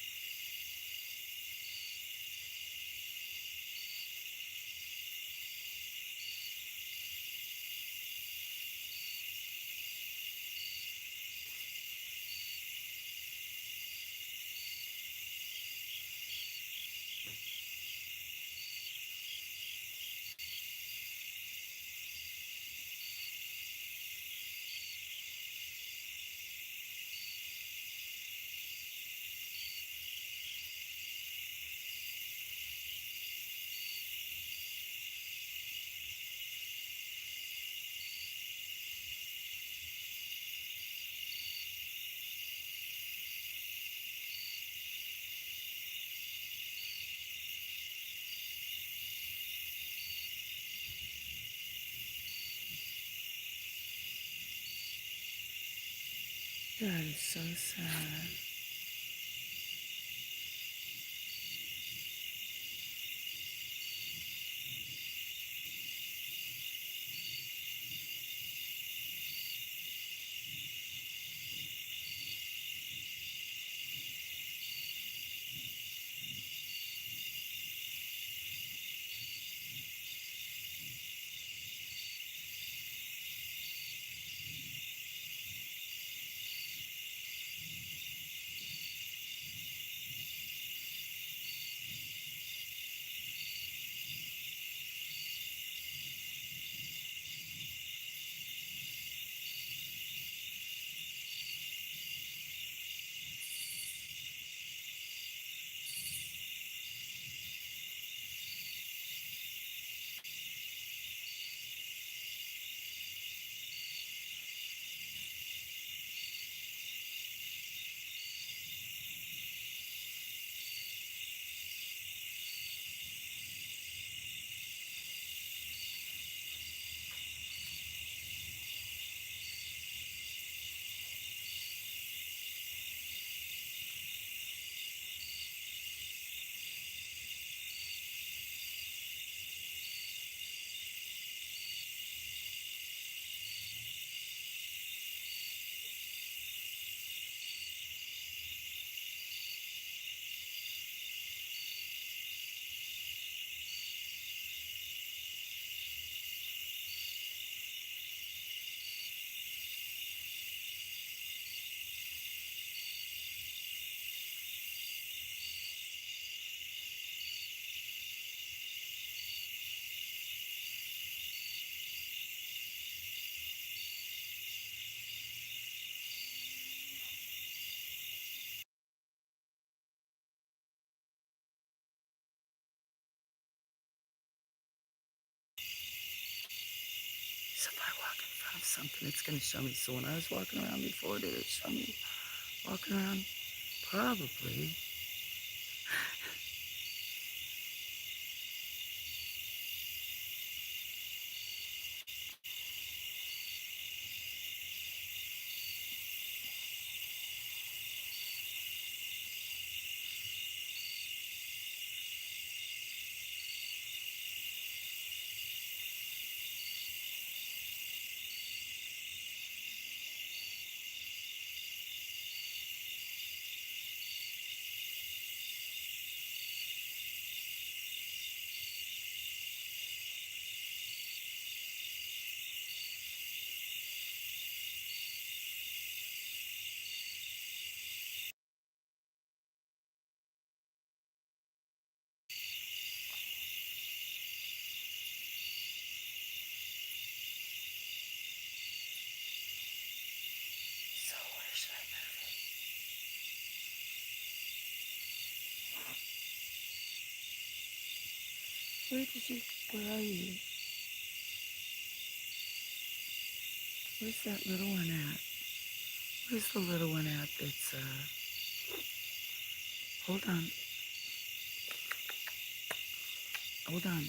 That is so sad. So if I walk in front of something, it's going to show me. So when I was walking around before, did it show me walking around? Probably. So where should I move it? Where are you? Where's that little one at? Where's the little one at that's, hold on. Hold on.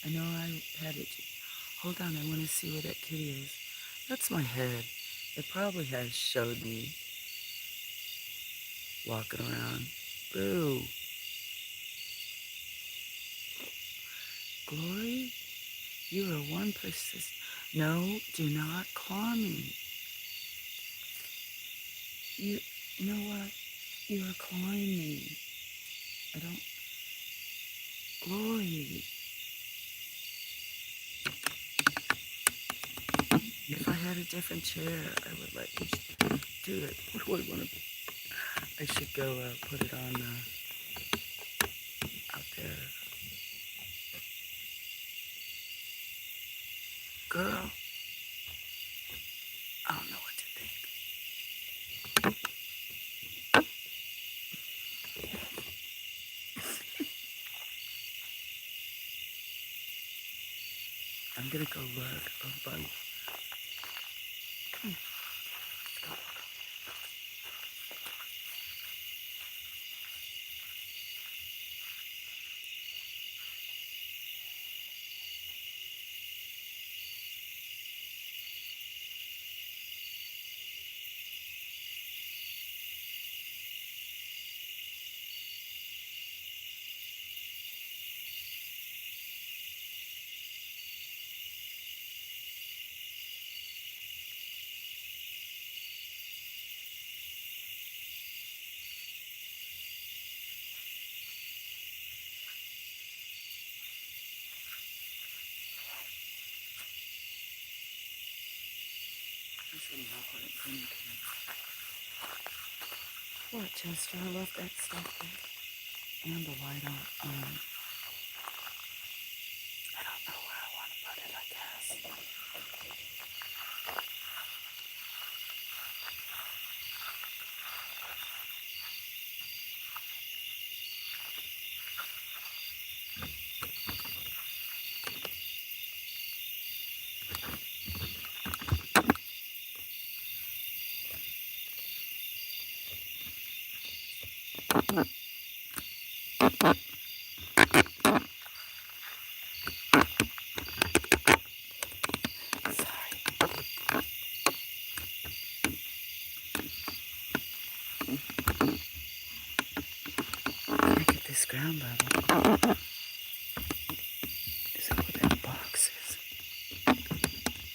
I know I petted you. Hold on, I want to see where that kitty is. That's my head. It probably has showed me walking around. Boo. Glory, you are one persistent. No, do not claw me. You know what? You are clawing me. I don't. Glory. If I had a different chair, I would let you do it. What do I want to? I should go put it on out there. Girl, I don't know what to think. I'm gonna go look. Oh, buddy. Come here. Go. Just gonna help with it. Clean the can. What, Chester? I left that stuff there. And the light on. I don't know where I want to put it, I guess. Sorry. Can I get this ground level? Is that what that box is?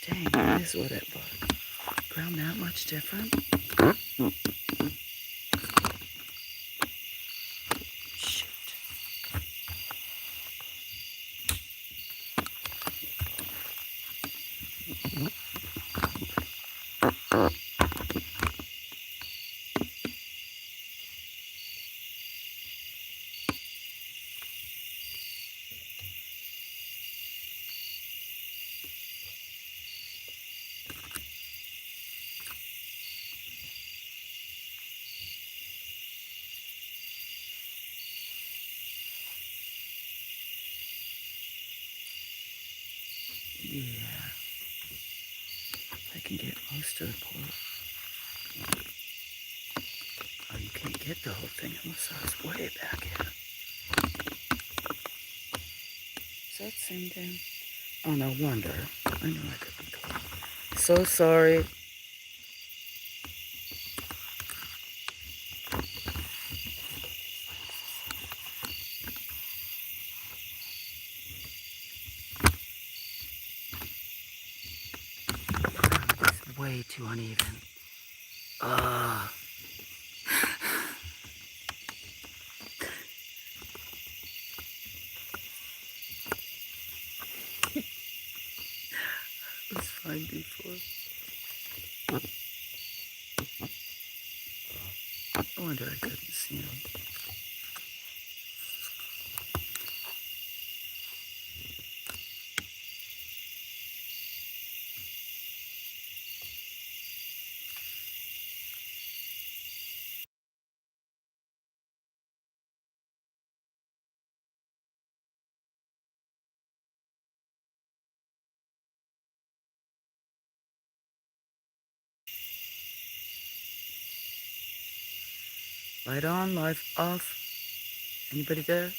Dang, that is what that box. Ground that much different? Shoot. Yeah. can get most of the pole. Oh, you can't get the whole thing unless I was way back here. Is that same down? Oh, no wonder. I knew I could be close. So sorry. It's way too uneven. Ah. It was fine before. No wonder I couldn't see him. Light on, light off. Anybody there?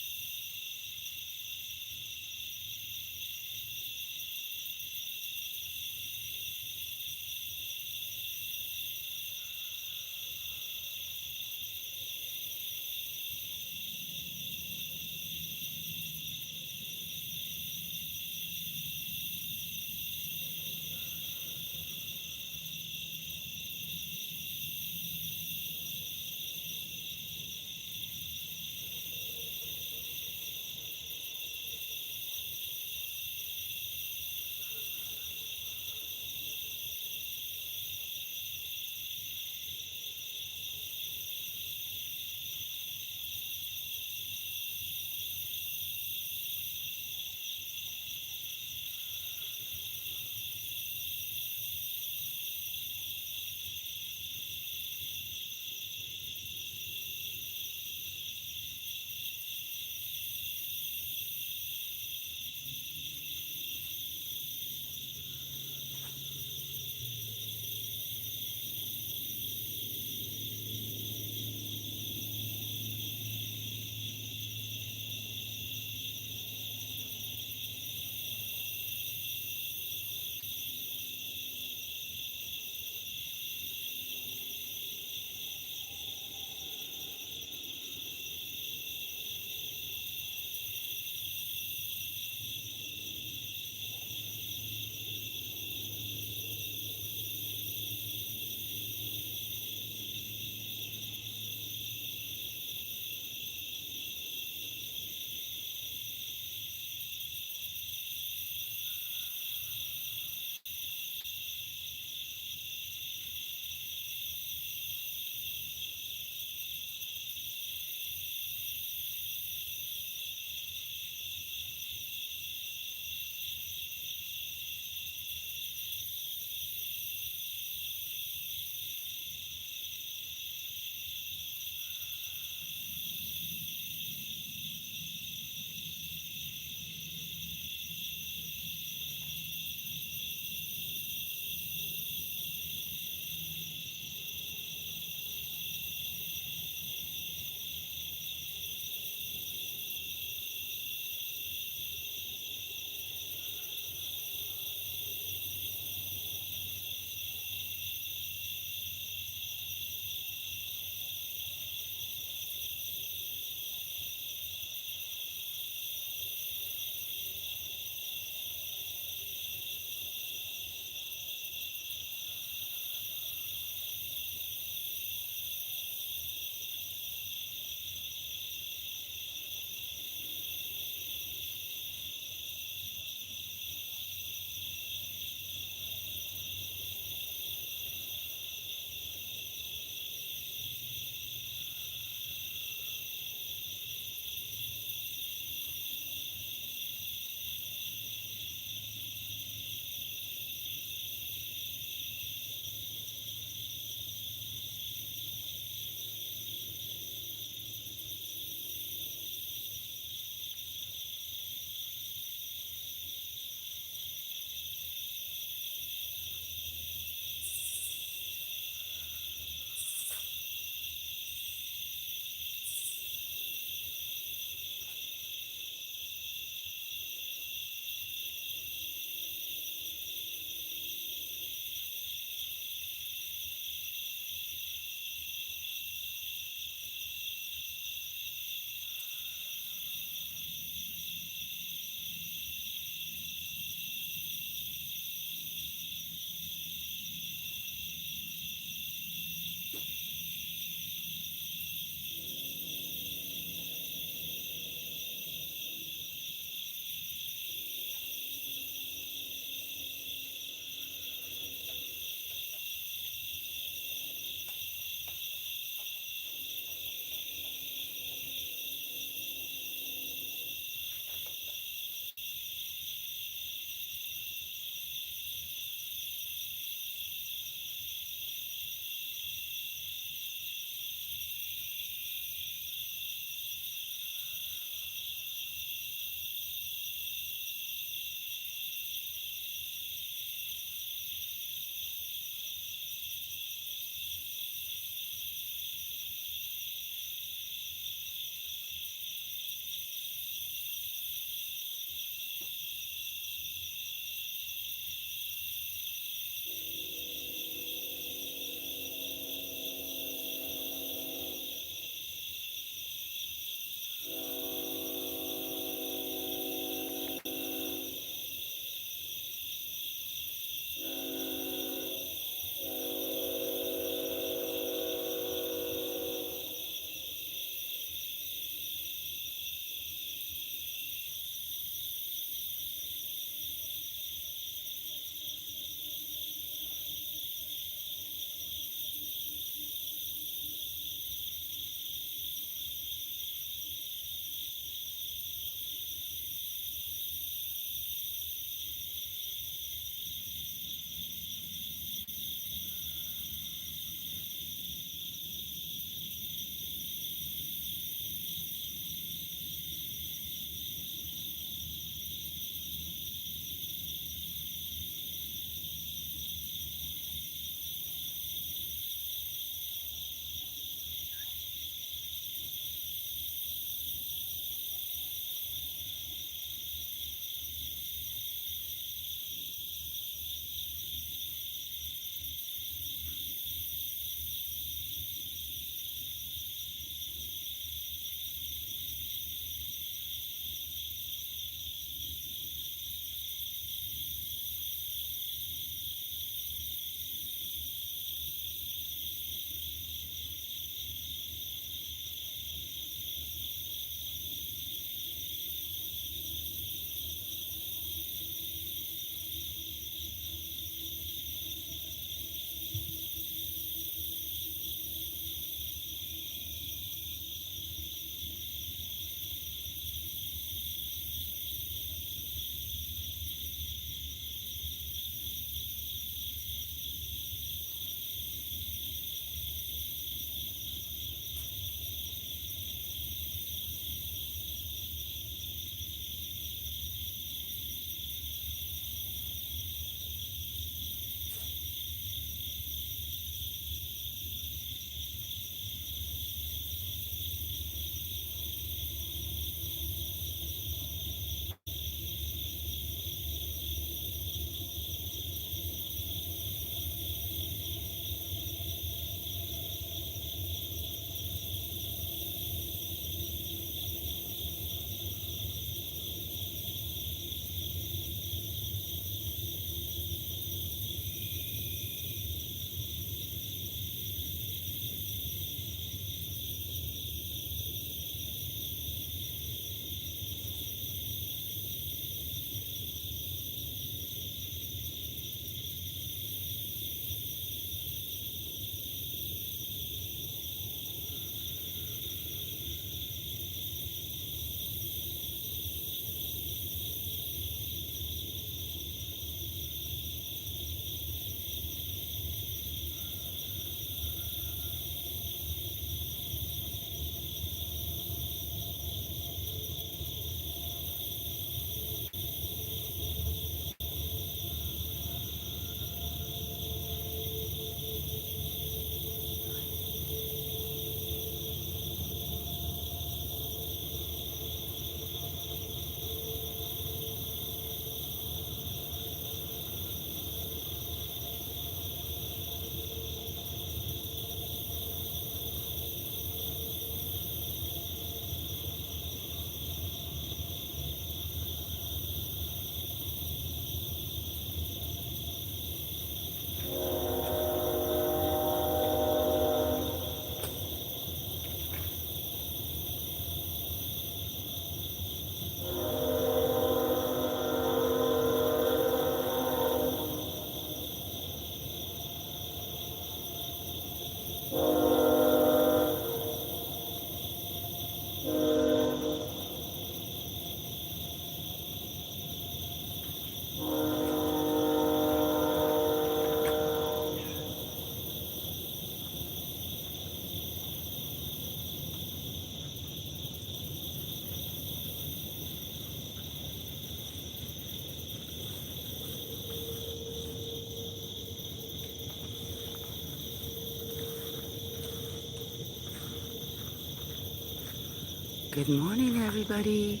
Good morning, everybody.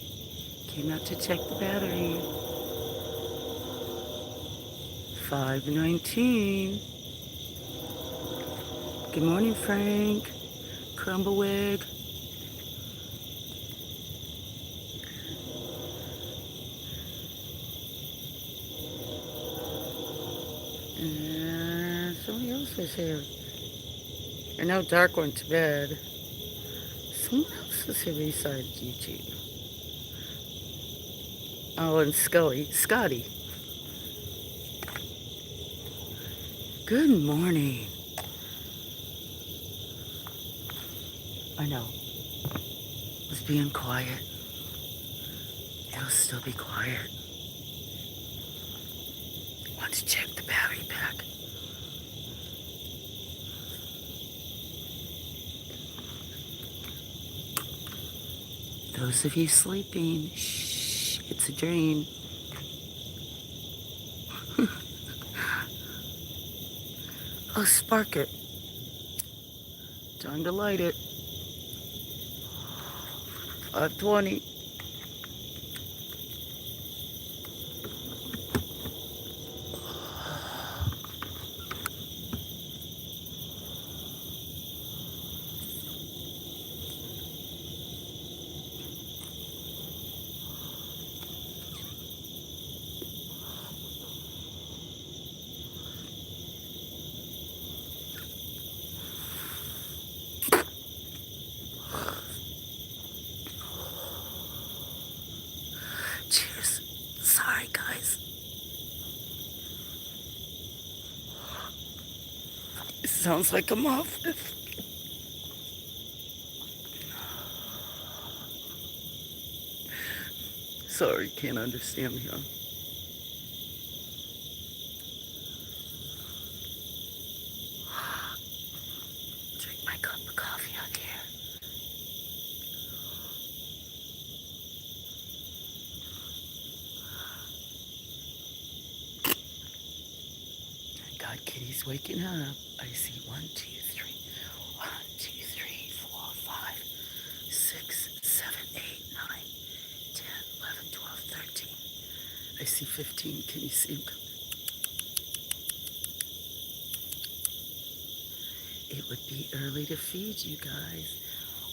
Came out to check the battery. 5:19. Good morning, Frank. Crumbawig. And somebody else was here. I know Dark went to bed. Someone else was here besides Gigi. Oh, and Scotty. Good morning. I know. I was being quiet. It'll still be quiet. Want to check the battery pack. Those of you sleeping, shh, it's a dream. Oh, spark it. Time to light it. 5:20. Cheers. Sorry, guys. It sounds like I'm off. Sorry, can't understand me, huh? Drink my cup of coffee out here. God, Kitty's waking up. I see 1, 2, 3. 1, 2, 3, 4, 5, 6, 7, 8, 9, 10, 11, 12, 13. I see 15. Can you see him? It would be early to feed you guys.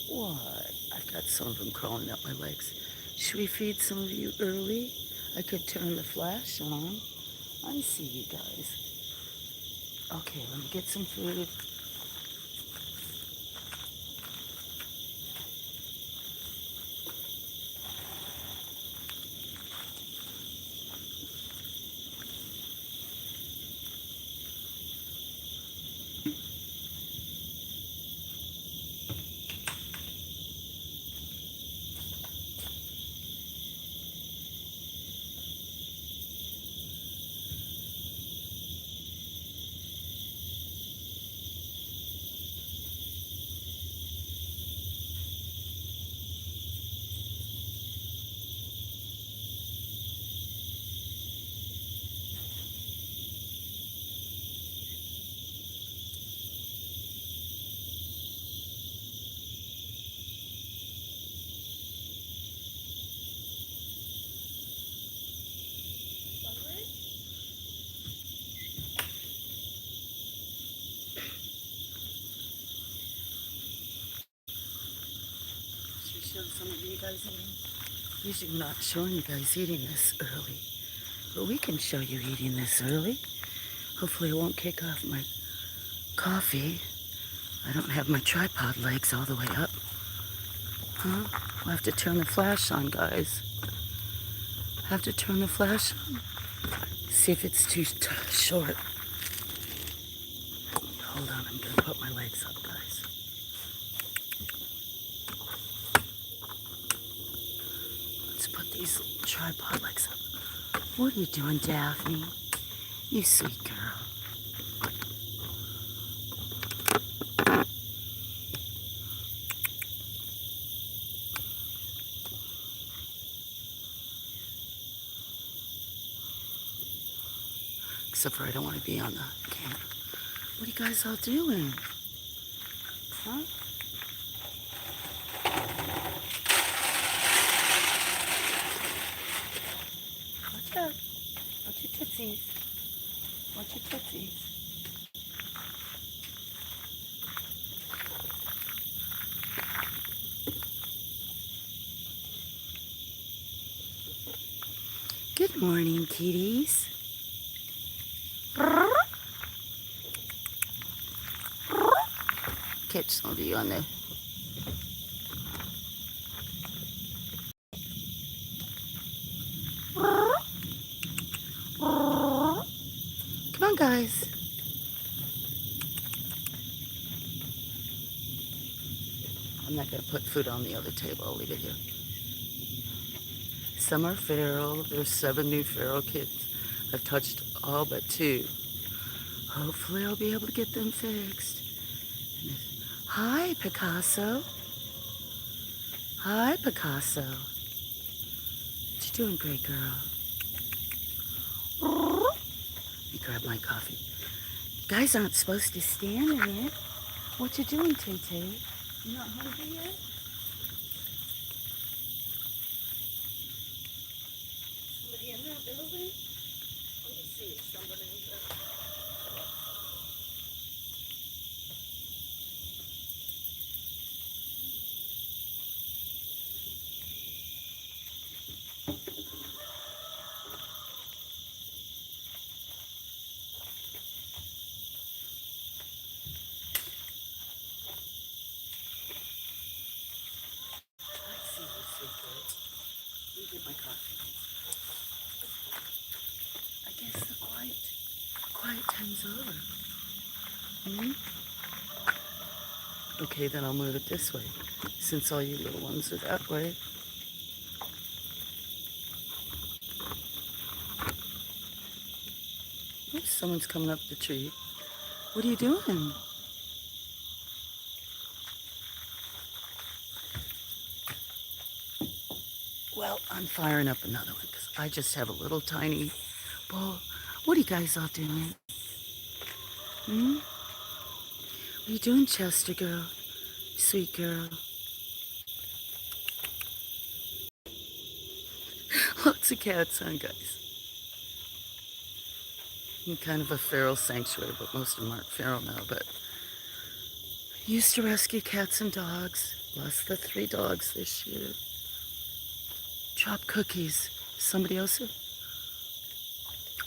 What? I've got some of them crawling up my legs. Should we feed some of you early? I could turn the flash on. I see you guys. Okay, let me get some food. Show some of you guys eating. Usually I'm not showing you guys eating this early, but we can show you eating this early. Hopefully it won't kick off my coffee. I don't have my tripod legs all the way up. Huh? I'll have to turn the flash on, guys. Have to turn the flash on. See if it's too short. Hold on, I'm gonna put my legs up, guys. Put these tripod legs up. What are you doing, Daphne? You sweet girl. Except for I don't want to be on the camera. What are you guys all doing? Huh? stuff. Watch your tootsies. Watch your tootsies. Good morning, kitties. Catch some of you on there. Come on, guys. I'm not going to put food on the other table. I'll leave it here. Some are feral. There's 7 new feral kids. I've touched all but 2. Hopefully I'll be able to get them fixed. Hi, Picasso. Hi, Picasso. What you doing, great girl? Let me grab my coffee. You guys aren't supposed to stand in it. What you doing, Tay-Tay? You not hungry yet? Somebody in that building? Let me see if somebody in there. Let's see who's so good. Let me get my coffee. I guess the quiet time's over. Okay, then I'll move it this way, since all you little ones are that way. Oops, someone's coming up the tree. What are you doing? Well, I'm firing up another one because I just have a little tiny bowl. What are you guys all doing? What are you doing, Chester girl? Sweet girl. Lots of cats on, guys. I'm kind of a feral sanctuary, but most of them aren't feral now. But I used to rescue cats and dogs. Lost the 3 dogs this year. Chop cookies. Somebody else here?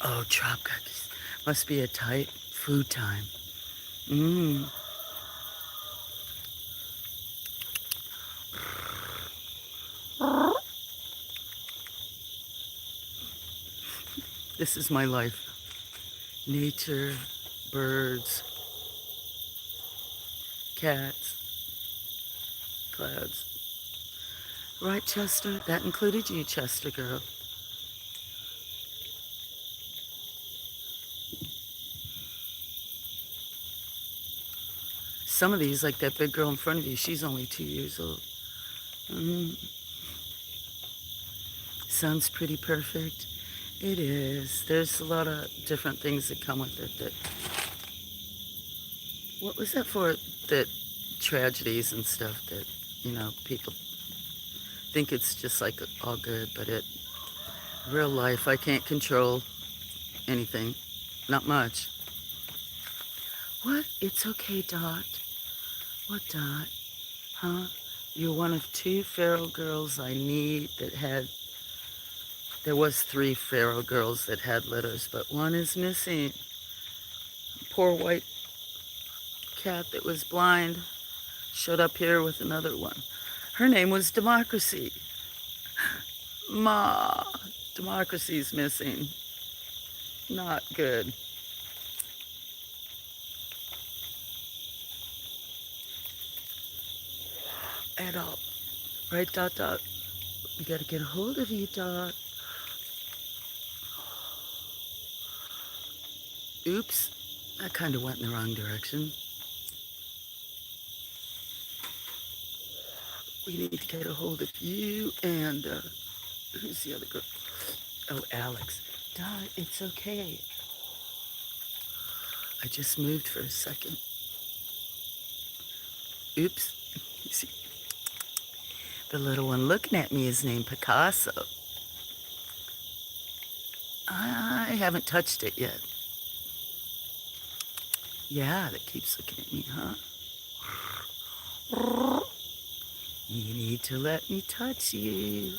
Oh, chop cookies. Must be a tight food time. This is my life. Nature, birds, cats, clouds. Right, Chester? That included you, Chester girl. Some of these, like that big girl in front of you, she's only 2 years old. Sounds pretty perfect. It is. There's a lot of different things that come with it. What was that for? That tragedies and stuff that, people think it's just like all good, but real life, I can't control anything. Not much. What? It's okay, Dot. What, Dot? Huh? You're one of 2 feral girls I need that had... There was 3 feral girls that had litters, but one is missing. Poor white cat that was blind showed up here with another one. Her name was Democracy. Ma, Democracy's missing. Not good. At all. Right, Dot, Dot? We gotta get a hold of you, Dot. Oops, that kind of went in the wrong direction. We need to get a hold of you and, who's the other girl? Oh, Alex. Dot, it's okay. I just moved for a second. Oops. You see, the little one looking at me is named Picasso. I haven't touched it yet. Yeah, that keeps looking at me, huh? You need to let me touch you.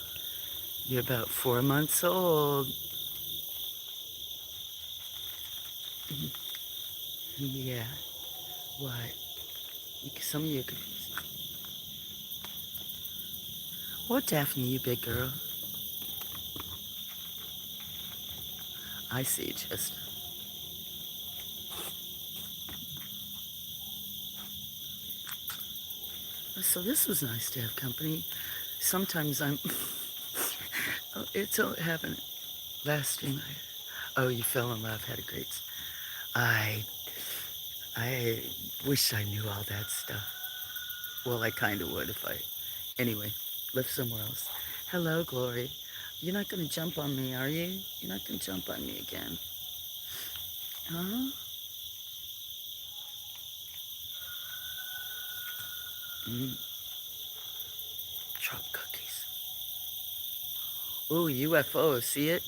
You're about 4 months old. Yeah. What? Some of you could... What, Daphne, you big girl? I see, Chester. So this was nice to have company. Sometimes I'm... Oh, it's all happened last stream. Oh, you fell in love, had a great... I wish I knew all that stuff. Well, I kind of would if I... Anyway, live somewhere else. Hello, Glory. You're not going to jump on me, are you? You're not going to jump on me again. Huh? Drop cookies. Ooh, UFO. See it?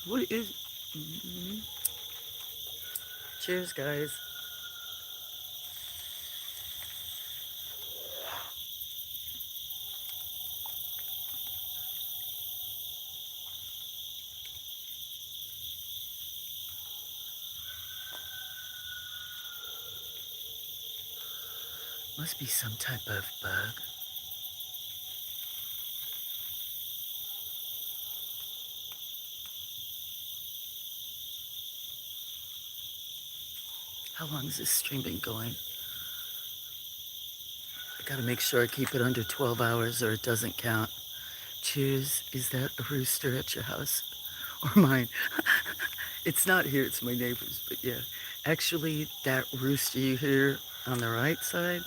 What is... Mm-hmm. Cheers, guys. Must be some type of bug. How long has this stream been going? I gotta make sure I keep it under 12 hours or it doesn't count. Cheers. Is that a rooster at your house? Or mine? It's not here, it's my neighbor's, but yeah. Actually, that rooster you hear on the right side,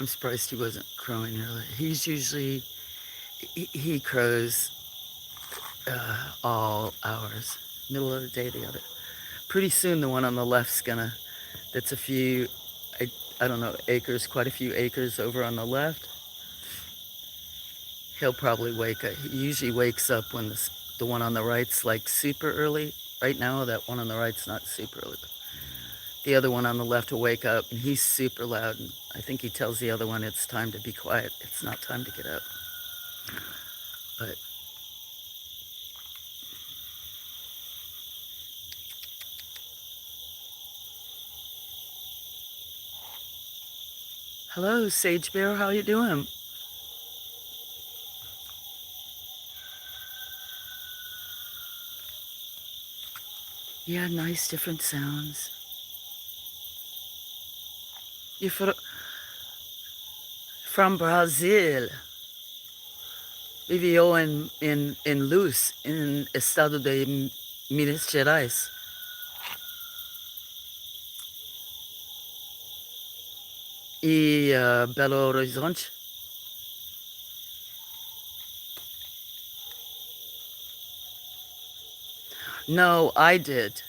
I'm surprised he wasn't crowing earlier. He's usually, he crows all hours, middle of the day, the other. Pretty soon the one on the left's gonna, that's a few, I don't know, acres, quite a few acres over on the left. He'll probably wake up. He usually wakes up when the one on the right's like super early. Right now, that one on the right's not super early. The other one on the left will wake up, and he's super loud. And I think he tells the other one it's time to be quiet. It's not time to get up. But hello, Sage Bear. How you doing? Yeah, nice different sounds. You're from Brazil. Vivió en Luz, en estado de Minas Gerais. E Belo Horizonte. No, I did.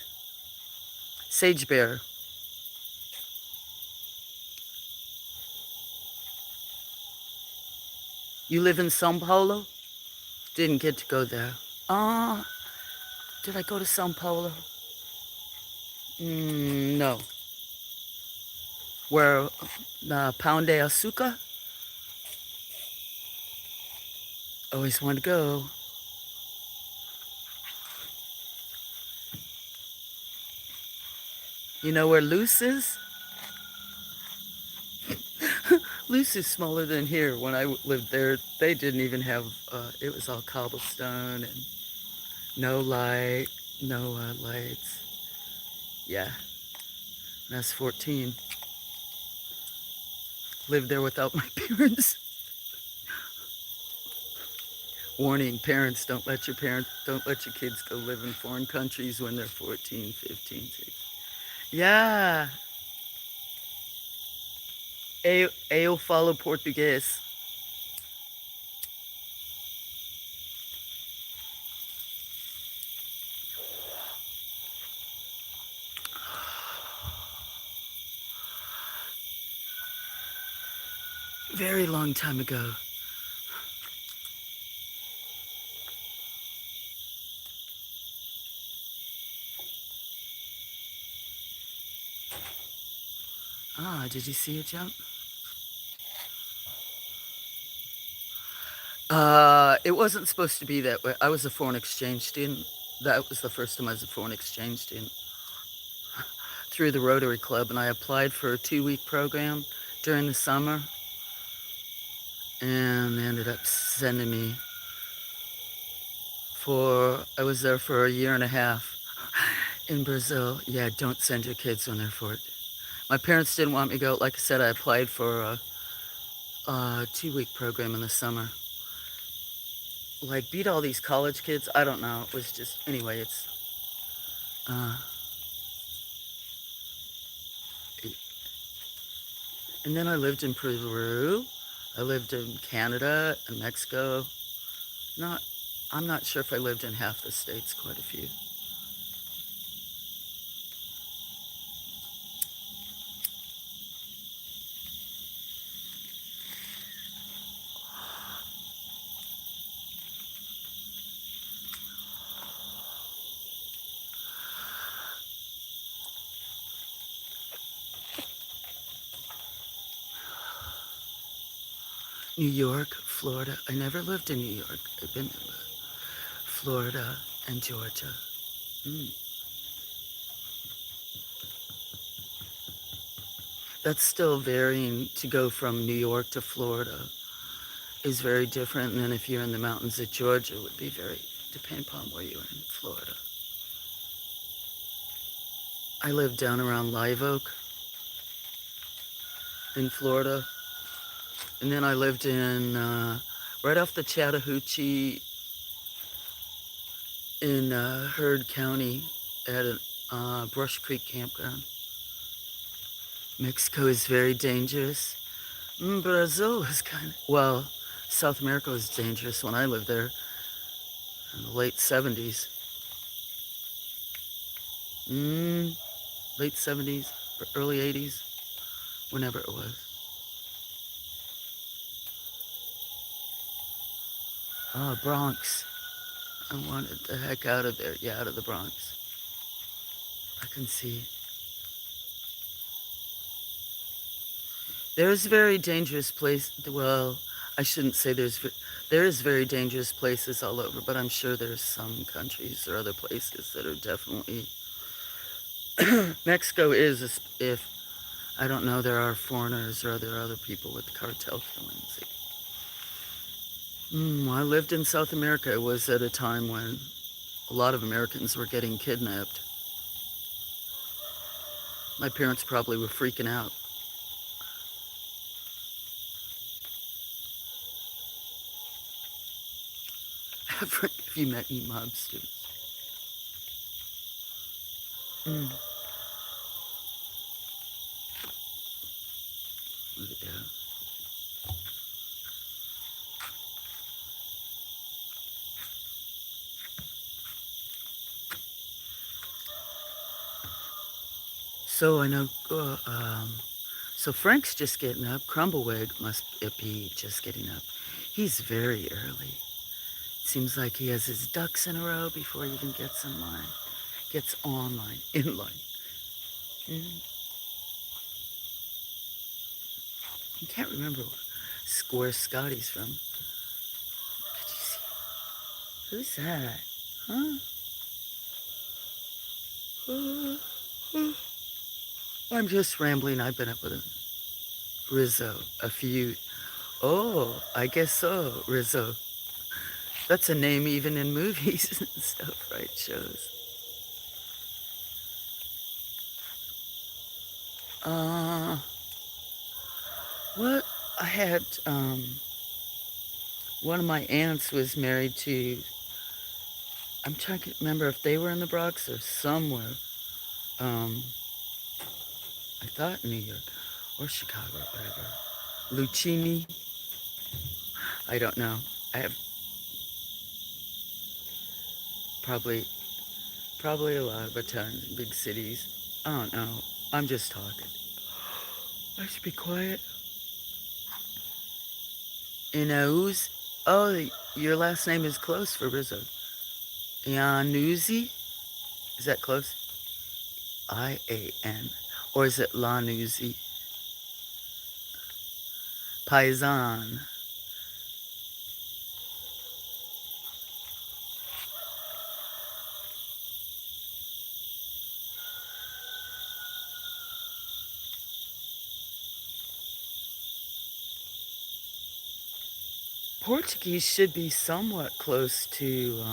Sage Bear. You live in São Paulo? Didn't get to go there. Did I go to São Paulo? No. Where Pão de Açúcar? Always wanted to go. You know where Luz is? Luz is smaller than here. When I lived there, they didn't even have, it was all cobblestone and no light, no lights. Yeah, when I was 14. Lived there without my parents. Warning, parents, don't let your kids go live in foreign countries when they're 14, 15, 16. Yeah. Eu falo português. Very long time ago. Ah, did you see it jump? It wasn't supposed to be that way. I was a foreign exchange student. That was the first time I was a foreign exchange student through the Rotary Club, and I applied for a 2-week program during the summer, and they ended up sending me I was there for a year and a half in Brazil. Yeah, don't send your kids when they're 4. My parents didn't want me to go. Like I said, I applied for a 2-week program in the summer. Like, beat all these college kids. I don't know. It was just, anyway, uh, and then I lived in Peru. I lived in Canada and Mexico. I'm not sure if I lived in half the states, quite a few. New York, Florida. I never lived in New York. I've been in Florida and Georgia. Mm. That's still varying. To go from New York to Florida is very different than if you're in the mountains of Georgia. It would be very, depend upon where you are in Florida. I lived down around Live Oak in Florida. And then I lived in, right off the Chattahoochee in Heard County at a Brush Creek campground. Mexico is very dangerous. Brazil is well, South America was dangerous when I lived there in the late 70s. Late 70s, early 80s, whenever it was. Oh, Bronx. I wanted the heck out of there. Yeah, out of the Bronx. I can see. There's very dangerous well, I shouldn't say there is very dangerous places all over, but I'm sure there's some countries or other places that are definitely, Mexico is, if, I don't know, there are foreigners or there are other people with cartel killings. I lived in South America. It was at a time when a lot of Americans were getting kidnapped. My parents probably were freaking out. Have you met any mobsters? Yeah. So I know, so Frank's just getting up. Crumbleweg must be just getting up. He's very early. Seems like he has his ducks in a row before he even gets in line. Gets online, in line. I can't remember where Scotty's from. Could you see? Who's that? Huh? I'm just rambling. I've been up with him. Rizzo, a few. Oh, I guess so, Rizzo. That's a name even in movies and stuff, right? Shows. What? I had, one of my aunts was married to, I'm trying to remember if they were in the Bronx or somewhere. I thought New York or Chicago, whatever. Lucchini. I don't know. I have probably a lot of Italians in big cities. I don't know. I'm just talking. I should be quiet. Inauz. Oh, your last name is close for Rizzo. Iannuzzi? Is that close? I-A-N. Or is it Lanuzzi? Paisan. Portuguese should be somewhat close to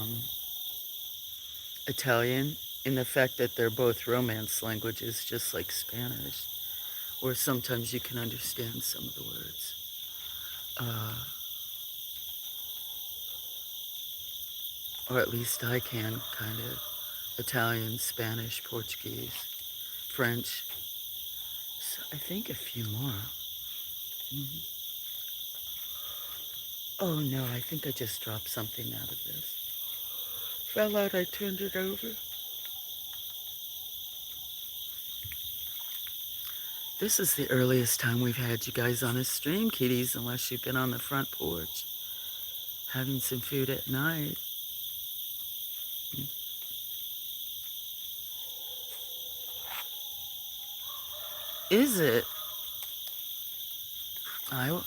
Italian in the fact that they're both Romance languages, just like Spanish, where sometimes you can understand some of the words. Or at least I can, kind of. Italian, Spanish, Portuguese, French. So I think a few more. Mm-hmm. Oh no, I think I just dropped something out of this. Fell out, I turned it over. This is the earliest time we've had you guys on a stream, kiddies, unless you've been on the front porch having some food at night. Is it? I,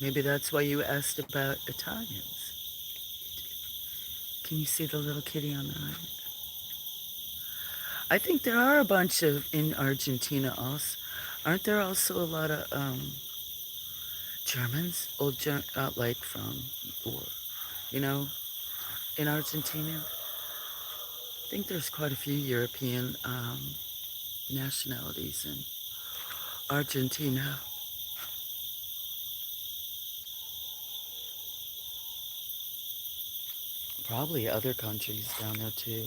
maybe that's why you asked about Italians. Can you see the little kitty on the right? I think there are a bunch of in Argentina also. Aren't there also a lot of Germans, like from war, you know, in Argentina? I think there's quite a few European nationalities in Argentina. Probably other countries down there too.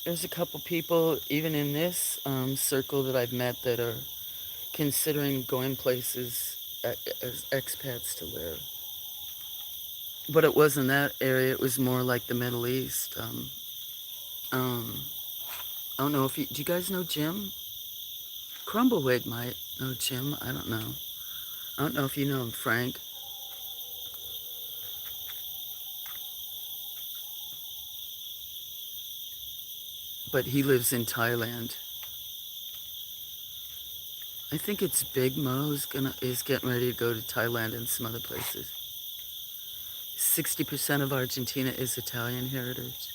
There's a couple people, even in this circle that I've met, that are considering going places as expats to live. But it wasn't that area. It was more like the Middle East. Um, I don't know if you, do you guys know Jim? Crumbleweed might know Jim. I don't know. I don't know if you know him, Frank. But he lives in Thailand. I think it's Big Mo is getting ready to go to Thailand and some other places. 60% of Argentina is Italian heritage.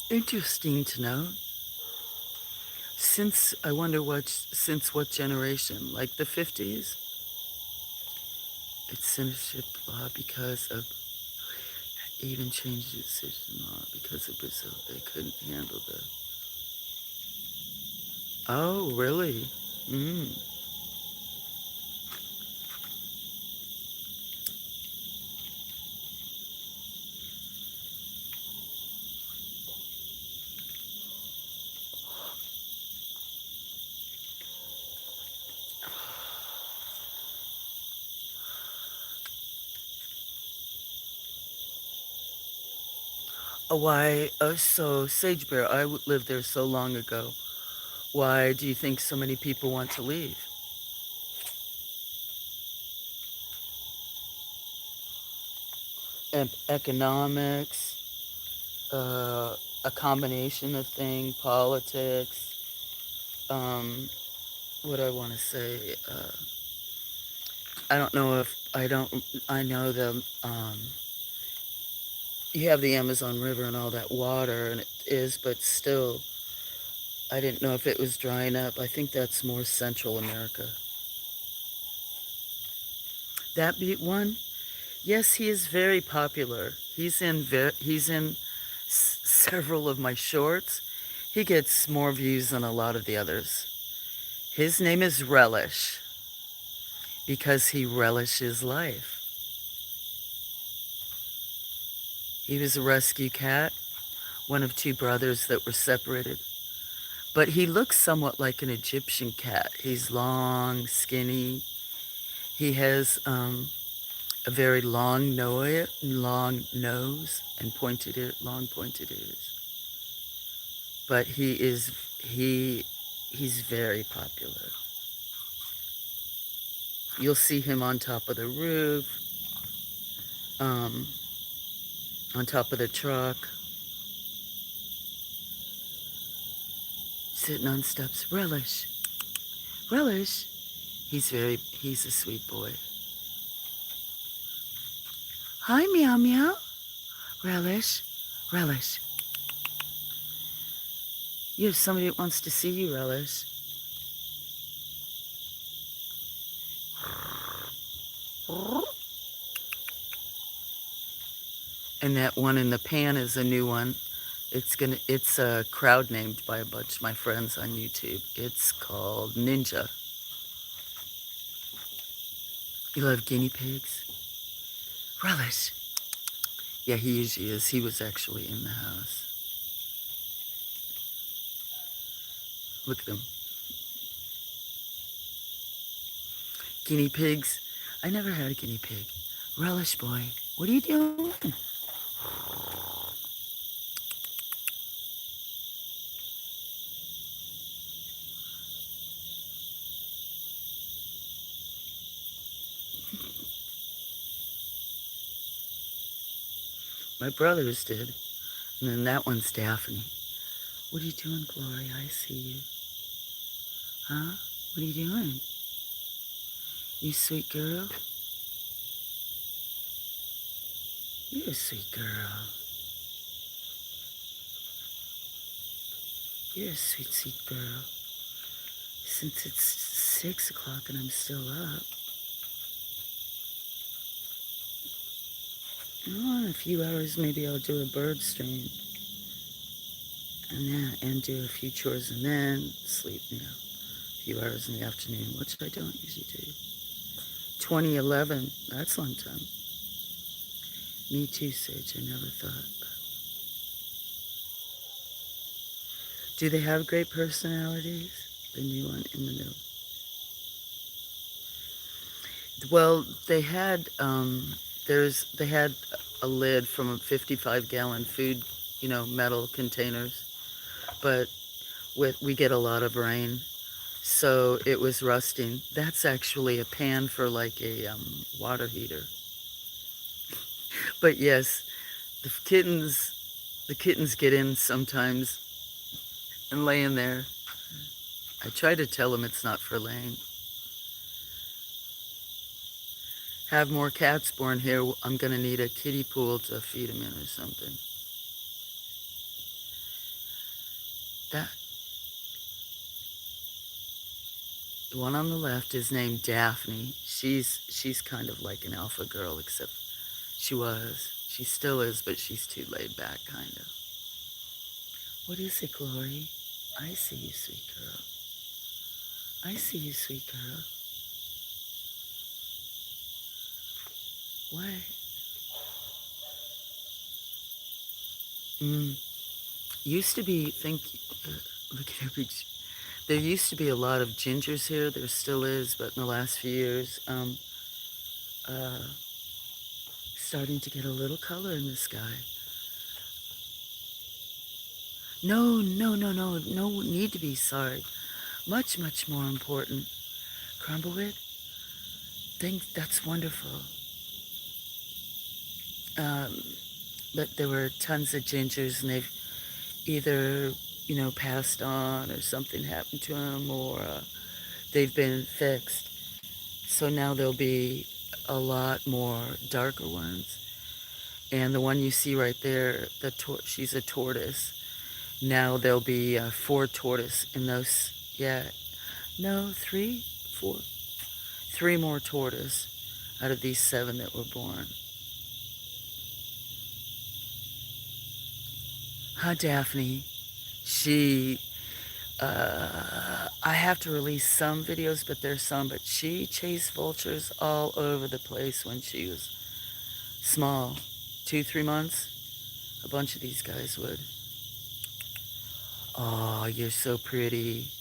Interesting to know. I wonder since what generation? Like the 50s? It's censorship law because of, even changed the decision law because of Brazil. They couldn't handle the, oh, really? Mm. Why, so Sage Bear, lived there so long ago. Why do you think so many people want to leave? Economics, a combination of things, politics, what do I want to say? I don't know if, I know you have the Amazon River and all that water, and it is, but still, I didn't know if it was drying up. I think that's more Central America. That beat one? Yes, he is very popular. He's in several of my shorts. He gets more views than a lot of the others. His name is Relish because he relishes life. He was a rescue cat, one of two brothers that were separated. But he looks somewhat like an Egyptian cat. He's long, skinny. He has a very long nose and long pointed ears. But he's very popular. You'll see him on top of the roof, um, on top of the truck, sitting on steps. Relish, Relish. He's a sweet boy. Hi, Meow Meow. Relish, Relish. You have somebody that wants to see you, Relish. And that one in the pan is a new one. It's a crowd named by a bunch of my friends on YouTube. It's called Ninja. You love guinea pigs? Relish. Yeah, he usually is. He was actually in the house. Look at him. Guinea pigs. I never had a guinea pig. Relish boy, what are you doing? My brothers did. And then that one's Daphne. What are you doing, Glory? I see you. Huh? What are you doing? You sweet girl? You're a sweet girl. You're a sweet, sweet girl. Since it's 6 o'clock and I'm still up. Oh, in a few hours, maybe I'll do a bird stream. And do a few chores and then sleep, a few hours in the afternoon, which I don't usually do. 2011, that's a long time. Me too, Sage, I never thought. Do they have great personalities? The new one in the middle. Well, they had they had a lid from a 55-gallon food, metal containers, but we get a lot of rain, so it was rusting. That's actually a pan for like a water heater. But yes, the kittens get in sometimes and lay in there. I try to tell them it's not for laying. Have more cats born here. I'm going to need a kiddie pool to feed them in or something. The one on the left is named Daphne. She's kind of like an alpha girl, except she still is, but she's too laid back, kind of. What is it, Glory? I see you, sweet girl. I see you, sweet girl. What? Used to be, look at her beach. There used to be a lot of gingers here. There still is, but in the last few years, starting to get a little color in the sky. No need to be sorry. Much, much more important. Crumble it? Think that's wonderful. But there were tons of gingers, and they've either, passed on, or something happened to them, or they've been fixed. So now there'll be a lot more darker ones. And the one you see right there, she's a tortoise. Now there'll be 4 tortoise in those. Yeah, no, 3, 4, 3 more tortoise out of these 7 that were born. Huh, Daphne? I have to release some videos, but there's some, but she chased vultures all over the place when she was small. 2, 3 months, a bunch of these guys would. Oh, you're so pretty.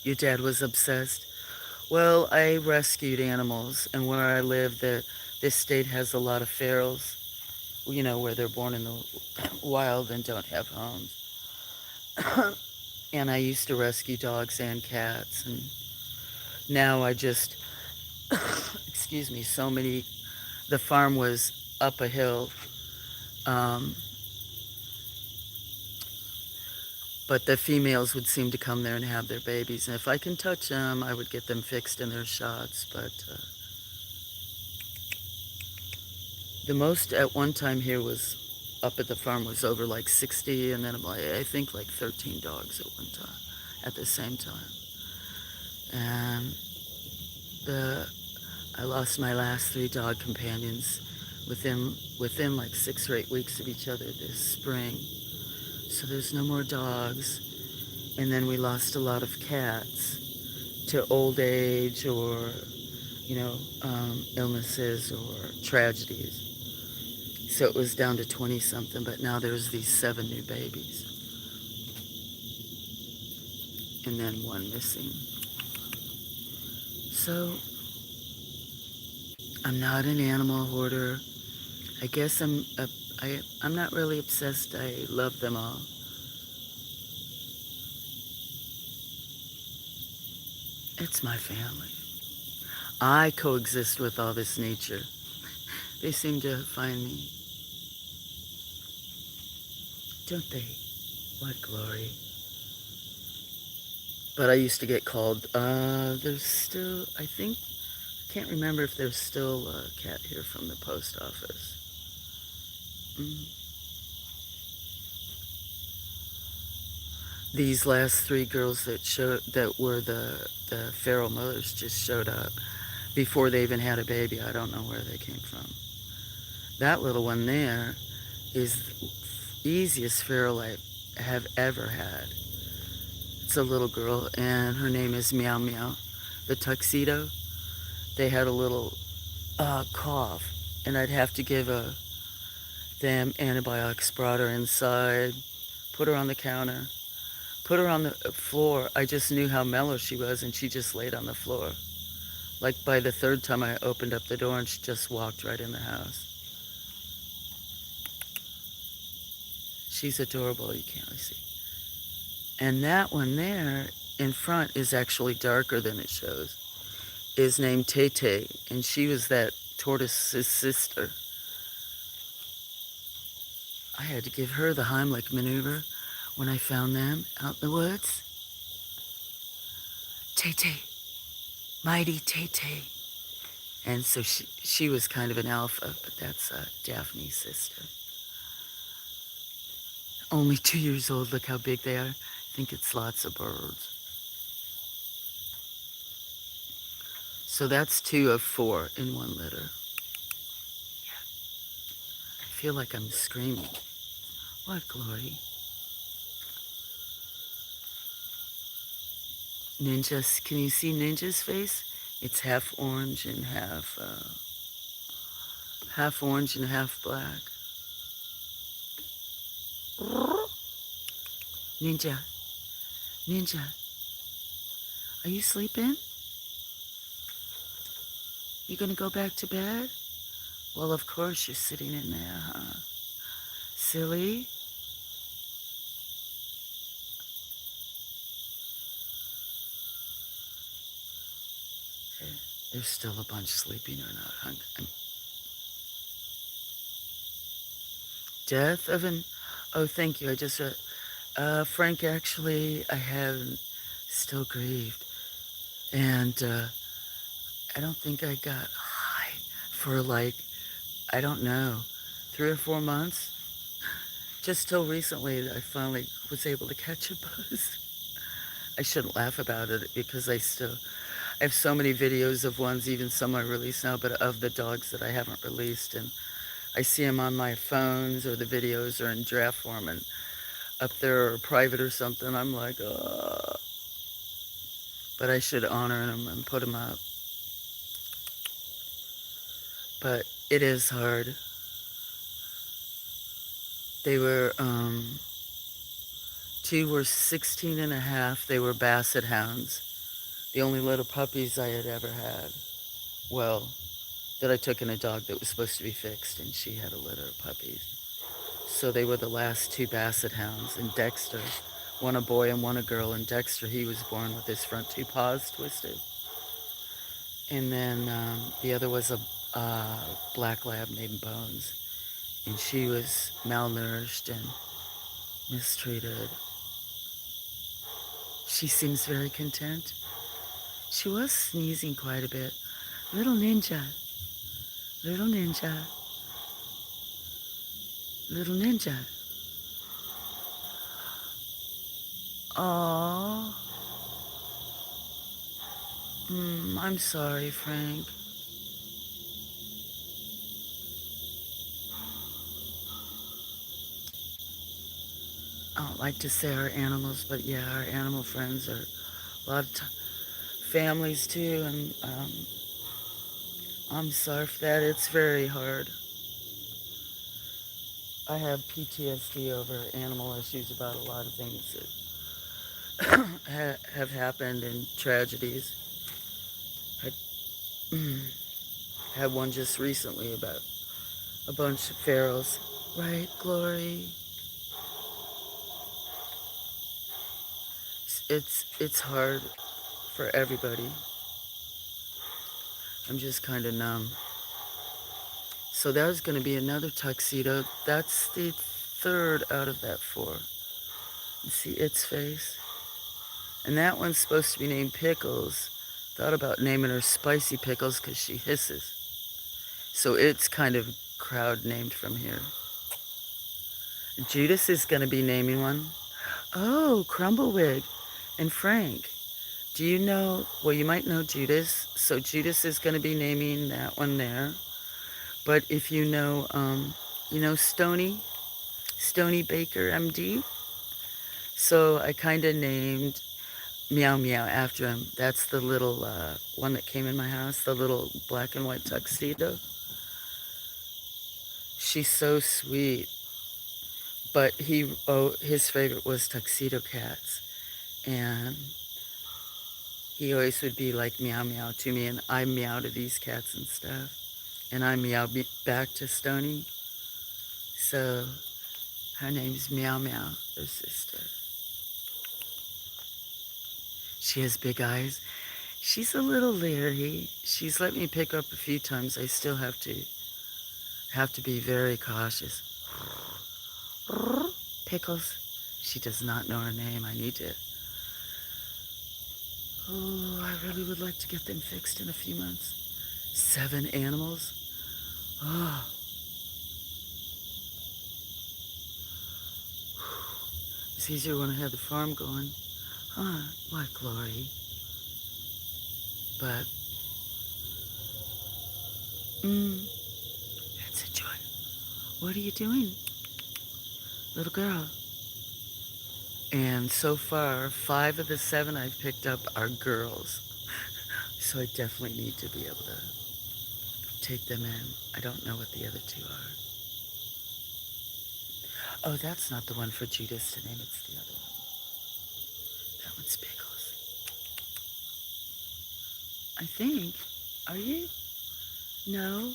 Your dad was obsessed. Well, I rescued animals, and where I live, This state has a lot of ferals, you know, where they're born in the wild and don't have homes. And I used to rescue dogs and cats, and now I just, excuse me, so many, the farm was up a hill, um, but the females would seem to come there and have their babies, and if I can touch them, I would get them fixed in their shots, but the most at one time here was, up at the farm, was over like 60, and then I think like 13 dogs at one time, at the same time. And I lost my last 3 dog companions within like 6 or 8 weeks of each other this spring. So there's no more dogs. And then we lost a lot of cats to old age or, you know, illnesses or tragedies. So it was down to 20 something, but now there's these 7 new babies. And then 1 missing. So I'm not an animal hoarder. I guess I'm not really obsessed. I love them all. It's my family. I coexist with all this nature. They seem to find me, don't they? What glory. But I used to get called, there's still, I think, I can't remember if there's still a cat here from the post office. These last 3 girls that were the feral mothers just showed up before they even had a baby. I don't know where they came from. That little one there is the easiest feral I have ever had. It's a little girl, and her name is Meow Meow. The tuxedo, they had a little cough, and I'd have to give them antibiotics, brought her inside, put her on the counter, put her on the floor. I just knew how mellow she was, and she just laid on the floor. Like by the 3rd time I opened up the door, and she just walked right in the house. She's adorable, you can't really see. And that one there in front is actually darker than it shows. Is named Tay Tay, and she was that tortoise's sister. I had to give her the Heimlich maneuver when I found them out in the woods. Tay Tay, mighty Tay Tay. And so she was kind of an alpha, but that's Daphne's sister. Only 2 years old, look how big they are. I think it's lots of birds. So that's 2 of 4 in one litter. Yeah. I feel like I'm screaming. What glory. Ninja, can you see Ninja's face? It's half orange and half orange and half black. Ninja, Ninja, are you sleeping? You gonna go back to bed? Well, of course you're sitting in there, huh? Silly. There's still a bunch sleeping or not hungry. Death of an... Oh, thank you. I just read... Frank, actually, I haven't still grieved. And I don't think I got high for like, I don't know, 3 or 4 months. Just till recently I finally was able to catch a buzz. I shouldn't laugh about it because I have so many videos of ones, even some I release now, but of the dogs that I haven't released. And I see them on my phones, or the videos are in draft form and up there or private or something. I'm like, but I should honor them and put them up. But it is hard. They were, 2 were 16 and a half. They were basset hounds. The only little puppies I had ever had. Well, that I took in a dog that was supposed to be fixed, and she had a litter of puppies. So they were the last two basset hounds, and Dexter, one a boy and one a girl, and Dexter, he was born with his front two paws twisted. And then the other was a black lab named Bones, and she was malnourished and mistreated. She seems very content. She was sneezing quite a bit. Little ninja, little ninja, little ninja. Aww. I'm sorry, Frank. I don't like to say our animals, but yeah, our animal friends are a lot of families too, and I'm sorry for that. It's very hard. I have PTSD over animal issues about a lot of things that have happened and tragedies. I had one just recently about a bunch of ferals. Right, Glory? It's hard for everybody. I'm just kind of numb. So that was going to be another tuxedo. That's the third out of that four. You see its face? And that one's supposed to be named Pickles. Thought about naming her Spicy Pickles because she hisses. So it's kind of crowd named from here. Judas is going to be naming one. Oh, Crumblewig and Frank. Do you know, well, you might know Judas. So Judas is going to be naming that one there. But if you know Stony Baker, MD. So I kind of named Meow Meow after him. That's the little one that came in my house, the little black and white tuxedo. She's so sweet. But his favorite was tuxedo cats. And he always would be like meow meow to me, and I meow to these cats and stuff. And I meow back to Stony. So her name's Meow Meow, her sister. She has big eyes. She's a little leery. She's let me pick her up a few times. I still have to be very cautious. Pickles. She does not know her name. I need to. Oh, I really would like to get them fixed in a few months. 7 animals. Oh. It's easier when I had the farm going. Huh, what glory. But, that's a joy. What are you doing, little girl? And so far, 5 of the 7 I've picked up are girls. So I definitely need to be able to take them in. I don't know what the other 2 are. Oh, that's not the one for Judas to name. It's the other one. That one's Pickles. I think. Are you? No?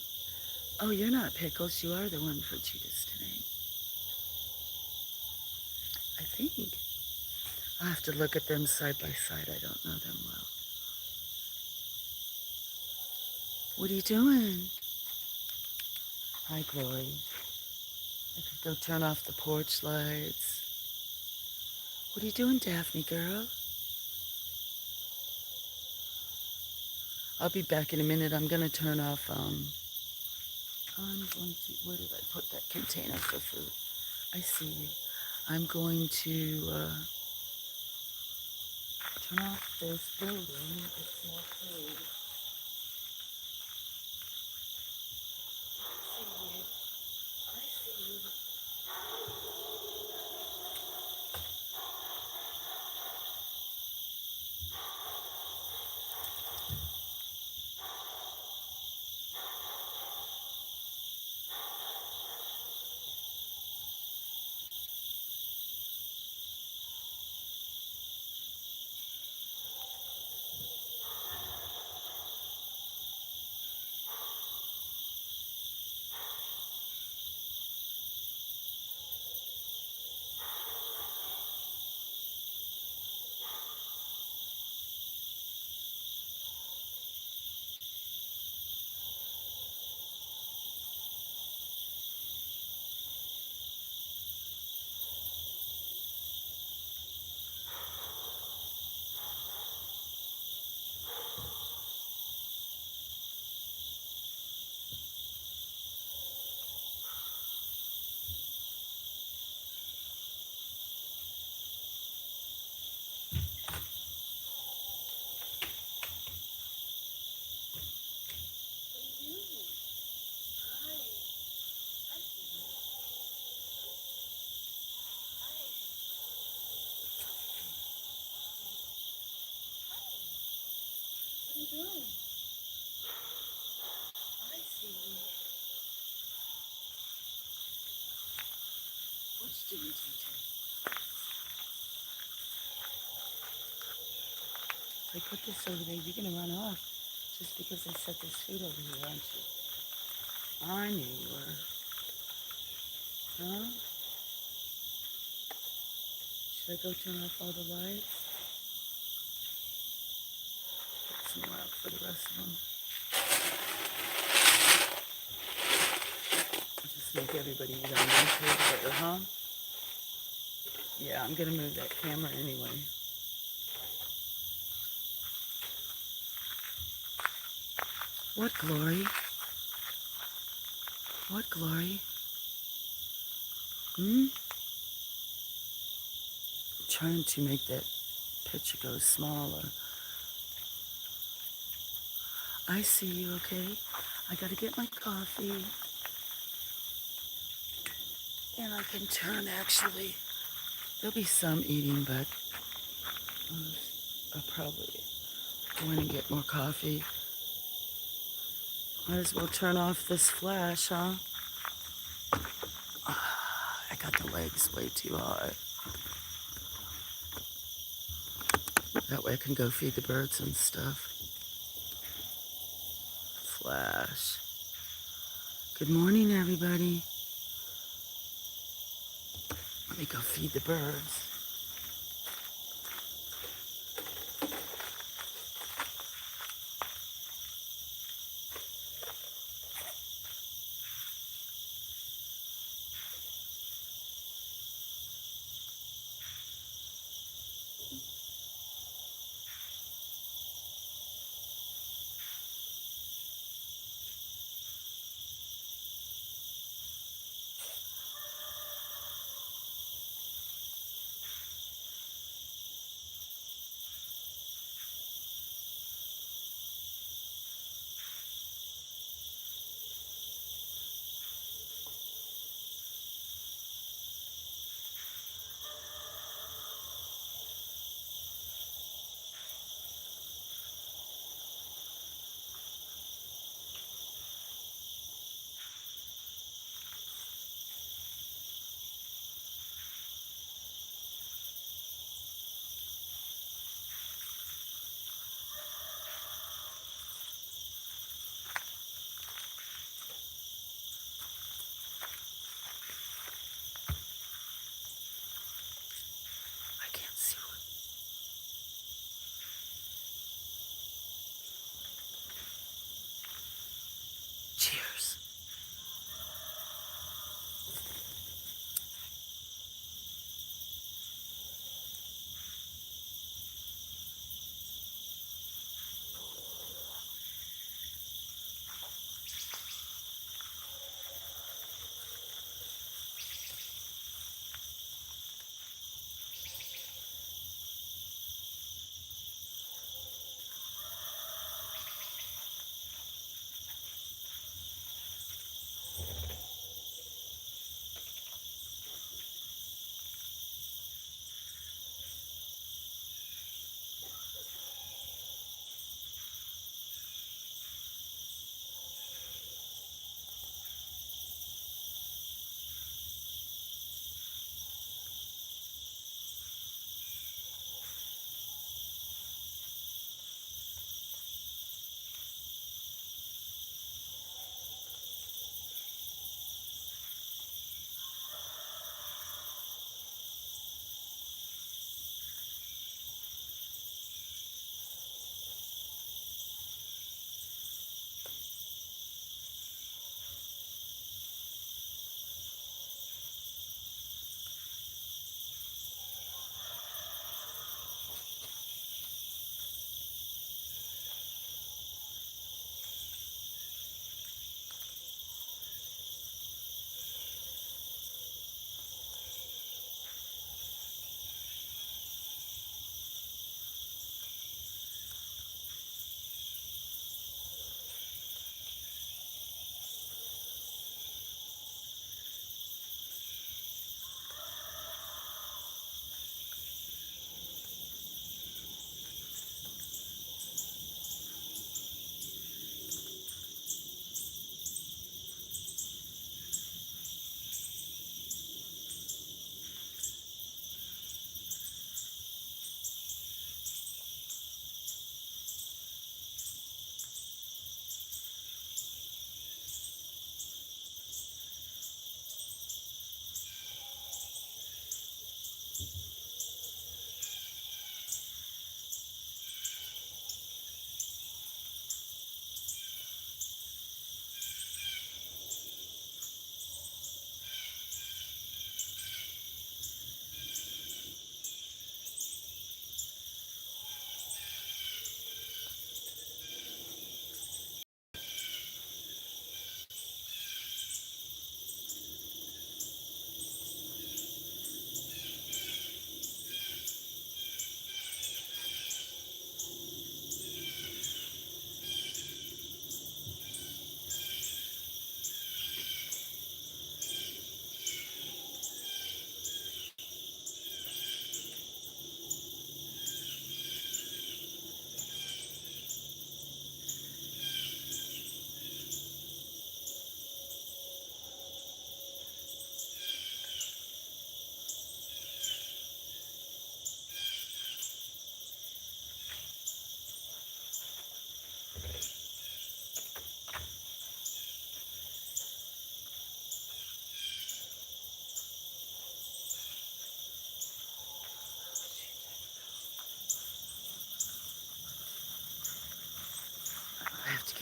Oh, you're not Pickles. You are the one for Judas to name. I think. I'll have to look at them side by side. I don't know them well. What are you doing? Hi, Chloe. I could go turn off the porch lights. What are you doing, Daphne girl? I'll be back in a minute. I'm going to turn off, where did I put that container for food? I see you. I'm going to turn off this building. It's more food. I see you. doing? I see you. What you doing, TJ? If I put this over there, you're gonna run off just because I set this food over here, aren't you? I knew you were. Huh? Should I go turn off all the lights? Put some more out for the rest of them. Just make everybody eat on one plate better, huh? Yeah, I'm gonna move that camera anyway. What glory? What glory? Hmm? I'm trying to make that picture go smaller. I see you, okay? I gotta get my coffee. And I can turn, actually. There'll be some eating, but I'll probably go in and get more coffee. Might as well turn off this flash, huh? I got the legs way too hot. That way I can go feed the birds and stuff. Flash. Good morning, everybody. Let me go feed the birds.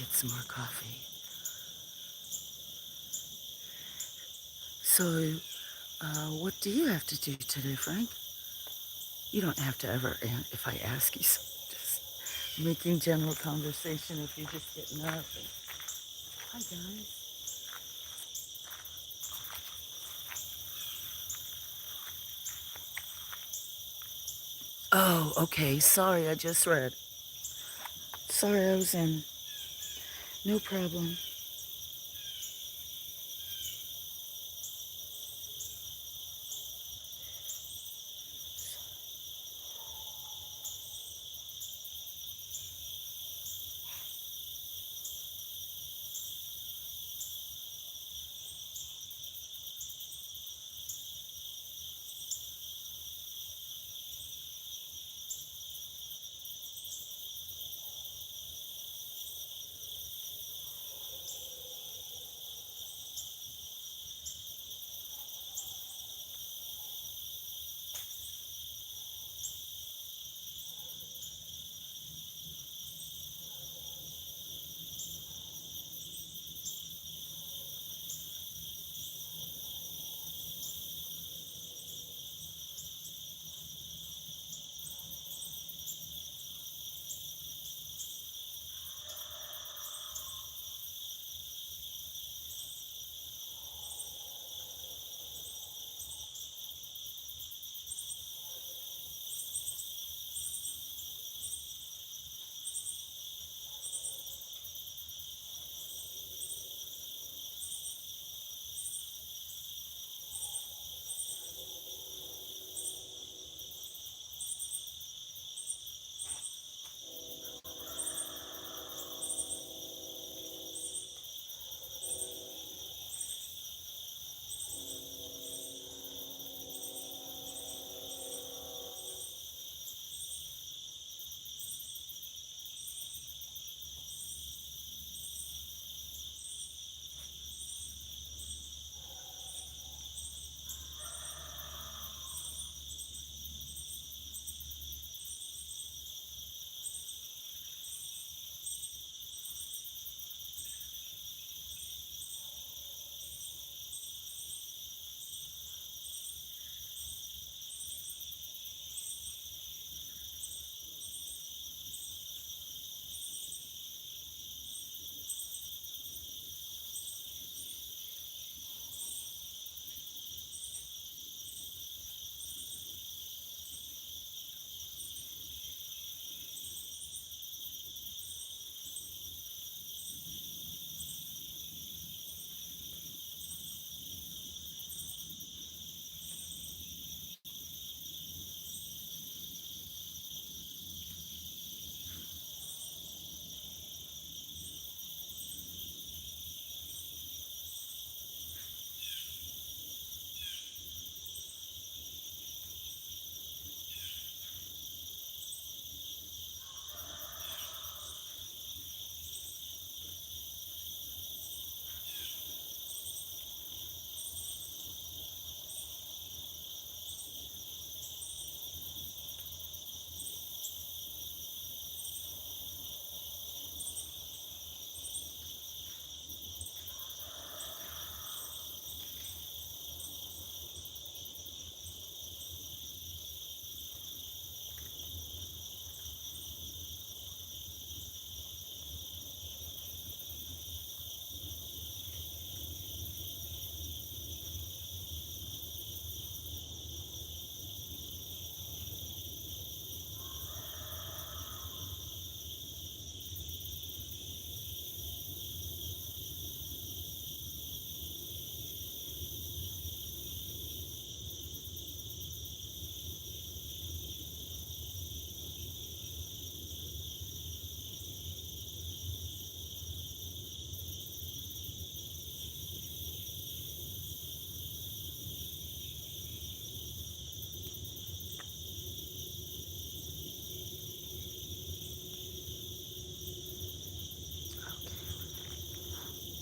get some more coffee. So, what do you have to do today, Frank? You don't have to ever, if I ask you, so just making general conversation if you're just getting up. And, hi, guys. Oh, okay. Sorry, I just read. Sorry, I was in. No problem.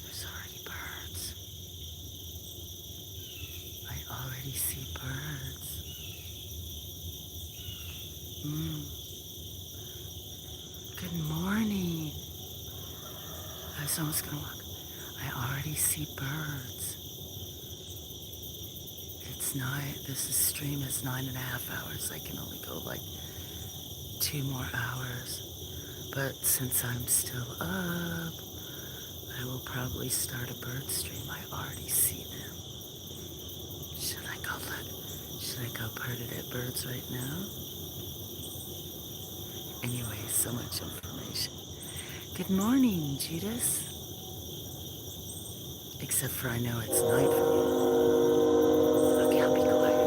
There's already birds. I already see birds. Good morning. was almost gonna walk. I already see birds. It's night. This stream is 9.5 hours. I can only go like 2 more hours. But since I'm still up, I will probably start a bird stream. I already see them. Should I go look? Should I go bird at birds right now? Anyway, so much information. Good morning, Judas. Except for I know it's night for you. Okay, I'll be quiet.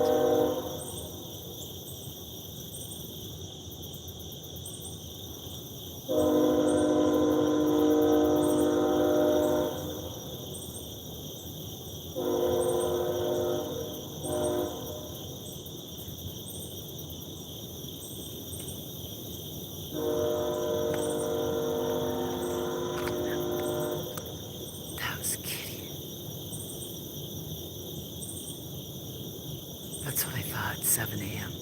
That was Kitty. That's what I thought, 7 a.m.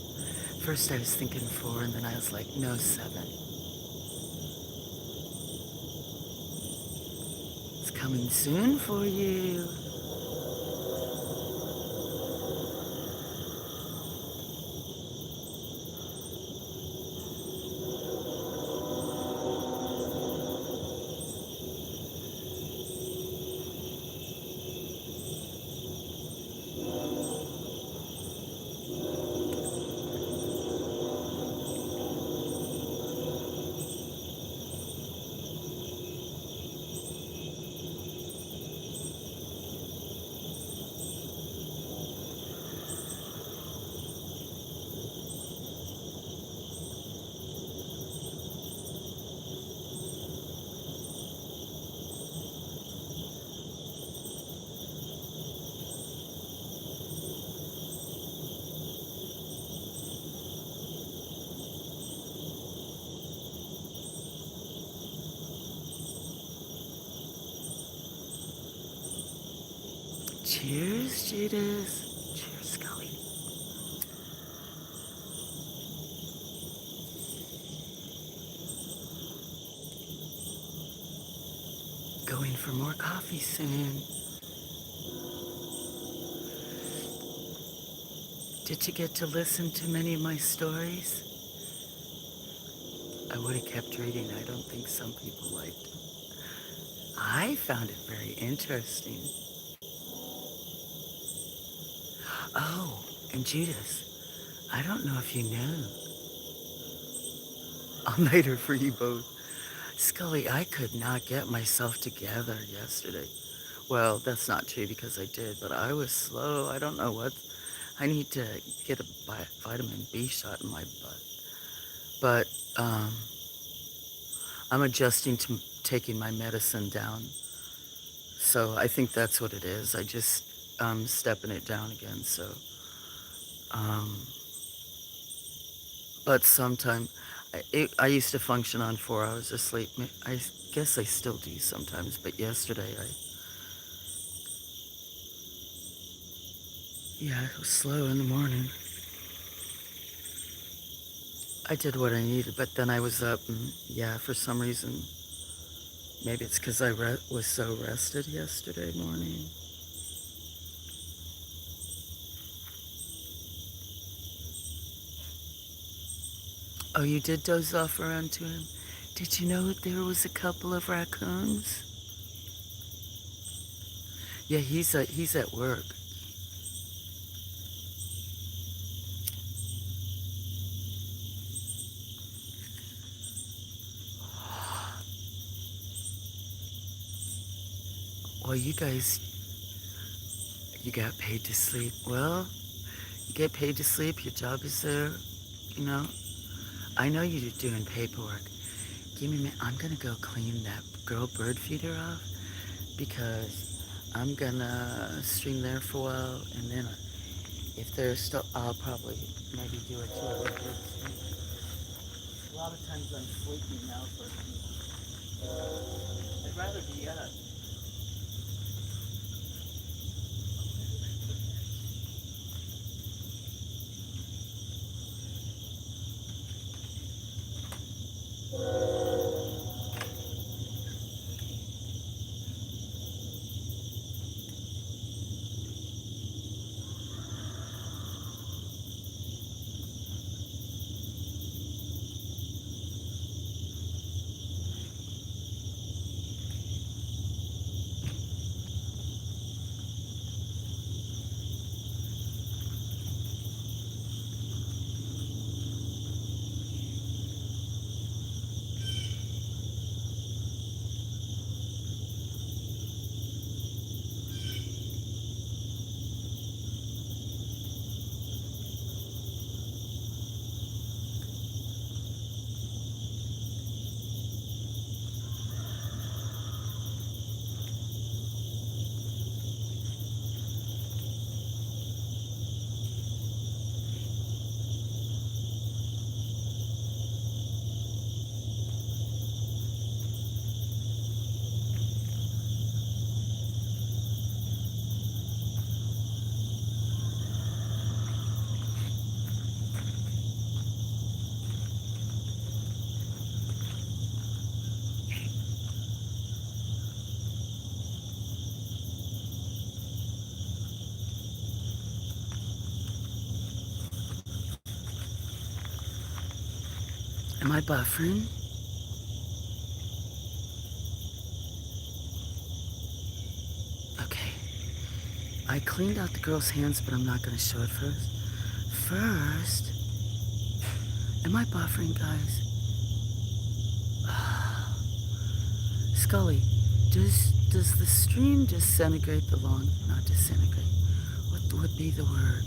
First I was thinking 4, and then I was like, no, 7. It's coming soon for you. Cheers, Judas. Cheers, Scully. Going for more coffee soon. Did you get to listen to many of my stories? I would have kept reading. I don't think some people liked it. I found it very interesting. Oh, and Judas, I don't know if you know. All-nighter for you both. Scully, I could not get myself together yesterday. Well, that's not true because I did, but I was slow. I don't know what. I need to get a vitamin B shot in my butt. But I'm adjusting to taking my medicine down. So I think that's what it is. I just stepping it down again. So, but sometime I used to function on 4 hours of sleep. I guess I still do sometimes. But yesterday it was slow in the morning. I did what I needed, but then I was up, and for some reason, maybe it's because I was so rested yesterday morning. Oh, you did doze off around 2 a.m.? Did you know there was a couple of raccoons? Yeah, he's at work. Well, you guys, you got paid to sleep. Well, you get paid to sleep. Your job is there, you know. I know you're doing paperwork. Give me a minute. I'm gonna go clean that girl bird feeder off because I'm gonna stream there for a while, and then if there's still, I'll probably maybe do a 2 hour bird stream. A lot of times I'm sleeping now for a few. I'd rather be up. Am I buffering? Okay. I cleaned out the girl's hands, but I'm not going to show it first. First, am I buffering, guys? Scully, does the stream disintegrate the lawn? Not disintegrate. What would be the word?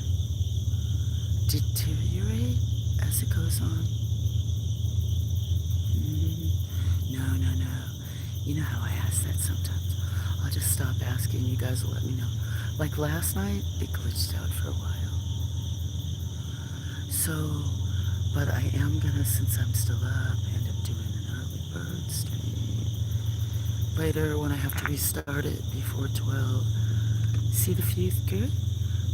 Deteriorate as it goes on? No. You know how I ask that sometimes. I'll just stop asking. You guys will let me know. Like last night, it glitched out for a while. So, but I am gonna, since I'm still up, end up doing an early bird stream. Later, when I have to restart it before 12. See the future?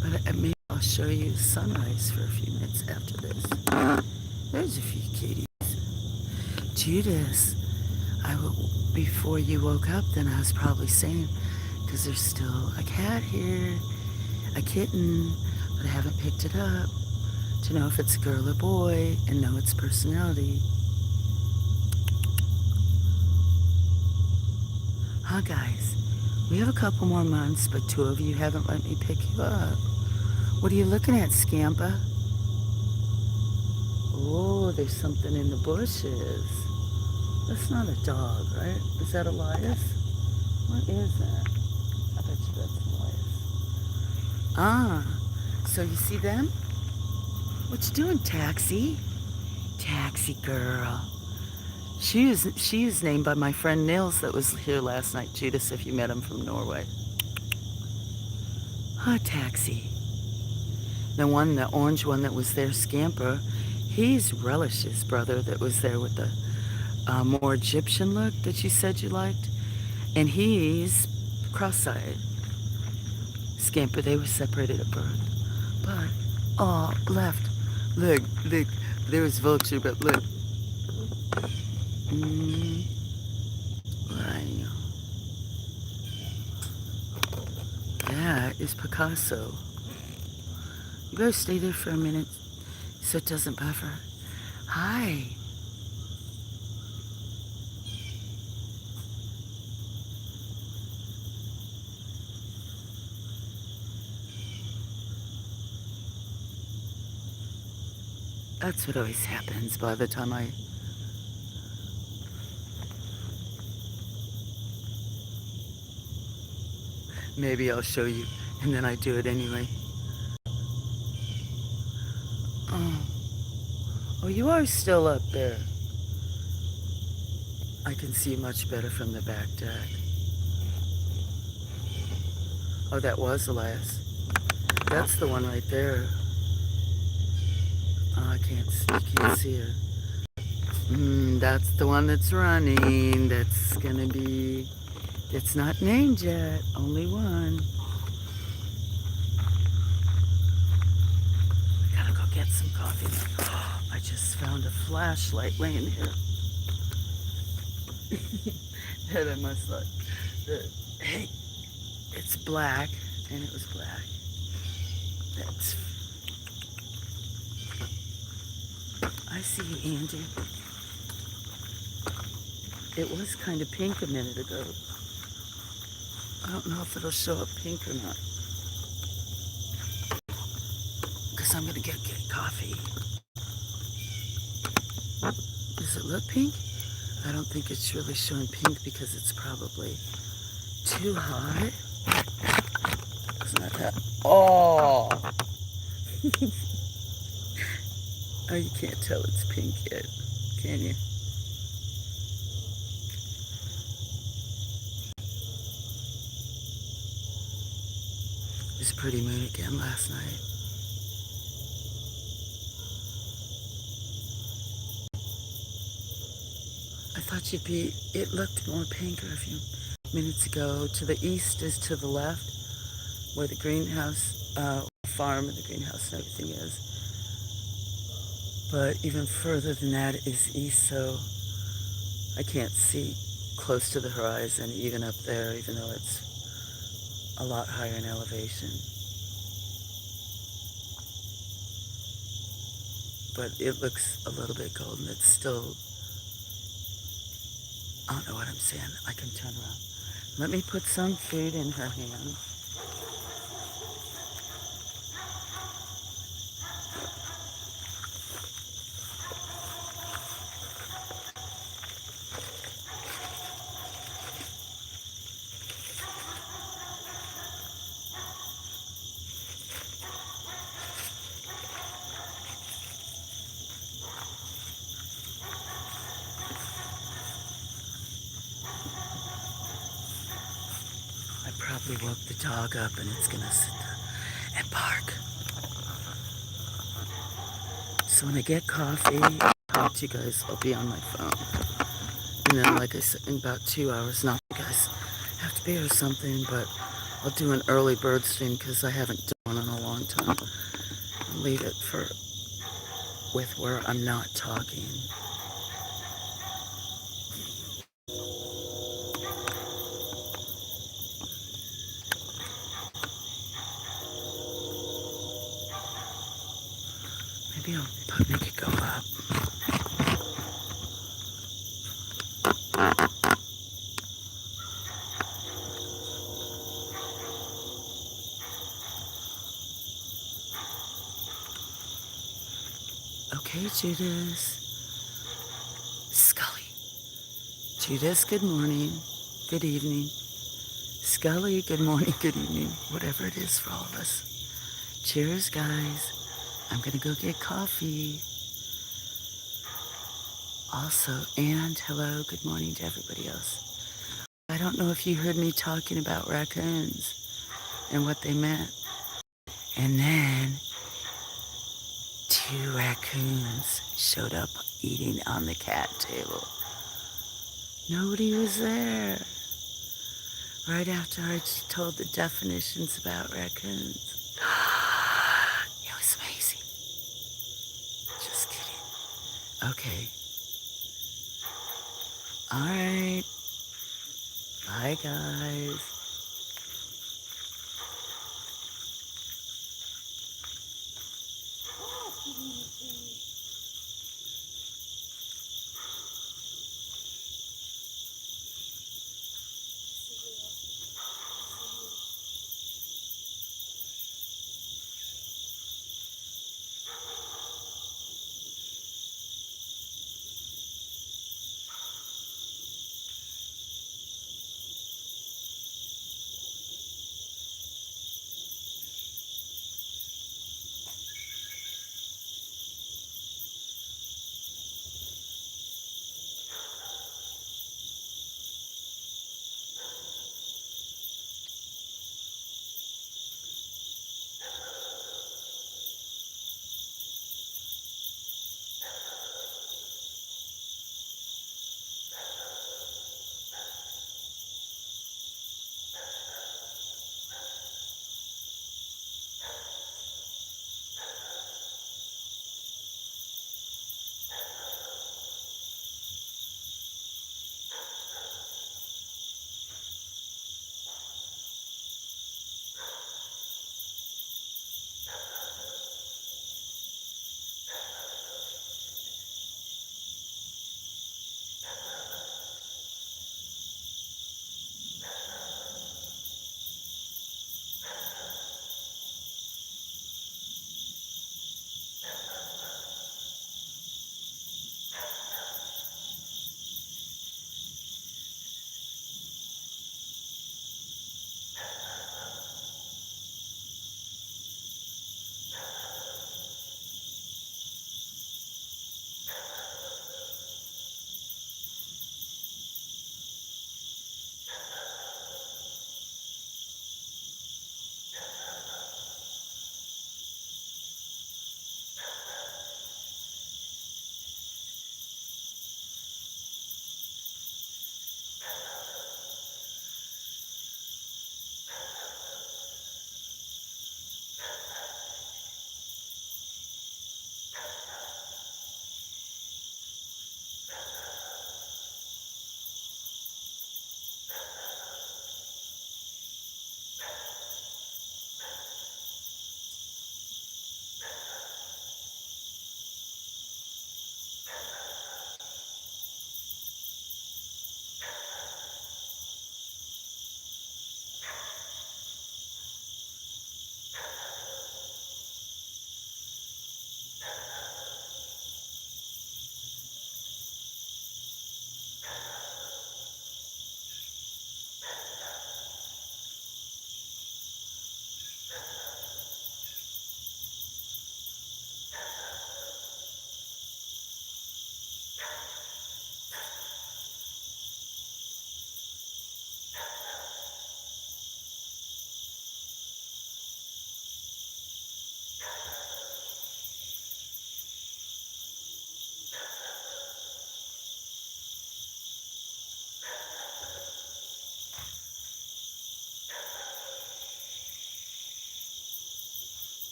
But maybe I'll show you sunrise for a few minutes after this. There's a few kitties. Judas, before you woke up, then I was probably saying, because there's still a cat here, a kitten, but I haven't picked it up to know if it's a girl or boy and know its personality. Huh, guys? We have a couple more months, but 2 of you haven't let me pick you up. What are you looking at, Scampa? Oh, there's something in the bushes. That's not a dog, right? Is that Elias? What is that? I bet you that's Elias. Ah, so you see them? What you doing, Taxi? Taxi girl. She is named by my friend Nils that was here last night, Judas, if you met him from Norway. Huh, Taxi. The orange one that was there, Scamper, he's Relish's brother that was there with the more Egyptian look that you said you liked. And he's cross-eyed. Scamper, they were separated at birth. But, oh, left. Look, there was Vulture, but look. Right. That is Picasso. You better stay there for a minute so it doesn't buffer. Hi. That's what always happens by the time I... Maybe I'll show you, and then I do it anyway. Oh, you are still up there. I can see much better from the back deck. Oh, that was Elias. That's the one right there. Oh, you can't see her. That's the one that's running. That's gonna be... It's not named yet. Only one. I gotta go get some coffee. Oh, I just found a flashlight laying here. That I must like. Hey, it's black, and it was black. That's... I see you, Andy. It was kind of pink a minute ago. I don't know if it'll show up pink or not. Because I'm going to get coffee. Does it look pink? I don't think it's really showing pink because it's probably too hot. Isn't that that? Oh! Oh, you can't tell it's pink yet, can you? It was a pretty moon again last night. I thought you'd be... It looked more pinker a few minutes ago. To the east is to the left, where the greenhouse, farm and the greenhouse and everything is. But even further than that is east, so I can't see close to the horizon, even up there, even though it's a lot higher in elevation. but it looks a little bit golden. It's still, I don't know what I'm saying. I can turn around. Let me put some food in her hand. I probably woke the dog up and it's gonna sit there and bark. So when I get coffee, I'll talk to you guys. I'll be on my phone. And then, like I said, in about 2 hours, not you guys have to be or something, but I'll do an early bird stream because I haven't done one in a long time. I'll leave it for with where I'm not talking. Maybe I'll make it go up. Okay, Judas. Scully. Judas, good morning. Good evening. Scully, good morning, good evening. Whatever it is for all of us. Cheers, guys. I'm gonna go get coffee. Also, and hello, good morning to everybody else. I don't know if you heard me talking about raccoons and what they meant. And then 2 raccoons showed up eating on the cat table. Nobody was there. Right after I told the definitions about raccoons. It was amazing. Just kidding. Okay. All right. Bye, guys.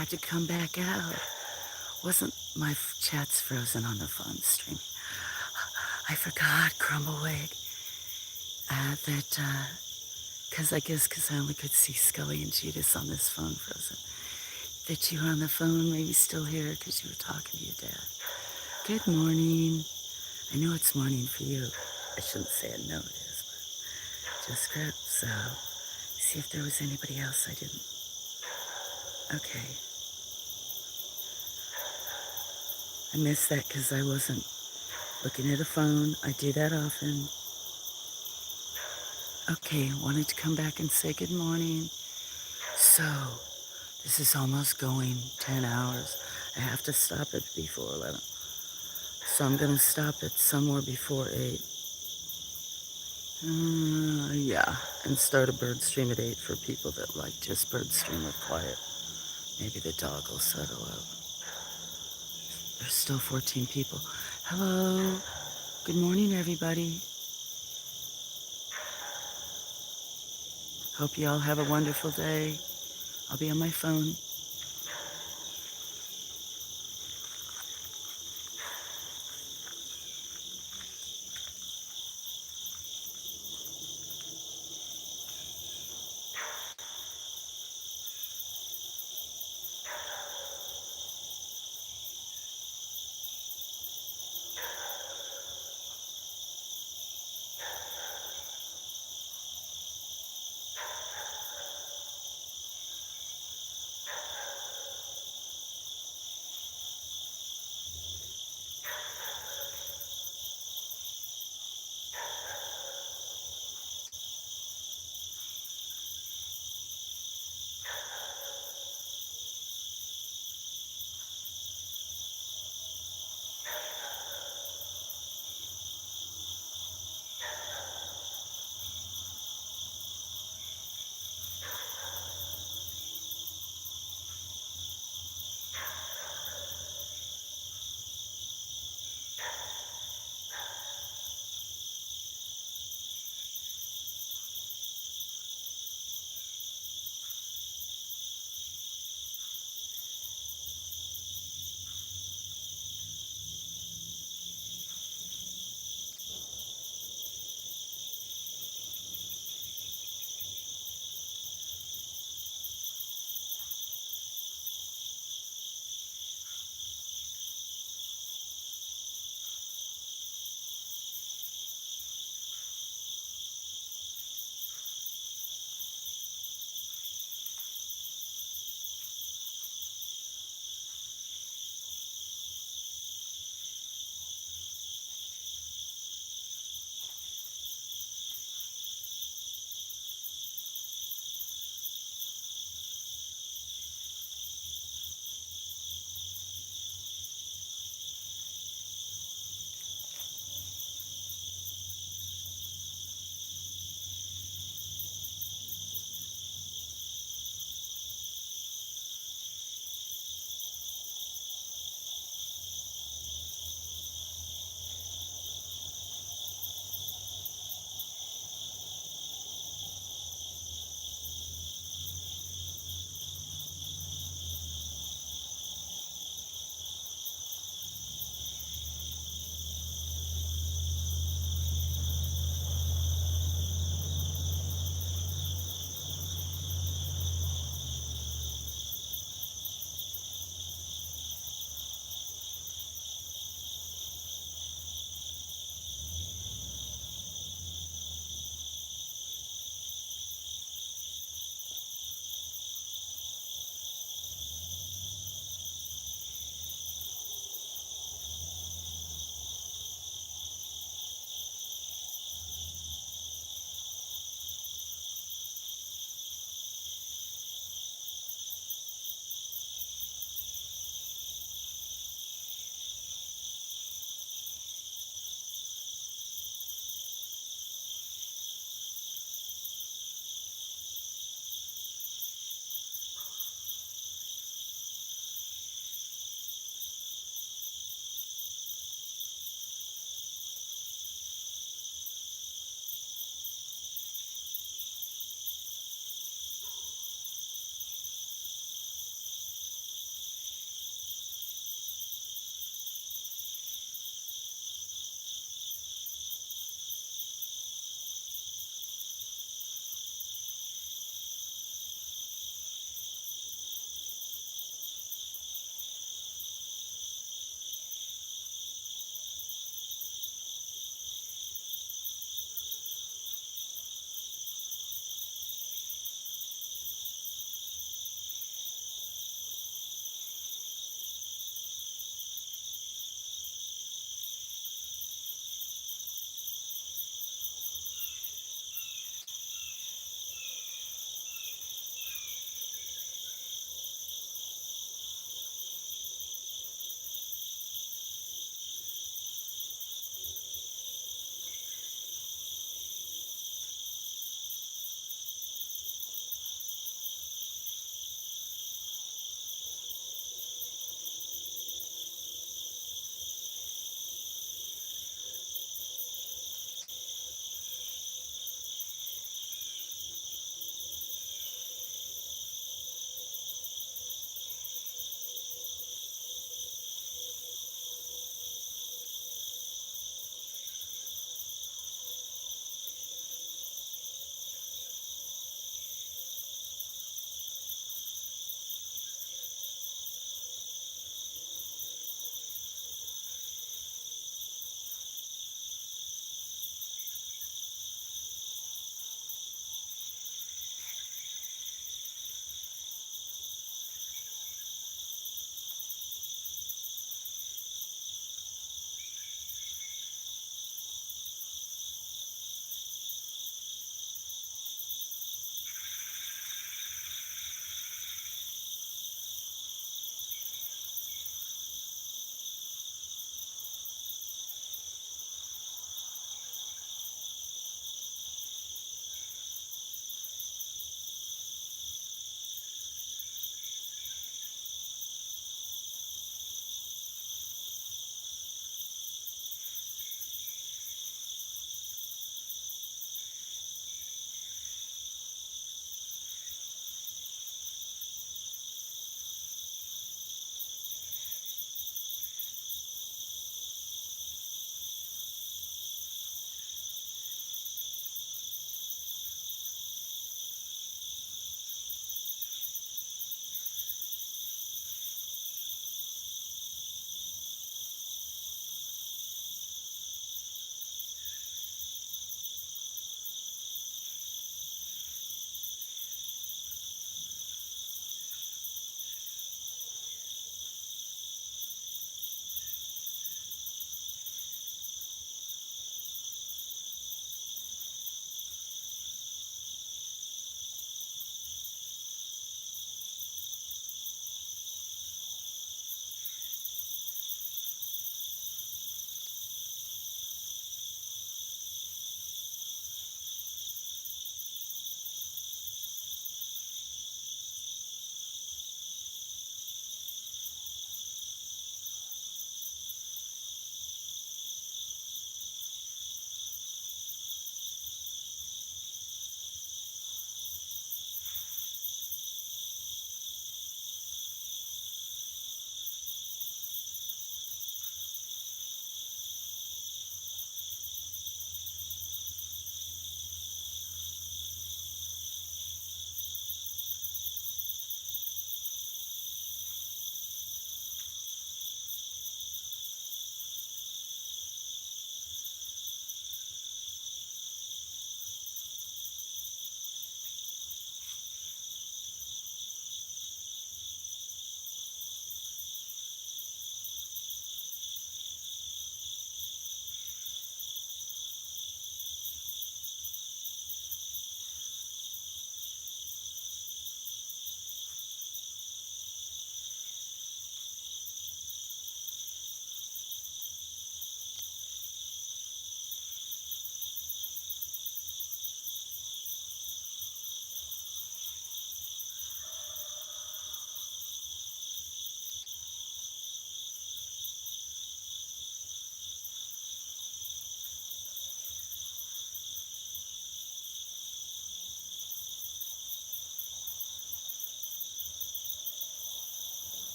had to come back out. Wasn't my chat's frozen on the phone stream? I forgot, Crumblewick, because I only could see Scully and Judas on this phone frozen, that you were on the phone, maybe still here because you were talking to your dad. Good morning. I know it's morning for you. I shouldn't say I know it is, but just grab, so see if there was anybody else I didn't. Okay. I missed that because I wasn't looking at a phone. I do that often. Okay, wanted to come back and say good morning. So, this is almost going 10 hours. I have to stop it before 11. So I'm going to stop it somewhere before 8. Yeah, and start a bird stream at 8 for people that like just bird stream with quiet. Maybe the dog will settle out. There's still 14 people. Hello. Good morning, everybody. Hope you all have a wonderful day. I'll be on my phone.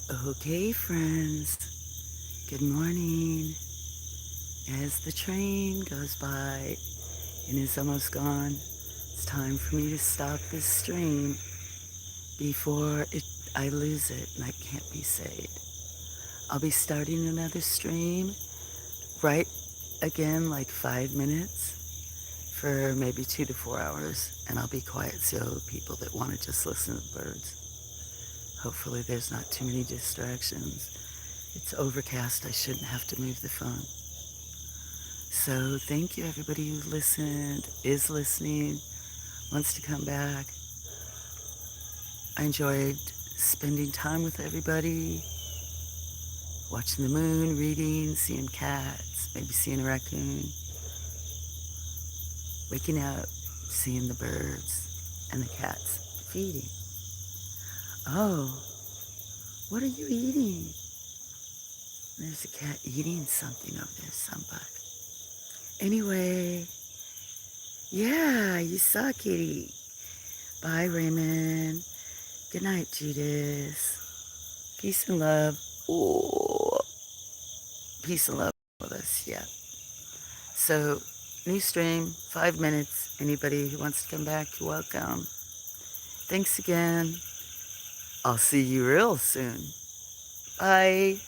Okay, friends. Good morning. As the train goes by and is almost gone, it's time for me to stop this stream before I lose it and I can't be saved. I'll be starting another stream right again, like 5 minutes for maybe 2 to 4 hours, and I'll be quiet so people that want to just listen to the birds. Hopefully there's not too many distractions. It's overcast. I shouldn't have to move the phone. So thank you everybody who listened, is listening, wants to come back. I enjoyed spending time with everybody, watching the moon, reading, seeing cats, maybe seeing a raccoon, waking up, seeing the birds and the cats feeding. Oh, what are you eating? There's a cat eating something over there, somebody. Anyway, yeah, you saw Kitty. Bye, Raymond. Good night, Judith. Peace and love. Oh, peace and love with us, yeah. So, new stream, 5 minutes. Anybody who wants to come back, you're welcome. Thanks again. I'll see you real soon. Bye.